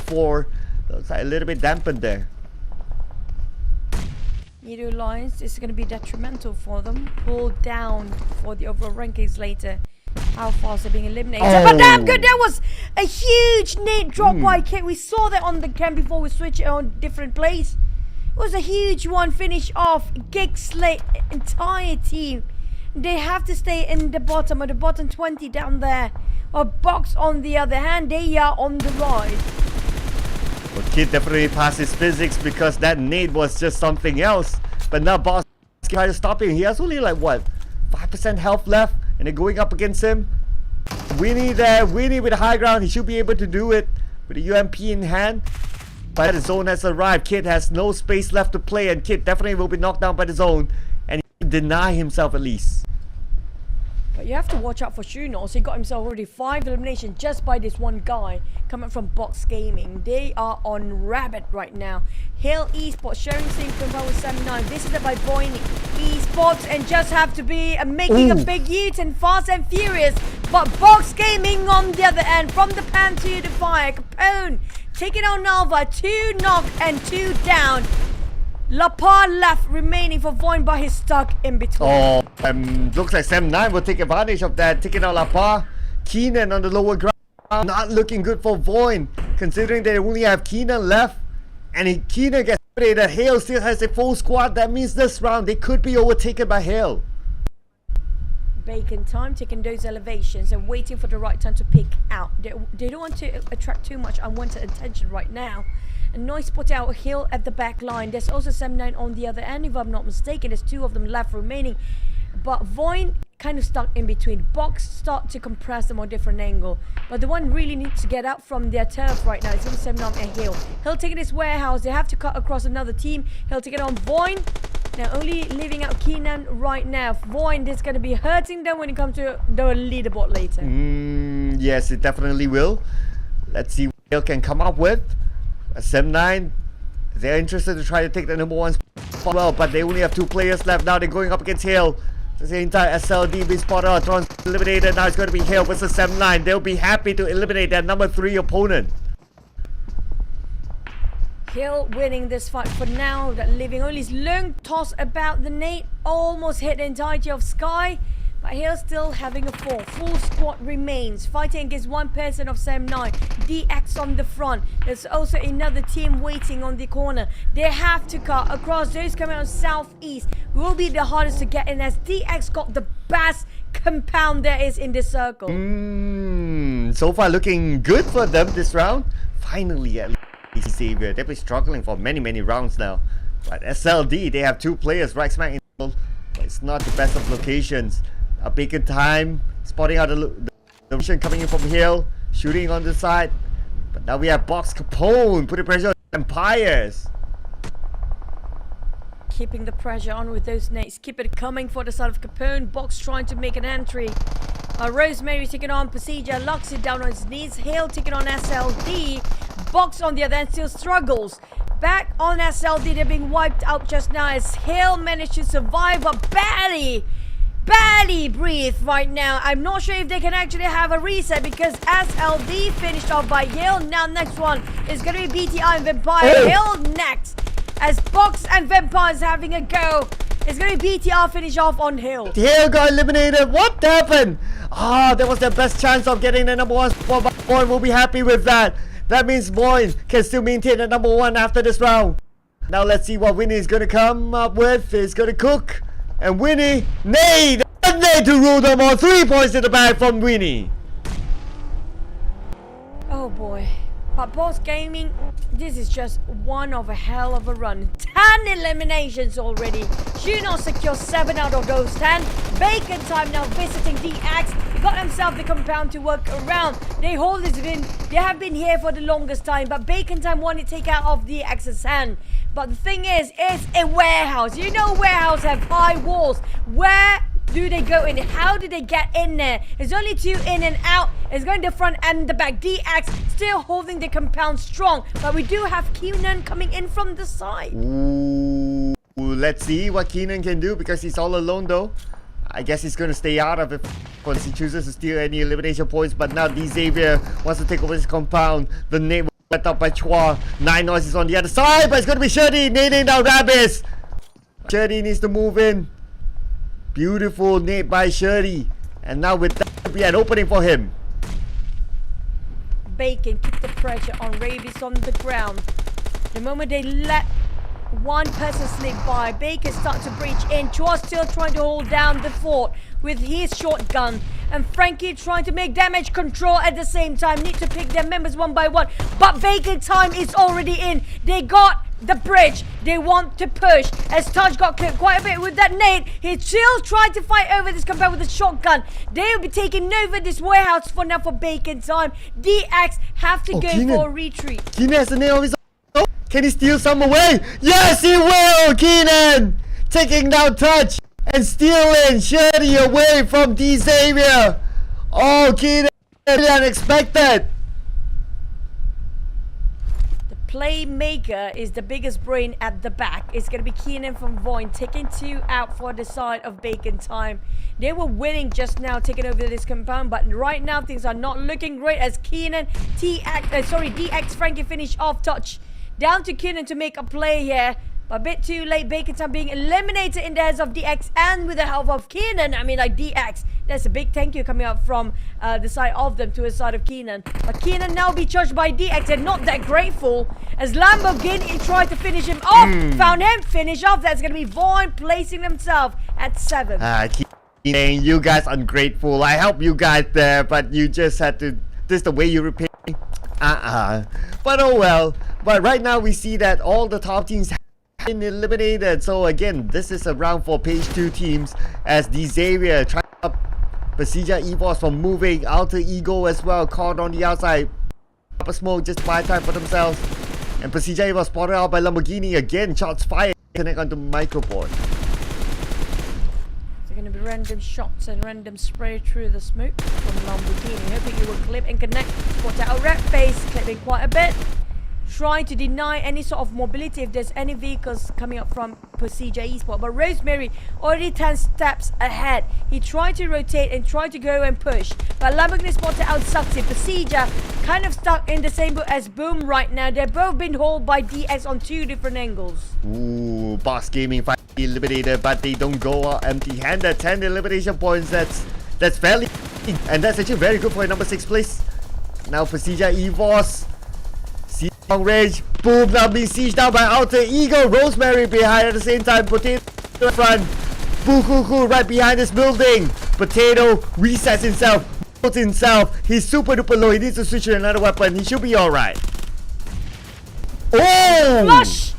4, looks like a little bit dampened there. Yoodo Alliance is going to be detrimental for them. Pulled down for the overall rankings later. How fast they're being eliminated. But damn good, that was a huge nade drop by Kit. We saw that on the cam before we switched it on different place. It was a huge one. Finish off GEEK SLATE entire team. They have to stay in the bottom, or the bottom 20 down there. Or Box on the other hand, they are on the rise. Well, Kid definitely passed his physics because that nade was just something else. But now Boss trying to stop him. He has only like what, 5% health left, and they're going up against him. Winnie there, Winnie with the high ground. He should be able to do it with the UMP in hand. But the zone has arrived. Kid has no space left to play, and Kid definitely will be knocked down by the zone, and he can deny himself at least. But you have to watch out for Shunos. He got himself already 5 eliminations just by this one guy coming from Box Gaming. They are on Rabbit right now. Hill Esports sharing sync from Power 79. Visited by VOIN Esports and just have to be making a big U-turn fast and furious. But Box Gaming on the other end, from the pan to the fire. Capone taking on Nalva. 2 knock and 2 down. Lapar left remaining for VOIN, but he's stuck in between. Looks like Sam9 will take advantage of that, taking out Lapar. Keenan on the lower ground, not looking good for VOIN, considering they only have Keenan left. And Keenan gets eliminated. Hale still has a full squad. That means this round they could be overtaken by Hale. Bacon time, taking those elevations and waiting for the right time to pick out. They don't want to attract too much unwanted attention right now. A nice spot out Hill at the back line. There's also 79 on the other end, if I'm not mistaken. There's 2 of them left remaining. But VOIN kind of stuck in between. Box start to compress them on a different angle. But the one really needs to get out from their turf right now. It's only 79 and Hill. Hill taking his warehouse. They have to cut across another team. Hill taking on VOIN. Now only leaving out Keenan right now. VOIN is going to be hurting them when it comes to the leaderboard later. Yes, it definitely will. Let's see what Hill can come up with. 7-9, they're interested to try to take the number 1 spot well, but they only have 2 players left. Now they're going up against Hale. At the same time, SLD being spotted out. Tron's eliminated. Now it's going to be Hale versus 7-9. They'll be happy to eliminate their number 3 opponent. Hill winning this fight for now. That leaving only his long toss about the nade. Almost hit the entirety of Sky. But Hill still having a fall. Full squad remains. Fighting against 1 person of Sam 9. DX on the front. There's also another team waiting on the corner. They have to cut across. Those coming on southeast will be the hardest to get in, as DX got the best compound there is in this circle. So far looking good for them this round. Finally at least Xavier. They've been struggling for many rounds now. But SLD, they have 2 players right smack in the middle. But it's not the best of locations. A Bacon time, spotting out the mission coming in from Hill, shooting on the side. But now we have Box Capone putting pressure on Empires. Keeping the pressure on with those nades. Keep it coming for the side of Capone. Box trying to make an entry. Rosemary taking on PERSIJA, locks it down on his knees. Hill taking on SLD. Box on the other end still struggles. Back on SLD, they're being wiped out just now as Hill managed to survive, but barely breathe right now. I'm not sure if they can actually have a reset, because SLD finished off by Hill. Now next one is going to be BTI and Vampire. Hill next, as Box and Vampire is having a go. It's going to be BTR finish off on Hill. Hill got eliminated. What happened? That was their best chance of getting the number 1 spot, but VOIN will be happy with that. That means VOIN can still maintain the number 1 after this round. Now let's see what Winnie is going to come up with. He's going to cook. And Winnie, nade! And nade to rule them all. 3 points in the bag from Winnie. Oh boy. But Boss Gaming, this is just one of a hell of a run. 10 eliminations already. Juno secures 7 out of those 10. Bacon Time now visiting DX. He got himself the compound to work around. They have been here for the longest time, but Bacon Time wanted to take out of DX's hand. But the thing is, it's a warehouse. You know warehouse have high walls. Where do they go in? How do they get in there? There's only 2 in and out. It's going the front and the back. DX still holding the compound strong. But we do have QEON coming in from the side. Ooh, let's see what QEON can do because he's all alone though. I guess he's going to stay out of it once he chooses to steal any elimination points. But now Xavier wants to take over his compound. The name went up by Chua. 9 Noise is on the other side, but it's going to be Shirdy nading down Rabis. Shirdy needs to move in. Beautiful nade by Shirdy. And now with that, will be an opening for him. Bacon keep the pressure on Rabies on the ground. The moment they let one person slip by, Bacon starts to breach in. Chua still trying to hold down the fort with his shotgun. And Frankie trying to make damage control at the same time. Need to pick their members one by one. But Bacon Time is already in. They got the bridge. They want to push. As Taj got clipped quite a bit with that nade. He still tried to fight over this compound with a shotgun. They will be taking over this warehouse for now for Bacon Time. DX have to go for a retreat. QEON has the nade of his own. Can he steal some away? Yes, he will! QEON taking down Touch and stealing Shirdy away from Xavier. Oh, QEON, really unexpected. Playmaker is the biggest brain at the back. It's going to be QEON from VOIN taking 2 out for the side of Bacon Time. They were winning just now, taking over this compound, but right now things are not looking great as QEON, DX Frankie finish off Touch. Down to QEON to make a play here. A bit too late. Bacon Time being eliminated in the hands of DX and with the help of QEON. I mean, like DX. There's a big thank you coming up from the side of them to the side of QEON. But QEON now be charged by DX and not that grateful as Lamborghini tried to finish him off. Found him, finish off. That's going to be VOIN placing themselves at 7. QEON, you guys ungrateful. I helped you guys there, but you just had to. This is the way you repay me. But oh well. But right now we see that all the top teams been eliminated. So again, this is a round for page 2 teams as Xavier trying to up PERSIJA EVOS from moving. Alter Ego as well caught on the outside. Up a smoke just to buy time for themselves. And PERSIJA EVOS spotted out by Lamborghini again. Shots fired. Connect onto microboard. So going to be random shots and random spray through the smoke from Lamborghini. Hoping it will clip and connect. Spot out Red Face, clipping quite a bit. Trying to deny any sort of mobility if there's any vehicles coming up from PERSIJA Esports. But Rosemary already 10 steps ahead. He tried to rotate and tried to go and push. But Lamborghini spotted out Saxi. PERSIJA kind of stuck in the same boat as Boom right now. They're both been hauled by DX on 2 different angles. Ooh, Boss Gaming finally eliminated, but they don't go out empty-handed. 10 elimination points. That's fairly, and that's actually very good for a number 6 place. Now PERSIJA EVOS. Long range, boom, now being sieged down by Alter Ego. Rosemary behind at the same time. Potato in front. Boo right behind this building. Potato resets himself, puts himself. He's super duper low. He needs to switch to another weapon. He should be alright. Oh! Flush!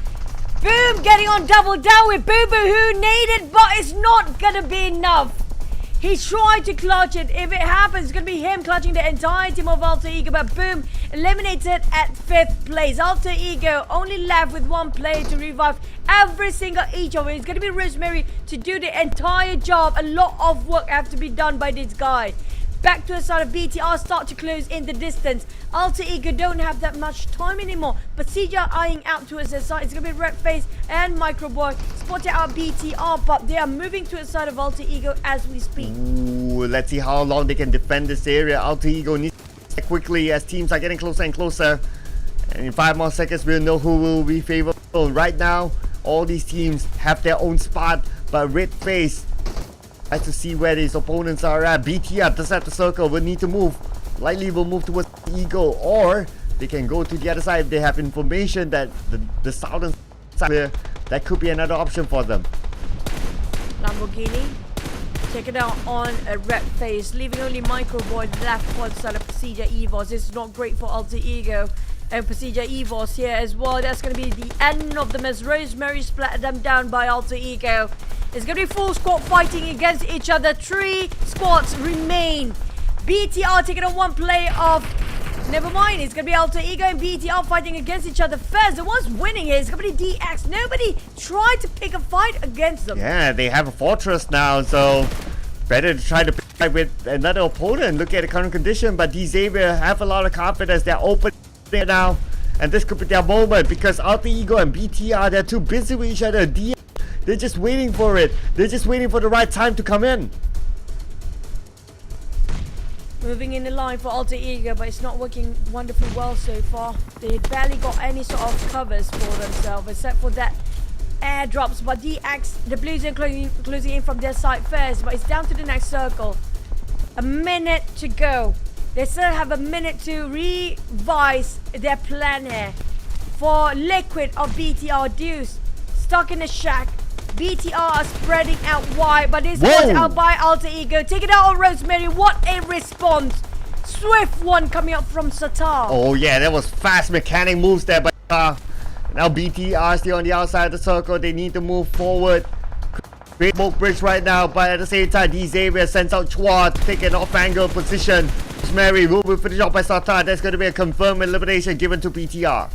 Boom getting on double down with Boo Boo who needed, but it's not gonna be enough. He tried to clutch it. If it happens, it's going to be him clutching the entire team of Alter Ego. But Boom eliminated at 5th place. Alter Ego only left with 1 player to revive every single each of it. It's going to be Rosemary to do the entire job. A lot of work have to be done by this guy. Back to the side of BTR, start to close in the distance. Alter Ego don't have that much time anymore. But PERSIJA eyeing out towards the side. It's going to be Red Face and Microboy. Spotted out BTR, but they are moving to the side of Alter Ego as we speak. Ooh, let's see how long they can defend this area. Alter Ego needs to act quickly as teams are getting closer and closer. And in 5 more seconds, we'll know who will be favorable. Right now, all these teams have their own spot, but Red Face to see where his opponents are at. BTR does have the circle, will need to move. Likely will move towards Ego, or they can go to the other side if they have information that the southern side there. That could be another option for them. Lamborghini taken out on a Red Face, leaving only Microboy left for the side of PERSIJA EVOS. It's not great for Alter Ego. And PERSIJA EVOS here as well. That's going to be the end of them as Rosemary splattered them down by Alter Ego. It's going to be full squad fighting against each other. 3 squads remain. BTR taking on one play of... Never mind, it's going to be Alter Ego and BTR fighting against each other. FaZe, the ones winning here is going to be DX. Nobody tried to pick a fight against them. Yeah, they have a fortress now, so better to try to pick a fight with another opponent. Look at the current condition, but Xavier have a lot of confidence. They're open there now, and this could be their moment because Alter Ego and BTR, they're too busy with each other. DX, they're just waiting for it. They're just waiting for the right time to come in. Moving in the line for Alter Ego, but it's not working wonderfully well so far. They barely got any sort of covers for themselves, except for that airdrops. But DX, the Blues are closing in from their side first, but it's down to the next circle. A minute to go. They still have a minute to revise their plan here. For Liquid of BTR Deuce, stuck in a shack. BTR are spreading out wide, but this was out by Alter Ego. Take it out on Rosemary. What a response. Swift one coming up from Satar. Oh yeah, that was fast mechanic moves there, but now BTR still on the outside of the circle. They need to move forward. Great smoke bridge right now, but at the same time, Xavier sends out Chua to take an off-angle position. Rosemary will be finished off by Satar. That's going to be a confirmed elimination given to BTR.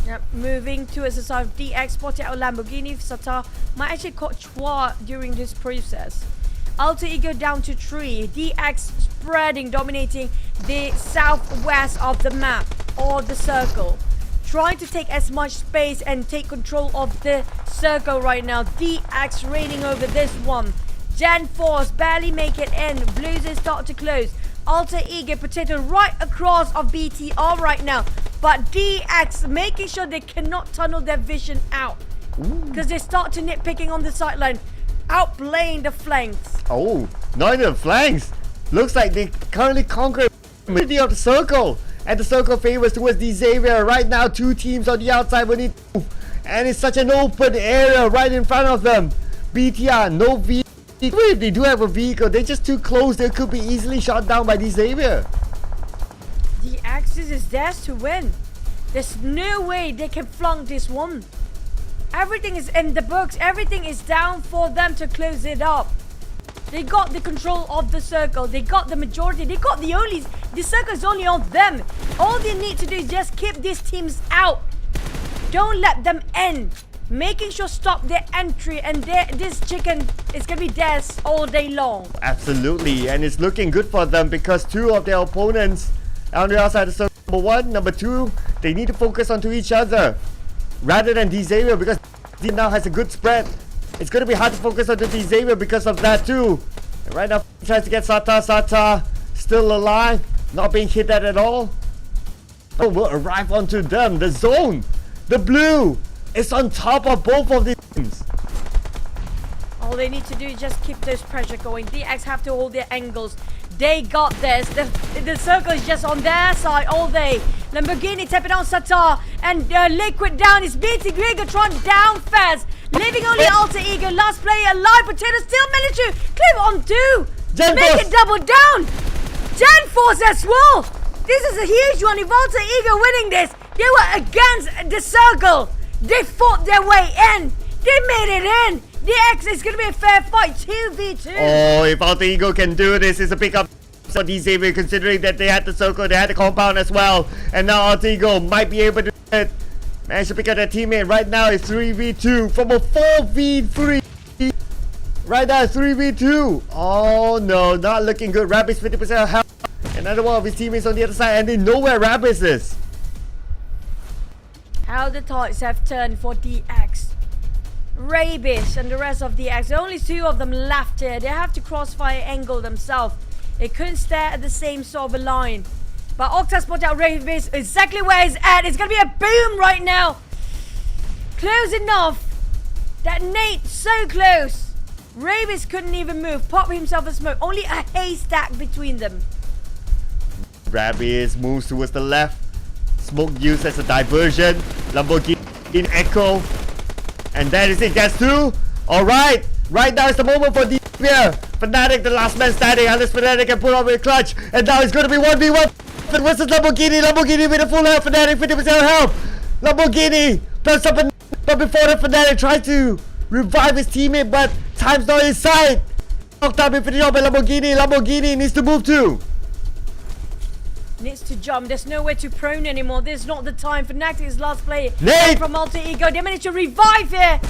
Yep, moving towards the side of DX, spotted out Lamborghini. Satar might actually caught Chua during this process. Alter Ego down to 3. DX spreading, dominating the southwest of the map or the circle. Trying to take as much space and take control of the circle right now. DX reigning over this one. Gen Force barely make it in. Blues start to close. Alter Ego potato right across of BTR right now. But DX making sure they cannot tunnel their vision out. Because they start to nitpicking on the sideline. Outplaying the flanks. Oh, not even the flanks. Looks like they currently conquered the majority of the circle. And the circle favors towards Xavier. Right now, 2 teams on the outside will need to move. And it's such an open area right in front of them. BTR, no vehicle. If they do have a vehicle, they're just too close. They could be easily shot down by Xavier. The Axis is theirs to win. There's no way they can flunk this one. Everything is in the books. Everything is down for them to close it up. They got the control of the circle. They got the majority. They got the circle is only on them. All they need to do is just keep these teams out. Don't let them in. Making sure stop their entry, and this chicken is going to be theirs all day long. Absolutely, and it's looking good for them because 2 of their opponents on the outside of circle. Number 1, number 2, they need to focus onto each other rather than Xavier because he now has a good spread. It's going to be hard to focus on Xavier because of that too. And right now, he tries to get Satar. Satar still alive, not being hit at all. Oh, will arrive onto them. The zone, the blue, is on top of both of these teams. All they need to do is just keep this pressure going. DX have to hold their angles. They got this. The circle is just on their side all day. Lamborghini tapping on Satar. And Liquid down is beating BIGETRON down fast. Leaving only Alter Ego. Last player alive. Potato still managed to clip on 2. Make it double down. Gen Force as well. This is a huge one. If Alter Ego winning this, they were against the circle. They fought their way in. They made it in. DX is going to be a fair fight, 2v2. Oh, if Alter Ego can do this, it's a pick up for Xavier considering that they had the circle, they had the compound as well. And now Alter Ego might be able to do it. Managed to pick up their teammate. Right now it's 3v2 from a 4v3. Right now it's 3v2. Oh no, not looking good. Rabbids 50% health. Another one of his teammates on the other side, and they know where Rabbids is. How the tides have turned for DX. Rabbids and the rest of DX. There are only 2 of them left here. They have to crossfire angle themselves. They couldn't stare at the same sort of a line. But Octa spotted out Rabbids exactly where he's at. It's going to be a boom right now. Close enough. That Nate so close. Rabbids couldn't even move. Pop himself a smoke. Only a haystack between them. Rabbids moves towards the left. Smoke used as a diversion. Lamborghini in echo. And that is it. Gets 2. Alright. Right now is the moment for Xavier. Fnatic, the last man standing. Unless Fnatic can pull off a clutch. And now it's going to be 1v1. versus Lamborghini. Lamborghini with a full health. Fnatic 50% health. Lamborghini plus up, but before the Fnatic tried to revive his teammate, but time's not his side. Knocked out and finished off by Lamborghini. Lamborghini needs to move too. Needs to jump. There's nowhere to prone anymore. This is not the time. Fnatic is last player Nate! from Alter Ego. They managed to revive here.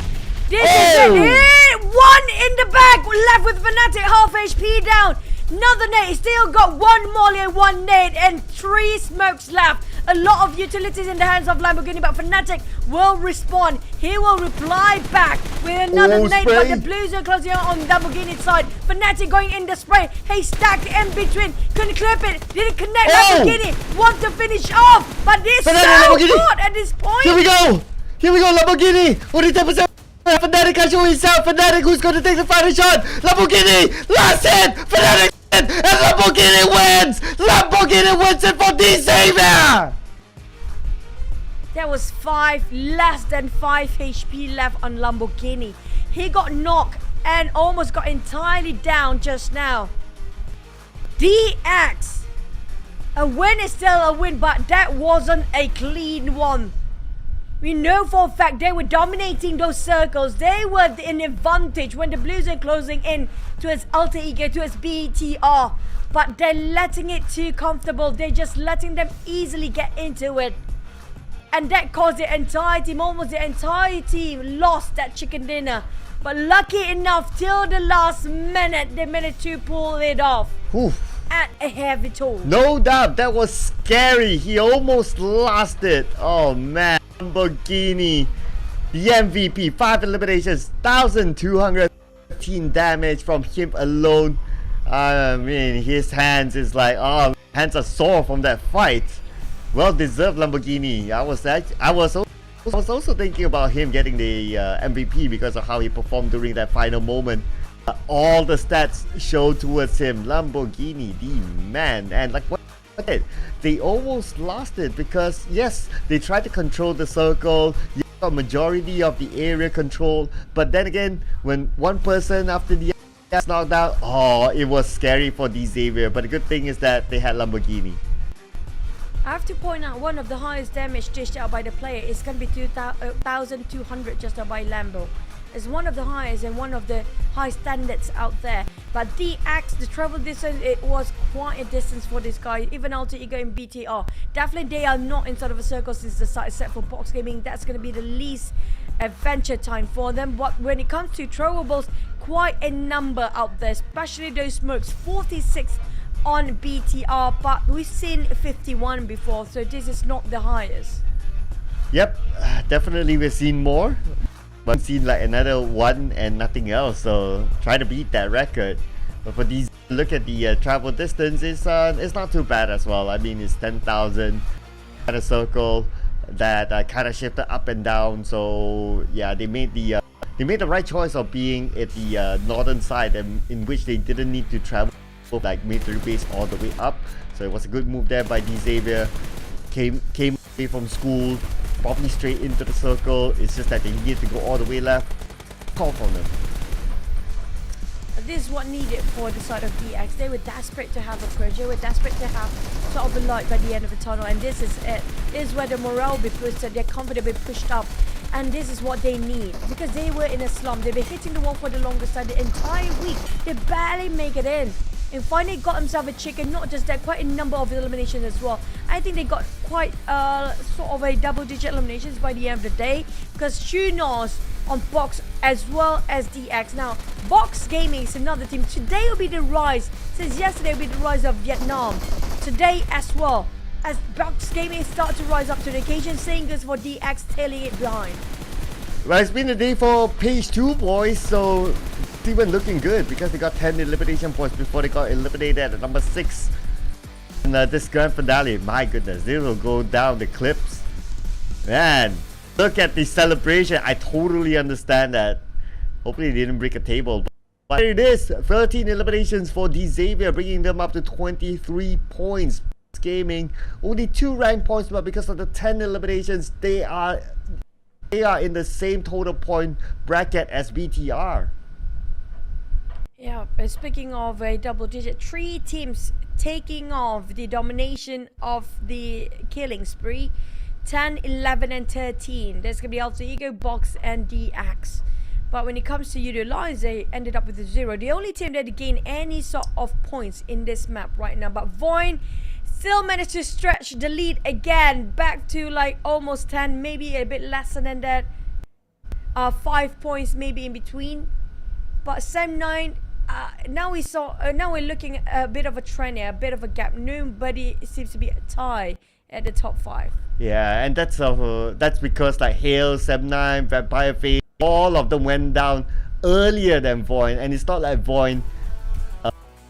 This is it. One in the back. Left with Fnatic. Half HP down. Another nade. Still got one molly and one nade and 3 smokes left. A lot of utilities in the hands of Lamborghini, but Fnatic will respond. He will reply back with another nade, but the Blues are closing out on Lamborghini's side. Fnatic going in the spray. Hey, stacked in between. Couldn't clip it. Didn't connect. Lamborghini wants to finish off, but this so good at this point. Here we go. Here we go. Lamborghini. Only 10%. Fnatic can show himself. Fnatic who's going to take the final shot. Lamborghini. Last hit. Fnatic. And Lamborghini wins! Lamborghini wins it for D Xavier! There was less than 5 HP left on Lamborghini. He got knocked and almost got entirely down just now. DX. A win is still a win, but that wasn't a clean one. We know for a fact they were dominating those circles. They were in advantage when the Blues are closing in towards Alter Ego, towards BTR. But they're letting it too comfortable. They're just letting them easily get into it. And that caused the entire team, almost the entire team, lost that chicken dinner. But lucky enough, till the last minute, they managed to pull it off. Oof. At a heavy toll. No doubt, that was scary. He almost lost it. Oh man. Lamborghini, the MVP, 5 eliminations, 1,215 damage from him alone. I mean, his hands is like, hands are sore from that fight. Well deserved Lamborghini. I was also thinking about him getting the MVP because of how he performed during that final moment. All the stats show towards him. Lamborghini, the man, and like what? They almost lost it because yes, they tried to control the circle, you got majority of the area control, but then again, when one person after the other gets knocked out, it was scary for D Xavier. But the good thing is that they had Lamborghini. I have to point out one of the highest damage dished out by the player is going to be 2,200 just out by Lambo. It's one of the highest and one of the high standards out there. But DX, the travel distance, it was quite a distance for this guy. Even Alter Ego and BTR. Definitely they are not inside of a circle since the site is set for box gaming. That's going to be the least adventure time for them. But when it comes to throwables, quite a number out there, especially those smokes. 46 on BTR, but we've seen 51 before, so this is not the highest. Yep, definitely we've seen more. But seen like another one and nothing else, so try to beat that record. But for these, look at the travel distance, it's not too bad as well. I mean, it's 10,000 kind of circle that kind of shifted up and down. So yeah, they made the right choice of being at the northern side, and in which they didn't need to travel like military base all the way up. So it was a good move there by D Xavier. Came away from school, probably straight into the circle. It's just that they needed to go all the way left. Call from them. This is what needed for the side of DX. They were desperate to have a purge. They were desperate to have sort of a light by the end of the tunnel, and this is it. This is where the morale will be boosted, their confidence will be pushed up, and this is what they need because they were in a slump. They've been hitting the wall for the longest time, the entire week. They barely make it in. And finally got himself a chicken. Not just that, quite a number of eliminations as well. I think they got quite sort of a double-digit eliminations by the end of the day because Chunos on Box as well as DX. Now, Box Gaming is another team. Today will be the rise. Since yesterday will be the rise of Vietnam. Today as well, as Box Gaming start to rise up to the occasion. Same goes for DX, tailing it behind. Well, it's been a day for page 2, boys, so even looking good because they got 10 elimination points before they got eliminated at number 6 in this grand finale. My goodness, they will go down the clips. Man, look at the celebration. I totally understand that. Hopefully they didn't break a table. But there it is, 13 eliminations for D Xavier, bringing them up to 23 points. Gaming only 2 rank points, but because of the 10 eliminations, they are in the same total point bracket as BTR. Yeah, but speaking of a double digit, 3 teams taking off the domination of the killing spree. 10, 11, and 13. There's going to be Alter Ego, Box, and DX. But when it comes to Yoodo Alliance, they ended up with a 0. The only team that gained any sort of points in this map right now. But VOIN still managed to stretch the lead again back to like almost 10, maybe a bit less than that. 5 points maybe in between. But SEM9, now we're looking at a bit of a trend here, a bit of a gap. Nobody seems to be a tie at the top 5. Yeah, and that's because like Hale, SEM9, Vampire FaZe, all of them went down earlier than VOIN, and it's not like VOIN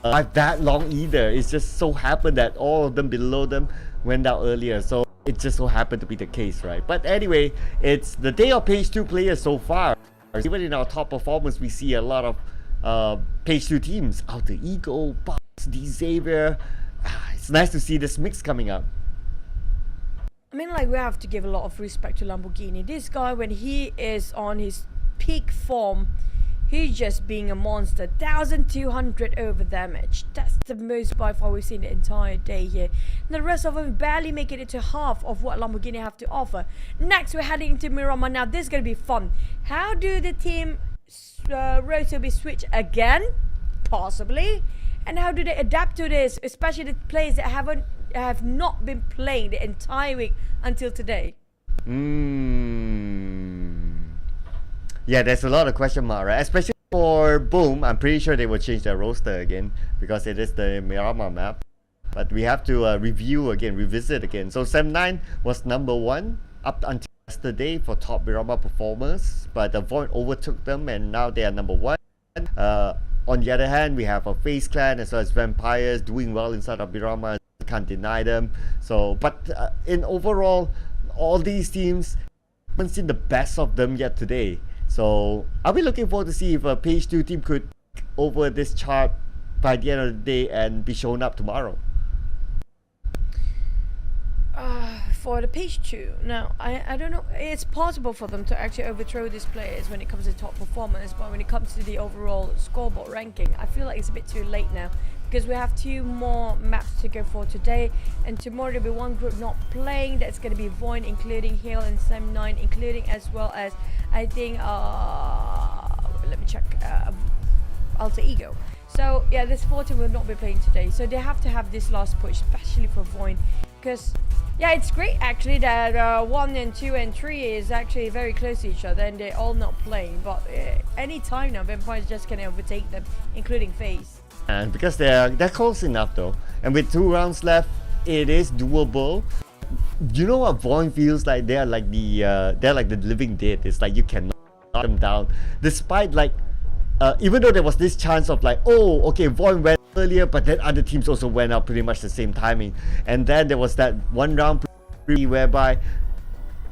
survived that long either. It's just so happened that all of them below them went down earlier, so it just so happened to be the case, right? But anyway, it's the day of Page 2 players so far. Even in our top performance, we see a lot of Page 2 teams. Alter Ego, Box, Xavier. It's nice to see this mix coming up. I mean, like, we have to give a lot of respect to Lamborghini. This guy, when he is on his peak form, he's just being a monster. 1,200 over damage. That's the most by far we've seen the entire day here. And the rest of them barely making it to half of what Lamborghini have to offer. Next, we're heading into Miramar. Now, this is going to be fun. How do the team roster be switched again? Possibly. And how do they adapt to this? Especially the players that have not been playing the entire week until today. Yeah, there's a lot of question mark, right? Especially for Boom. I'm pretty sure they will change their roster again because it is the Miramar map. But we have to revisit again. So SEM9 was number 1 up until yesterday for top Miramar performers, but the VOIN overtook them and now they are number 1. On the other hand, we have a FaZe Clan as well as Vampires doing well inside of Miramar. Can't deny them. So, but in overall, all these teams haven't seen the best of them yet today. So, are we looking forward to see if a Page 2 team could over this chart by the end of the day and be shown up tomorrow? For the Page 2, now, I don't know. It's possible for them to actually overthrow these players when it comes to top performance, but when it comes to the overall scoreboard ranking, I feel like it's a bit too late now. Because we have 2 more maps to go for today, and tomorrow there'll be one group not playing. That's going to be VOIN, including Hale and SEM9, including as well as I think let me check, Alter Ego. So yeah, this 4 team will not be playing today, so they have to have this last push, especially for VOIN, because yeah, it's great actually that 1 and 2 and 3 is actually very close to each other and they're all not playing, but any time now Vampires just can overtake them, including FaZe. And because they're close enough though, and with 2 rounds left, it is doable. You know what VOIN feels like? They're like the living dead. It's like you cannot knock them down, despite like even though there was this chance of like, oh, okay, VOIN went earlier, but then other teams also went out pretty much the same timing, and then there was that one round whereby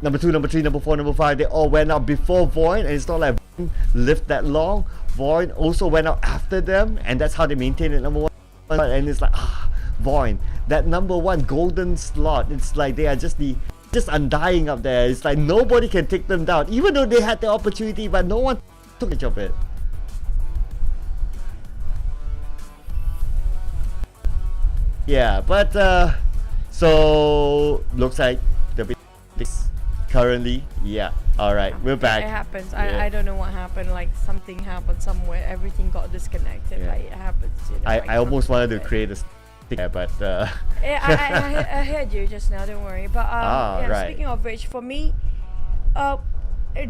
number 2, number 3, number 4, number 5, they all went out before VOIN, and it's not like VOIN lived that long. VOIN also went out after them, and that's how they maintained it number 1. And it's like, VOIN, that number 1 golden slot, it's like they are just undying up there. It's like nobody can take them down, even though they had the opportunity, but no one took advantage of it. Yeah, but so looks like the big currently, yeah. All right, we're back. It happens. Yeah. I don't know what happened. Like something happened somewhere. Everything got disconnected. Yeah. Like it happens. You know, I almost wanted to create a sticker, but I heard you just now. Don't worry. But yeah, right. Speaking of which, for me,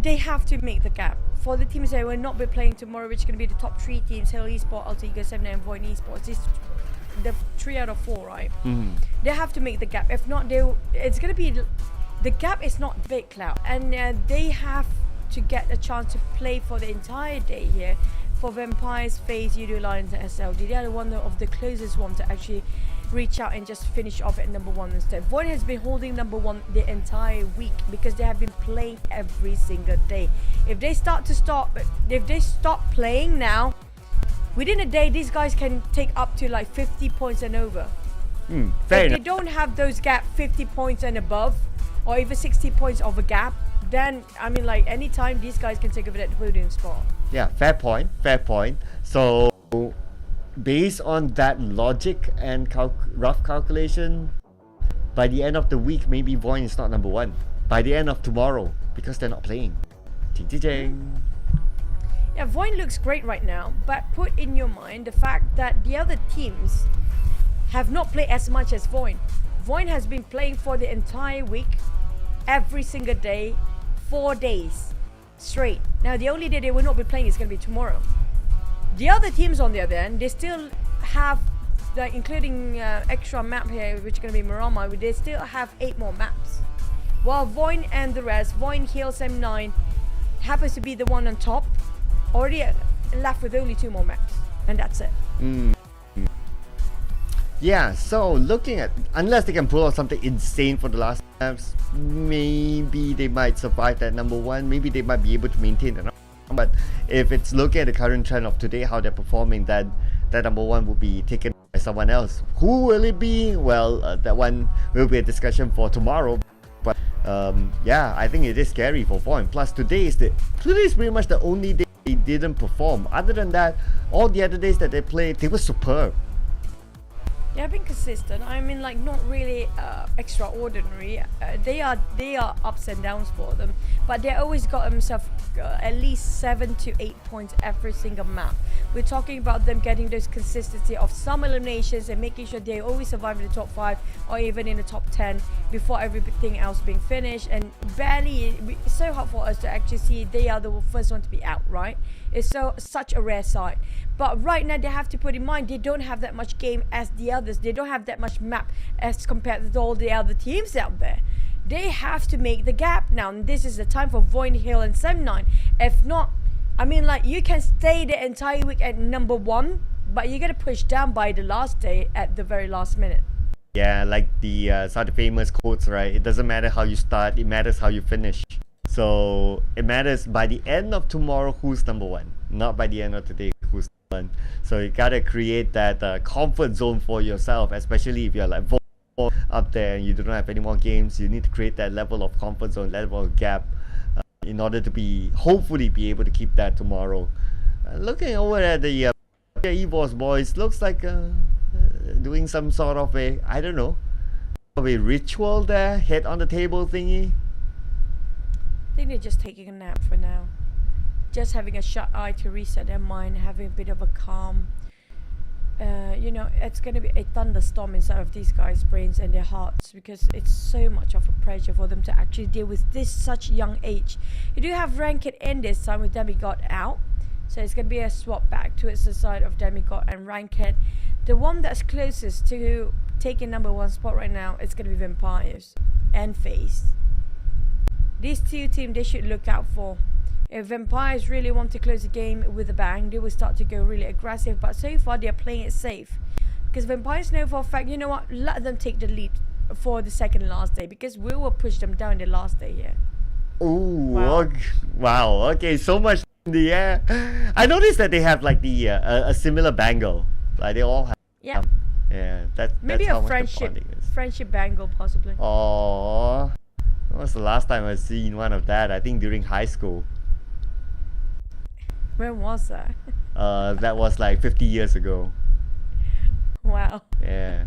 they have to make the gap. For the teams that will not be playing tomorrow, which is going to be the top 3 teams: Hale Esports, Alter Ego, SEM9, and VOIN Esports. This the 3 out of 4, right? They have to make the gap. If not, it's going to be. The gap is not big, Cloud, and they have to get a chance to play for the entire day here. For Vampires, FaZe, Yoodo Alliance, and SLD, they are one of the closest ones to actually reach out and just finish off at number 1 instead. VOIN has been holding number 1 the entire week because they have been playing every single day. If they stop playing now, within a day, these guys can take up to like 50 points and over. If they don't have those gap 50 points and above, or even 60 points of a gap, then I mean, like anytime these guys can take over that podium spot. Yeah, fair point. So based on that logic and rough calculation, by the end of the week, maybe VOIN is not number one. By the end of tomorrow, because they're not playing. Yeah, VOIN looks great right now, but put in your mind the fact that the other teams have not played as much as VOIN. VOIN has been playing for the entire week, every single day, 4 days straight. Now, the only day they will not be playing is going to be tomorrow. The other teams, on the other end, they still have, including extra map here, which is going to be Marama, they still have 8 more maps. While VOIN and the rest, VOIN, Hills, M9, happens to be the one on top, already left with only 2 more maps. And that's it. Yeah, so looking at, unless they can pull out something insane for the last maps, maybe they might survive that number one. Maybe they might be able to maintain the number one. But if it's looking at the current trend of today, how they're performing, then that number one will be taken by someone else. Who will it be? Well, that one will be a discussion for tomorrow. But yeah, I think it is scary for VOIN. Plus today is pretty much the only day they didn't perform. Other than that, all the other days that they played, they were superb. They've been consistent. I mean, like, not really extraordinary. They are ups and downs for them, but they always got themselves at least 7 to 8 points every single map. We're talking about them getting those consistency of some eliminations and making sure they always survive in the top 5 or even in the top 10 before everything else being finished. And barely, it's so hard for us to actually see they are the first one to be out, right? It's such a rare sight. But right now they have to put in mind they don't have that much game as the others. They don't have that much map as compared with all the other teams out there. They have to make the gap now. And this is the time for VOIN, Hill and Sem9. If not, I mean, like, you can stay the entire week at number 1, but you gotta push down by the last day at the very last minute. Yeah, like the such famous quotes, right? It doesn't matter how you start, it matters how you finish. So it matters by the end of tomorrow who's number 1, not by the end of today who's number 1. So you gotta create that comfort zone for yourself, especially if you're like up there and you don't have any more games. You need to create that level of comfort zone, level of gap, in order to hopefully be able to keep that tomorrow. Looking over at the EVOS boys, looks like doing some sort of a, I don't know, of a ritual there, head on the table thingy. I think they're just taking a nap for now. Just having a shut eye to reset their mind, having a bit of a calm. You know, it's going to be a thunderstorm inside of these guys' brains and their hearts, because it's so much of a pressure for them to actually deal with such young age. You do have Ranked in this time with Demigod out, so it's going to be a swap back towards the side of Demigod and Ranked. The one that's closest to taking number 1 spot right now is going to be Vampires and FaZe. These two teams they should look out for. If Vampires really want to close the game with a bang, they will start to go really aggressive, but so far they are playing it safe. Because Vampires know for a fact, you know what, let them take the lead for the second last day, because we will push them down the last day here. Oh, wow. Okay, so much in the air. I noticed that they have like the a similar bangle. Like they all have. Yeah. Yeah, maybe that's a friendship bangle possibly. Oh, when was the last time I seen one of that? I think during high school. When was that? That was like 50 years ago. Wow. Yeah.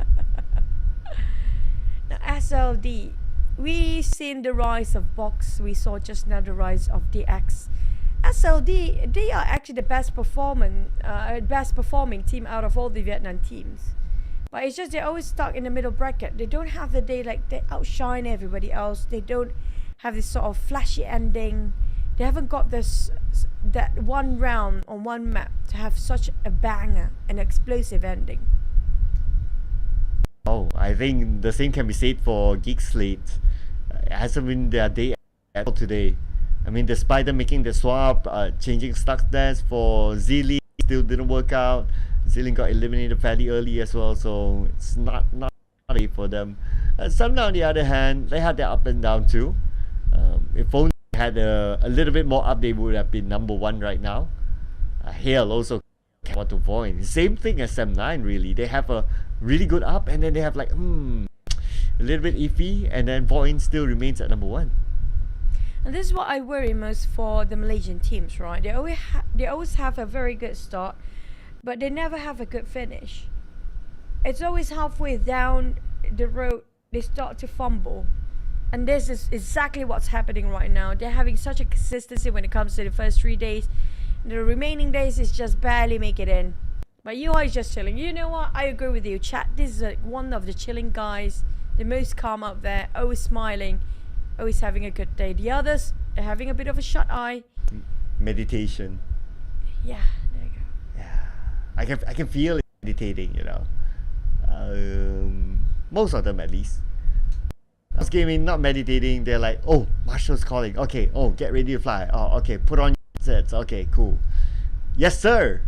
Now, SLD, we've seen the rise of Box. We saw just now the rise of DX. SLD, they are actually the best performing team out of all the Vietnam teams. But it's just they're always stuck in the middle bracket. They don't have the day like they outshine everybody else. They don't have this sort of flashy ending. They haven't got that one round on one map to have such a banger, an explosive ending. Oh, I think the same can be said for GEEK SLATE. It hasn't been their day at all today. I mean, despite them making the swap, changing stock stance for Zilli, still didn't work out. Zilli got eliminated fairly early as well, so it's not easy for them. Some, on the other hand, they had their up and down too. If only they had a little bit more up, they would have been number 1 right now. Hale also came out to VOIN. Same thing as Sem9 really. They have a really good up, and then they have like a little bit iffy, and then VOIN still remains at number 1. And this is what I worry most for the Malaysian teams, right? They always have a very good start. but they never have a good finish. It's always halfway down the road they start to fumble. And this is exactly what's happening right now. They're having such a consistency when it comes to the first 3 days. The remaining days is just barely make it in. But you are just chilling. You know what? I agree with you. Chat, this is like one of the chilling guys. The most calm up there. Always smiling. Always having a good day. The others are having a bit of a shut eye. Meditation. Yeah, there you go. Yeah, I can feel it meditating, you know. Most of them at least. I was gaming, not meditating. They're like, oh, Marshall's calling. Okay, oh, get ready to fly. Oh, okay, put on your headsets. Okay, cool. Yes, sir.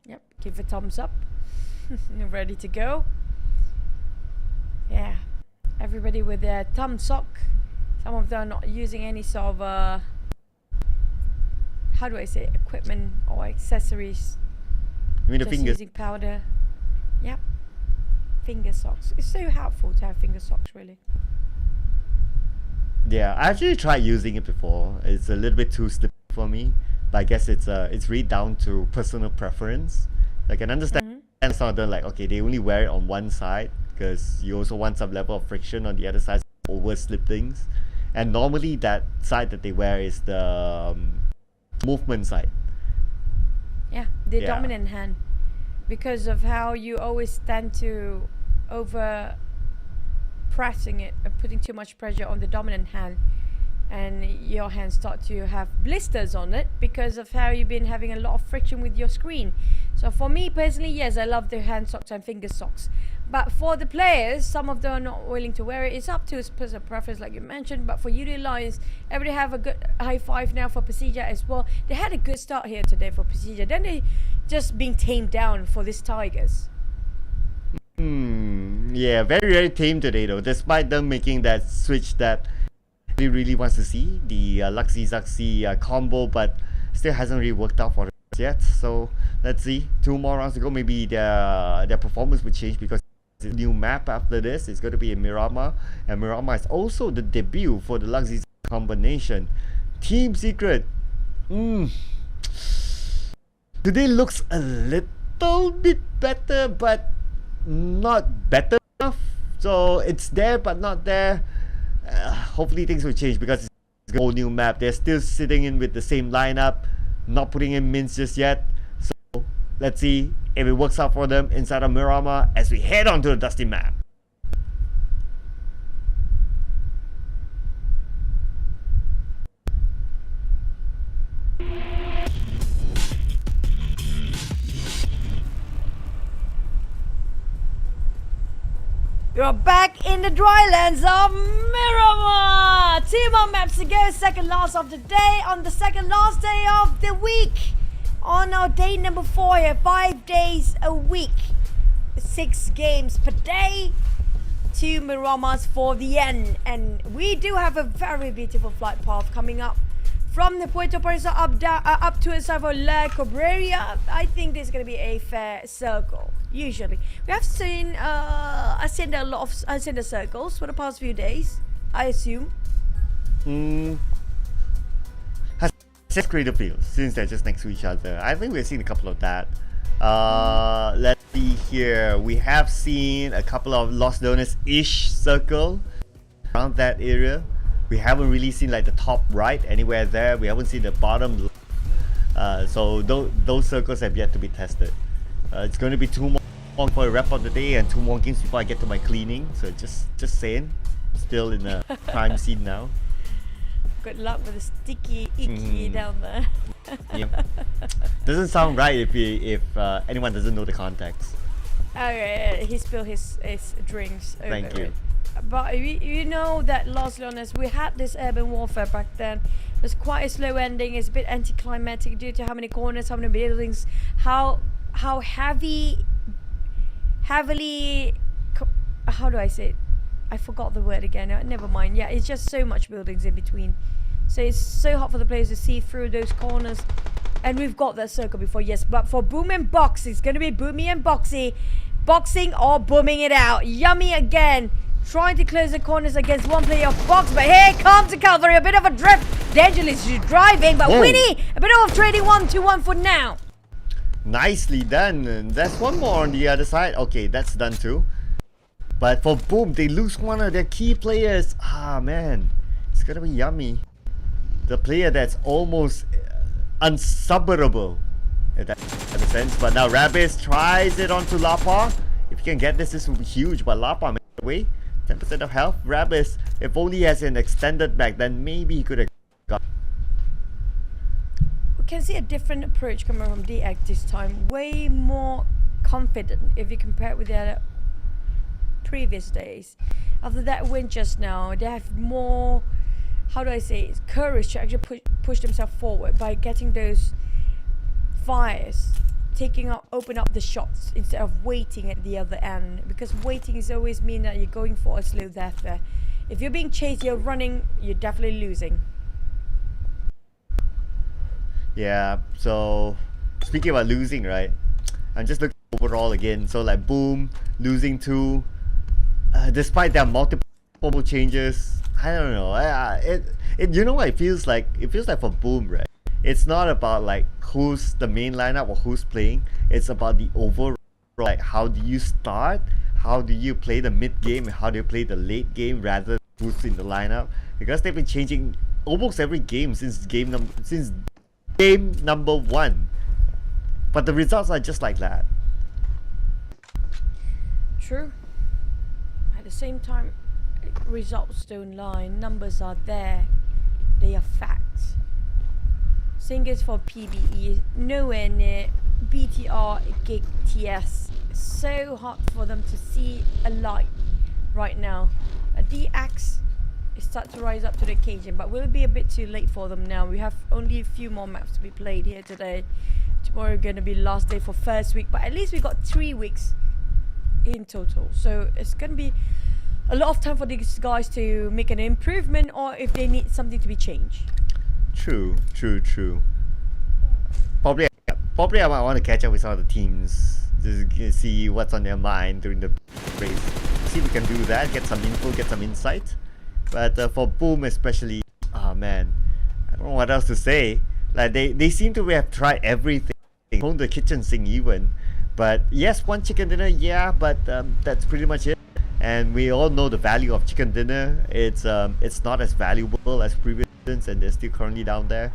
Yep, give a thumbs up. Ready to go. Yeah, everybody with their thumb sock. Some of them are not using any sort of how do I say, equipment or accessories. You mean the Just fingers? using powder. Yep. Finger socks. It's so helpful to have finger socks, really. Yeah, I actually tried using it before. It's a little bit too slippery for me, but I guess it's really down to personal preference. I can understand some of them, like, okay, they only wear it on one side because you also want some level of friction on the other side to overslip things. And normally that side that they wear is the movement side. Yeah, the dominant hand. Because of how you always tend to over pressing it and putting too much pressure on the dominant hand, and your hands start to have blisters on it because of how you've been having a lot of friction with your screen. So for me personally, yes, I love the hand socks and finger socks. But for the players, some of them are not willing to wear it. It's up to personal preference, like you mentioned. But for Yoodo Alliance, everybody have a good high five now for PERSIJA as well. They had a good start here today for PERSIJA. Then they just being tamed down for these Tigers. Yeah, very, very tame today though. Despite them making that switch that he really wants to see, the Luxy-Zuxy combo, but still hasn't really worked out for them yet. So let's see. 2 more rounds to go. Maybe their performance will change because it's a new map after this. It's going to be in Miramar, and Miramar is also the debut for the Luxy combination. Team Secret. Today looks a little bit better, but not better enough. So it's there, but not there. Hopefully things will change because it's a whole new map. They're still sitting in with the same lineup, not putting in mints just yet. So let's see if it works out for them inside of Miramar as we head on to the Dusty map. You're back in the drylands of Miramar! 2 more maps to go, second last of the day, on the second last day of the week. On our day number 4 here, 5 days a week. 6 games per day. 2 Miramars for the end. And we do have a very beautiful flight path coming up. From the Puerto Princesa up to La Cabrera. I think there's going to be a fair circle. Usually, we have seen Ascender, a lot of Ascender circles for the past few days, I assume. Has creative fields since they're just next to each other. I think we've seen a couple of that. Let's see here. We have seen a couple of Los Dones-ish circle around that area. We haven't really seen like the top right anywhere there. We haven't seen the bottom. So those circles have yet to be tested. It's going to be 2 more for the wrap of the day and 2 more games before I get to my cleaning. So just saying, still in a prime scene now. Good luck with the sticky icky down there. Yep. Doesn't sound right if anyone doesn't know the context. Okay, he spilled his drinks over Thank you. it. But you know that Los Leones, we had this urban warfare back then. It was quite a slow ending. It's a bit anticlimactic due to how many corners, how many buildings, how heavily, how do I say it? I forgot the word again. Never mind. Yeah, it's just so much buildings in between. So it's so hard for the players to see through those corners. And we've got that circle before, yes. But for Boom and Box, it's going to be Boomy and Boxy. Boxing or booming it out. Yummy again. Trying to close the corners against one player of Box. But here comes the cavalry. A bit of a drift. Dangerous driving. But Whoa. Winnie, a bit of trading 1-2-1 for now. Nicely done. And there's one more on the other side. Okay, that's done too. But for Boom, they lose one of their key players. Ah, man. It's gonna be yummy. The player that's almost unsubberable in that sense. But now Rabis tries it onto Lapa. If he can get this, this will be huge. But Lapa made away. 10% of health. Rabis, if only he has an extended back, then maybe he could have got. We can see a different approach coming from DX this time. Way more confident if you compare it with the other previous days. After that win just now, they have more, how do I say it, courage to actually push themselves forward by getting those fires, open up the shots instead of waiting at the other end, because waiting is always mean that you're going for a slow death there. If you're being chased, you're running, you're definitely losing. Yeah, so speaking about losing, right? I'm just looking overall again. So like Boom losing 2, despite their multiple changes. I don't know. You know what it feels like? It feels like for Boom, right? It's not about like who's the main lineup or who's playing. It's about the overall, like how do you start, how do you play the mid game, and how do you play the late game rather than who's in the lineup. Because they've been changing almost every game since game number 1. But the results are just like that. True. At the same time, results don't lie. Numbers are there. They are facts. Same goes for PBE. Nowhere near BTR, GEEK, TS. So hard for them to see a light right now. DX is starting to rise up to the occasion, but will it be a bit too late for them now? We have only a few more maps to be played here today. Tomorrow going to be last day for first week, but at least we got 3 weeks in total. So it's going to be a lot of time for these guys to make an improvement, or if they need something to be changed. True. Probably I might want to catch up with some of the teams to see what's on their mind during the race. See if we can do that, get some info, get some insight. But for Boom especially, oh man, I don't know what else to say. Like they seem to have tried everything, on the kitchen sink even. But yes, one chicken dinner, yeah, but that's pretty much it. And we all know the value of chicken dinner. It's not as valuable as previous seasons, and they're still currently down there.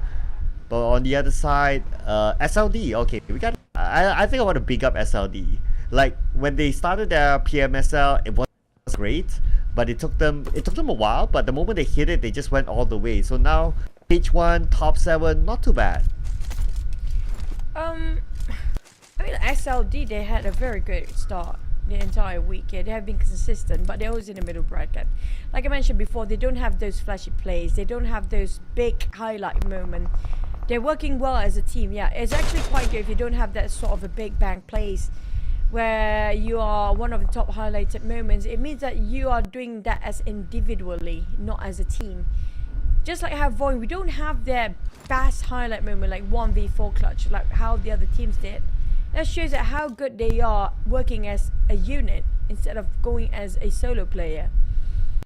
But on the other side, SLD, okay, we got. I think I want to big up SLD. Like when they started their PMSL, it was great, but it took them a while. But the moment they hit it, they just went all the way. So now H1 top 7, not too bad. I mean, SLD, they had a very good start the entire week. Yeah, they have been consistent, but they're always in the middle bracket. Like I mentioned before, they don't have those flashy plays. They don't have those big highlight moments. They're working well as a team. Yeah, it's actually quite good if you don't have that sort of a big bang plays where you are one of the top highlighted moments. It means that you are doing that as individually, not as a team. Just like how VOIN, we don't have their fast highlight moment like 1v4 clutch like how the other teams did. That shows that how good they are working as a unit instead of going as a solo player.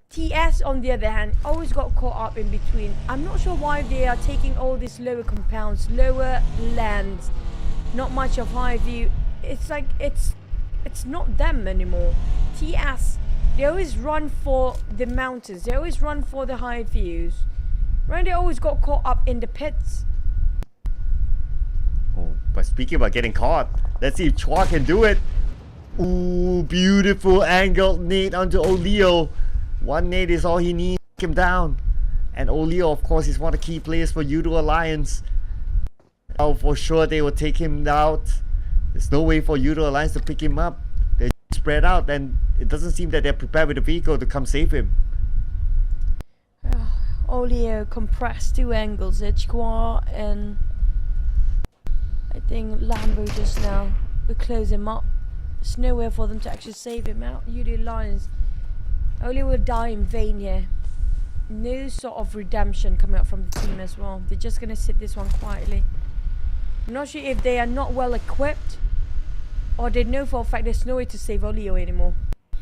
TS on the other hand always got caught up in between. I'm not sure why they are taking all these lower compounds, lower lands, not much of high view. It's like it's not them anymore. TS, they always run for the mountains, they always run for the high views. Right, they always got caught up in the pits. Oh, but speaking about getting caught, let's see if Chua can do it. Ooh, beautiful angled nade onto Oleo. One nade is all he needs to take him down. And Oleo, of course, is one of the key players for Yoodo Alliance. Oh, for sure they will take him out. There's no way for Yoodo Alliance to pick him up. They're spread out, and it doesn't seem that they're prepared with the vehicle to come save him. Oleo compressed 2 angles, Chua and I think Lambo just now will close him up. There's nowhere for them to actually save him out. Yoodo Alliance only will die in vain here. No sort of redemption coming up from the team as well. They're just going to sit this one quietly. I'm not sure if they are not well equipped or they know for a fact there's no way to save Oleo anymore.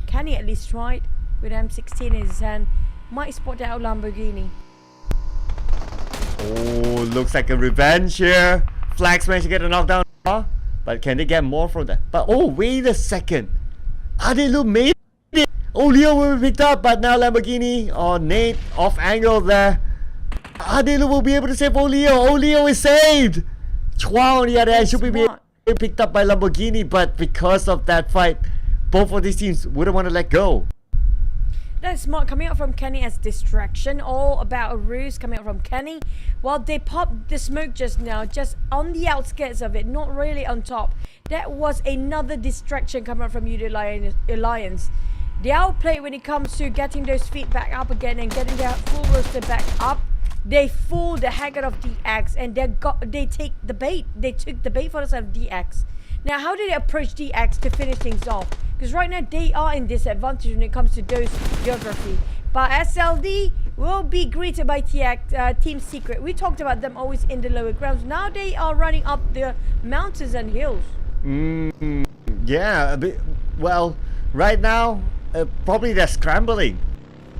Can he at least try it with M16 in his hand? Might spot that out Lamborghini. Oh, looks like a revenge here. Flax managed to get a knockdown. But can they get more from that? But oh, wait a second. Adilu made it. Oh, Leo will be picked up, but now Lamborghini or Nate off angle there. Adilu will be able to save Olio. Olio is saved. Chua on the other hand should be picked up by Lamborghini, but because of that fight, both of these teams wouldn't want to let go. That's smart coming out from Kenny as distraction. All about a ruse coming out from Kenny. While they popped the smoke just now, just on the outskirts of it, not really on top. That was another distraction coming out from Yoodo Alliance. They outplayed when it comes to getting those feet back up again and getting their full roster back up. They fooled the heck out of DX and they take the bait. They took the bait for the side of DX. Now, how did they approach DX to finish things off? Because right now they are in disadvantage when it comes to those geography. But SLD will be greeted by Team Secret. We talked about them always in the lower grounds. Now they are running up the mountains and hills. Yeah, a bit, well, right now, probably they're scrambling.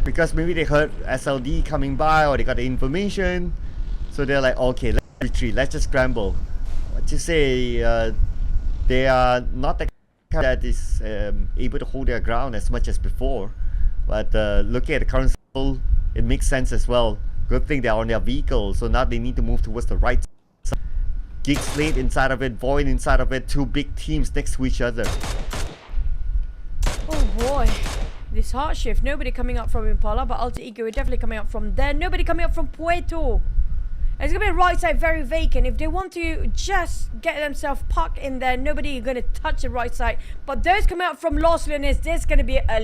Because maybe they heard SLD coming by or they got the information. So they're like, okay, let's retreat, let's just scramble. What you say, they are not the kind that is able to hold their ground as much as before. But looking at the current level, it makes sense as well. Good thing they're on their vehicle, so now they need to move towards the right side. GEEK, SLATE inside of it, VOIN inside of it, two big teams next to each other. Oh boy. This hard shift, nobody coming up from Impala, but Alter Ego are definitely coming up from there. Nobody coming up from Puerto. It's going to be right side very vacant. If they want to just get themselves parked in there, nobody is going to touch the right side. But those coming out from Los Leones, there's going to be a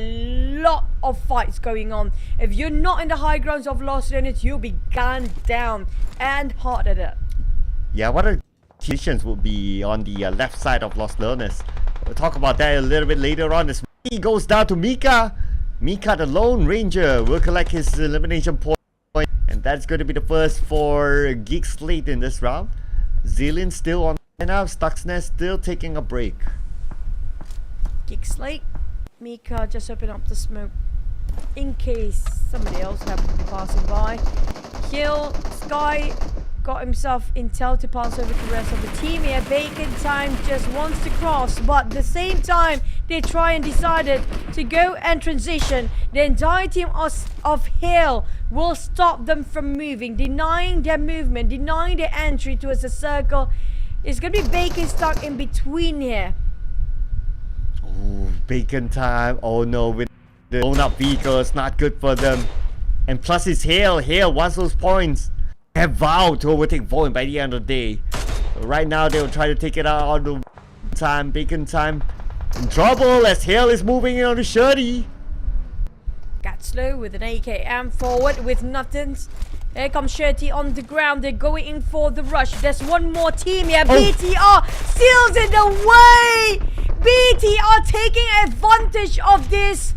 lot of fights going on. If you're not in the high grounds of Los Leones, you'll be gunned down and hard at it. Yeah, what are the conditions would be on the left side of Los Leones? We'll talk about that a little bit later on. This goes down to Mika. Mika, the Lone Ranger, will collect his elimination point. And that's going to be the first for GEEK, SLATE in this round. Zillion still on now. Stuxnet still taking a break. GEEK, SLATE. Mika just open up the smoke in case somebody else happened to be passing by. Kill Sky got himself intel to pass over to the rest of the team here. Bacon Time just wants to cross, but at the same time they try and decided to go and transition. The entire team of Hill will stop them from moving, denying their movement, denying their entry towards the circle. It's gonna be Bacon stuck in between here. Oh, Bacon Time. Oh no, with the blown up vehicles, not good for them. And plus it's Hale. Hale wants those points. Have vowed to overtake VOIN by the end of the day. So right now they will try to take it out on the time. Bacon Time in trouble as Hale is moving in on the shirty. Got slow with an AKM forward with nothings. Here comes Shirty on the ground. They're going in for the rush. There's one more team here. BTR seals in the way. BTR taking advantage of this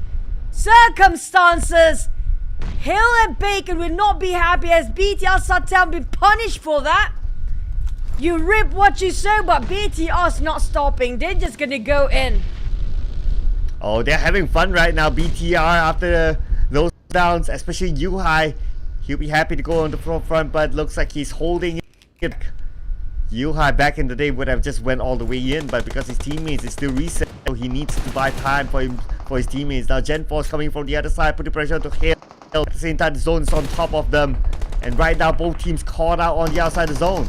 circumstances. Hill and Bacon will not be happy as BTR Satan will be punished for that. You rip what you sow, but BTR's not stopping. They're just gonna go in. Oh, they're having fun right now, BTR, after those downs, especially Yuhai. He'll be happy to go on the front, but looks like he's holding it. Yuhai back in the day would have just went all the way in, but because his teammates is still reset, so he needs to buy time for his teammates. Now Gen Force coming from the other side, putting pressure to Hill. At the same time, the zone is on top of them. And right now, both teams caught out on the outside of the zone.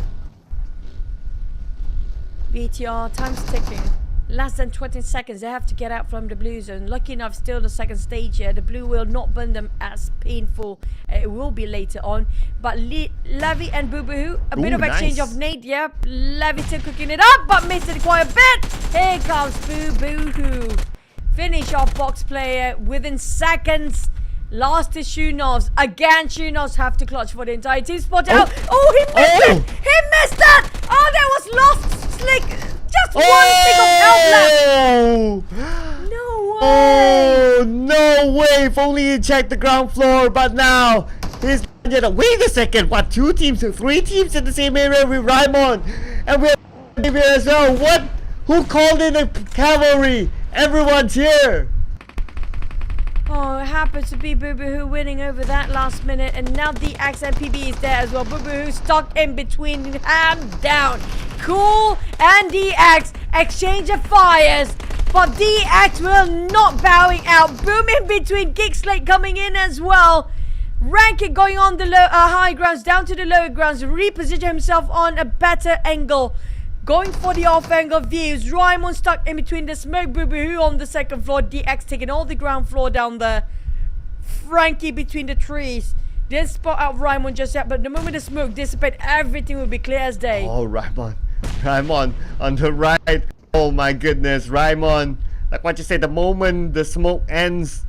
BTR, time's ticking. Less than 20 seconds, they have to get out from the blue zone. Lucky enough, still the second stage here. The blue will not burn them as painful. It will be later on. But Levy and Boo-Boo, a bit of exchange of nade. Yep, Levy still cooking it up, but missed it quite a bit. Here comes Boo-Boo. Finish off box player within seconds. Last is Shunovs. Again, Shunovs have to clutch for the entire team. Spot out. Oh, he missed it. He missed that. Oh, that was lost. Slick. Just one stick of health left. No way. Oh, no way. If only he checked the ground floor. But now, he's... Wait a second. What, 2 teams, 3 teams in the same area with Raimon? And we're here as well. What? Who called in the cavalry? Everyone's here. Oh, it happens to be Boo-Boo winning over that last minute, and now the XMPB is there as well. Boo-Boo stuck in between, hand down. Cool and DX Exchange of fires. But DX will not bowing out. Boom in between. GEEK SLATE coming in as well. Ranking going on the high grounds, down to the lower grounds. Reposition himself on a better angle. Going for the off-angle views. Raimon stuck in between the smoke. Boo-boo on the second floor. DX taking all the ground floor down there. Frankie between the trees. Didn't spot out Raimon just yet, but the moment the smoke dissipates, everything will be clear as day. Oh, Raimon on the right. Oh my goodness, Raimon. Like what you said, the moment the smoke ends,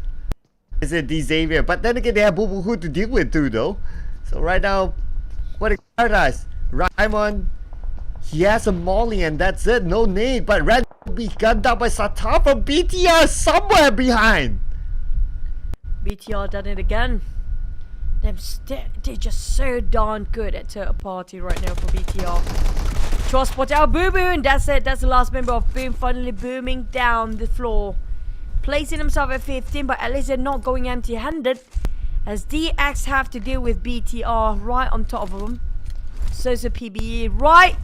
is it Xavier? But then again, they have Boo Boo Hoo to deal with too, though. So right now, what a paradise. Raimon, he has a molly and that's it, no nade. But Red will be gunned down by Satar from BTR somewhere behind. BTR done it again. They're just so darn good at third party right now for BTR. Trust spot out Boo Boo, and that's it. That's the last member of Boom finally booming down the floor. Placing himself at 15, but at least they're not going empty-handed, as DX have to deal with BTR right on top of them. So's a PBE right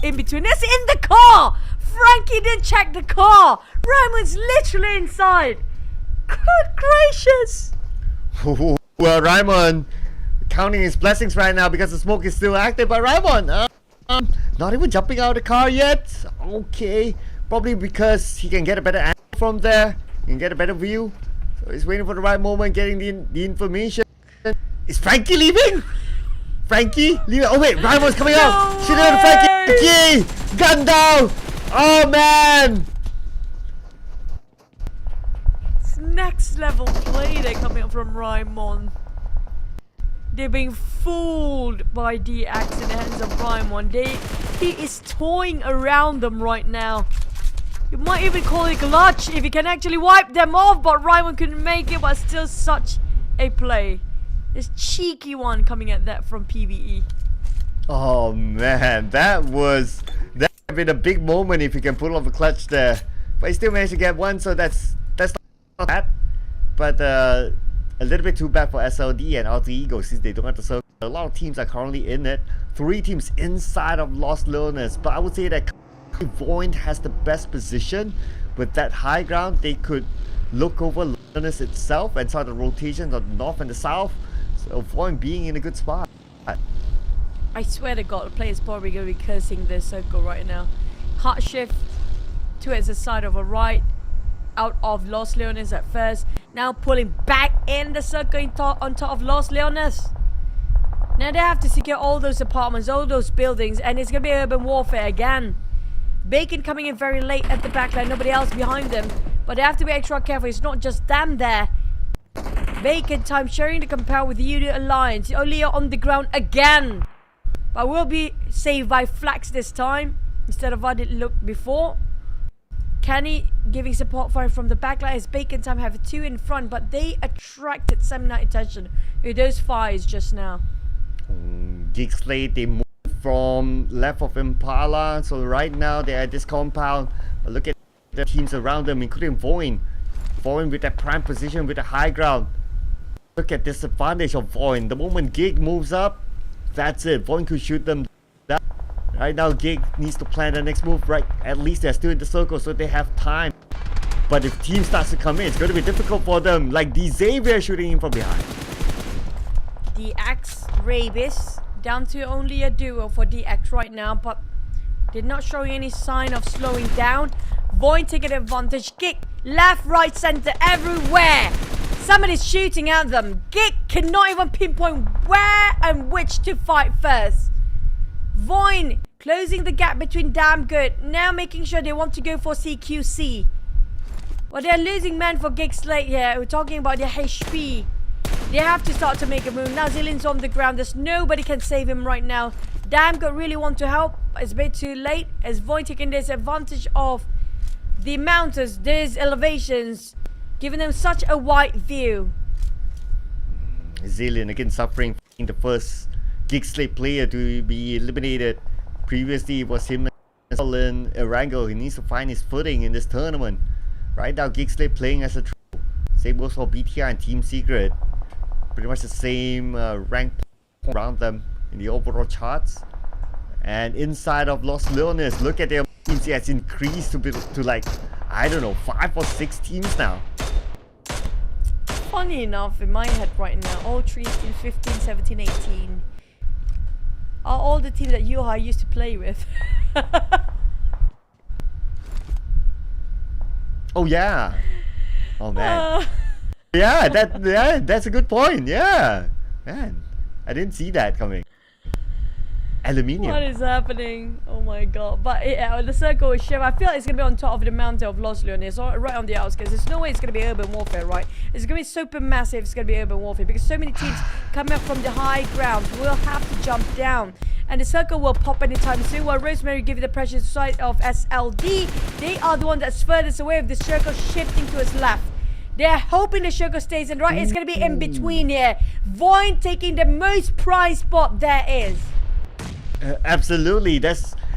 in between. That's in the car! Frankie didn't check the car! Raimon's literally inside! Good gracious! Well, Raimon counting his blessings right now because the smoke is still active. But Raimon, not even jumping out of the car yet. Okay, probably because he can get a better angle from there. He can get a better view. So he's waiting for the right moment, getting the information. Is Frankie leaving? Frankie leaving? Oh wait, Raimon's coming out. Shoot out Frankie. Gun down. Oh man. Next level play they're coming up from Raimon. They're being fooled by DX in the hands of Raimon. He is toying around them right now. You might even call it clutch if he can actually wipe them off, but Raimon couldn't make it, but still such a play. This cheeky one coming at that from PvE. Oh man, that would have been a big moment if he can pull off the clutch there. But he still managed to get one, so that's not bad. But a little bit too bad for SLD and Alter Ego since they don't have the circle. A lot of teams are currently in it. 3 teams inside of Lost Learners. But I would say that VOIN has the best position. With that high ground, they could look over Learners itself and start the rotations on the north and the south. So VOIN being in a good spot. I swear to God, the player's probably going to be cursing this circle right now. Hard shift towards the side of a right. Out of Los Leones at first. Now pulling back in the circle on top of Los Leones. Now they have to secure all those apartments, all those buildings, and it's going to be urban warfare again. Bacon coming in very late at the backline, nobody else behind them. But they have to be extra careful, it's not just them there. Bacon time sharing the compound with the Yoodo Alliance. Only on the ground again. But will be saved by Flax this time, instead of what it looked before. Kenny giving support fire from the backline as Bacon time have 2 in front, but they attracted some attention with those fires just now. GEEK SLATE, they moved from left of Impala, so right now they're at this compound. But look at the teams around them, including VOIN. VOIN with that prime position with the high ground. Look at this advantage of VOIN. The moment GEEK moves up, that's it. VOIN could shoot them down. Right now, GEEK needs to plan the next move. Right, at least they're still in the circle, so they have time. But if team starts to come in, it's going to be difficult for them. Like the Xavier shooting in from behind. DX, Rabis, down to only a duo for DX right now, but did not show any sign of slowing down. VOIN taking advantage. GEEK, left, right, center, everywhere. Somebody's shooting at them. GEEK cannot even pinpoint where and which to fight first. VOIN closing the gap between damn good. Now making sure they want to go for CQC. Well, they're losing men for GEEK SLATE here. We're talking about their HP. They have to start to make a move. Now Zillion's on the ground. There's nobody can save him right now. Damn good really want to help. It's a bit too late as VOIN taking this advantage of the mountains, these elevations, giving them such a wide view. Zillion again suffering in the first GEEK SLATE player to be eliminated. Previously it was him and Alan Arango. He needs to find his footing in this tournament. Right now GEEK SLATE playing as a trio. Same goes for BTR and Team Secret. Pretty much the same rank around them in the overall charts. And inside of Los Leones, look at their teams has increased to like, I don't know, 5 or 6 teams now. Funny enough, in my head right now, all 3 teams, 15, 17, 18, are all the teams that Yuha used to play with. Oh yeah. Oh man. Yeah, that's a good point. Yeah, man, I didn't see that coming. Aluminium. What is happening? Oh my god. But yeah, the circle is shift. I feel like it's going to be on top of the mountain of Los Leones, right on the outskirts. There's no way it's going to be urban warfare, right? It's going to be super massive. It's going to be urban warfare because so many teams coming up from the high ground will have to jump down. And the circle will pop anytime soon. While Rosemary give you the precious side of SLD, they are the one that's furthest away of the circle shifting to its left. They're hoping the circle stays in right. It's going to be in between here. VOIN taking the most prized spot there is. Absolutely,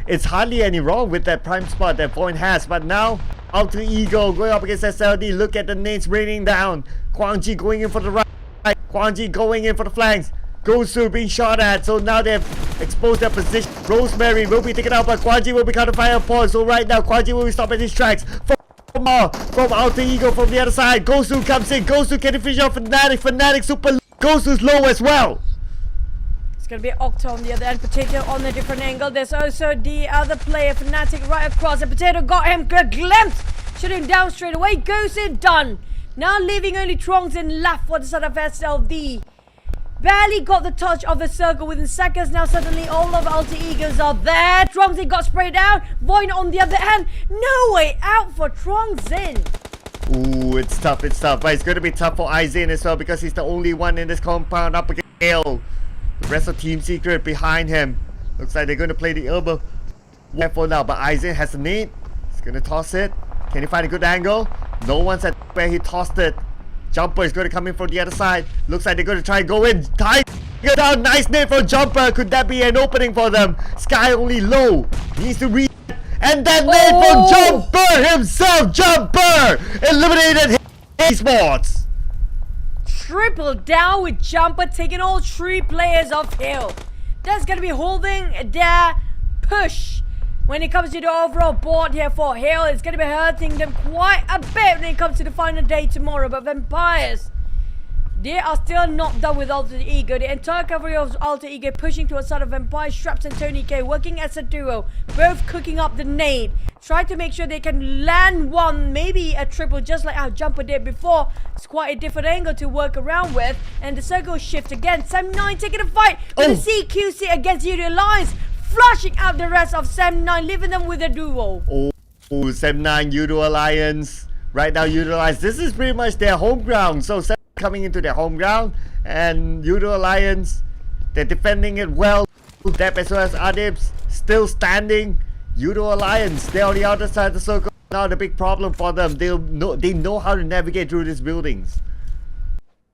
it's hardly any wrong with that prime spot that VOIN has, but now Alter Ego going up against SLD. Look at the nades raining down. Kwang Ji going in for the right, Kwang Ji going in for the flanks. Gosu being shot at, so now they've exposed their position. Rosemary will be taken out, but Kwang Ji will be counter fire upon. So right now Kwang Ji will be stopping his tracks. From Alter Ego from the other side. Gosu comes in. Gosu can finish off Fnatic. Fnatic super low. Gosu's low as well. It's going to be Octo on the other end. Potato on a different angle. There's also the other player, Fnatic, right across. And Potato got him. Good glimpse. Shooting down straight away. Goes in. Done. Now leaving only Trongs in left for the side of SLD. Barely got the touch of the circle within seconds. Now suddenly all of Alter Egos are there. Trongsin got sprayed down. VOIN on the other end. No way out for Trongsin. Ooh, it's tough, but it's going to be tough for Aizen as well because he's the only one in this compound up against Gale. The rest of Team Secret behind him. Looks like they're going to play the elbow for now, but Aizen has a nade. He's going to toss it. Can he find a good angle? No one's at where he tossed it. Jumper is going to come in from the other side. Looks like they're going to try and go in. Tiger down. Nice nade for Jumper. Could that be an opening for them? Sky only low. Needs to read. And that nade from Jumper himself. Jumper eliminated Esports. Triple down with Jumper taking all 3 players off Hill. That's going to be holding their push. When it comes to the overall board here for Hill, it's going to be hurting them quite a bit when it comes to the final day tomorrow. But Vampires, they are still not done with Alter Ego. The entire cavalry of Alter Ego pushing towards side of Vampire, Straps and Tony K working as a duo, both cooking up the nade. Try to make sure they can land one, maybe a triple, just like how Jumper did before. It's quite a different angle to work around with. And the circle shift again. Sam9 taking a fight with the CQC against Yoodo Alliance. Flushing out the rest of Sam9, leaving them with a duo. Oh, Sam9, Yoodo Alliance. Right now, Yoodo Alliance, this is pretty much their home ground. So, Sam coming into their home ground. And Yoodo Alliance, they're defending it well. Dep as well as Adibs still standing. Yoodo Alliance, they're on the other side of the circle. Now, the big problem for them, they know how to navigate through these buildings.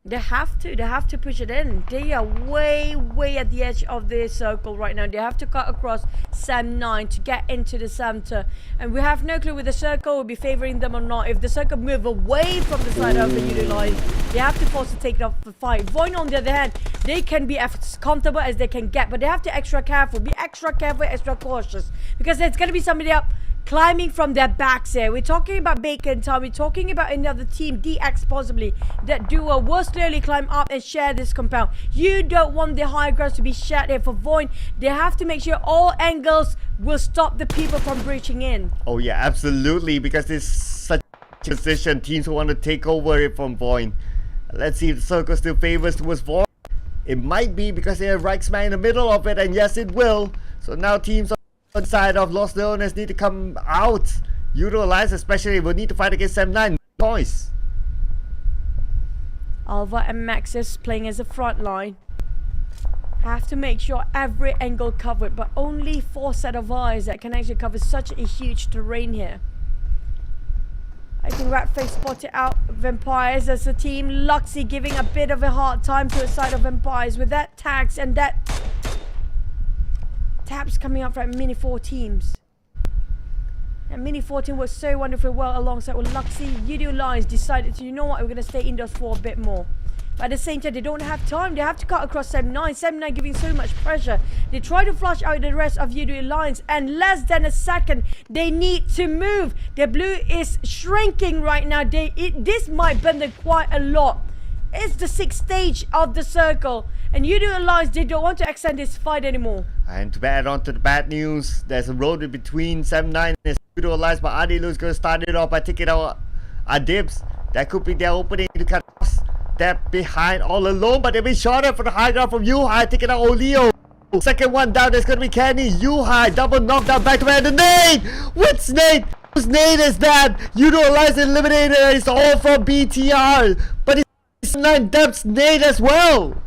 They have to push it in. They are way at the edge of the circle right now. They have to cut across Sam9 to get into the center. And we have no clue whether the circle will be favoring them or not. If the circle move away from the side of the Yoodo Alliance, they have to force to take it off the fight. VOIN on the other hand, they can be as comfortable as they can get, but they have to be extra careful, extra cautious. Because there's going to be somebody up climbing from their backs here. We're talking about Bacon Town. We're talking about another team, DX possibly. That duo will slowly climb up and share this compound. You don't want the high ground to be shared here for VOIN. They have to make sure all angles will stop the people from breaching in. Oh yeah, absolutely. Because it's such a position. Teams want to take over it from VOIN. Let's see if the circle still favors towards VOIN. It might be because they have Reichsman in the middle of it. And yes, it will. So now teams on side of Los Leones need to come out. Yoodo Alliance especially will need to fight against Sam9. Choice. Alva and Maxis playing as a front line. Have to make sure every angle covered, but only 4 set of eyes that can actually cover such a huge terrain here. I think Ratface spotted out Vampires as a team. Luxy giving a bit of a hard time to the side of Vampires with that tags and that taps coming up from Mini 4 teams. And Mini 14 was so wonderfully well alongside with Luxy. Yoodo Alliance decided to, you know what, we're going to stay indoors for a bit more. But at the same time, they don't have time. They have to cut across 7-9. 7-9 giving so much pressure. They try to flush out the rest of Yoodo Alliance. And less than a second, they need to move. The blue is shrinking right now. This might bend them quite a lot. It's the 6th stage of the circle. And Yoodo Alliance, they don't want to extend this fight anymore. And to add on to the bad news, there's a road between 7-9 and Yoodo Alliance, but Adilu is going to start it off by taking out Dibs. That could be their opening to cut that behind all alone, but they've been shot at for the high ground from Yuhai, taking out Oleo. Second one down, there's going to be Kenny. Yuhai, double knockdown back to back. The nade! What's nade? Whose nade is that? Yoodo Alliance eliminated, it's all from BTR, but it's 9 Deb's nade as well.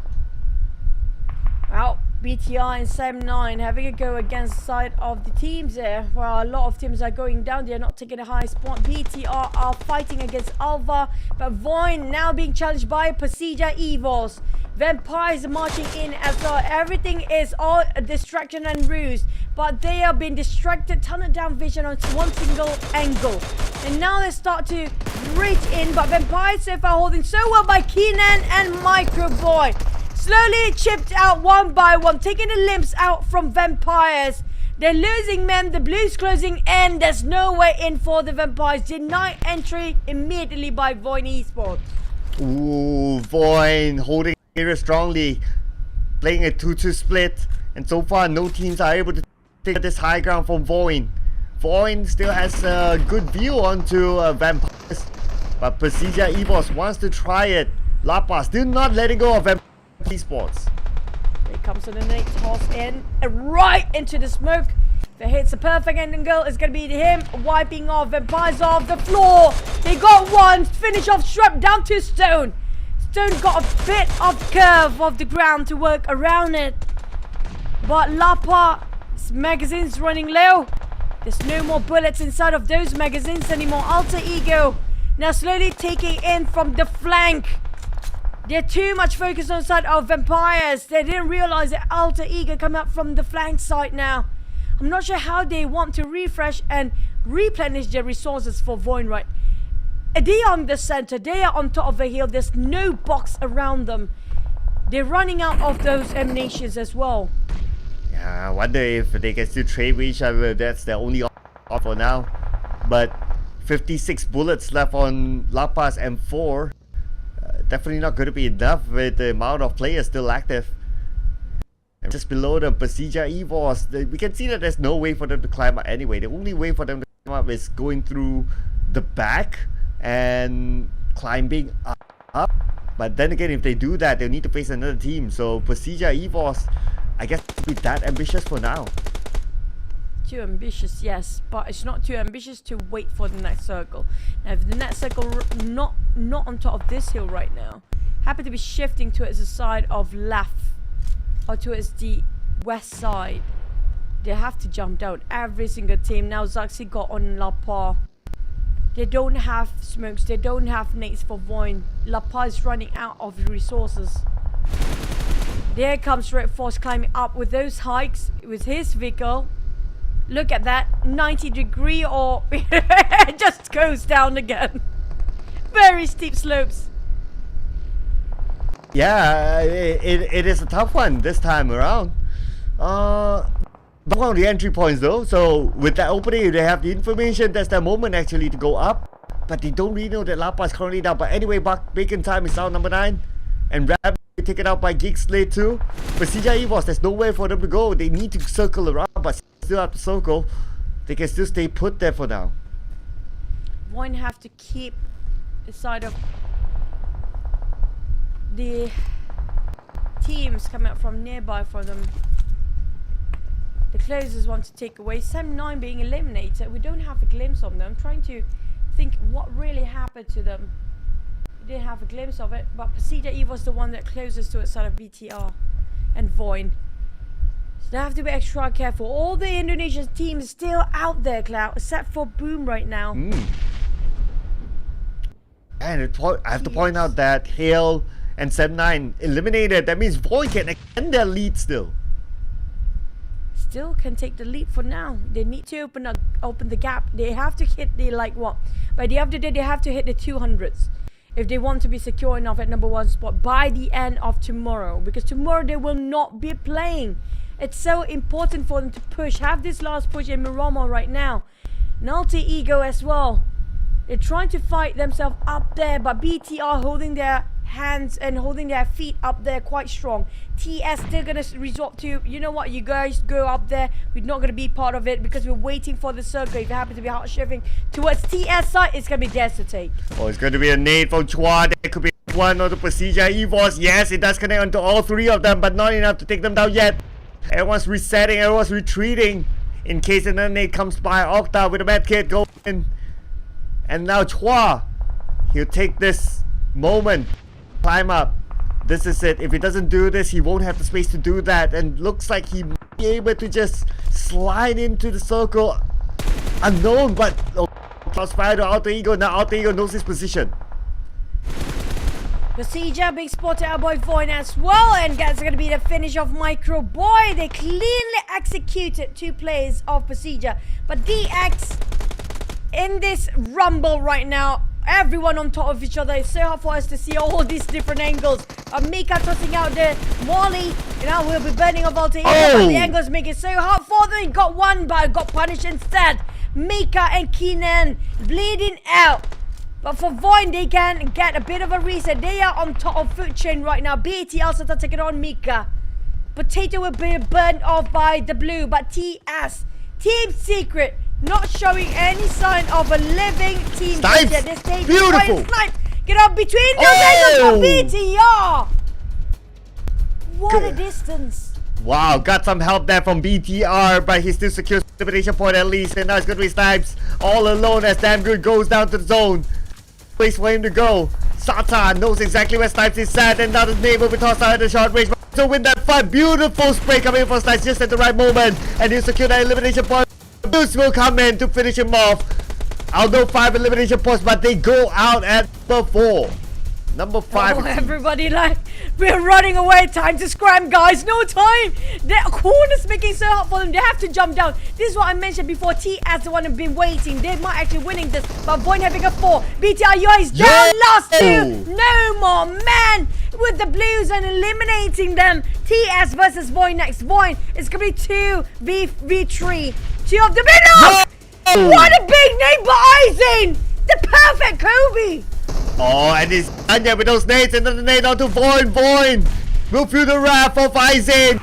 Well, BTR and 7-9 having a go against the side of the teams there. Well, a lot of teams are going down. They're not taking a high spot. BTR are fighting against Alva, but VOIN now being challenged by PERSIJA EVOS. Vampires are marching in as well. Everything is all a distraction and ruse, but they are being distracted, tunnel down vision on one single angle. And now they start to reach in, but Vampires so far holding so well by Keenan and Microboy. Slowly chipped out one by one, taking the limbs out from Vampires. They're losing men, the blues closing in. There's no way in for the Vampires. Denied entry immediately by VOIN Esports. Ooh, VOIN holding it strongly, playing a 2-2 split. And so far, no teams are able to take this high ground from VOIN. VOIN still has a good view onto Vampires, but PERSIJA EVOS wants to try it. Lapa still not letting go of Vampires Esports. Here comes the nade toss in right into the smoke. If it hits a perfect ending goal, it's going to be him wiping off Vampires off the floor. They got one. Finish off Shrub down to Stone. Stone got a bit of curve of the ground to work around it. But Lapa's magazine's running low. There's no more bullets inside of those magazines anymore. Alter Ego now slowly taking in from the flank. They're too much focused on the side of Vampires. They didn't realize that Alter Ego come up from the flank side now. I'm not sure how they want to refresh and replenish their resources for VOIN, right? They are on the center. They are on top of a hill. There's no box around them. They're running out of those emanations as well. Yeah, I wonder if they can still trade with each other. That's their only option for now. But 56 bullets left on Lapa's M4. Definitely not going to be enough with the amount of players still active. And just below them, PERSIJA EVOS, we can see that there's no way for them to climb up anyway. The only way for them to climb up is going through the back and climbing up. But then again, if they do that, they'll need to face another team. So PERSIJA EVOS, I guess, be that ambitious for now. Too ambitious, yes, but it's not too ambitious to wait for the next circle. Now, if the next circle not on top of this hill right now, happen to be shifting towards the side of left or towards the west side, they have to jump down. Every single team now. Zaxi got on Lapa. They don't have smokes. They don't have nades for VOIN. Lapa is running out of resources. There comes Red Force climbing up with those hikes with his vehicle. Look at that, 90-degree, or it just goes down again. Very steep slopes. Yeah, it is a tough one this time around. Not on the entry points though, so with that opening, they have the information, that's their moment actually to go up. But they don't really know that Lapa is currently down. But anyway, Bacon Time is out number 9. And Rabbit taken out by GEEK SLATE too. PERSIJA EVOS, there's nowhere for them to go. They need to circle around, but still have to circle. They can still stay put there for now. VOIN have to keep the side of the teams coming up from nearby for them. The closers want to take away. 7-9 being eliminated. We don't have a glimpse of them. I'm trying to think what really happened to them. We didn't have a glimpse of it, but PERSIJA EVOS the one that closest to its side of BTR and VOIN. So they have to be extra careful. All the Indonesian teams still out there, Cloud, except for Boom right now. And I have to point out that Hale and 7-9 eliminated. That means VOIN can extend their lead still. Still can take the lead for now. They need to open the gap. They have to hit the, like what? By the end of the day, they have to hit the 200s. if they want to be secure enough at number 1 spot by the end of tomorrow, because tomorrow they will not be playing. It's so important for them to push, have this last push in Miramar right now. And Alter Ego as well. They're trying to fight themselves up there, but BTR holding their hands and holding their feet up there quite strong. TS still gonna resort to, you know what, you guys go up there, we're not gonna be part of it because we're waiting for the circle. If it happens to be hard shifting towards TS side, it's gonna be theirs to take. Oh, it's going to be a nade from Chua. There could be one on the PERSIJA EVOS. Yes, it does connect onto all 3 of them, but not enough to take them down yet. Everyone's resetting, everyone's retreating in case another nade comes by. Octa with a medkit going in. And now Chua, he'll take this moment, climb up. This is it. If he doesn't do this, he won't have the space to do that. And looks like he might be able to just slide into the circle unknown, but crossfire to Alter Ego. Now Alter Ego knows his position. PERSIJA being spotted out by VOIN as well, and that's going to be the finish of Micro Boy. They cleanly executed 2 players of PERSIJA, but DX in this rumble right now, everyone on top of each other. It's so hard for us to see all these different angles. Mika tossing out the Molly, and now we'll be burning off Alter Ego, but the angles make it so hard for them. He got one, but got punished instead. Mika and Keenan bleeding out. But for VOIN, they can get a bit of a reset. They are on top of food chain right now. BAT also taking on Mika. Potato will be burned off by the blue, but TS, Team Secret, not showing any sign of a living team Snipes. at this stage. Beautiful. Snipe. Get up between those angles for BTR. What a distance. Wow, got some help there from BTR, but he still secures the elimination point at least. And now it's going to be Snipes all alone as Damn Good goes down to the zone. Place for him to go. Sata knows exactly where Snipes is at, and now the name will be tossed out at the short range. To win that fight, beautiful spray coming in for Snipes just at the right moment, and he'll secure that elimination point. Boost will come in to finish him off. Although 5 elimination points, but they go out at number 4. Number 5. Oh, everybody like, we're running away. Time to scram, guys. No time. The corner's making so hard for them. They have to jump down. This is what I mentioned before. TS the one who've been waiting. They might actually winning this, but VOIN having a 4. BTR UI is down. Last 2. No more, man. With the blues and eliminating them. TS versus VOIN next. VOIN is gonna be 2v3. 2 of them in. No! What a big name by Aizen. The perfect Kobe. Oh, and he's done yet with those nades. Another nade onto VOIN. VOIN will feel the wrath of Aizen.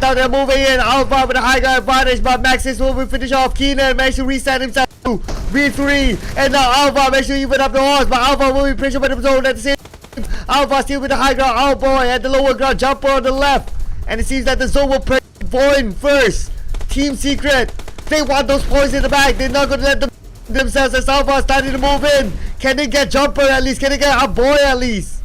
Now they're moving in. Alpha with a high ground advantage, but Maxis will finish off. Keenan managed to reset himself to V3. And now Alpha managed to even up the horse, but Alpha will be pressured by the zone at the same time. Alpha still with the high ground. Oh boy, at the lower ground. Jumper on the left. And it seems that the zone will play VOIN first. Team Secret. They want those points in the back. They're not going to let them themselves as Alpha starting to move in. Can they get Jumper at least? Can they get a boy at least?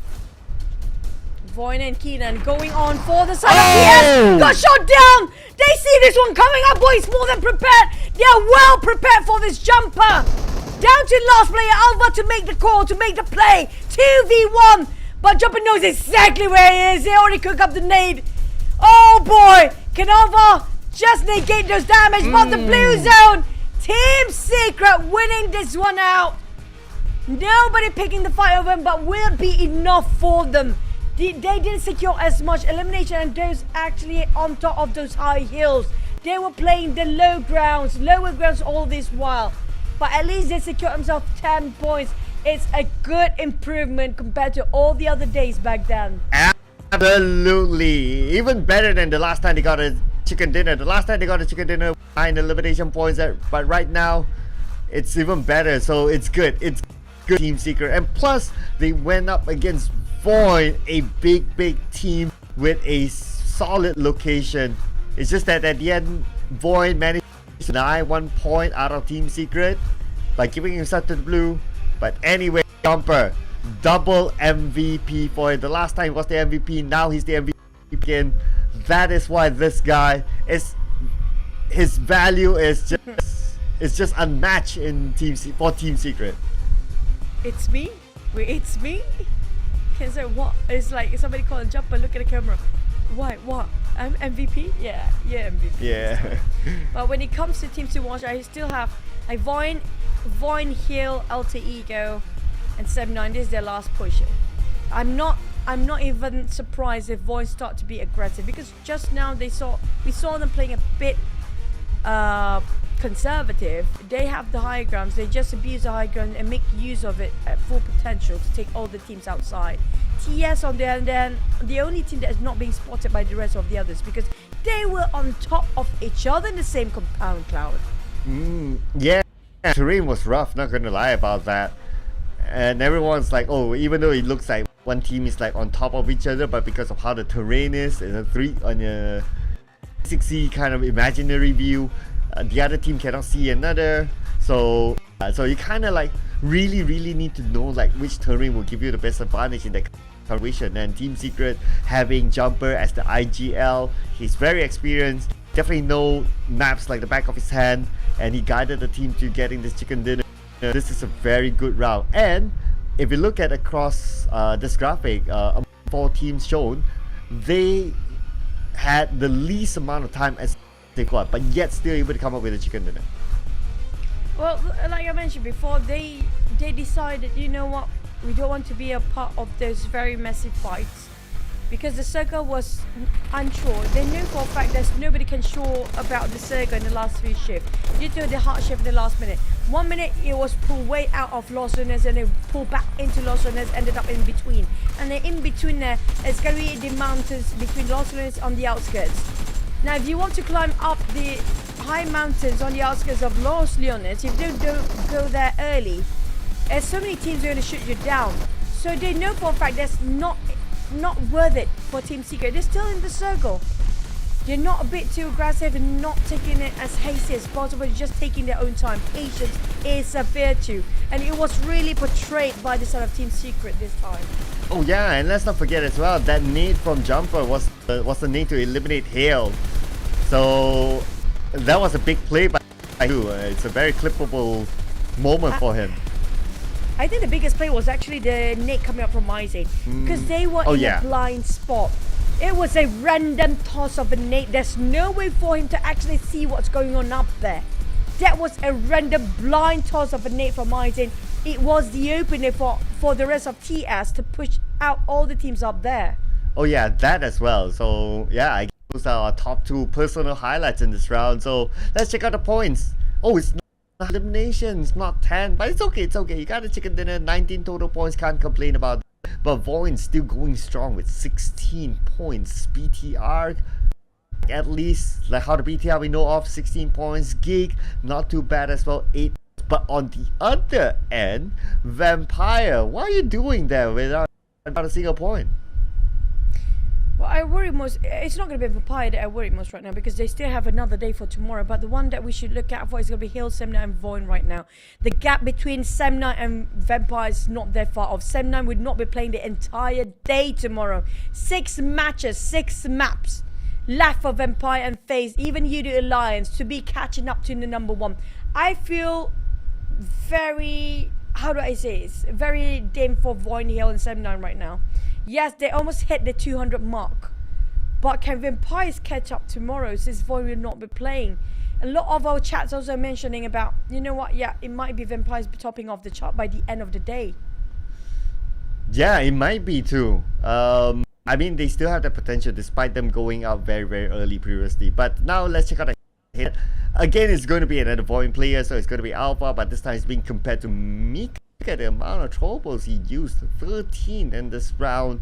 VOIN and Keenan going on for the side of TS. Got shot down. They see this one coming up, boys. More than prepared. They are well prepared for this jumper. Down to last player, Alpha, to make the call, to make the play. 2v1. But Jumper knows exactly where he is. They already cooked up the nade. Oh boy. Can Alpha just negate those damage? But the blue zone. Team Secret winning this one out. Nobody picking the fight over them, but will be enough for them. They didn't secure as much elimination, and those actually on top of those high hills. They were playing the lower grounds all this while. But at least they secured themselves 10 points. It's a good improvement compared to all the other days back then. Absolutely. Even better than the last time they got a chicken dinner. The last time they got a chicken dinner, 9 elimination points. But right now, it's even better. So it's good. It's good, Team Secret. And plus, they went up against VOIN, a big team with a solid location. It's just that at the end, VOIN managed to deny 1 point out of Team Secret by giving himself to the blue. But anyway, Jumper, double MVP for it. The last time he was the MVP, now he's the MVP again. That is why this guy is, his value is just unmatched in Team Secret. It's me? Wait, it's me? Can say what? It's like somebody calling Jumper, look at the camera. Why? What? I'm MVP? Yeah, MVP. Yeah. But when it comes to teams to watch, I still have like VOIN, Hill, Alter Ego, and 7-9. This is their last push. I'm not even surprised if VOIN start to be aggressive, because just now we saw them playing a bit conservative. They have the high grounds. They just abuse the high ground and make use of it at full potential to take all the teams outside. TS on the other hand, the only team that is not being spotted by the rest of the others, because they were on top of each other in the same compound, Cloud. Yeah, terrain was rough, not gonna lie about that. And everyone's like, oh, even though it looks like one team is like on top of each other, but because of how the terrain is in a 360 kind of imaginary view, the other team cannot see another. So you kind of like really need to know like which terrain will give you the best advantage in that situation. And Team Secret having Jumper as the IGL, he's very experienced, definitely know maps like the back of his hand, and he guided the team to getting this chicken dinner. This is a very good round. And if you look at across this graphic, 4 teams shown, they had the least amount of time as they got, but yet still able to come up with a chicken dinner. Well, like I mentioned before, they decided, you know what, we don't want to be a part of those very messy fights, because the circle was unsure. They knew for a fact that nobody can sure about the circle in the last 3 shifts due to the hard shift in the last minute. 1 minute it was pulled way out of Los Lunas and then pulled back into Los Lunas, ended up in between. And then in between there, it's going to be the mountains between Los Lunas on the outskirts. Now, if you want to climb up the high mountains on the outskirts of Los Leones, if you don't go there early, there's so many teams are going to shoot you down. So they know for a fact that's not worth it for Team Secret. They're still in the circle. They're not a bit too aggressive and not taking it as hasty as possible, just taking their own time. Patience is a virtue, and it was really portrayed by the side of Team Secret this time. Oh yeah, and let's not forget as well, that nade from Jumper was the nade to eliminate Hale. So that was a big play by you. It's a very clippable moment for him. I think the biggest play was actually the nade coming up from Izzy, because they were in a blind spot. It was a random toss of a nade. There's no way for him to actually see what's going on up there. That was a random blind toss of a nade from Izzy. It was the opening for the rest of TS to push out all the teams up there. Oh yeah, that as well. So yeah, I guess those are our top 2 personal highlights in this round. So let's check out the points. Oh, it's not eliminations, not 10, but it's okay, it's okay. You got a chicken dinner, 19 total points, can't complain about that. But VOIN still going strong with 16 points. BTR, at least like how the BTR we know of, 16 points. GEEK, not too bad as well, 8. But on the other end, Vampire, what are you doing there without a single point? Well, I worry most, it's not going to be Vampire that I worry most right now, because they still have another day for tomorrow. But the one that we should look out for is going to be Hill, Semna and VOIN right now. The gap between Semna and Vampire is not that far off. Semna would not be playing the entire day tomorrow. 6 matches, 6 maps left for Vampire and FaZe, even Yoodo Alliance, to be catching up to the number 1. I feel very, how do I say, it's very dim for VOIN, Hill and Semna right now. Yes, they almost hit the 200 mark, but can Vampires catch up tomorrow, since VOIN will not be playing? A lot of our chats also mentioning about, you know what, yeah, it might be Vampires topping off the chart by the end of the day. Yeah, it might be too. I mean, they still have the potential despite them going out very early previously. But now let's check out the hit. Again, it's going to be another VOIN player, so it's going to be Alpha, but this time it's being compared to Meek. Look at the amount of troubles he used, 13 in this round.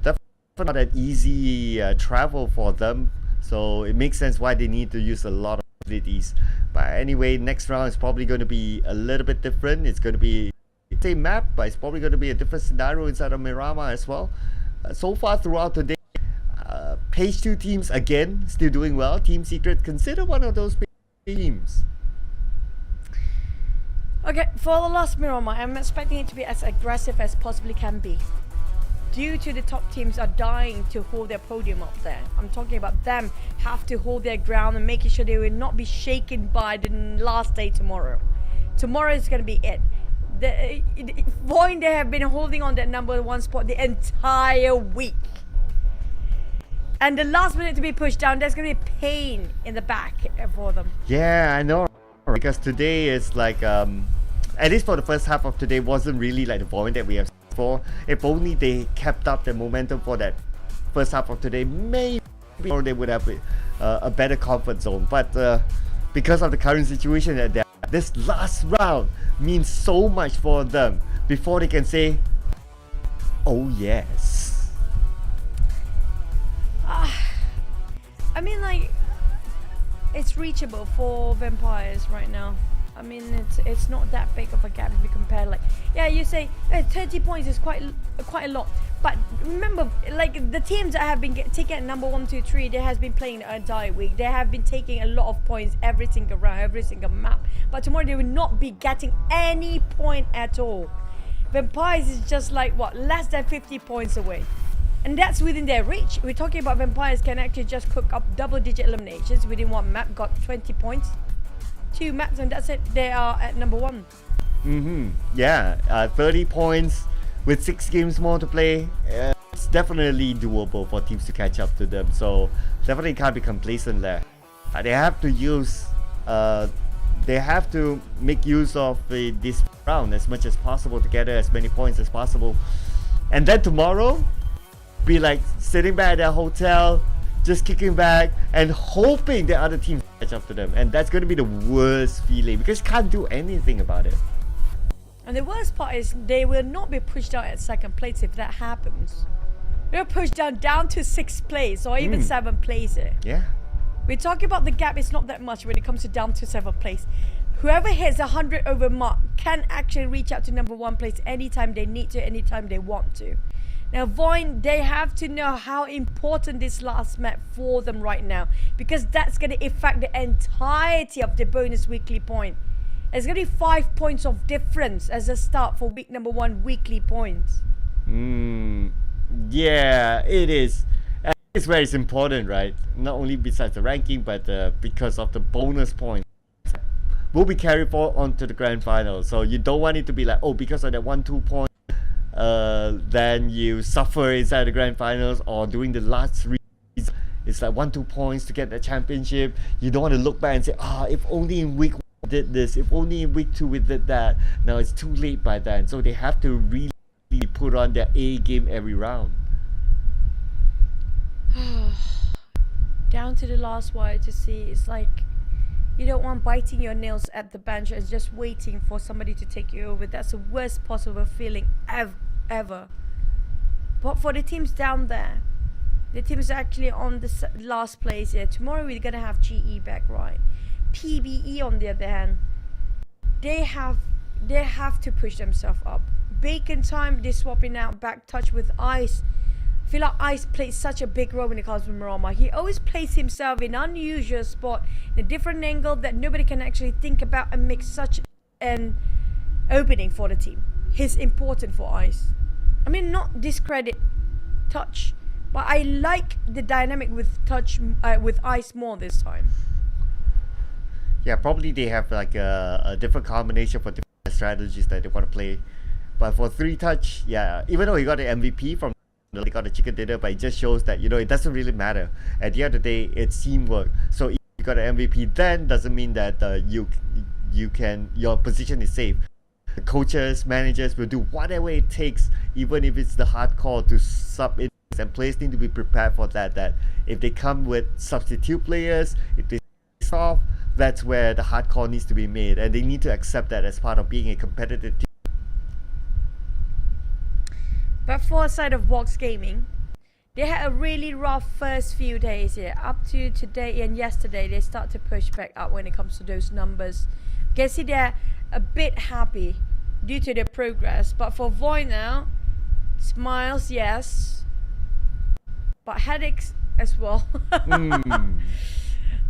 Definitely not an easy travel for them, so it makes sense why they need to use a lot of abilities. But anyway, next round is probably going to be a little bit different. It's going to be the same map, but it's probably going to be a different scenario inside of Miramar as well. So far throughout the day, page 2 teams again still doing well. Team Secret, consider one of those teams. Okay, for the last Miramar, I'm expecting it to be as aggressive as possibly can be, due to the top teams are dying to hold their podium up there. I'm talking about them have to hold their ground and making sure they will not be shaken by the last day tomorrow. Tomorrow is going to be it. VOIN, they have been holding on that number 1 spot the entire week. And the last minute to be pushed down, there's going to be pain in the back for them. Yeah, I know. Because today is like at least for the first half of today, wasn't really like the VOIN that we have seen before. If only they kept up the momentum for that first half of today, maybe they would have a better comfort zone. But because of the current situation that they're, this last round means so much for them before they can say, oh yes. I mean, like, it's reachable for Vampires right now. I mean, it's not that big of a gap if you compare. Like, yeah, you say 30 points is quite a lot, but remember, like, the teams that have been taking at number 1, 2, 3, they has been playing a entire week. They have been taking a lot of points every single round, every single map. But tomorrow they will not be getting any point at all. Vampires is just like what, less than 50 points away. And that's within their reach. We're talking about Vampires can actually just cook up double-digit eliminations within one map, got 20 points. 2 maps, and that's it. They are at number 1. Yeah, 30 points with 6 games more to play. It's definitely doable for teams to catch up to them. So definitely can't be complacent there. They have to use, they have to make use of this round as much as possible to gather as many points as possible. And then tomorrow, be like sitting back at their hotel, just kicking back and hoping the other teams catch up to them. And that's going to be the worst feeling because you can't do anything about it. And the worst part is they will not be pushed out at 2nd place if that happens. They're pushed down to 6th place or even 7th place. Yeah. We're talking about the gap is not that much when it comes to down to 7th place. Whoever hits 100 over mark can actually reach out to number 1 place anytime they need to, anytime they want to. Now VOIN, they have to know how important this last map for them right now, because that's going to affect the entirety of the bonus weekly point. It's going to be 5 points of difference as a start for week number 1 weekly points. Yeah, it is. And it's where it's important, right? Not only besides the ranking, but because of the bonus points will be carried forward onto the grand final. So you don't want it to be like, oh, because of that 1-2 points, then you suffer inside the grand finals, or during the last 3 seasons, it's like 1-2 points to get the championship. You don't want to look back and say, if only in week 1 we did this, if only in week 2 we did that. Now it's too late by then, so they have to really put on their A game every round. Down to the last wire to see. It's like you don't want biting your nails at the bench and just waiting for somebody to take you over. That's the worst possible feeling ever. But for the teams down there, the teams actually on the last place here. Tomorrow we're gonna have GE back, right? PBE on the other hand, they have to push themselves up. Bacon time, they're swapping out back touch with Ice. I feel like Ice plays such a big role when it comes to Marama. He always plays himself in an unusual spot, in a different angle that nobody can actually think about, and make such an opening for the team. He's important for Ice. I mean, not discredit Touch, but I like the dynamic with Touch, with Ice more this time. Yeah, probably they have like a different combination for different strategies that they want to play. But for 3 Touch, yeah, even though he got the MVP from, they got a chicken dinner, but it just shows that, you know, it doesn't really matter. At the end of the day, it's teamwork. So if you got an MVP, then doesn't mean that your position is safe. The coaches, managers will do whatever it takes, even if it's the hard call, to sub in, and players need to be prepared for that. That if they come with substitute players, if they off, that's where the hard call needs to be made, and they need to accept that as part of being a competitive team. But for side of Box Gaming, they had a really rough first few days here. Up to today and yesterday, they start to push back up when it comes to those numbers. You can see they're a bit happy due to their progress. But for VOIN now, smiles, yes, but headaches as well.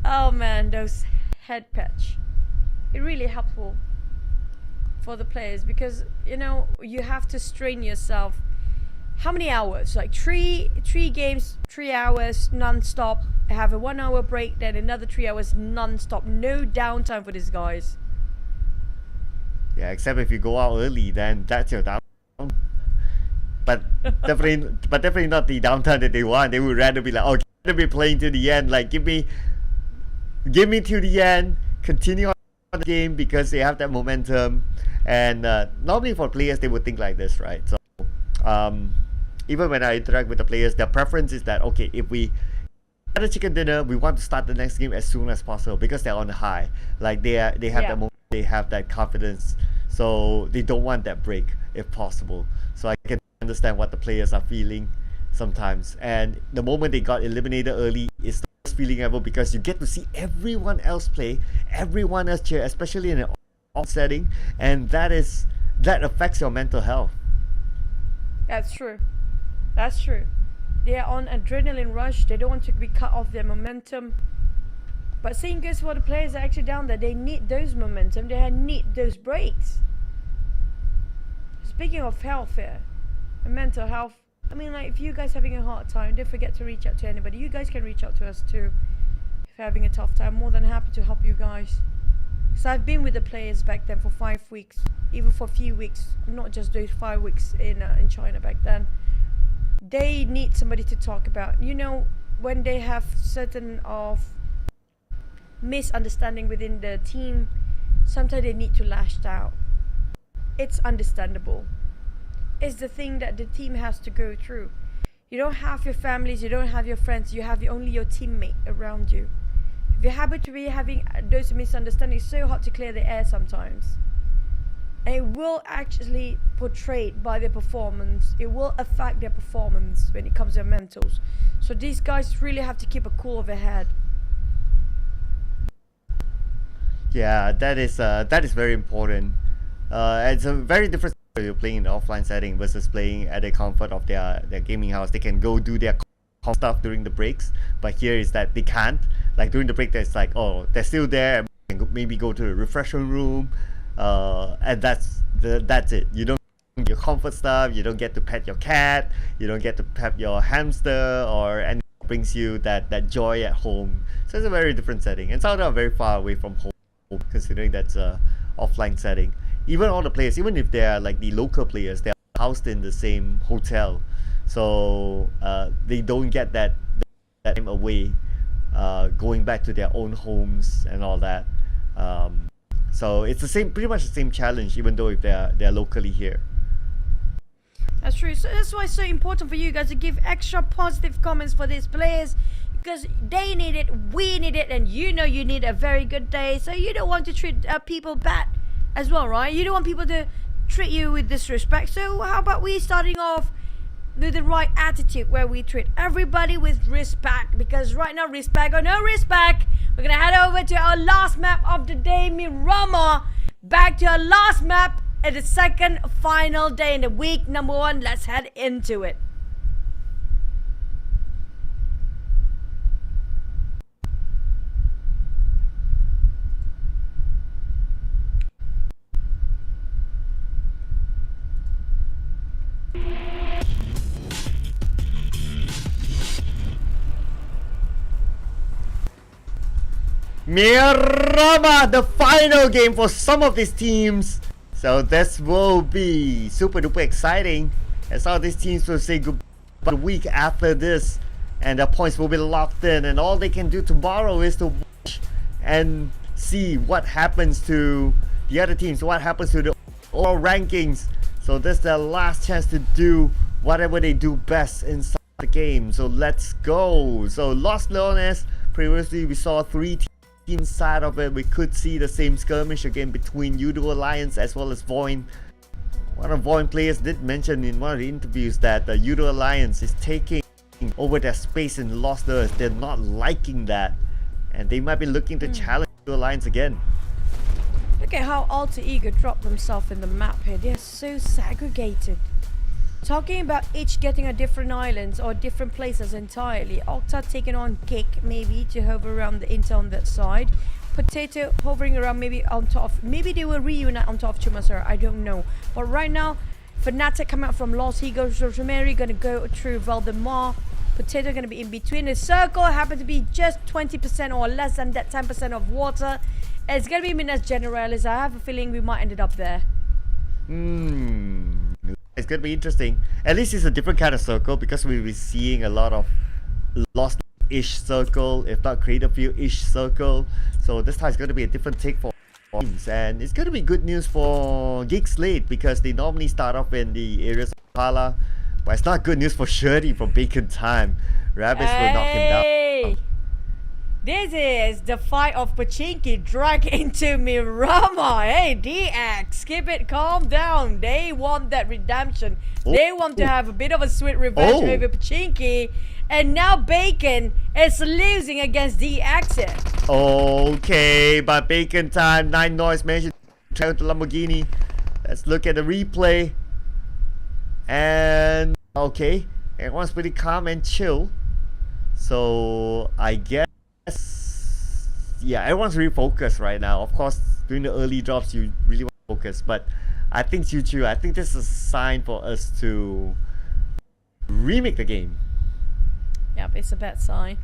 Oh man, those head patch. It really helpful for the players, because, you know, you have to strain yourself. How many hours? Like three games, 3 hours non-stop. Have a 1 hour break, then another 3 hours non-stop. No downtime for these guys. Yeah, except if you go out early, then that's your downtime. But definitely not the downtime that they want. They would rather be like, to be playing to the end. Like, give me to the end. Continue on the game because they have that momentum. And normally for players, they would think like this, right? So even when I interact with the players, their preference is that, okay, if we had a chicken dinner, we want to start the next game as soon as possible because they're on the high. Like they have that moment, they have that confidence. So they don't want that break if possible. So I can understand what the players are feeling sometimes. And the moment they got eliminated early is the worst feeling ever because you get to see everyone else play, everyone else cheer, especially in an off setting, and that affects your mental health. That's true. That's true. They are on adrenaline rush. They don't want to be cut off their momentum. But same goes for the players that are actually down there. They need those momentum. They need those breaks. Speaking of health here, and mental health, I mean, like, if you guys having a hard time, don't forget to reach out to anybody. You guys can reach out to us too. If you're having a tough time, more than happy to help you guys. So I've been with the players back then for 5 weeks, even for a few weeks, not just those 5 weeks in China back then. They need somebody to talk about. You know, when they have certain of misunderstanding within the team, sometimes they need to lash out. It's understandable. It's the thing that the team has to go through. You don't have your families, you don't have your friends, you have only your teammate around you. If you happen to be having those misunderstandings, it's so hard to clear the air sometimes. And it will actually portray by their performance. It will affect their performance when it comes to their mentals. So these guys really have to keep a cool of their head. Yeah, that is very important. It's a very different story. You're playing in the offline setting versus playing at the comfort of their gaming house. They can go do their stuff during the breaks, but here is that they can't. Like during the break, there's like, oh, they're still there. And maybe go to the refreshment room, and that's it. You don't get your comfort stuff. You don't get to pet your cat. You don't get to pet your hamster or anything that brings you that joy at home. So it's a very different setting. And some are very far away from home, considering that's a offline setting. Even all the players, even if they are like the local players, they are housed in the same hotel, so they don't get that time away, going back to their own homes and all that. So it's pretty much the same challenge, even though if they're locally here. That's true. So that's why it's so important for you guys to give extra positive comments for these players, because they need it, we need it, and you know you need a very good day. So you don't want to treat people bad as well, right? You don't want people to treat you with disrespect. So how about we starting off with the right attitude, where we treat everybody with respect? Because right now, respect or no respect, we're gonna head over to our last map of the day, Miramar. Back to our last map at the second final day in the week number 1. Let's head into it. Miramar, the final game for some of these teams. So this will be super duper exciting, as all these teams will say goodbye the week after this, and their points will be locked in, and all they can do tomorrow is to watch and see what happens to the other teams, what happens to the overall rankings. So this is their last chance to do whatever they do best inside the game. So let's go. So Los Leones, previously we saw 3 teams inside of it. We could see the same skirmish again between Yoodo Alliance as well as VOIN. One of VOIN players did mention in one of the interviews that the Yoodo Alliance is taking over their space in Lost Earth. They're not liking that, and they might be looking to challenge Yoodo Alliance again. Look at how Alter Ego dropped themselves in the map here. They're so segregated. Talking about each getting a different islands or different places entirely. Octa taking on GEEK maybe to hover around the intel on that side. Potato hovering around maybe on top of, maybe they will reunite on top of Chumasura, I don't know. But right now, Fnatic coming out from Lost, he goes to Romeri, gonna go through Valdemar. Potato gonna be in between. The circle happen to be just 20% or less than that 10% of water. It's gonna be Minas Generalis. I have a feeling we might end up there. It's gonna be interesting. At least it's a different kind of circle, because we'll be seeing a lot of Lost-ish circle, if not Creative View-ish circle. So this time it's gonna be a different take for and it's going to be good news for GEEK SLATE because they normally start off in the areas of Pala, but it's not good news for Shirley from Bacon Time. Rabbits will knock him down. This is the fight of Pachinki drag into Miramar. Hey, DX, keep it calm down. They want that redemption. They want to have a bit of a sweet revenge over Pachinki. And now Bacon is losing against DX. Okay, but Bacon Time, 9 Noise managed to travel to Lamborghini. Let's look at the replay. And okay, everyone's pretty calm and chill. So I guess, yeah, everyone's really focused right now. Of course, during the early drops, you really want to focus. But I think Chuchu, I think this is a sign for us to remake the game. Yep, it's a bad sign.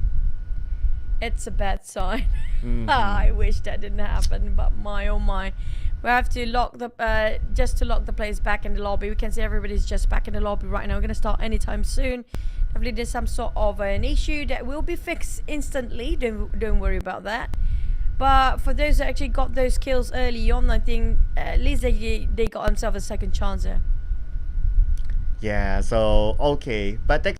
It's a bad sign. I wish that didn't happen, but my oh my. We have to lock the just to lock the players back in the lobby. We can see everybody's just back in the lobby right now. We're gonna start anytime soon. Definitely there's some sort of an issue that will be fixed instantly. Don't worry about that. But for those that actually got those kills early on, I think at least they got themselves a second chance there. Yeah. So okay, but that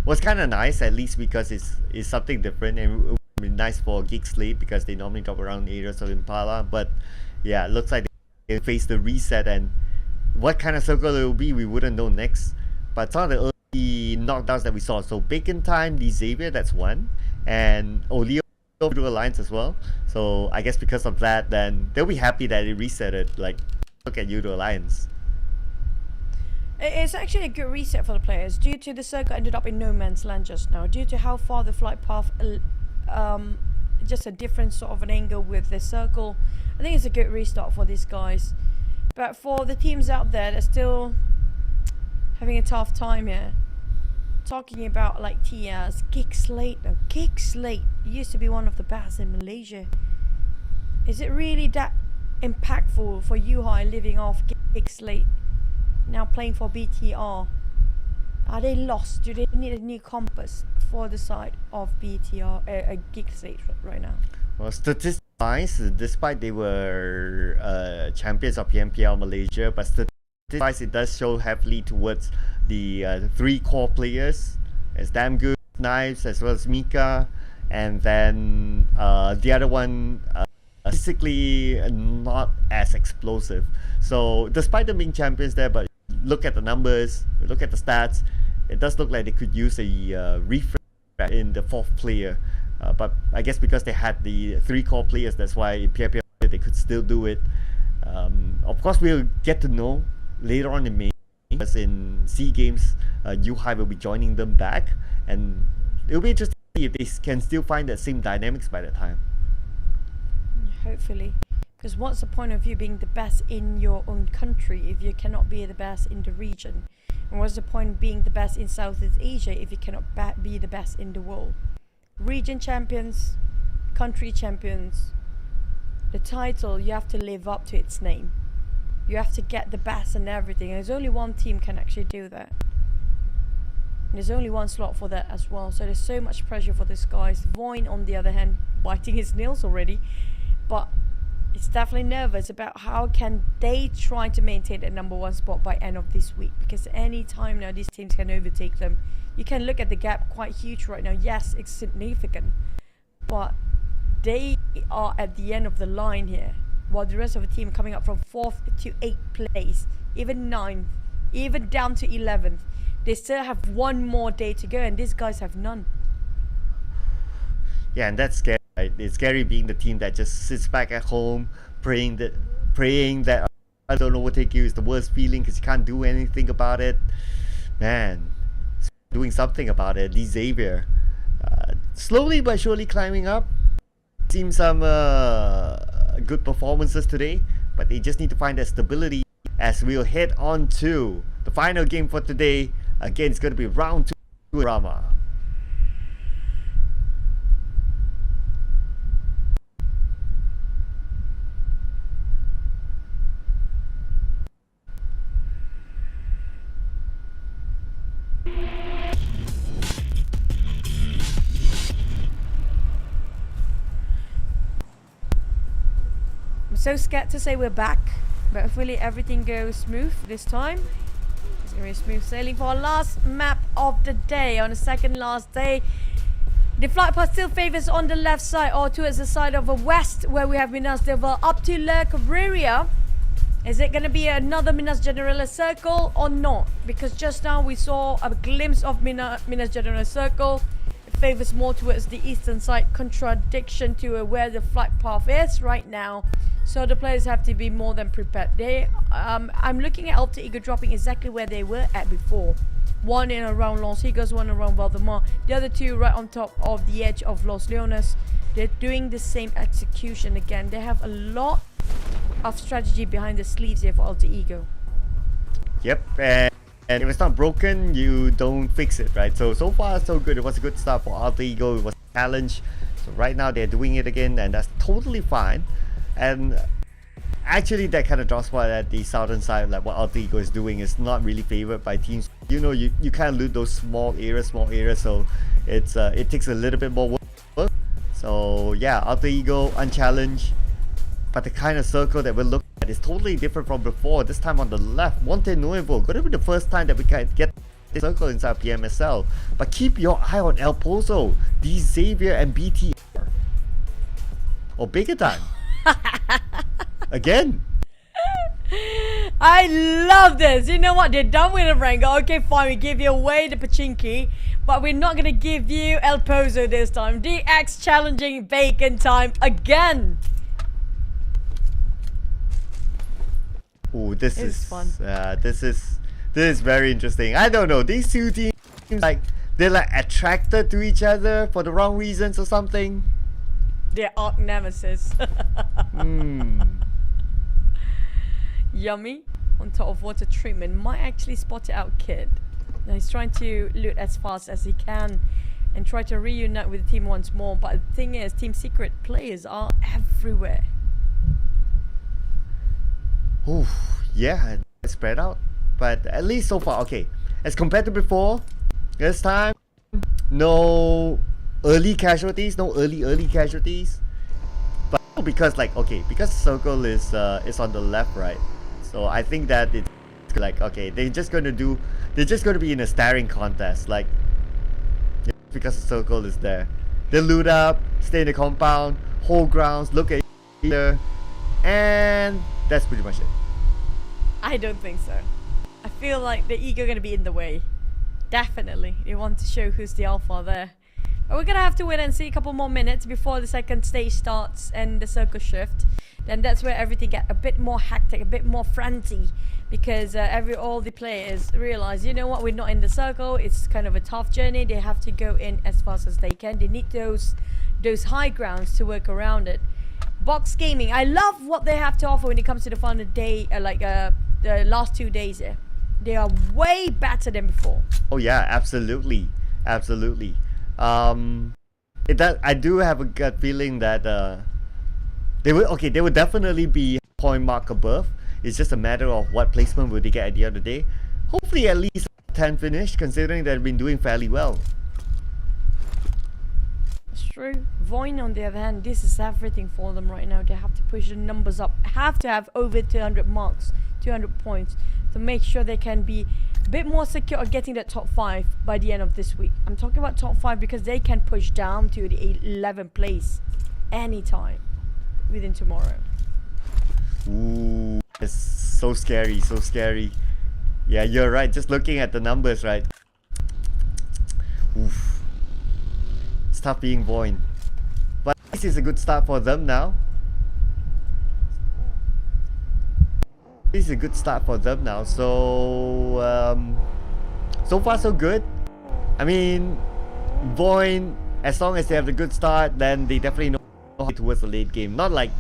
was kind of nice, at least because it's something different, and it would be nice for GEEK SLATE because they normally drop around areas of Impala. But yeah, it looks like they face the reset, and what kind of circle it will be, we wouldn't know next. But some of the early knockdowns that we saw, so Bacon Time, the Xavier, that's one, and Leo Yoodo Alliance as well. So I guess because of that, then they'll be happy that it resetted. Like, look at Yoodo Alliance. It's actually a good reset for the players due to the circle ended up in no man's land just now, due to how far the flight path, just a different sort of an angle with the circle. I think it's a good restart for these guys. But for the teams out there that's still having a tough time here, talking about like TS, GEEK SLATE, no, GEEK SLATE used to be one of the best in Malaysia. Is it really that impactful for Yuhai living off GEEK SLATE? Now playing for BTR, are they lost? Do they need a new compass for the side of BTR, GEEK SLATE right now? Well, statistics-wise, despite they were champions of PMPL Malaysia, but statistics-wise, it does show heavily towards the 3 core players, as Damn Good, Knives, as well as Mika, and then the other one basically not as explosive. So despite them being champions there, but look at the numbers, look at the stats, it does look like they could use a refresh in the 4th player. But I guess because they had the 3 core players, that's why in PMPL they could still do it. Of course, we'll get to know later on in May, because in SEA Games, Yuhai will be joining them back, and it'll be interesting to see if they can still find that same dynamics by that time. Hopefully. Because what's the point of you being the best in your own country if you cannot be the best in the region? And what's the point of being the best in Southeast Asia if you cannot be the best in the world? Region champions, country champions, the title, you have to live up to its name. You have to get the best and everything. And there's only one team can actually do that. And there's only one slot for that as well. So there's so much pressure for these guys. VOIN, on the other hand, biting his nails already. But it's definitely nervous about how can they try to maintain the #1 spot by end of this week, because any time now these teams can overtake them. You can look at the gap, quite huge right now. Yes, it's significant, but they are at the end of the line here, while the rest of the team coming up from 4th to 8th place, even 9th, even down to 11th. They still have one more day to go, and these guys have none. Yeah, and that's scary. Right? It's scary being the team that just sits back at home, praying that I don't overtake you is the worst feeling because you can't do anything about it. Man, doing something about it. Xavier, slowly but surely climbing up. Seen some good performances today, but they just need to find that stability as we'll head on to the final game for today. Again, it's going to be round 2 drama. So scared to say we're back, but hopefully everything goes smooth this time. It's gonna be smooth sailing for our last map of the day on the second last day. The flight path still favors on the left side or towards the side of the west where we have Minas Devel up to La Cabrera. Is it going to be another Minas Generales circle or not? Because just now we saw a glimpse of Minas Generales circle. It favors more towards the eastern side, contradiction to where the flight path is right now. So the players have to be more than prepared. I'm looking at Alter Ego dropping exactly where they were at before. One in around Los Higos, one around Valdemar. The other two right on top of the edge of Los Leones. They're doing the same execution again. They have a lot of strategy behind the sleeves here for Alter Ego. Yep, and if it's not broken, you don't fix it, right? So far so good. It was a good start for Alter Ego. It was a challenge. So right now they're doing it again, and that's totally fine. And actually that kind of drops by at the southern side, like what Alter Ego is doing is not really favored by teams. You know, you kind of loot those small areas, so it takes a little bit more work. So yeah, Alter Ego unchallenged, but the kind of circle that we're looking at is totally different from before. This time on the left, Monte Nuevo, gonna be the first time that we can get this circle inside PMSL. But keep your eye on El Pozo, D Xavier and BTR. Or BIGETRON. Again. I love this. You know what? They're done with the Rengar. Okay, fine. We give you away the Pachinki, but we're not going to give you El Pozo this time. DX challenging Bacon time again. Oh, this is fun. This is very interesting. I don't know. These two teams, like, they're like attracted to each other for the wrong reasons or something. They're arch nemesis. Yummy on top of water treatment might actually spot it out, Kid. Now he's trying to loot as fast as he can and try to reunite with the team once more. But the thing is, Team Secret players are everywhere. Ooh, yeah, it's spread out, but at least so far, okay. As compared to before, this time, no early casualties, no early casualties. But because like, okay, because circle is on the left, right? So I think that it's like, okay, they're just going to be in a staring contest, like, because the circle is there. They loot up, stay in the compound, hold grounds, look at each other, and that's pretty much it. I don't think so. I feel like the ego going to be in the way. Definitely. They want to show who's the alpha there. But we're going to have to wait and see a couple more minutes before the second stage starts and the circle shift. Then that's where everything gets a bit more hectic, a bit more frenzy. Because all the players realize, you know what, we're not in the circle. It's kind of a tough journey. They have to go in as fast as they can. They need those high grounds to work around it. Box Gaming, I love what they have to offer when it comes to the final day, the last 2 days here. They are way better than before. Oh yeah, absolutely. I do have a gut feeling that they will definitely be point mark above. It's just a matter of what placement will they get at the end of the day. Hopefully at least 10 finish, considering they've been doing fairly well. It's true. VOIN on the other hand, this is everything for them right now. They have to push the numbers up. Have to have over 200 marks, 200 points to make sure they can be a bit more secure of getting that top 5 by the end of this week. I'm talking about top 5 because they can push down to the 11th place anytime within tomorrow. Ooh, it's so scary, so scary. Yeah, you're right. Just looking at the numbers, right? Oof. It's tough being VOIN. But this is a good start for them now. This is a good start for them now. So, so far so good. I mean, VOIN, as long as they have a good start, then they definitely know towards the late game. Not like,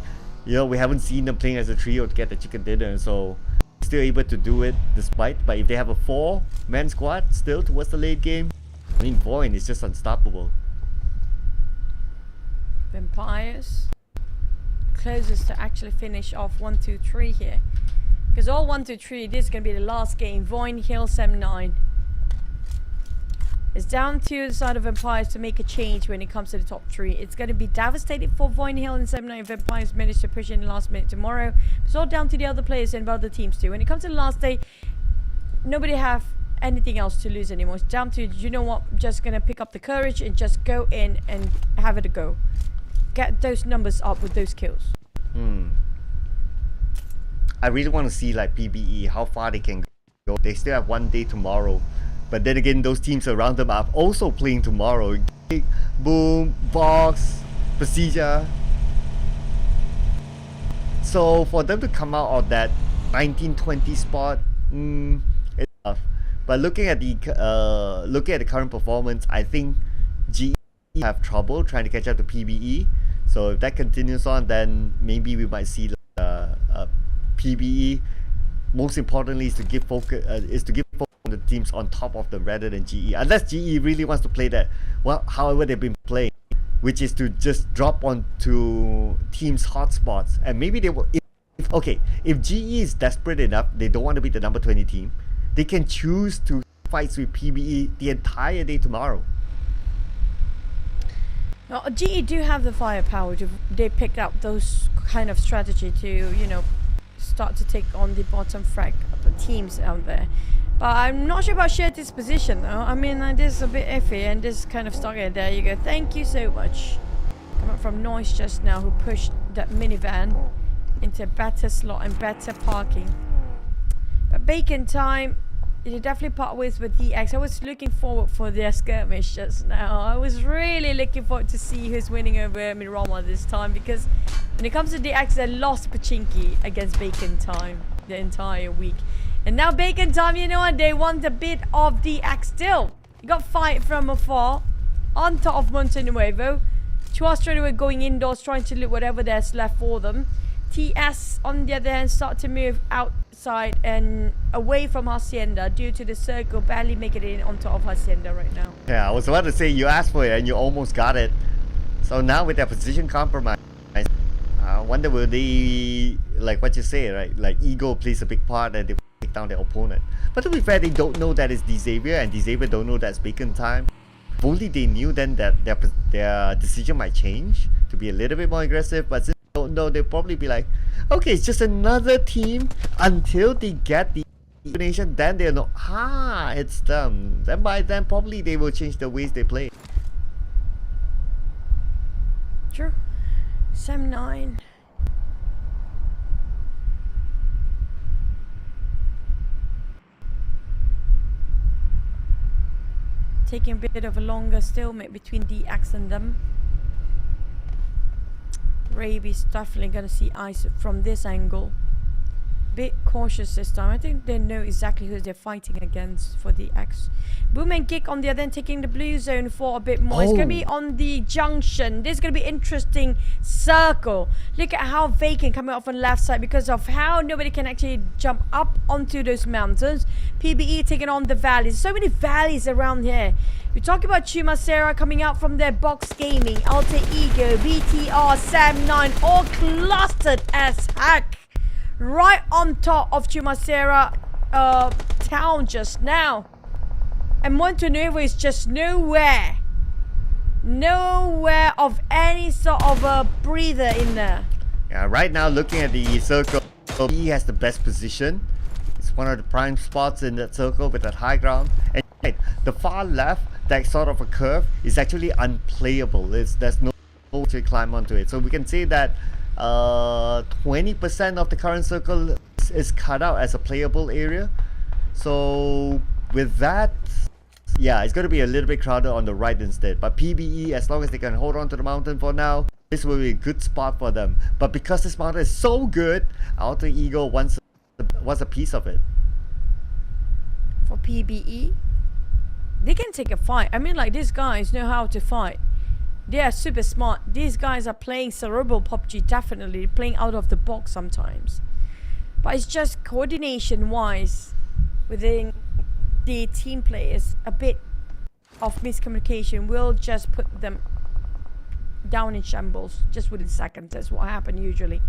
you know, we haven't seen them playing as a trio to get the chicken dinner, so still able to do it despite. But if they have a 4-man squad still towards the late game, I mean, VOIN is just unstoppable. Vampires closest to actually finish off 1, 2, 3 here. Because all 1, 2, 3, this is going to be the last game. VOIN, Hill, 7-9. It's down to the side of Vampires to make a change when it comes to the top 3. It's going to be devastated for VOIN Hill and 7-9 Vampires managed to push in the last minute tomorrow. It's all down to the other players and other teams too. When it comes to the last day, nobody have anything else to lose anymore. It's down to, you know what, I'm just going to pick up the courage and just go in and have it a go. Get those numbers up with those kills. I really want to see like PBE, how far they can go. They still have one day tomorrow. But then again, those teams around them are also playing tomorrow. GEEK, Boom, Vox, PERSIJA. So for them to come out of that 19-20 spot, it's tough. But looking at the current performance, I think GEEK have trouble trying to catch up to PBE. So if that continues on, then maybe we might see PBE. Most importantly, is to give focus on the teams on top of them rather than GE. Unless GE really wants to play that, well, however they've been playing, which is to just drop onto teams' hotspots, and maybe they will. If GE is desperate enough, they don't want to be the number 20 team, they can choose to fight with PBE the entire day tomorrow. Now, GE do have the firepower. They picked up those kind of strategy to, you know, start to take on the bottom frag of the teams out there. But I'm not sure about shared disposition though. I mean, this is a bit iffy and this kind of started. There you go. Thank you so much. Coming from Noise just now, who pushed that minivan into a better slot and better parking. But Bacon time, you definitely part ways with DX. I was looking forward for their skirmish just now. I was really looking forward to see who's winning over Mirama this time, because when it comes to DX, they lost Pachinki against Bacon time the entire week. And now Bacon time, you know what, they want a bit of DX still. You got fight from afar on top of Monte Nuevo. Chua straight away going indoors, trying to loot whatever there's left for them. TS on the other hand start to move outside and away from Hacienda due to the circle barely making it in on top of Hacienda right now. Yeah, I was about to say, you asked for it and you almost got it. So now with their position compromise, I wonder will they, like what you say, right? Like ego plays a big part and they take down their opponent. But to be fair, they don't know that it's Xavier, and Xavier don't know that's Bacon time. If only they knew then that their decision might change to be a little bit more aggressive. But since they don't know, they'll probably be like, okay, it's just another team until they get the explanation. Then they'll know, it's them. Then by then probably they will change the ways they play. Sure. Sam 9. Taking a bit of a longer stalemate between DX and them. Raby's definitely gonna see ice from this angle. Bit cautious this time. I think they know exactly who they're fighting against for the X. Boom and GEEK on the other end, taking the blue zone for a bit more. It's gonna be on the junction. This is gonna be interesting circle. Look at how vacant coming off on the left side because of how nobody can actually jump up onto those mountains. PBE taking on the valleys. So many valleys around here. We're talking about Chumacera coming out from their box gaming, Alter Ego, BTR, Sam 9, all clustered as heck. Right on top of Chumacera town just now. And Montenuevo is just nowhere. Nowhere of any sort of a breather in there. Yeah, right now looking at the circle, he has the best position. It's one of the prime spots in that circle with that high ground. And right, the far left, that sort of a curve is actually unplayable. There's no way to climb onto it. So we can say that 20% of the current circle is cut out as a playable area. So with that, yeah, it's going to be a little bit crowded on the right instead. But PBE, as long as they can hold on to the mountain for now, this will be a good spot for them. But because this mountain is so good, Alter Ego wants a piece of it. For PBE, they can take a fight. I mean, like, these guys know how to fight. They are super smart. These guys are playing cerebral PUBG, definitely playing out of the box sometimes. But it's just coordination wise within the team players, a bit of miscommunication will just put them down in shambles just within seconds. That's what happened usually.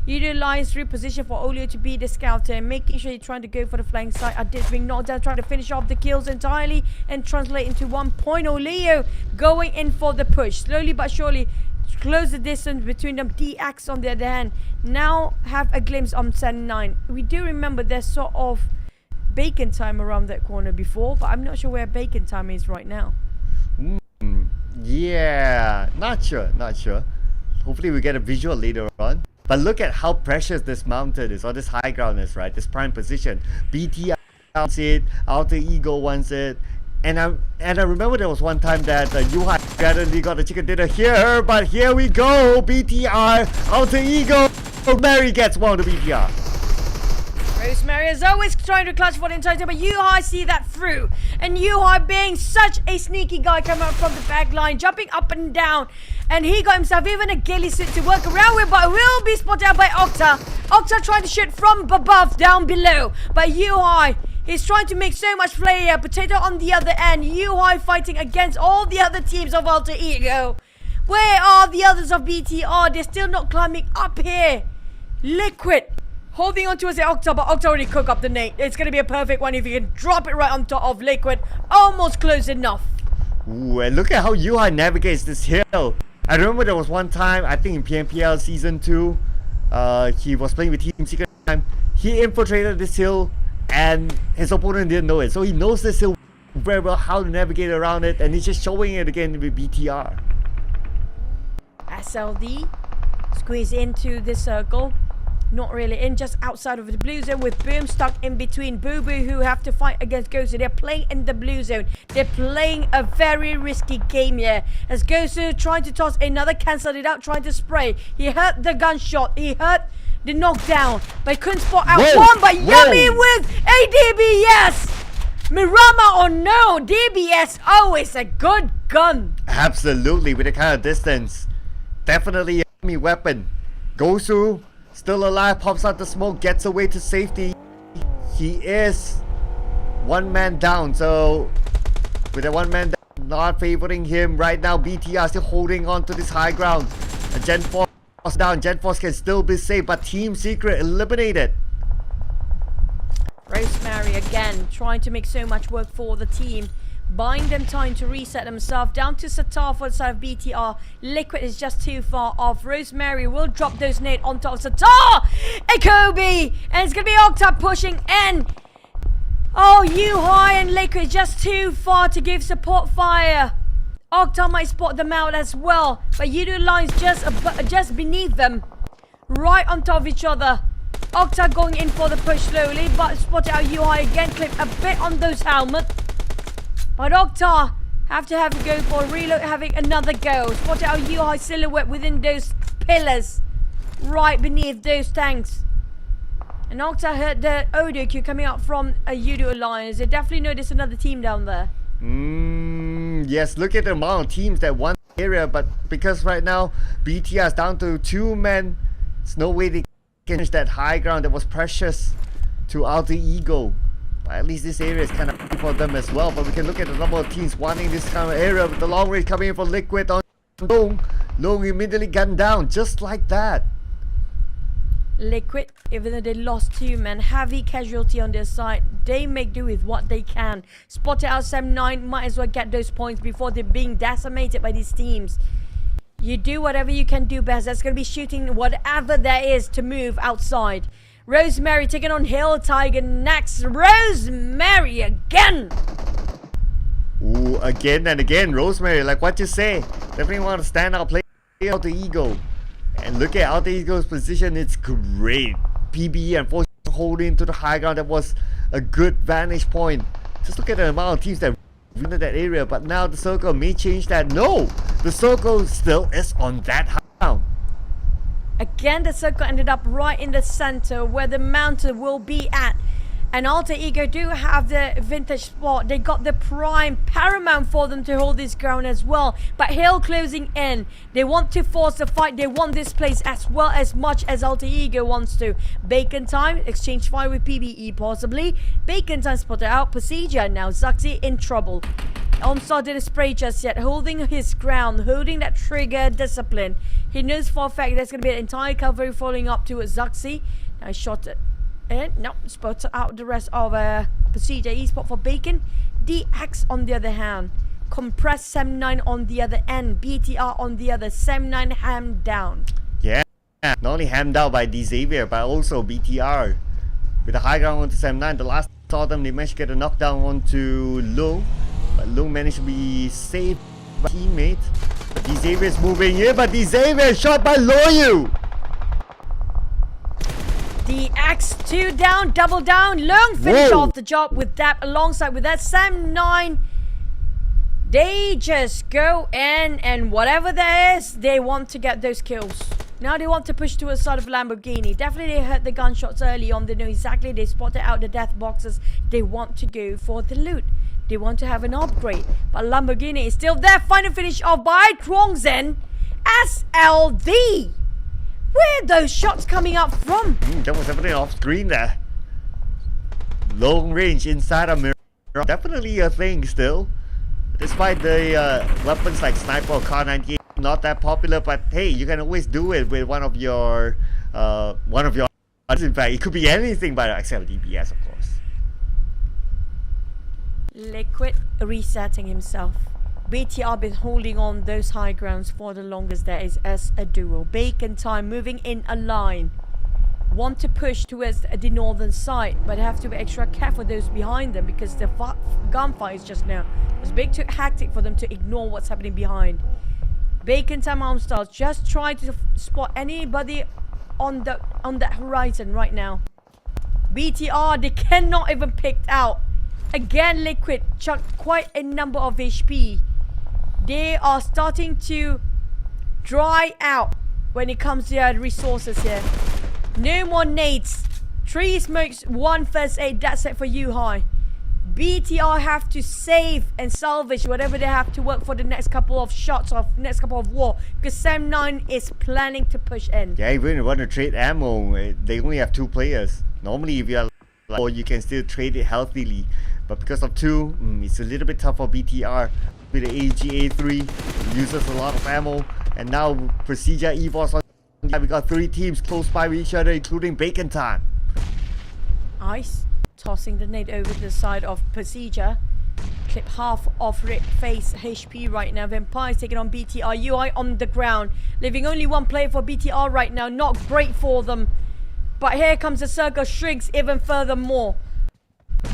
Yoodo Alliance reposition for Olio to be the scouter, making sure he's trying to go for the flank side. Adit's being knocked down, trying to finish off the kills entirely and translate into 1 point. Olio going in for the push. Slowly but surely close the distance between them. DX on the other hand now have a glimpse on 9. We do remember there's sort of bacon time around that corner before, but I'm not sure where bacon time is right now. Yeah, not sure. Hopefully we get a visual later on. But look at how precious this mountain is, or this high ground is, right? This prime position. BTR wants it, Alter Ego wants it. And I remember there was one time that Yuhai gradually got a chicken dinner here, but here we go. BTR, Alter Ego. Mary gets one of the BTR. Rosemary is always trying to clutch for the entire time, but Yuhai see that through. And Yuhai being such a sneaky guy coming out from the back line, jumping up and down. And he got himself even a ghillie suit to work around with, but will be spotted out by Octa. Octa trying to shoot from above, down below. But Yuhai is trying to make so much play here. Potato on the other end. Yuhai fighting against all the other teams of Alter Ego. Where are the others of BTR? They're still not climbing up here. Liquid holding on to us at Octa, but Octa already cooked up the nade. It's going to be a perfect one if you can drop it right on top of Liquid. Almost close enough. Ooh, and look at how Yuhai navigates this hill. I remember there was one time, I think in PMPL Season 2, he was playing with Team Secret time. He infiltrated this hill and his opponent didn't know it. So he knows this hill very well, how to navigate around it, and he's just showing it again with BTR. SLD squeeze into the circle. Not really in, just outside of the blue zone with Boom stuck in between. Boo Boo who have to fight against Gosu. They're playing in the blue zone. They're playing a very risky game here. As Gosu trying to toss another, cancelled it out, trying to spray. He hurt the gunshot. He hurt the knockdown. But he couldn't spot out one. But Yummy with a DBS. Mirama or no, DBS always a good gun. Absolutely, with the kind of distance. Definitely a Yummy weapon. Gosu still alive, pops out the smoke, gets away to safety. He is one man down, so with a one man down, not favoring him right now. BTR still holding on to this high ground. And Gen Force down. Gen Force can still be safe, but Team Secret eliminated. Rosemary again trying to make so much work for the team. Buying them time to reset themselves. Down to Satar for the side of BTR. Liquid is just too far off. Rosemary will drop those nades on top of Satar. Akobi! And it's going to be Octa pushing in. Oh, Yuhai and Liquid is just too far to give support fire. Octa might spot them out as well. But Yoodo Alliance just beneath them. Right on top of each other. Octa going in for the push slowly. But spotted out Yuhai again. Clip a bit on those helmets. But Octa have to have a go for a reload, having another go. Spotted out Yuhai silhouette within those pillars, right beneath those tanks. And Octa heard the Odo Q coming out from a Yoodo Alliance. They definitely know there's another team down there. Yes, look at the amount of teams that won the area, but because right now BTR is down to 2 men, there's no way they can finish that high ground that was precious to Alter Ego. At least this area is kind of for them as well. But we can look at the number of teams wanting this kind of area with the long range coming in for Liquid on Long. Long immediately gunned down just like that. Liquid, even though they lost 2 men, heavy casualty on their side. They make do with what they can. Spotted out 7-9, might as well get those points before they're being decimated by these teams. You do whatever you can do best. That's going to be shooting whatever there is to move outside. Rosemary taking on Hill Tiger next. Rosemary again. Ooh, again and again. Rosemary, like what you say. Definitely want to stand out, play out the ego. And look at Alter Ego's position. It's great. PBE unfortunately holding to the high ground. That was a good vantage point. Just look at the amount of teams that went in that area. But now the circle may change that. No, the circle still is on that high ground. Again, the circle ended up right in the center where the mountain will be at. And Alter Ego do have the vintage spot. They got the prime paramount for them to hold this ground as well. But Hill closing in. They want to force the fight. They want this place as well as much as Alter Ego wants to. Bacon time. Exchange fire with PBE possibly. Bacon time spotted out. PERSIJA now. Zaxi in trouble. OnStar didn't spray just yet, holding his ground, holding that trigger discipline. He knows for a fact there's going to be an entire cavalry following up towards Zaxi. Now he shot it. And no, spotted out the rest of PERSIJA Esports for Bacon. DX on the other hand. Compressed Sem9 on the other end. BTR on the other. Sem9 hammed down. Yeah, not only hammed down by Xavier, but also BTR. With a high ground onto Sem9, the last saw them, they managed to get a knockdown onto Low. But Low managed to be saved by teammate. But Xavier is moving here, but Xavier is shot by Loyu. DX 2 down, double down. Long finish off the job with that. Alongside with that, Sem9. They just go in, and whatever there is, they want to get those kills. Now they want to push to a side of Lamborghini. Definitely they heard the gunshots early on. They know exactly. They spotted out the death boxes. They want to go for the loot. They want to have an upgrade. But Lamborghini is still there. Final finish off by Truongzen. SLD. Where are those shots coming up from? That was definitely off screen there. Long range inside a mirror. Definitely a thing still. Despite the weapons like Sniper or Car 98 not that popular, but hey, you can always do it with one of your in fact, it could be anything but except DPS, of course. Liquid resetting himself. BTR been holding on those high grounds for the longest there is as a duo. Bacon time moving in a line. Want to push towards the northern side, but have to be extra careful those behind them because the gunfire is just now. It's big too hectic for them to ignore what's happening behind. Bacon time OnStar just try to spot anybody on that horizon right now. BTR, they cannot even pick out. Again, Liquid chucked quite a number of HP. They are starting to dry out when it comes to their resources here. No more nades. 3 smokes, 1 first aid. That's it for you, High. BTR have to save and salvage whatever they have to work for the next couple of shots of next couple of war because Sem9 is planning to push in. Yeah, even if you want to trade ammo, they only have 2 players. Normally, if you are like, you can still trade it healthily, but because of 2, it's a little bit tough for BTR. With the AGA3, uses a lot of ammo, and now PERSIJA EVOS on. We got 3 teams close by with each other, including Bacon time. Ice tossing the nade over to the side of PERSIJA. Clip half of FaZe HP right now. Vampire's taking on BTR. UI on the ground. Leaving only 1 player for BTR right now. Not great for them. But here comes the circle. Shrinks even furthermore.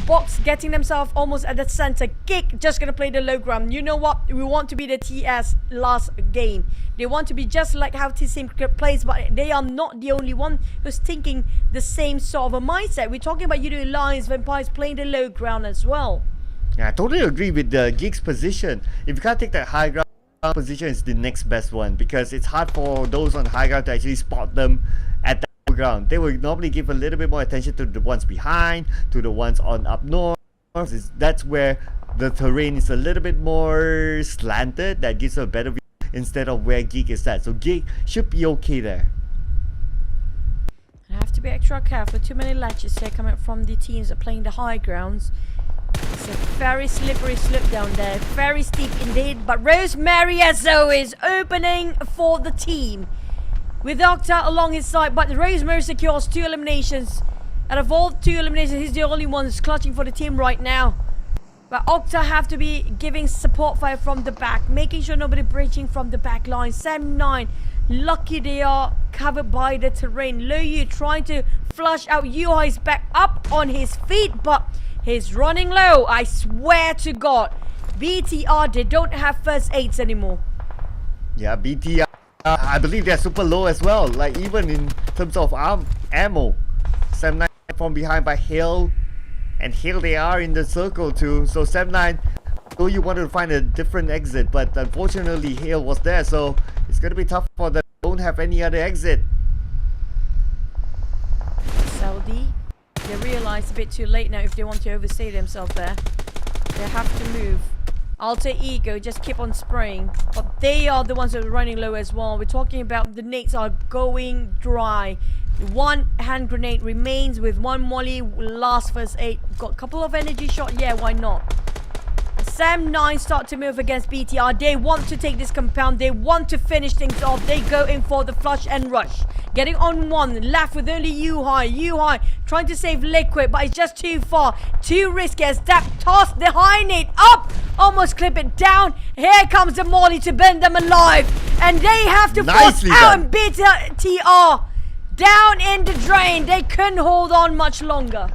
Box getting themselves almost at the center. GEEK just gonna play the low ground. You know what? We want to be the TS last game. They want to be just like how T-Sim plays, but they are not the only one who's thinking the same sort of a mindset. We're talking about Yoodo Alliance, Vampires playing the low ground as well. Yeah, I totally agree with the GEEK's position. If you can't take that high ground position, it's the next best one because it's hard for those on high ground to actually spot them at the low ground. They will normally give a little bit more attention to the ones behind, to the ones on up north. That's where the terrain is a little bit more slanted. That gives a better view instead of where GEEK is at. So GEEK should be okay there. I have to be extra careful. Too many latches here coming from the teams that are playing the high grounds. It's a very slippery slope down there. Very steep indeed. But Rosemary as always opening for the team. With Octa along his side. But Rosemary secures 2 eliminations. Out of all 2 eliminations, he's the only one who's clutching for the team right now. But Octa have to be giving support fire from the back. Making sure nobody breaching from the back line. Sem9. Lucky they are covered by the terrain. Loyu trying to flush out Yuhai's back up on his feet. But he's running low. I swear to God. BTR, they don't have first aids anymore. Yeah, BTR, I believe they're super low as well. Like even in terms of ammo. Sem9 from behind by Hill. And here they are in the circle too. So Sem9, though you wanted to find a different exit, but unfortunately Hale was there, so it's gonna be tough for them. Don't have any other exit. Saudi, they realize a bit too late now if they want to overstay themselves there. They have to move. Alter Ego just keep on spraying, but they are the ones that are running low as well. We're talking about the nades are going dry. 1 hand grenade remains with 1 molly, last first aid. Got a couple of energy shot, yeah, why not? SM9 start to move against BTR. They want to take this compound. They want to finish things off. They go in for the flush and rush. Getting on one, left with only U-High trying to save Liquid, but it's just too far. Too risky as that toss the high nade up. Almost clip it down. Here comes the Molly to bend them alive. And they have to force out and beat TR. Down in the drain. They couldn't hold on much longer.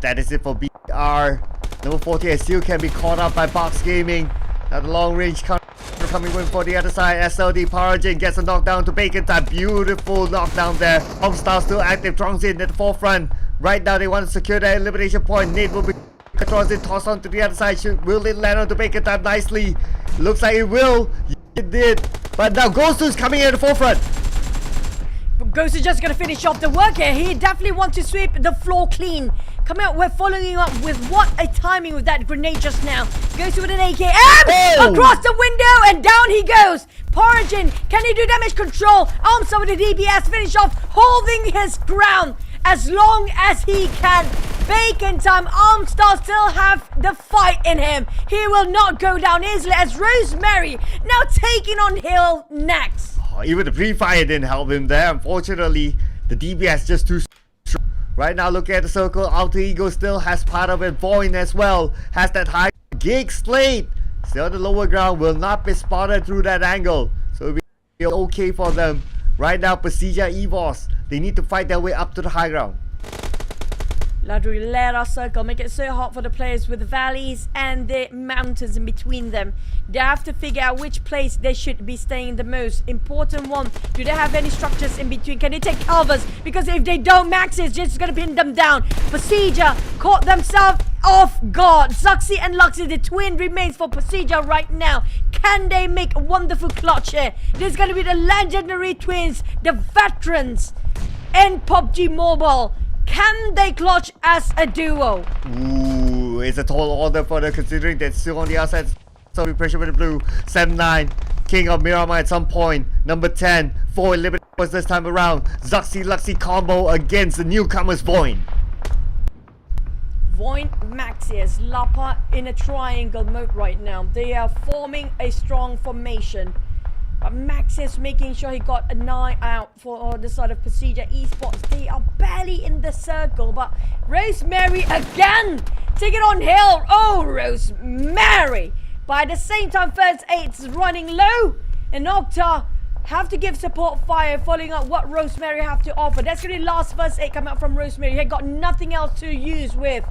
That is it for BR. Number 48 still can be caught up by Box Gaming. Now the long range coming in for the other side. SLD Parajin gets a knockdown to Bacon Time. Beautiful knockdown there. Homestar still active. Trongzin at the forefront. Right now they want to secure their elimination point. Nate will be Trongzin tossed on to the other side. Will it land onto Bacon Time nicely? Looks like it will. It did. But now Ghostu's coming in at the forefront. Ghost is just going to finish off the work here. He definitely wants to sweep the floor clean. Coming out, we're following up with what a timing with that grenade just now. Goes with an AKM across the window and down he goes. Porigin, can he do damage control? Armstar with the DBS, finish off, holding his ground as long as he can. Bacon Time, Armstar still have the fight in him. He will not go down easily as Rosemary now taking on Hill next. Even the pre-fire didn't help him there. Unfortunately, the DBS just too strong. Right now, look at the circle. Alter Ego still has part of it. VOIN as well has that high. GEEK SLATE still on the lower ground, will not be spotted through that angle. So it'll be okay for them. Right now, PERSIJA EVOS, they need to fight their way up to the high ground. Ladrilera circle make it so hard for the players with the valleys and the mountains in between them. They have to figure out which place they should be staying the most important one. Do they have any structures in between? Can they take covers? Because if they don't, Max is just gonna pin them down. PERSIJA caught themselves off guard. Zuxi and Luxi, the twin remains for PERSIJA right now. Can they make a wonderful clutch here? There's gonna be the legendary twins, the veterans in PUBG Mobile. Can they clutch as a duo? Ooh, it's a tall order for them considering they're still on the outside. So we pressure with the blue. 7-9, King of Miramar at some point. Number 10, 4 eliminated was this time around. Zuxi Luxi combo against the newcomers VOIN. VOIN, Maxius, Lapa in a triangle mode right now. They are forming a strong formation. But Maxius making sure he got an eye out for the side of PERSIJA Esports. They are barely in the circle, but Rosemary again take it on Hill. Oh, Rosemary! But at the same time, first eight's running low, and Octa have to give support fire, following up what Rosemary have to offer. That's gonna be last first eight coming out from Rosemary. He had got nothing else to use with.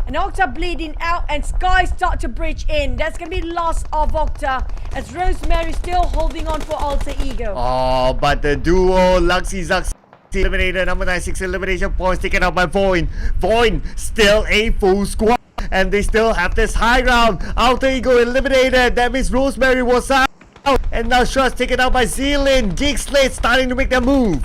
And Octa bleeding out and Sky start to breach in. That's going to be loss of Octa as Rosemary still holding on for Alter Ego. Oh, but the duo Luxi Zuxi eliminated. Number 96 elimination points taken out by VOIN. VOIN still a full squad and they still have this high ground. Alter Ego eliminated. That means Rosemary was out. And now shots taken out by Zealand. GEEK SLATE starting to make their move.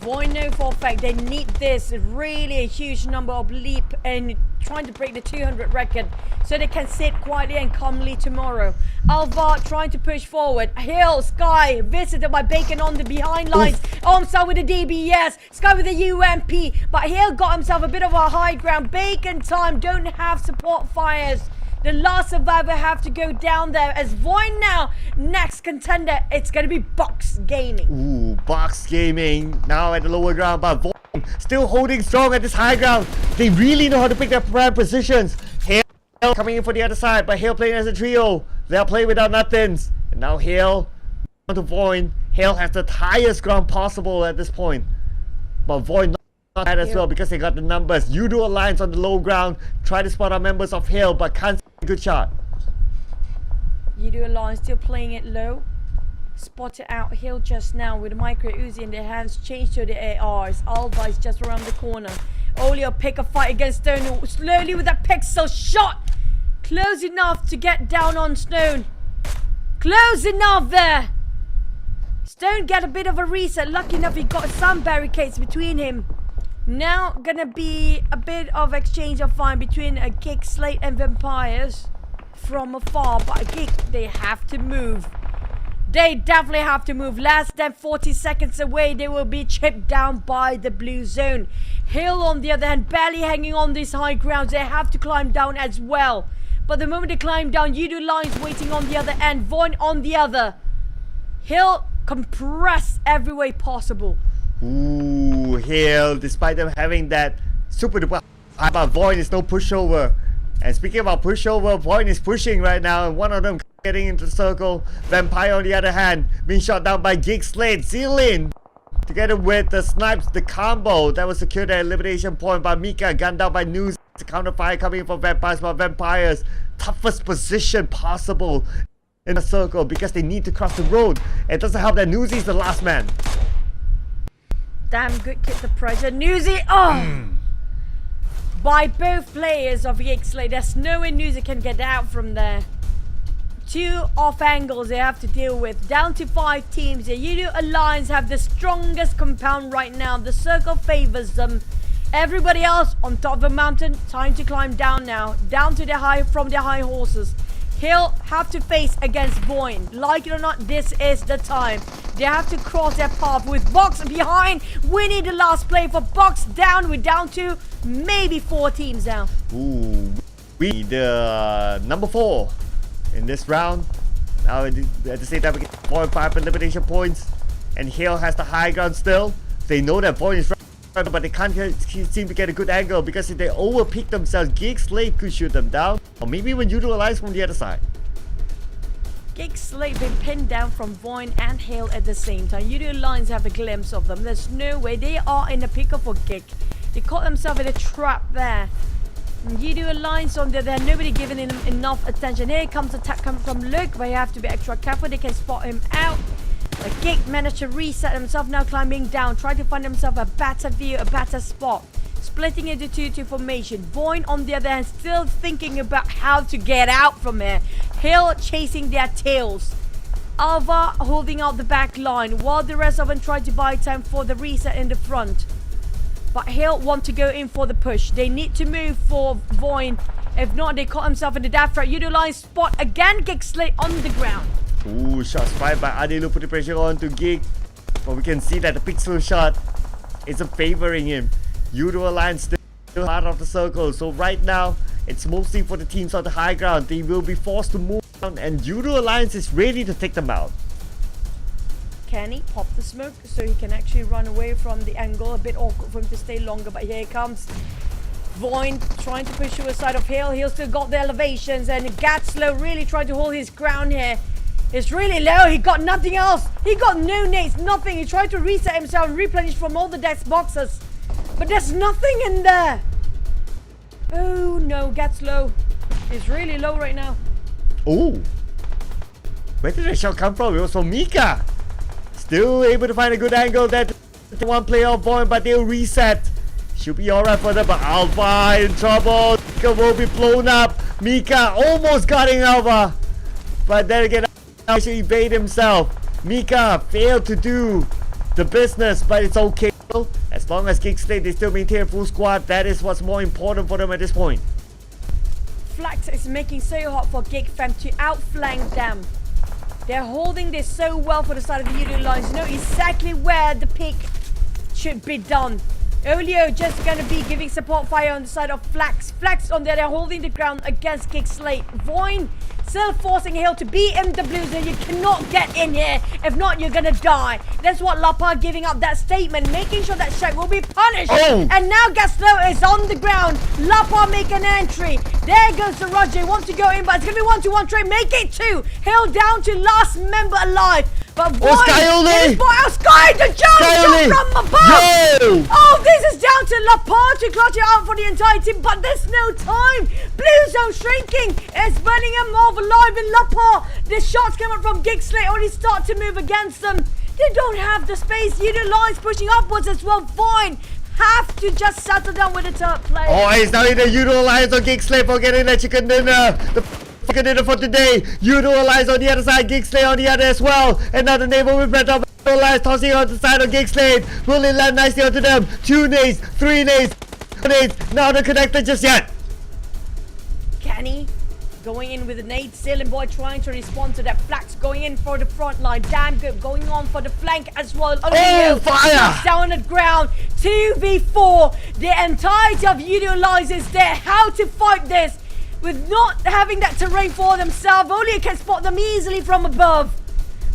VOIN know for a fact they need this really a huge number of leap and trying to break the 200 record so they can sit quietly and calmly tomorrow. Alva trying to push forward. Hill, Sky visited by Bacon on the behind lines. Armstar with the DBS, Sky with the UMP, but Hill got himself a bit of a high ground. Bacon Time don't have support fires. The last survivor have to go down there as VOIN now. Next contender, it's going to be Box Gaming. Ooh, Box Gaming now at the lower ground, but VOIN still holding strong at this high ground. They really know how to pick their prime positions. Hale coming in for the other side, but Hale playing as a trio. They'll play without nothings. And now Hale on to VOIN. Hale has the highest ground possible at this point. But VOIN not bad as well because they got the numbers. Yoodo Alliance on the low ground. Try to spot our members of Hale, but can't see a good shot. Yoodo Alliance still playing it low. Spotted out Hill just now with a micro Uzi in their hands. Changed to the ARs. Alva is just around the corner. Olio pick a fight against Stone. Slowly with that pixel shot. Close enough to get down on Stone. Close enough there. Stone get a bit of a reset. Lucky enough he got some barricades between him. Now gonna be a bit of exchange of fire between a GEEK SLATE and Vampires from afar. But GEEK, they have to move. They definitely have to move. Less than 40 seconds away, they will be chipped down by the blue zone. Hill, on the other hand, barely hanging on these high grounds. They have to climb down as well. But the moment they climb down, Yoodo Alliance waiting on the other end, VOIN on the other. He'll compress every way possible. Ooh, Hill, despite them having that super duper high, but VOIN is no pushover. And speaking about pushover, VOIN is pushing right now, and one of them getting into the circle. Vampire on the other hand, being shot down by GEEK, SLATE, Zealin. Together with the snipes, the combo that was secured at elimination point by Mika, gunned down by Nusa. Counter fire coming in from Vampires, but Vampires, toughest position possible in the circle because they need to cross the road. It doesn't help that Nuzi is the last man. Damn good kick the pressure. Nuzi, by both players of GEEK SLATE. There's no way Nuzi can get out from there. Two off angles they have to deal with. Down to 5 teams. The Yoodo Alliance have the strongest compound right now. The circle favors them. Everybody else on top of the mountain, time to climb down now. Down to the from the high horses. He'll have to face against VOIN. Like it or not, this is the time. They have to cross their path with Box behind. Winning the last play for Box down. We're down to maybe 4 teams now. Ooh, we need the number 4 in this round. Now at the same time we get 4-5 elimination points. And Hale has the high ground still. They know that VOIN is right, but they can't seem to get a good angle because if they overpick themselves, GEEK SLATE could shoot them down. Or maybe when Yoodo Alliance from the other side. GEEK SLATE been pinned down from VOIN and Hale at the same time. Yoodo Alliance have a glimpse of them. There's no way. They are in a pickle for GEEK. They caught themselves in a trap there. Yoodo Alliance on there, nobody giving him enough attention. Here comes attack coming from Luke, but you have to be extra careful. They can spot him out. But GEEK managed to reset himself, now climbing down, trying to find himself a better view, a better spot. Splitting into 2-2 formation. VOIN on the other hand, still thinking about how to get out from here. Hill chasing their tails. Alva holding out the back line, while the rest of them try to buy time for the reset in the front. But Hill want to go in for the push. They need to move for VOIN. If not, they caught himself in the death threat. Yoodo Alliance spot again, GEEK SLATE on the ground. Ooh, shots fired by Adilu, putting pressure on to GEEK. But we can see that the pixel shot isn't favoring him. Yoodo Alliance still part of the circle. So right now, it's mostly for the teams on the high ground. They will be forced to move down, and Yoodo Alliance is ready to take them out. Can he pop the smoke so he can actually run away from the angle? A bit awkward for him to stay longer, but here he comes. VOIN trying to push to the side of Hale. He'll still got the elevations, and Gatslow really trying to hold his ground here. It's really low. He got nothing else. He got no nades, nothing. He tried to reset himself and replenish from all the desk boxes. But there's nothing in there. Oh no, Gatslow. He's really low right now. Oh. Where did the shot come from? It was from Mika. Still able to find a good angle. That one player of VOIN, but they'll reset. Should be alright for them, but Alpha in trouble. Mika will be blown up. Mika almost got in Alpha. But then again, actually evade himself. Mika failed to do the business, but it's okay. As long as GEEK SLATE, they still maintain a full squad. That is what's more important for them at this point. Flax is making so hard for GEEK fam to outflank them. They're holding this so well for the side of the Yoodo Alliance. Know exactly where the pick should be done. Olio just gonna be giving support fire on the side of Flax. Flax on there, they're holding the ground against GEEK SLATE. VOIN still forcing Hill to BMW, so you cannot get in here. If not, you're gonna die. That's what Lapa giving up that statement, making sure that Shaq will be punished. Oh. And now Gaslow is on the ground. Lapa make an entry. There goes the Roger. Wants to go in, but it's gonna be 1-2-1 trade. Make it 2. Hill down to last member alive. But VOIN is for Sky, the jump from above. Yo. Oh, this is down to Lapa to clutch it out for the entire team, but there's no time. Blue zone shrinking. It's burning him off alive in Lapa. The shots coming from GEEK SLATE already start to move against them. They don't have the space. Yoodo Alliance pushing upwards as well. VOIN have to just settle down with the third play. Oh, it's now in the Yoodo Alliance on GEEK SLATE for getting the chicken dinner. The chicken dinner for today. Yoodo Alliance on the other side, GEEK SLATE on the other as well. Another neighbor with red up. Yoodo Alliance tossing on the side of GEEK SLATE. Will it land nicely onto them? 2 nades, 3 nades, 4 nades. Now they're connected just yet. Kenny going in with a nade. Sailing Boy trying to respond to that. Flax going in for the front line. Damn good. Going on for the flank as well. Oh, fire! Down at ground. 2v4. The entirety of Yoodo Alliance is there. How to fight this? with not having that terrain for themselves. Only can spot them easily from above.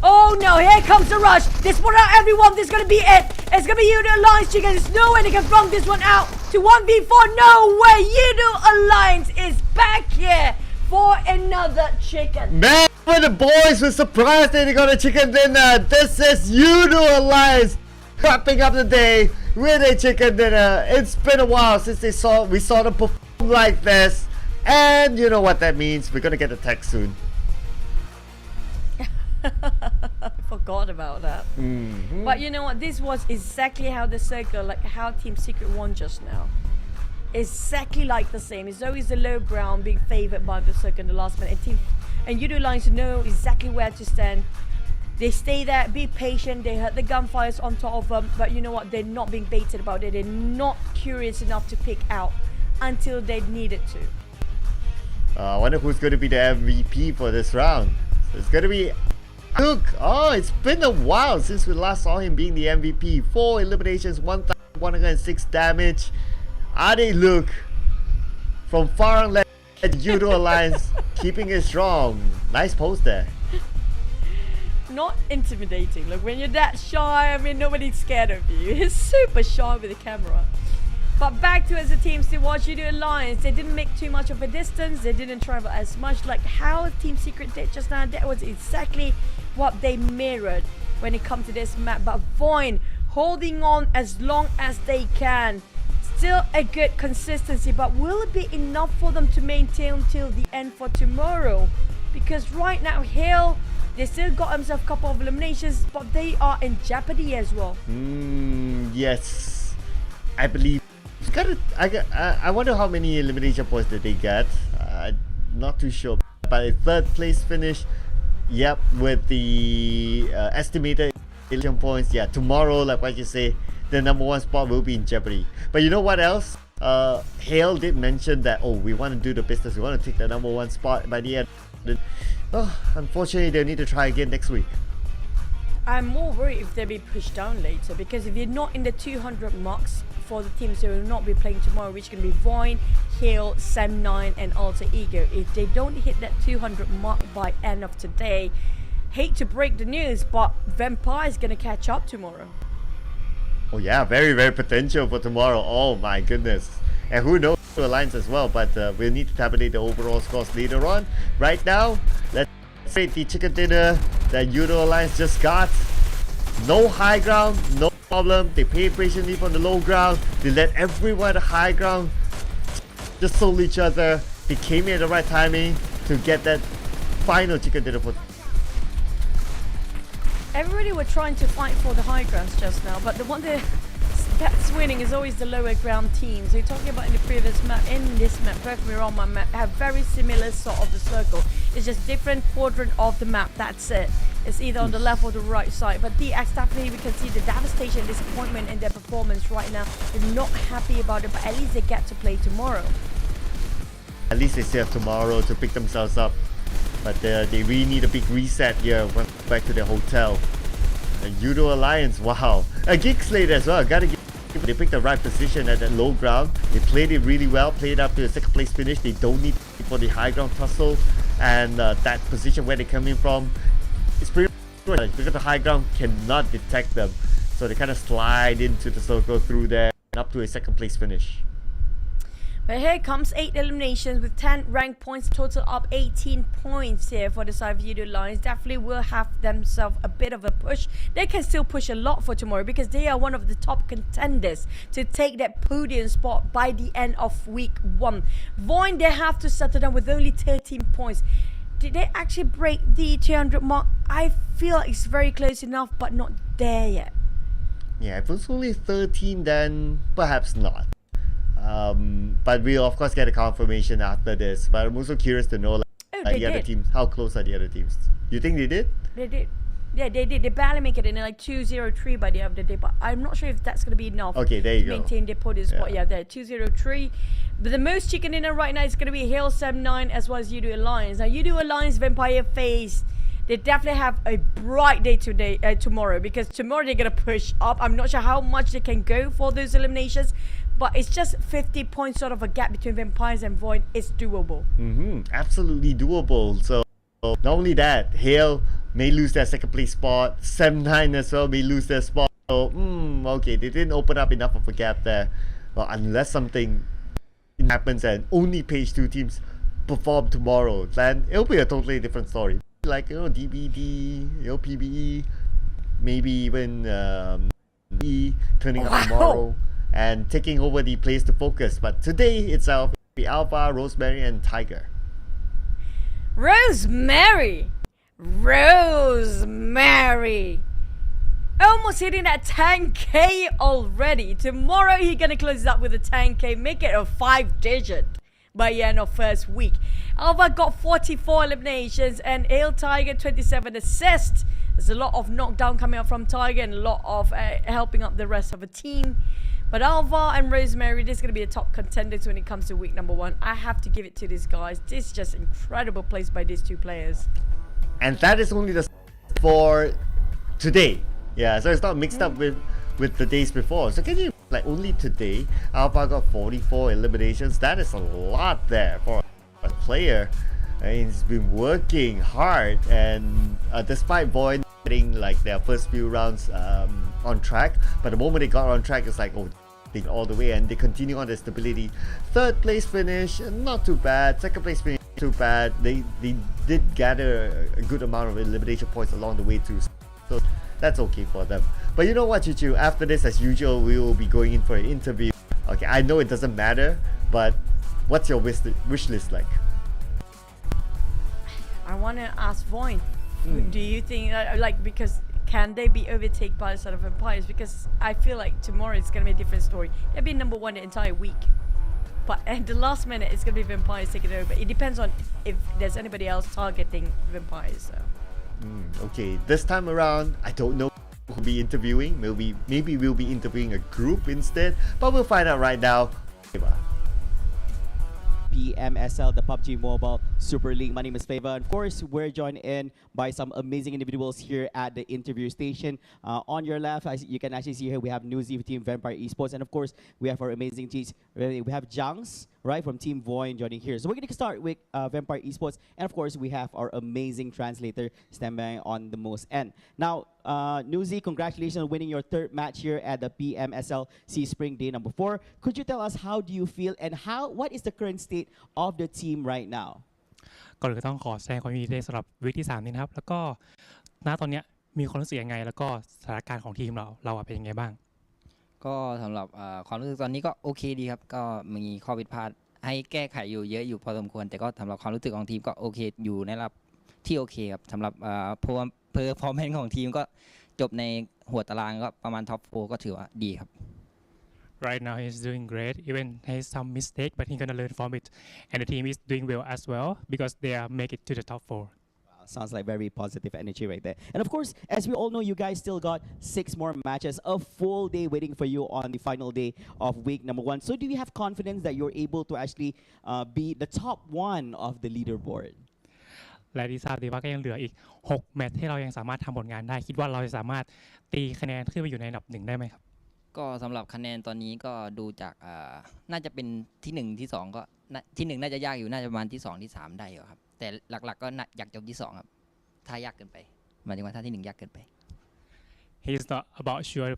Oh no, here comes the rush. They spot out everyone. This is going to be it. It's going to be Yoodo Alliance chicken. There's no way they can flunk this one out to 1v4. No way. Yoodo Alliance is back here for another chicken. Man, when the boys were surprised that they got a chicken dinner, this is Yoodo Alliance wrapping up the day with a chicken dinner. It's been a while since we saw them perform like this. And you know what that means. We're going to get a text soon. I forgot about that. But you know what? This was exactly how the circle, like how Team Secret won just now. Exactly like the same. It's always the low ground being favored by the circle in the last minute. And Yoodo Alliance know exactly where to stand. They stay there, be patient. They heard the gunfires on top of them. But you know what? They're not being baited about it. They're not curious enough to pick out until they needed to. I wonder who's going to be the MVP for this round. So it's going to be Luke. Oh, it's been a while since we last saw him being the MVP. 4 eliminations, 1,106 damage. Ade Luke from Farang led Yoodo Alliance, keeping it strong. Nice post there. Not intimidating. Look, when you're that shy, I mean, nobody's scared of you. He's super shy with the camera. But back to as a team to watch Yoodo Alliance. They didn't make too much of a distance. They didn't travel as much like how Team Secret did just now. That was exactly what they mirrored when it comes to this map. But VOIN holding on as long as they can. Still a good consistency, but will it be enough for them to maintain till the end for tomorrow? Because right now, Hill, they still got themselves a couple of eliminations, but they are in jeopardy as well. Yes, I believe. I wonder how many elimination points did they get. Not too sure, but a 3rd place finish. Yep, with the estimated elimination points. Yeah, tomorrow, like what you say, the number 1 spot will be in jeopardy. But you know what else? Hale did mention that, oh, we want to do the business. We want to take the number 1 spot by the end. Oh, unfortunately, they'll need to try again next week. I'm more worried if they'll be pushed down later, because if you're not in the 200 marks for the teams that will not be playing tomorrow, which can be VOIN, Hill, Sam9 and Alter Ego, if they don't hit that 200 mark by end of today, hate to break the news, but Vampire is going to catch up tomorrow. Oh yeah, very, very potential for tomorrow. Oh my goodness. And who knows the Alliance as well, but we'll need to tabulate the overall scores later on. Right now, let's rate the chicken dinner that Yoodo Alliance just got. No high ground, no problem. They played patiently from the low ground. They let everyone at the high ground just sold each other. They came in at the right timing to get that final chicken dinner for. Everybody were trying to fight for the high grounds just now, but the one that's winning is always the lower ground teams. We're talking about in the previous map, in this map, correct me wrong, my map have very similar sort of the circle. It's just different quadrant of the map, that's it. It's either on the left or the right side. But DX definitely, we can see the devastation, disappointment in their performance right now. They're not happy about it, but at least they get to play tomorrow. At least they still have tomorrow to pick themselves up. But they really need a big reset here. Went back to their hotel. And Yoodo Alliance, wow. A GEEK SLATE as well. Gotta give. They picked the right position at that low ground. They played it really well. Played up to a 2nd place finish. They don't need for the high ground tussle. And that position where they're coming from, it's pretty good because the high ground cannot detect them. So they kind of slide into the circle through there and up to a 2nd place finish. But here comes 8 eliminations with 10 rank points, total up 18 points here for the side of Yoodo Alliance. Definitely will have themselves a bit of a push. They can still push a lot for tomorrow because they are one of the top contenders to take that podium spot by the end of week 1. VOIN, they have to settle down with only 13 points. Did they actually break the 200 mark? I feel like it's very close enough, but not there yet. Yeah, if it's only 13, then perhaps not. But we'll of course get a confirmation after this. But I'm also curious to know the other teams. How close are the other teams? You think they did? They did. Yeah, they did. They barely make it in like 203 by the end of the day. But I'm not sure if that's going to be enough. Okay, there you go. To maintain their podium spot. Yeah, there 203. But the most chicken dinner right now is going to be Hill, Sam9 as well as Yoodo Alliance. Now Yoodo Alliance, Vampire, FaZe. They definitely have a bright day tomorrow, because tomorrow they're going to push up. I'm not sure how much they can go for those eliminations. but it's just 50 points sort of a gap between Vampires and VOIN. It's doable. Absolutely doable. So not only that, Hale may lose their second place spot. 7-9 as well may lose their spot. So okay, they didn't open up enough of a gap there. Well, unless something happens and only page 2 teams perform tomorrow, then it'll be a totally different story. Like, DBD, PBE, maybe even E turning up tomorrow and taking over the place to focus. But today itself, it'll be Alpha, Rosemary, and Tiger. Rosemary! Almost hitting that 10k already. Tomorrow he gonna close it up with a 10k, make it a 5-digit by the end of first week. Alva got 44 eliminations and Ale Tiger 27 assists. There's a lot of knockdown coming up from Tiger and a lot of helping up the rest of the team. But Alva and Rosemary, this is going to be the top contenders when it comes to week number 1. I have to give it to these guys. This is just incredible plays by these 2 players. And that is only the for today. Yeah, so it's not mixed up with the days before. So can you, like, only today, Alpha got 44 eliminations. That is a lot there for a player. And he's been working hard, and despite VOIN getting like their first few rounds on track, but the moment they got on track, it's like, oh, they all the way, and they continue on their stability. 3rd place finish, not too bad. 2nd place finish, too bad. They did gather a good amount of elimination points along the way too, so that's okay for them. But you know what, Chichu? After this, as usual, we will be going in for an interview. Okay, I know it doesn't matter, but what's your wish list like? I want to ask VOIN, do you think, because can they be overtaken by sort of Vampires? Because I feel like tomorrow it's going to be a different story. They'll be number 1 the entire week. But at the last minute, it's going to be Vampires taking over. It depends on if there's anybody else targeting Vampires. So. Okay, this time around, I don't know who will be interviewing. Maybe we'll be interviewing a group instead. But we'll find out right now. PMSL, the PUBG Mobile Super League. My name is Fava. And of course, we're joined in by some amazing individuals here at the interview station. On your left, as you can actually see here, we have Nuzi Team Vampire Esports. And of course, we have our amazing teams. We have Jangs, right, from Team VOIN joining here. So we're going to start with Vampire Esports. And of course, we have our amazing translator standing on the most end. Now, Nuzi, congratulations on winning your 3rd match here at the PMSL SEA Spring Day number 4. Could you tell us how do you feel and what is the current state of the team right now? ก่อนอื่นต้องขอแสดงความยินดีด้วยสำหรับวีคที่ 3 นี้นะครับแล้วก็ณตอนนี้มีความรู้สึกยังไงแล้วก็สถานการณ์ของทีมเราเป็นยังไงบ้างก็สำหรับความรู้สึกตอนนี้ก็โอเคดีครับก็มีข้อผิดพลาดให้แก้ไขอยู่เยอะอยู่พอสมควรแต่ก็สำหรับความรู้สึกของทีมก็โอเคอยู่ในระดับที่โอเคครับสำหรับเพอร์ฟอร์แมนซ์ของทีมก็จบในหัวตารางก็ประมาณท็อป 4 ก็ถือว่าดีครับ Right now he's doing great. Even has some mistake, but he's gonna learn from it. And the team is doing well as well because they are make it to the top 4. Sounds like very positive energy right there. And of course, as we all know, you guys still got 6 more matches, a full day waiting for you on the final day of week number 1. So do you have confidence that you're able to actually be the top 1 of the leaderboard? และที่ทราบดีว่าก็ยังเหลืออีก6แมตช์ที่เรายังสามารถทำผลงานได้คิดว่าเราจะสามารถตีคะแนนขึ้นไปอยู่ในอันดับ1ได้ไหมครับก็สำหรับคะแนนตอนนี้ก็ดูจากน่าจะเป็นที่1ที่2ก็ที่1น่าจะยากอยู่น่าจะประมาณที่2ที่3ได้อยู่ครับแต่หลักๆก็อยากจบที่2ครับถ้ายากเกินไปหมายถึงว่าถ้าที่1ยากเกินไป He's not about sure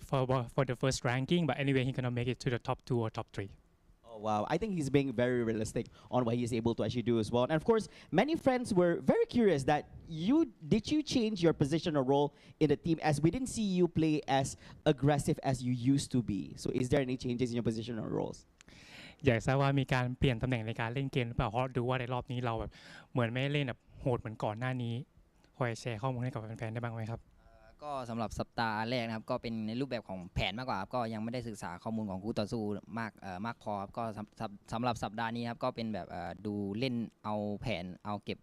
for the first ranking but anyway he's gonna make it to the top 2 or top 3. Wow, I think he's being very realistic on what he's able to actually do as well. And of course, many friends were very curious that did you change your position or role in the team as we didn't see you play as aggressive as you used to be. So is there any changes in your position or roles? อยากทราบว่ามีการเปลี่ยนตำแหน่งในการเล่นเกมหรือเปล่าเพราะดูว่าในรอบนี้เราแบบเหมือนไม่เล่นแบบโหดเหมือนก่อนหน้านี้พอจะแชร์ข้อมูลให้กับแฟนๆได้บ้างไหมครับก็สำหรับสัปดาห์แรกนะครับก็เป็นในรูปแบบของแผนมากกว่าก็ยังไม่ได้ศึกษาข้อมูลของคู่ต่อสู้มากพอก็สำหรับสัปดาห์นี้ครับก็เป็นแบบดูเล่นเอาแผนเอาเก็บ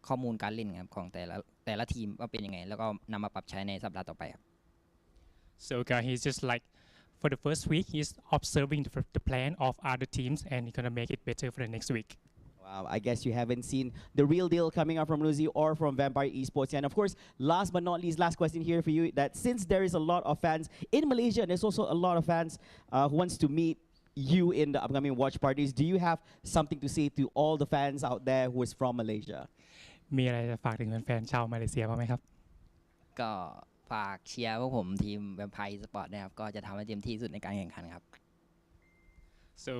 ข้อมูลการเล่นครับของแต่ละทีมว่าเป็นยังไงแล้วก็นำมาปรับใช้ในสัปดาห์ต่อไปครับ So he's just like for the first week he's observing the plan of other teams and he's gonna make it better for the next week. I guess you haven't seen the real deal coming out from Luzi or from Vampire Esports. And of course, last but not least, last question here for you, that since there is a lot of fans in Malaysia, and there's also a lot of fans who wants to meet you in the upcoming watch parties, do you have something to say to all the fans out there who is from Malaysia? มีอะไรจะฝากถึงแฟนๆชาวมาเลเซียบ้างไหมครับ ก็ฝากเชียร์พวกผมทีมแวมไพร์สปอร์ตนะครับก็จะทำให้เต็มที่สุดในการแข่งขันครับ so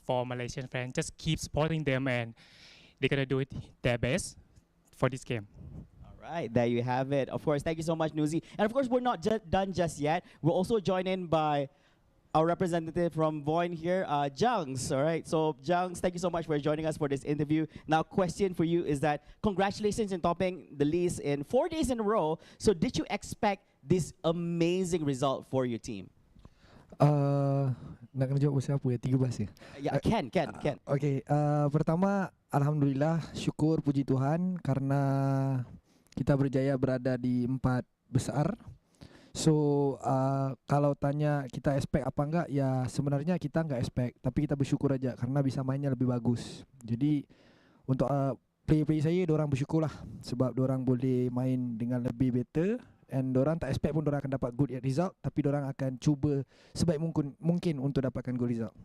for Malaysian fans just keep supporting them and they're gonna do it their best for this game. All right, there you have it. Of course, thank you so much, Nuzi. And of course, we're not done just yet. We're also joined in by our representative from VOIN here, Jungs. All right, so Jungs, thank you so much for joining us for this interview. Now, question for you is that congratulations in topping the list in 4 days in a row. So did you expect this amazing result for your team? Nak kena jawab pasal apa ya? 13 ya? Yeah, can. Okay, pertama Alhamdulillah, syukur puji Tuhan karena kita berjaya berada di 4 besar. So kalau tanya kita expect apa enggak, ya sebenarnya kita enggak expect, tapi kita bersyukur aja karena bisa mainnya lebih bagus. Jadi untuk player-player saya, diorang bersyukur lah sebab diorang boleh main dengan lebih better. And diorang tak expect pun diorang akan dapat good result, tapi diorang akan cuba sebaik mungkin untuk dapatkan good result.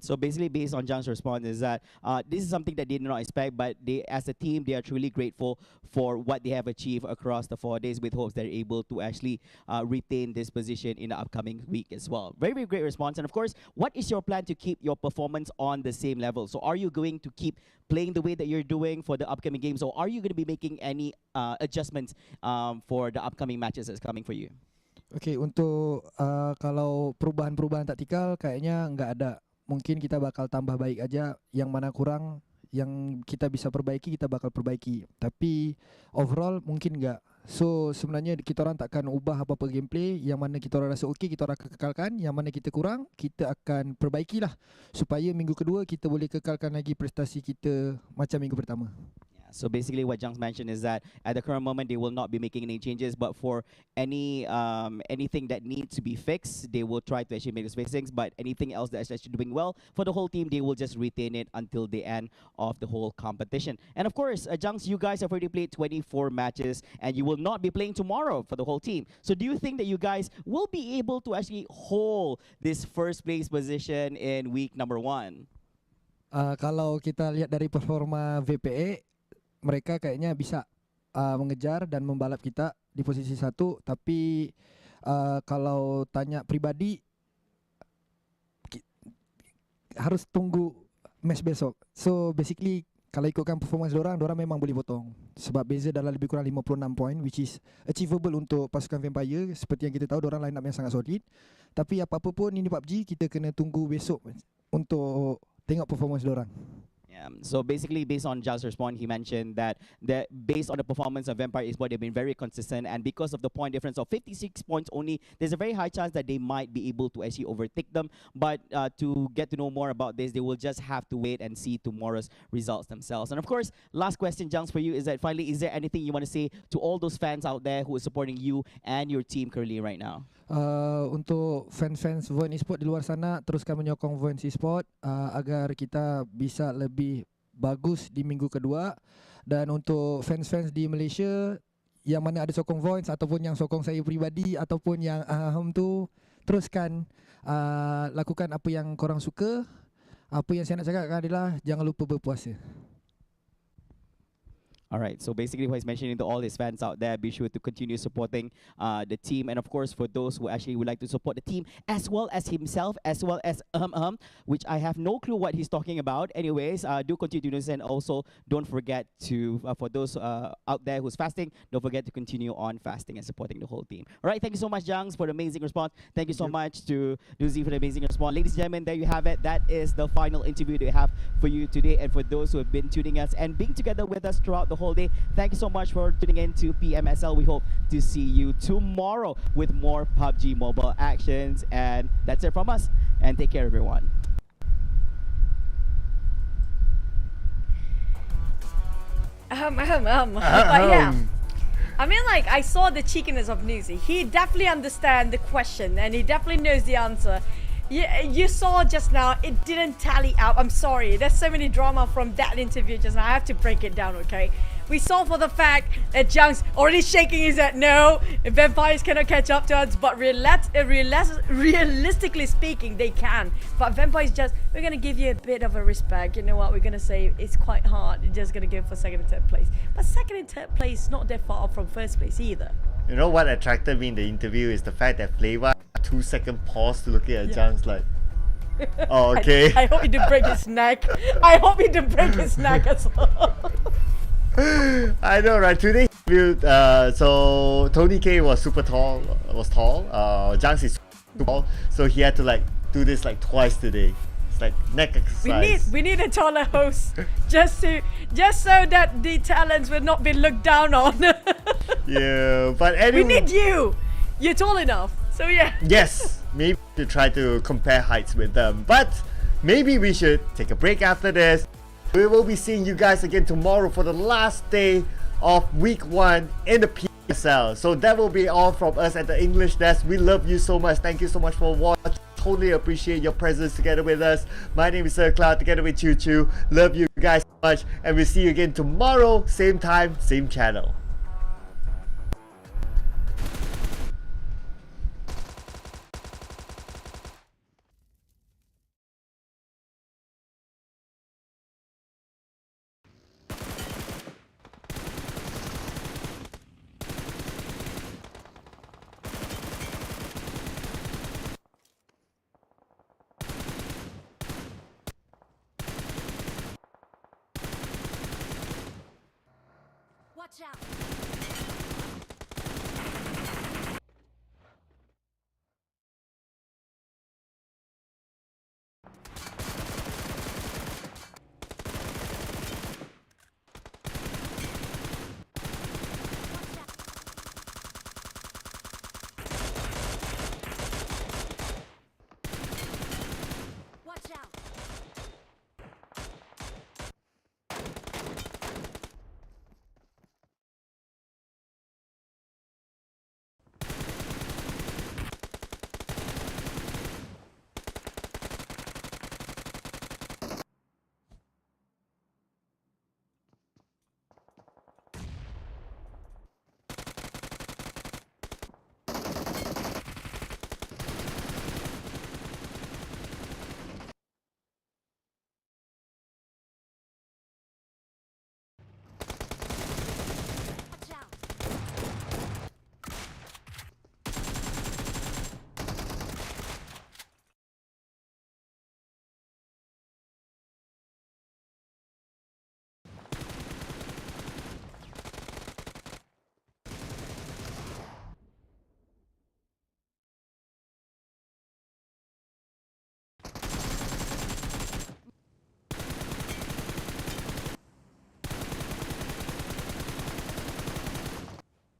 So basically, based on John's response, is that this is something that they did not expect, but they, as a team, they are truly grateful for what they have achieved across the 4 days, with hopes they're able to actually retain this position in the upcoming week as well. Very, very great response. And of course, what is your plan to keep your performance on the same level? So are you going to keep playing the way that you're doing for the upcoming games, or are you going to be making any adjustments for the upcoming matches that's coming for you? Okay, untuk kalau perubahan-perubahan taktikal kayaknya nggak ada. Mungkin kita bakal tambah baik aja, yang mana kurang, yang kita bisa perbaiki, kita bakal perbaiki. Tapi overall mungkin enggak. So sebenarnya kita orang takkan ubah apa-apa gameplay. Yang mana kita orang rasa okey, kita orang akan kekalkan. Yang mana kita kurang, kita akan perbaikilah. Supaya minggu kedua kita boleh kekalkan lagi prestasi kita macam minggu pertama. So basically what Jung's mentioned is that at the current moment they will not be making any changes, but for any anything that needs to be fixed, they will try to actually make those fixings. But anything else that's actually doing well for the whole team, they will just retain it until the end of the whole competition. And of course, Jungs, you guys have already played 24 matches, and you will not be playing tomorrow for the whole team. So do you think that you guys will be able to actually hold this first place position in week number 1? Kalau kita lihat dari performa VPA, mereka kayaknya bisa mengejar dan membalap kita di posisi 1. Tapi kalau tanya pribadi, harus tunggu match besok. So basically kalau ikutkan performance diorang memang boleh potong. Sebab beza dalam lebih kurang 56 point, which is achievable untuk pasukan Vampire. Seperti yang kita tahu, diorang line up yang sangat solid. Tapi apa-apa pun ini PUBG, kita kena tunggu besok untuk tengok performance diorang. So basically, based on Jung's response, he mentioned that based on the performance of Vampire Esports, they've been very consistent, and because of the point difference of 56 points only, there's a very high chance that they might be able to actually overtake them. But to get to know more about this, they will just have to wait and see tomorrow's results themselves. And of course, last question, Jungs, for you is that finally, is there anything you want to say to all those fans out there who are supporting you and your team currently right now? Untuk fans-fans VOIN Esports di luar sana, teruskan menyokong VOIN Esports agar kita bisa lebih bagus di minggu kedua. Dan untuk fans-fans di Malaysia yang mana ada sokong VOIN ataupun yang sokong saya pribadi ataupun yang tu, teruskan lakukan apa yang korang suka. Apa yang saya nak cakap adalah jangan lupa berpuasa. All right, so basically what he's mentioning to all his fans out there, be sure to continue supporting the team. And of course, for those who actually would like to support the team, as well as himself, as well as which I have no clue what he's talking about. Anyways, do continue to listen. Also, don't forget to, for those out there who's fasting, don't forget to continue on fasting and supporting the whole team. All right, thank you so much, Jungs, for the amazing response. Thank you so much to Nuzi for the amazing response. Ladies and gentlemen, there you have it. That is the final interview that we have for you today. And for those who have been tuning us and being together with us throughout the whole day, thank you so much for tuning in to PMSL. We hope to see you tomorrow with more PUBG Mobile actions. And that's it from us. And take care, everyone. But yeah, I mean, like, I saw the cheekiness of Nuzi. He definitely understands the question and he definitely knows the answer. You saw just now, it didn't tally out. I'm sorry, there's so many drama from that interview just now. I have to break it down, okay? we saw for the fact that Jung's already shaking his head. No, Vampires cannot catch up to us. But realistically speaking, they can. But Vampires just, we're gonna give you a bit of a respect. You know what? We're gonna say it's quite hard. You're just gonna go for second and third place. But second and third place is not that far off from first place either. You know what attracted me in the interview is the fact that Flavor 2-second pause to look at Jung's like, oh, okay. I hope he didn't break his neck. I hope he didn't break his neck as well. I know, right? Today, so Tony K was tall. Junks is super tall, so he had to like do this like twice today. It's like neck exercise. We need a taller host just so that the talents will not be looked down on. Yeah, but anyway. We need you. You're tall enough, so yeah. Yes, maybe to try to compare heights with them, but maybe we should take a break after this. We will be seeing you guys again tomorrow for the last day of week 1 in the PMSL. So that will be all from us at the English desk. We love you so much. Thank you so much for watching. Totally appreciate your presence together with us. My name is Sir Cloud together with Choo Choo. Love you guys so much, and we'll see you again tomorrow, same time, same channel. Watch out! Watch out!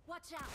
Watch out!